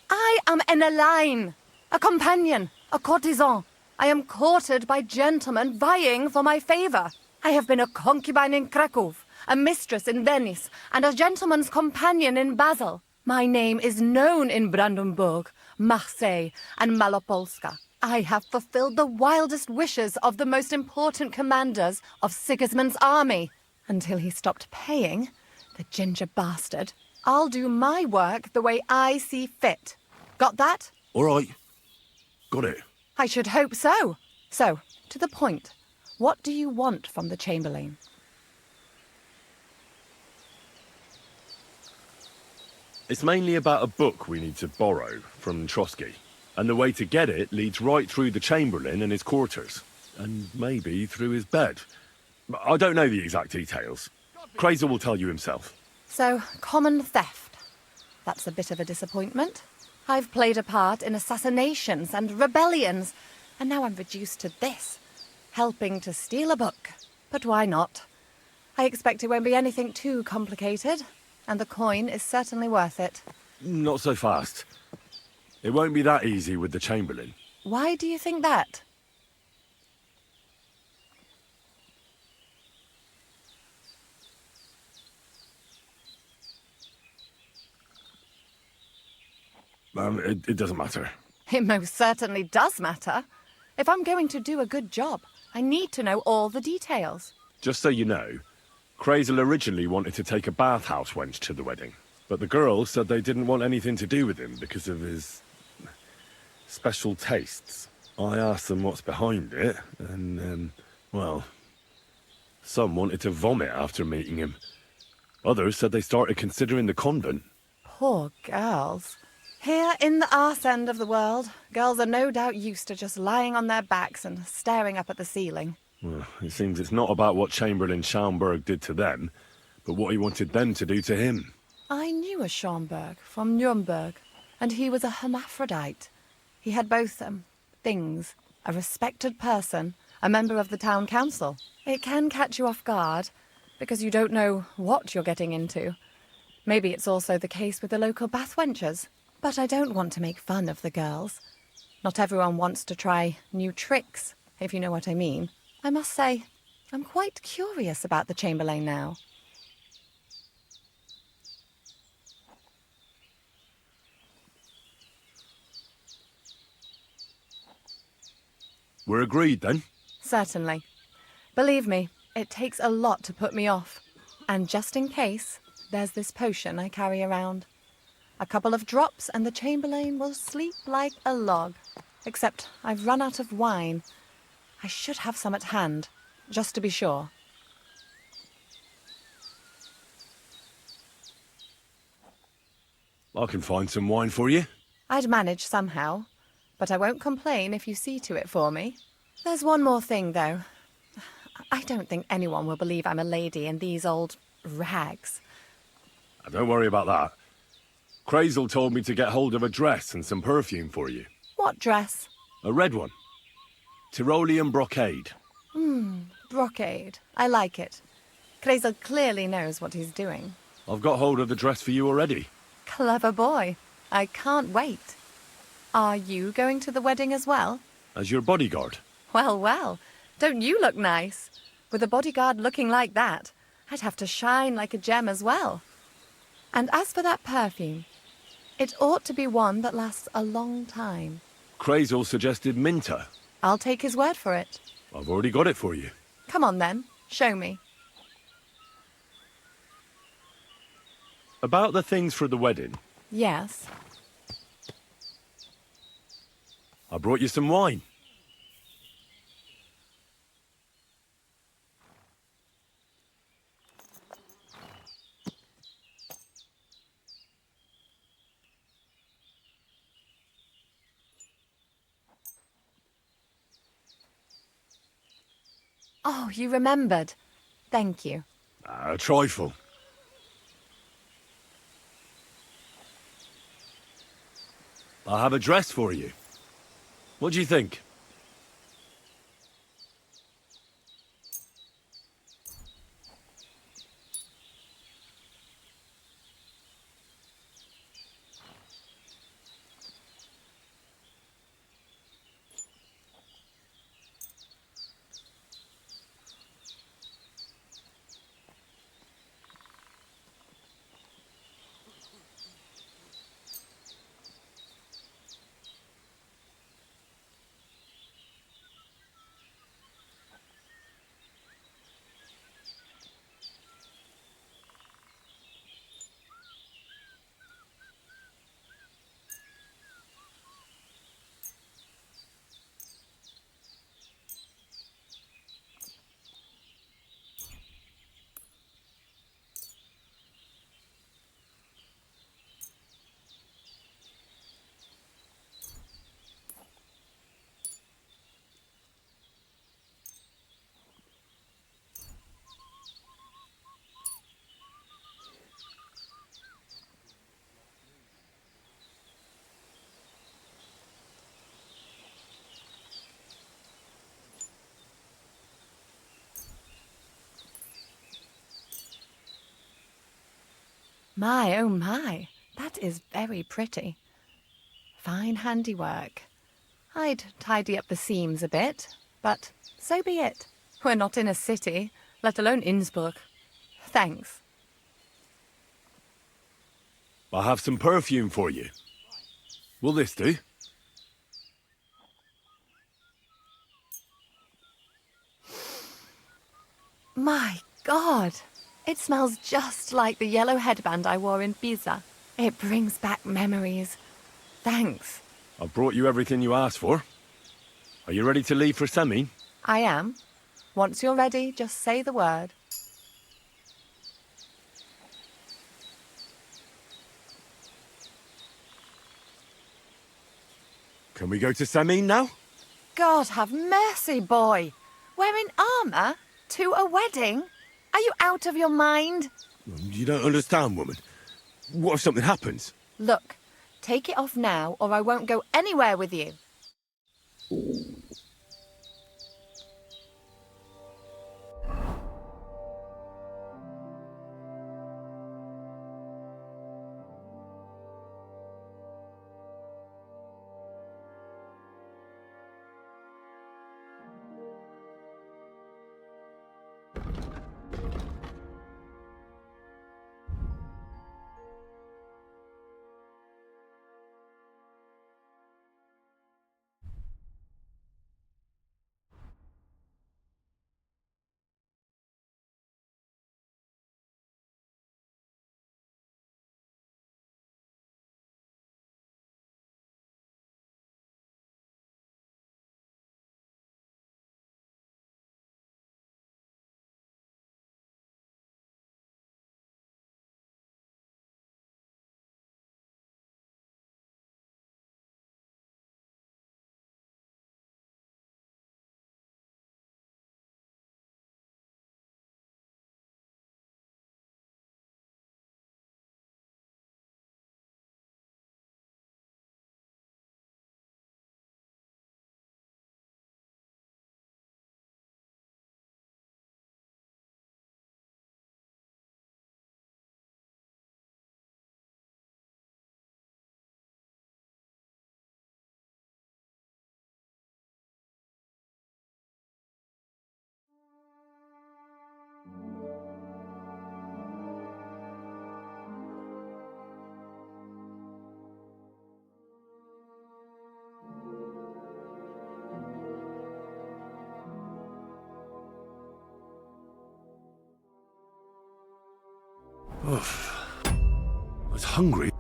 Speaker 16: I am an Elaine, a companion, a courtesan. I am courted by gentlemen vying for my favor. I have been a concubine in Krakow, a mistress in Venice, and a gentleman's companion in Basel. My name is known in Brandenburg, Marseille, and Malopolska. I have fulfilled the wildest wishes of the most important commanders of Sigismund's army. Until he stopped paying, the ginger bastard, I'll do my work the way I see fit. Got that?
Speaker 8: All right. Got it.
Speaker 16: I should hope so. So, to the point. What do you want from the Chamberlain?
Speaker 8: It's mainly about a book we need to borrow from Trotsky. And the way to get it leads right through the Chamberlain and his quarters. And maybe through his bed. I don't know the exact details. Crazel will tell you himself.
Speaker 16: So, common theft. That's a bit of a disappointment. I've played a part in assassinations and rebellions, and now I'm reduced to this. Helping to steal a book. But why not? I expect it won't be anything too complicated, and the coin is certainly worth it.
Speaker 8: Not so fast. It won't be that easy with the Chamberlain.
Speaker 16: Why do you think that?
Speaker 8: It doesn't matter.
Speaker 16: It most certainly does matter. If I'm going to do a good job, I need to know all the details.
Speaker 8: Just so you know, Crazel originally wanted to take a bathhouse wench to the wedding. But the girls said they didn't want anything to do with him because of his... special tastes. I asked them what's behind it, and, well... some wanted to vomit after meeting him. Others said they started considering the convent.
Speaker 16: Poor girls. Here in the arse end of the world, girls are no doubt used to just lying on their backs and staring up at the ceiling.
Speaker 8: Well, it seems it's not about what Chamberlain Schaumburg did to them, but what he wanted them to do to him.
Speaker 16: I knew a Schaumburg from Nuremberg, and he was a hermaphrodite. He had both things. A respected person, a member of the town council. It can catch you off guard, because you don't know what you're getting into. Maybe it's also the case with the local bathwenchers. But I don't want to make fun of the girls. Not everyone wants to try new tricks, if you know what I mean. I must say, I'm quite curious about the Chamberlain now.
Speaker 8: We're agreed, then?
Speaker 16: Certainly. Believe me, it takes a lot to put me off. And just in case, there's this potion I carry around. A couple of drops and the Chamberlain will sleep like a log. Except I've run out of wine. I should have some at hand, just to be sure.
Speaker 8: I can find some wine for you.
Speaker 16: I'd manage somehow, but I won't complain if you see to it for me. There's one more thing, though. I don't think anyone will believe I'm a lady in these old rags.
Speaker 8: Don't worry about that. Crazel told me to get hold of a dress and some perfume for you.
Speaker 16: What dress?
Speaker 8: A red one. Tyrolean brocade.
Speaker 16: Brocade. I like it. Crazel clearly knows what he's doing.
Speaker 8: I've got hold of the dress for you already.
Speaker 16: Clever boy. I can't wait. Are you going to the wedding as well?
Speaker 8: As your bodyguard.
Speaker 16: Well, well. Don't you look nice? With a bodyguard looking like that, I'd have to shine like a gem as well. And as for that perfume, it ought to be one that lasts a long time.
Speaker 8: Crazel suggested Minter.
Speaker 16: I'll take his word for it.
Speaker 8: I've already got it for you.
Speaker 16: Come on then, show me.
Speaker 8: About the things for the wedding.
Speaker 16: Yes.
Speaker 8: I brought you some wine.
Speaker 16: Oh, you remembered. Thank you.
Speaker 8: A trifle. I have a dress for you. What do you think?
Speaker 16: My, oh my, that is very pretty. Fine handiwork. I'd tidy up the seams a bit, but so be it. We're not in a city, let alone Innsbruck. Thanks.
Speaker 8: I have some perfume for you. Will this do?
Speaker 16: My God! It smells just like the yellow headband I wore in Pisa. It brings back memories. Thanks.
Speaker 8: I've brought you everything you asked for. Are you ready to leave for Semin?
Speaker 16: I am. Once you're ready, just say the word.
Speaker 8: Can we go to Semin now?
Speaker 16: God have mercy, boy! Wearing armour? To a wedding? Are you out of your mind?
Speaker 8: You don't understand, woman. What if something happens?
Speaker 16: Look, take it off now or I won't go anywhere with you.
Speaker 8: Oof. I was hungry.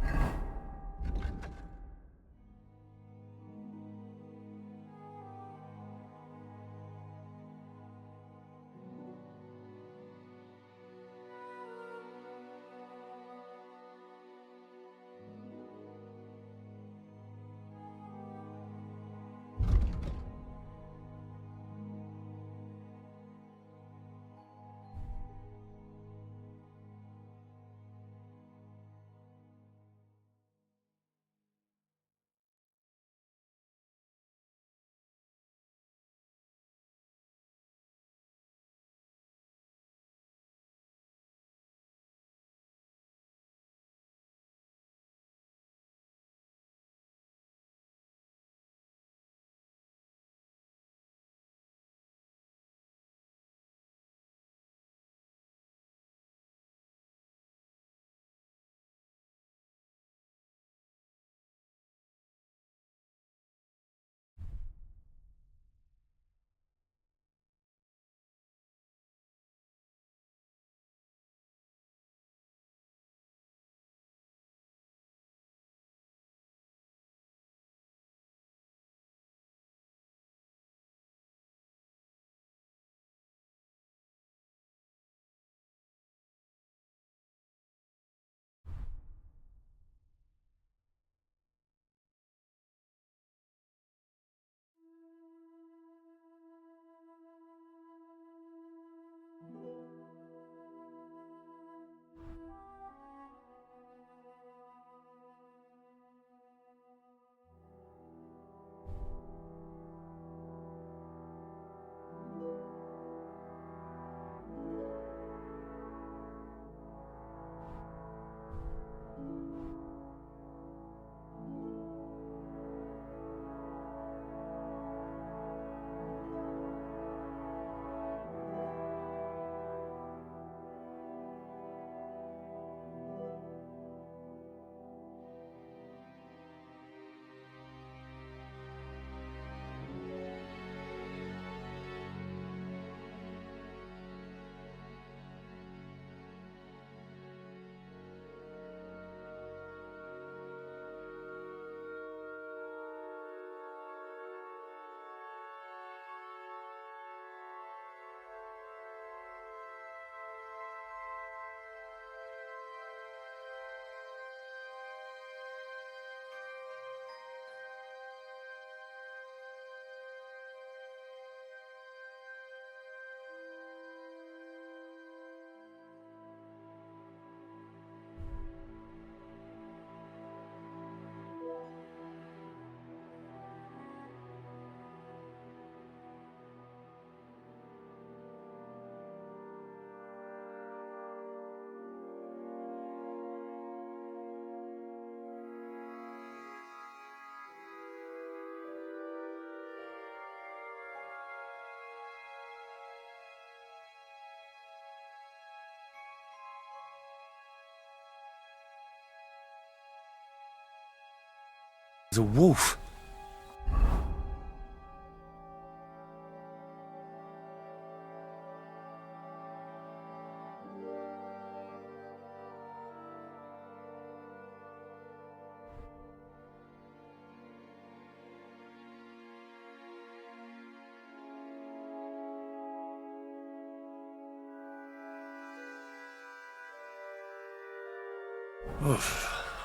Speaker 24: There's a wolf.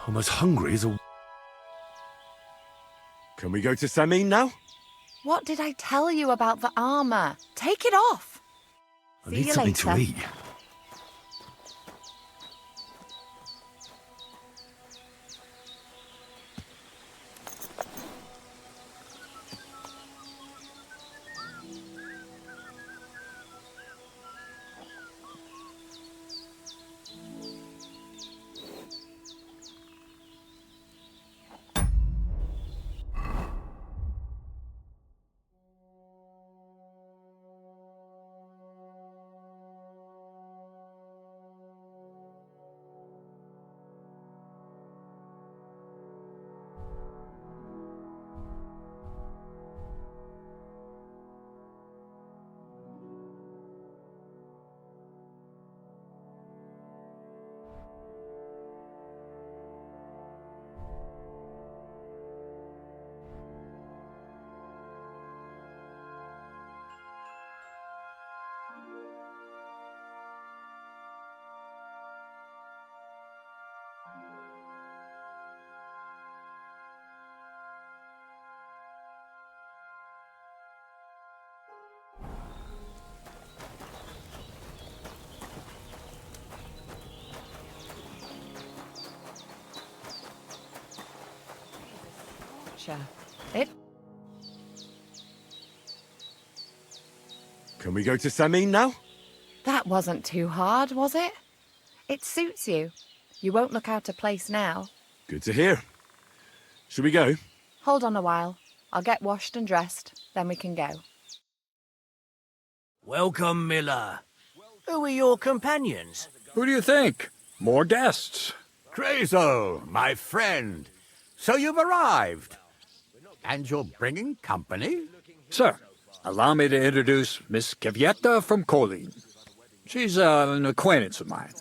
Speaker 24: I'm as hungry as a... Can we go to Samin now?
Speaker 16: What did I tell you about the armor? Take it off.
Speaker 24: I
Speaker 16: See
Speaker 24: need
Speaker 16: you
Speaker 24: something
Speaker 16: later.
Speaker 24: to eat.
Speaker 16: It.
Speaker 24: Can we go to Samin now?
Speaker 16: That wasn't too hard, was it? It suits you. You won't look out of place now.
Speaker 24: Good to hear. Should we go?
Speaker 16: Hold on a while. I'll get washed and dressed, then we can go.
Speaker 14: Welcome, Miller. Who are your companions?
Speaker 15: Who do you think? More guests.
Speaker 2: Crazel, my friend. So you've arrived. And you're bringing company?
Speaker 15: Sir, allow me to introduce Miss Kvyetta from Kolin. She's an acquaintance of mine.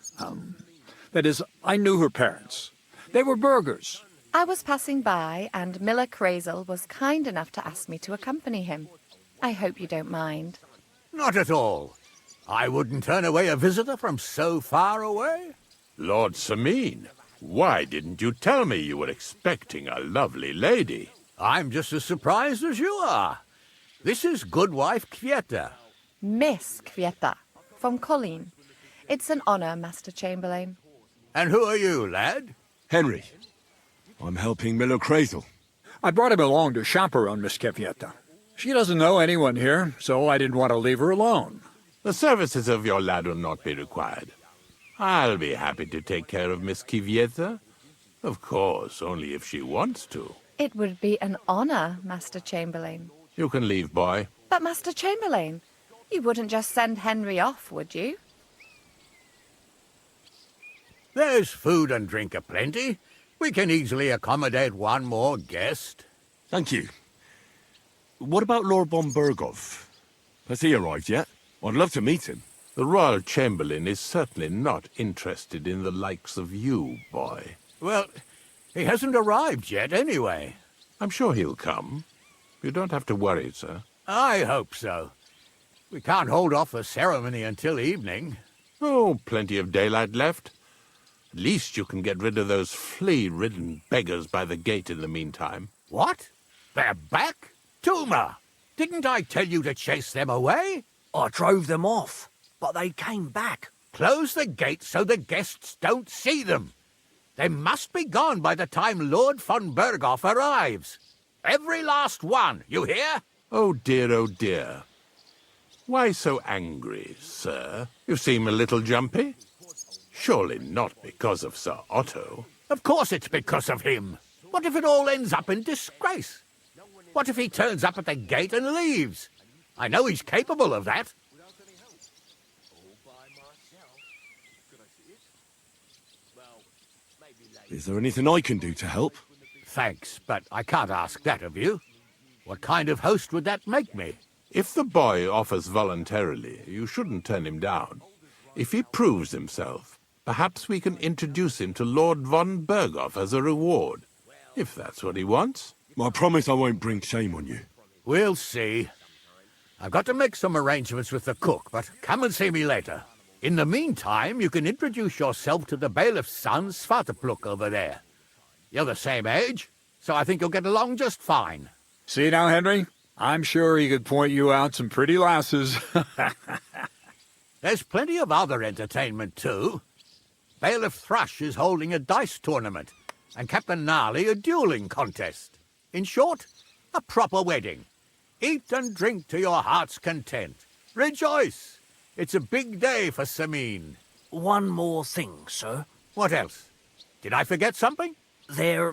Speaker 15: That is, I knew her parents. They were burghers.
Speaker 16: I was passing by, and Miller Crazel was kind enough to ask me to accompany him. I hope you don't mind.
Speaker 2: Not at all. I wouldn't turn away a visitor from so far away.
Speaker 7: Lord Samin, why didn't you tell me you were expecting a lovely lady?
Speaker 2: I'm just as surprised as you are. This is Goodwife Kvyetta.
Speaker 16: Miss Kvyetta, from Colleen. It's an honor, Master Chamberlain.
Speaker 2: And who are you, lad?
Speaker 24: Henry. I'm helping Miller Crazel.
Speaker 15: I brought him along to chaperone Miss Kvyetta. She doesn't know anyone here, so I didn't want to leave her alone.
Speaker 7: The services of your lad will not be required. I'll be happy to take care of Miss Kvyetta. Of course, only if she wants to.
Speaker 16: It would be an honor, Master Chamberlain.
Speaker 7: You can leave, boy.
Speaker 16: But, Master Chamberlain, you wouldn't just send Henry off, would you?
Speaker 2: There's food and drink aplenty. We can easily accommodate one more guest.
Speaker 24: Thank you. What about Lord Bombergov? Has he arrived yet? I'd love to meet him.
Speaker 7: The Royal Chamberlain is certainly not interested in the likes of you, boy.
Speaker 2: Well, he hasn't arrived yet, anyway.
Speaker 7: I'm sure he'll come. You don't have to worry, sir.
Speaker 2: I hope so. We can't hold off the ceremony until evening.
Speaker 7: Oh, plenty of daylight left. At least you can get rid of those flea-ridden beggars by the gate in the meantime.
Speaker 2: What? They're back? Tuma! Didn't I tell you to chase them away?
Speaker 14: I drove them off, but they came back.
Speaker 2: Close the gate so the guests don't see them. They must be gone by the time Lord von Berghoff arrives. Every last one, you hear?
Speaker 7: Oh dear, oh dear. Why so angry, sir? You seem a little jumpy. Surely not because of Sir Otto.
Speaker 2: Of course it's because of him. What if it all ends up in disgrace? What if he turns up at the gate and leaves? I know he's capable of that.
Speaker 24: Is there anything I can do to help?
Speaker 2: thanks, but I can't ask that of you. What kind of host would that make me?
Speaker 7: If the boy offers voluntarily, you shouldn't turn him down. If he proves himself, perhaps we can introduce him to Lord von Berghoff as a reward. If that's what he wants.
Speaker 8: I promise I won't bring shame on you.
Speaker 2: We'll see. I've got to make some arrangements with the cook, but come and see me later. In the meantime, you can introduce yourself to the bailiff's son, Svartepluk, over there. You're the same age, so I think you'll get along just fine.
Speaker 15: See now, Henry? I'm sure he could point you out some pretty lasses.
Speaker 2: There's plenty of other entertainment, too. Bailiff Thrush is holding a dice tournament, and Captain Gnarly a dueling contest. In short, a proper wedding. Eat and drink to your heart's content. Rejoice! It's a big day for Sameen.
Speaker 13: One more thing, sir.
Speaker 2: What else? Did I forget something?
Speaker 13: They're,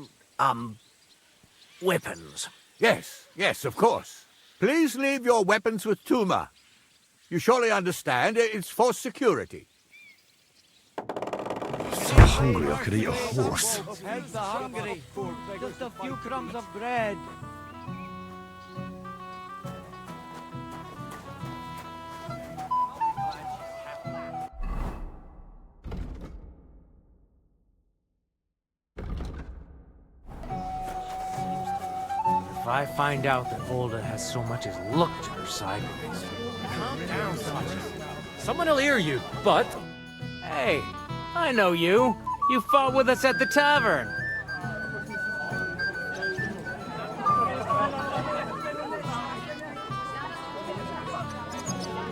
Speaker 13: weapons.
Speaker 2: Yes, of course. Please leave your weapons with Tuma. You surely understand it's for security.
Speaker 8: So hungry I could eat a horse.
Speaker 22: Heads are hungry. Just a few crumbs of bread. If I find out that Volda has so much as looked at her sideways. Calm down, someone will hear you, but... Hey, I know you. You fought with us at the tavern.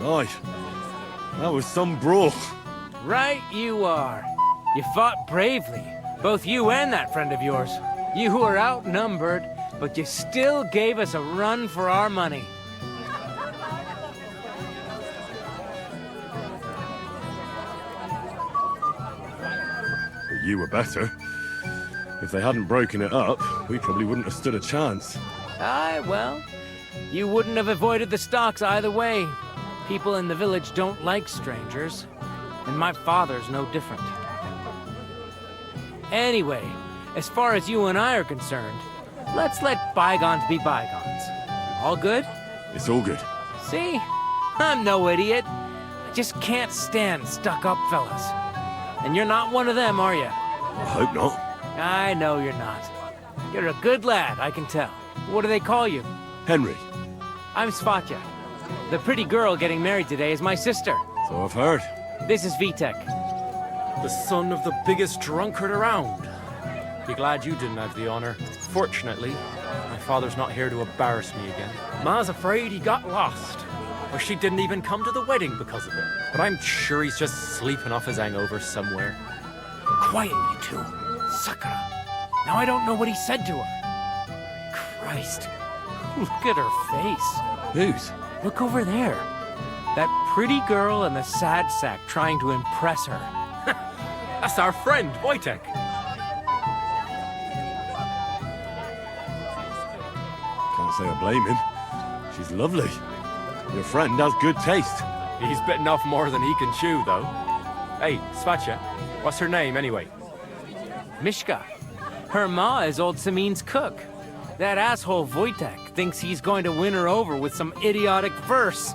Speaker 8: Aye, that was some brawl.
Speaker 22: Right you are. You fought bravely, both you and that friend of yours. You were outnumbered, but you still gave us a run for our money.
Speaker 8: You were better. If they hadn't broken it up, we probably wouldn't have stood a chance.
Speaker 22: Aye, well, you wouldn't have avoided the stocks either way. People in the village don't like strangers, and my father's no different. Anyway, as far as you and I are concerned, let's let bygones be bygones. All good?
Speaker 8: It's all good.
Speaker 22: See? I'm no idiot. I just can't stand stuck-up fellas. And you're not one of them, are you?
Speaker 8: I hope not.
Speaker 22: I know you're not. You're a good lad, I can tell. What do they call you?
Speaker 8: Henry.
Speaker 22: I'm Svatja. The pretty girl getting married today is my sister.
Speaker 8: So I've heard.
Speaker 22: This is Vitek.
Speaker 3: The son of the biggest drunkard around. Be glad you didn't have the honor. Fortunately, my father's not here to embarrass me again. Ma's afraid he got lost. Or she didn't even come to the wedding because of it. But I'm sure he's just sleeping off his hangover somewhere.
Speaker 22: Quiet, you two. Sakura. Now I don't know what he said to her. Christ. Look at her face.
Speaker 8: Whose?
Speaker 22: Look over there. That pretty girl in the sad sack trying to impress her.
Speaker 3: That's our friend, Wojtek.
Speaker 8: Can't say I blame him. She's lovely. Your friend has good taste.
Speaker 3: He's bitten off more than he can chew, though. Hey, Svatja, what's her name, anyway?
Speaker 22: Mishka. Her ma is old Sameen's cook. That asshole Wojtek thinks he's going to win her over with some idiotic verse.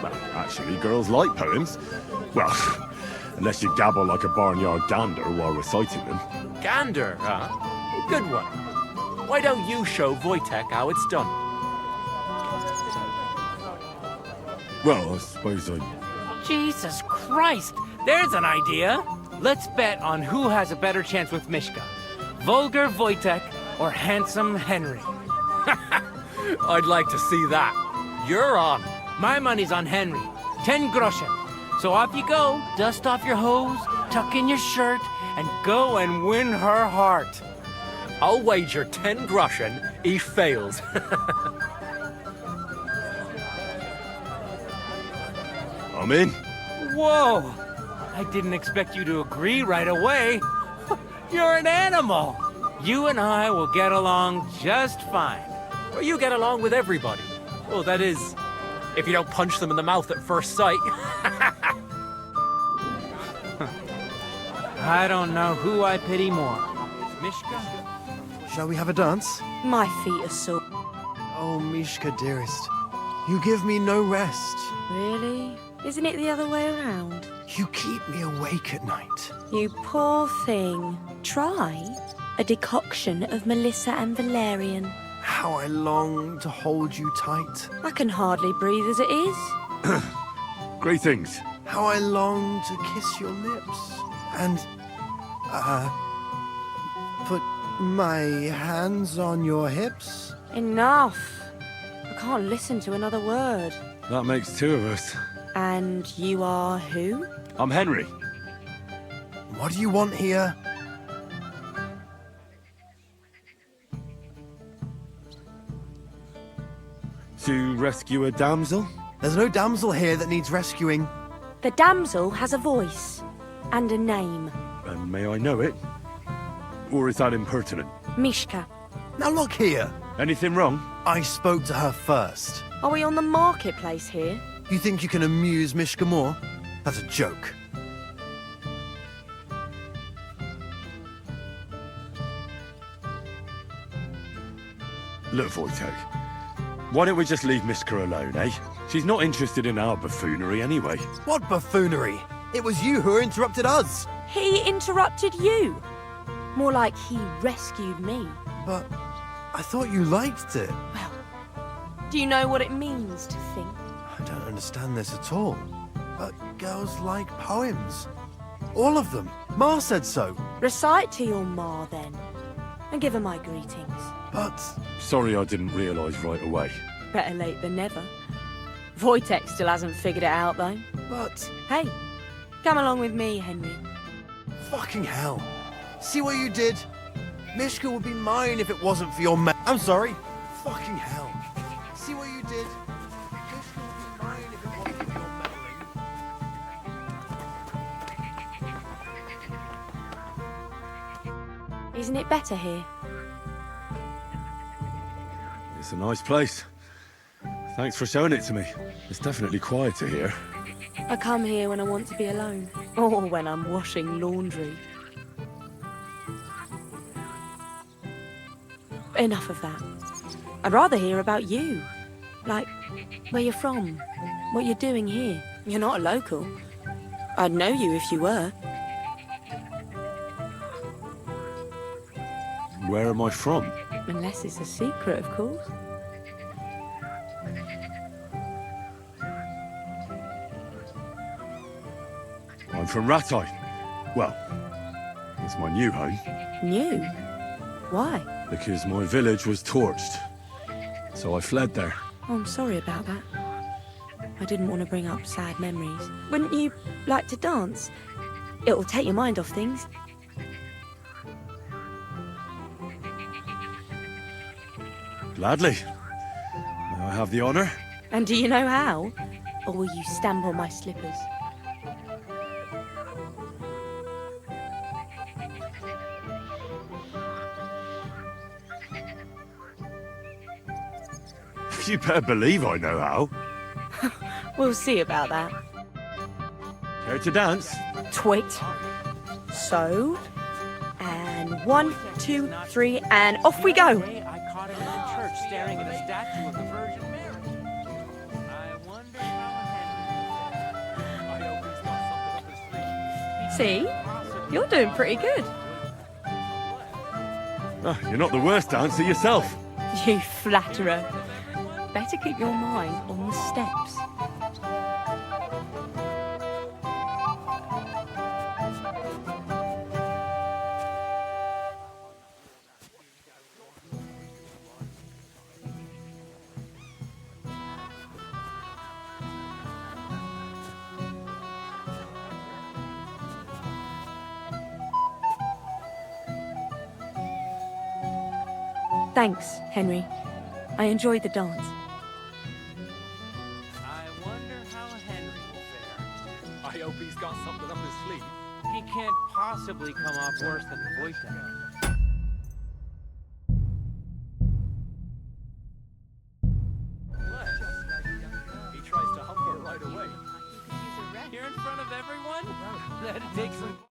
Speaker 8: Well, actually, girls like poems. Well, unless you gabble like a barnyard gander while reciting them.
Speaker 3: Gander, huh? Good one. Why don't you show Wojtek how it's done?
Speaker 8: Well, I suppose I...
Speaker 22: Jesus Christ! There's an idea! Let's bet on who has a better chance with Mishka. Vulgar Wojtek or handsome Henry.
Speaker 3: I'd like to see that. You're on.
Speaker 22: My money's on Henry. 10 groschen. So off you go, dust off your hose, tuck in your shirt, and go and win her heart.
Speaker 3: I'll wager 10 groschen he fails.
Speaker 8: I'm in.
Speaker 22: Whoa! I didn't expect you to agree right away. You're an animal. You and I will get along just fine.
Speaker 3: Well, you get along with everybody. Well, that is, if you don't punch them in the mouth at first sight.
Speaker 22: I don't know who I pity more. Mishka?
Speaker 24: Shall we have a dance?
Speaker 11: My feet are sore.
Speaker 24: Oh, Mishka, dearest. You give me no rest.
Speaker 11: Really? Isn't it the other way around?
Speaker 24: You keep me awake at night.
Speaker 11: You poor thing. Try a decoction of Melissa and Valerian.
Speaker 24: How I long to hold you tight.
Speaker 11: I can hardly breathe as it is.
Speaker 8: Greetings.
Speaker 24: How I long to kiss your lips. And, put my hands on your hips.
Speaker 11: Enough. I can't listen to another word.
Speaker 8: That makes two of us.
Speaker 11: And you are who?
Speaker 8: I'm Henry.
Speaker 24: What do you want here?
Speaker 8: To rescue a damsel?
Speaker 24: There's no damsel here that needs rescuing.
Speaker 11: The damsel has a voice and a name.
Speaker 8: And may I know it? Or is that impertinent?
Speaker 11: Mishka.
Speaker 24: Now look here.
Speaker 8: Anything wrong?
Speaker 24: I spoke to her first.
Speaker 11: Are we on the marketplace here?
Speaker 24: You think you can amuse Mishka more? That's a joke.
Speaker 8: Look, Wojtek. Why don't we just leave Mishka alone, eh? She's not interested in our buffoonery anyway.
Speaker 24: What buffoonery? It was you who interrupted us.
Speaker 11: He interrupted you. More like he rescued me.
Speaker 24: But I thought you liked it.
Speaker 11: Well, do you know what it means to think?
Speaker 24: I don't understand this at all. But girls like poems. All of them. Ma said so.
Speaker 11: Recite to your ma, then. And give her my greetings.
Speaker 24: But...
Speaker 8: Sorry I didn't realise right away.
Speaker 11: Better late than never. Wojtek still hasn't figured it out, though.
Speaker 24: But...
Speaker 11: Hey, come along with me, Henry.
Speaker 24: Fucking hell. See what you did? Mishka would be mine if it wasn't for your I'm sorry. Fucking hell. See what you did? Mishka would be mine if it wasn't for your meddling.
Speaker 11: Isn't it better here?
Speaker 8: It's a nice place. Thanks for showing it to me. It's definitely quieter here.
Speaker 11: I come here when I want to be alone. Or when I'm washing laundry. Enough of that. I'd rather hear about you. Like, where you're from. What you're doing here. You're not a local. I'd know you if you were.
Speaker 8: Where am I from?
Speaker 11: Unless it's a secret, of course.
Speaker 8: I'm from Ratai. Well, it's my new home.
Speaker 11: New? Why?
Speaker 8: Because my village was torched. So I fled there.
Speaker 11: Oh, I'm sorry about that. I didn't want to bring up sad memories. Wouldn't you like to dance? It'll take your mind off things.
Speaker 8: Gladly. May I have the honour?
Speaker 11: And do you know how? Or will you stamp on my slippers?
Speaker 8: You better believe I know how.
Speaker 11: We'll see about that.
Speaker 8: Care to dance?
Speaker 11: Twit. So. And 1, 2, 3, and off we go.
Speaker 22: I caught him in the church staring at a statue of the Virgin Mary. I wonder how
Speaker 11: See? You're doing pretty good.
Speaker 8: Oh, you're not the worst dancer yourself.
Speaker 11: You flatterer. Better keep your mind on the steps. Thanks, Henry. I enjoyed the dance.
Speaker 22: I wonder how Henry will fare. I hope he's got something up his sleeve. He can't possibly come off worse than Wojtek. He tries to hump her right away. Here in front of everyone? That'd take some...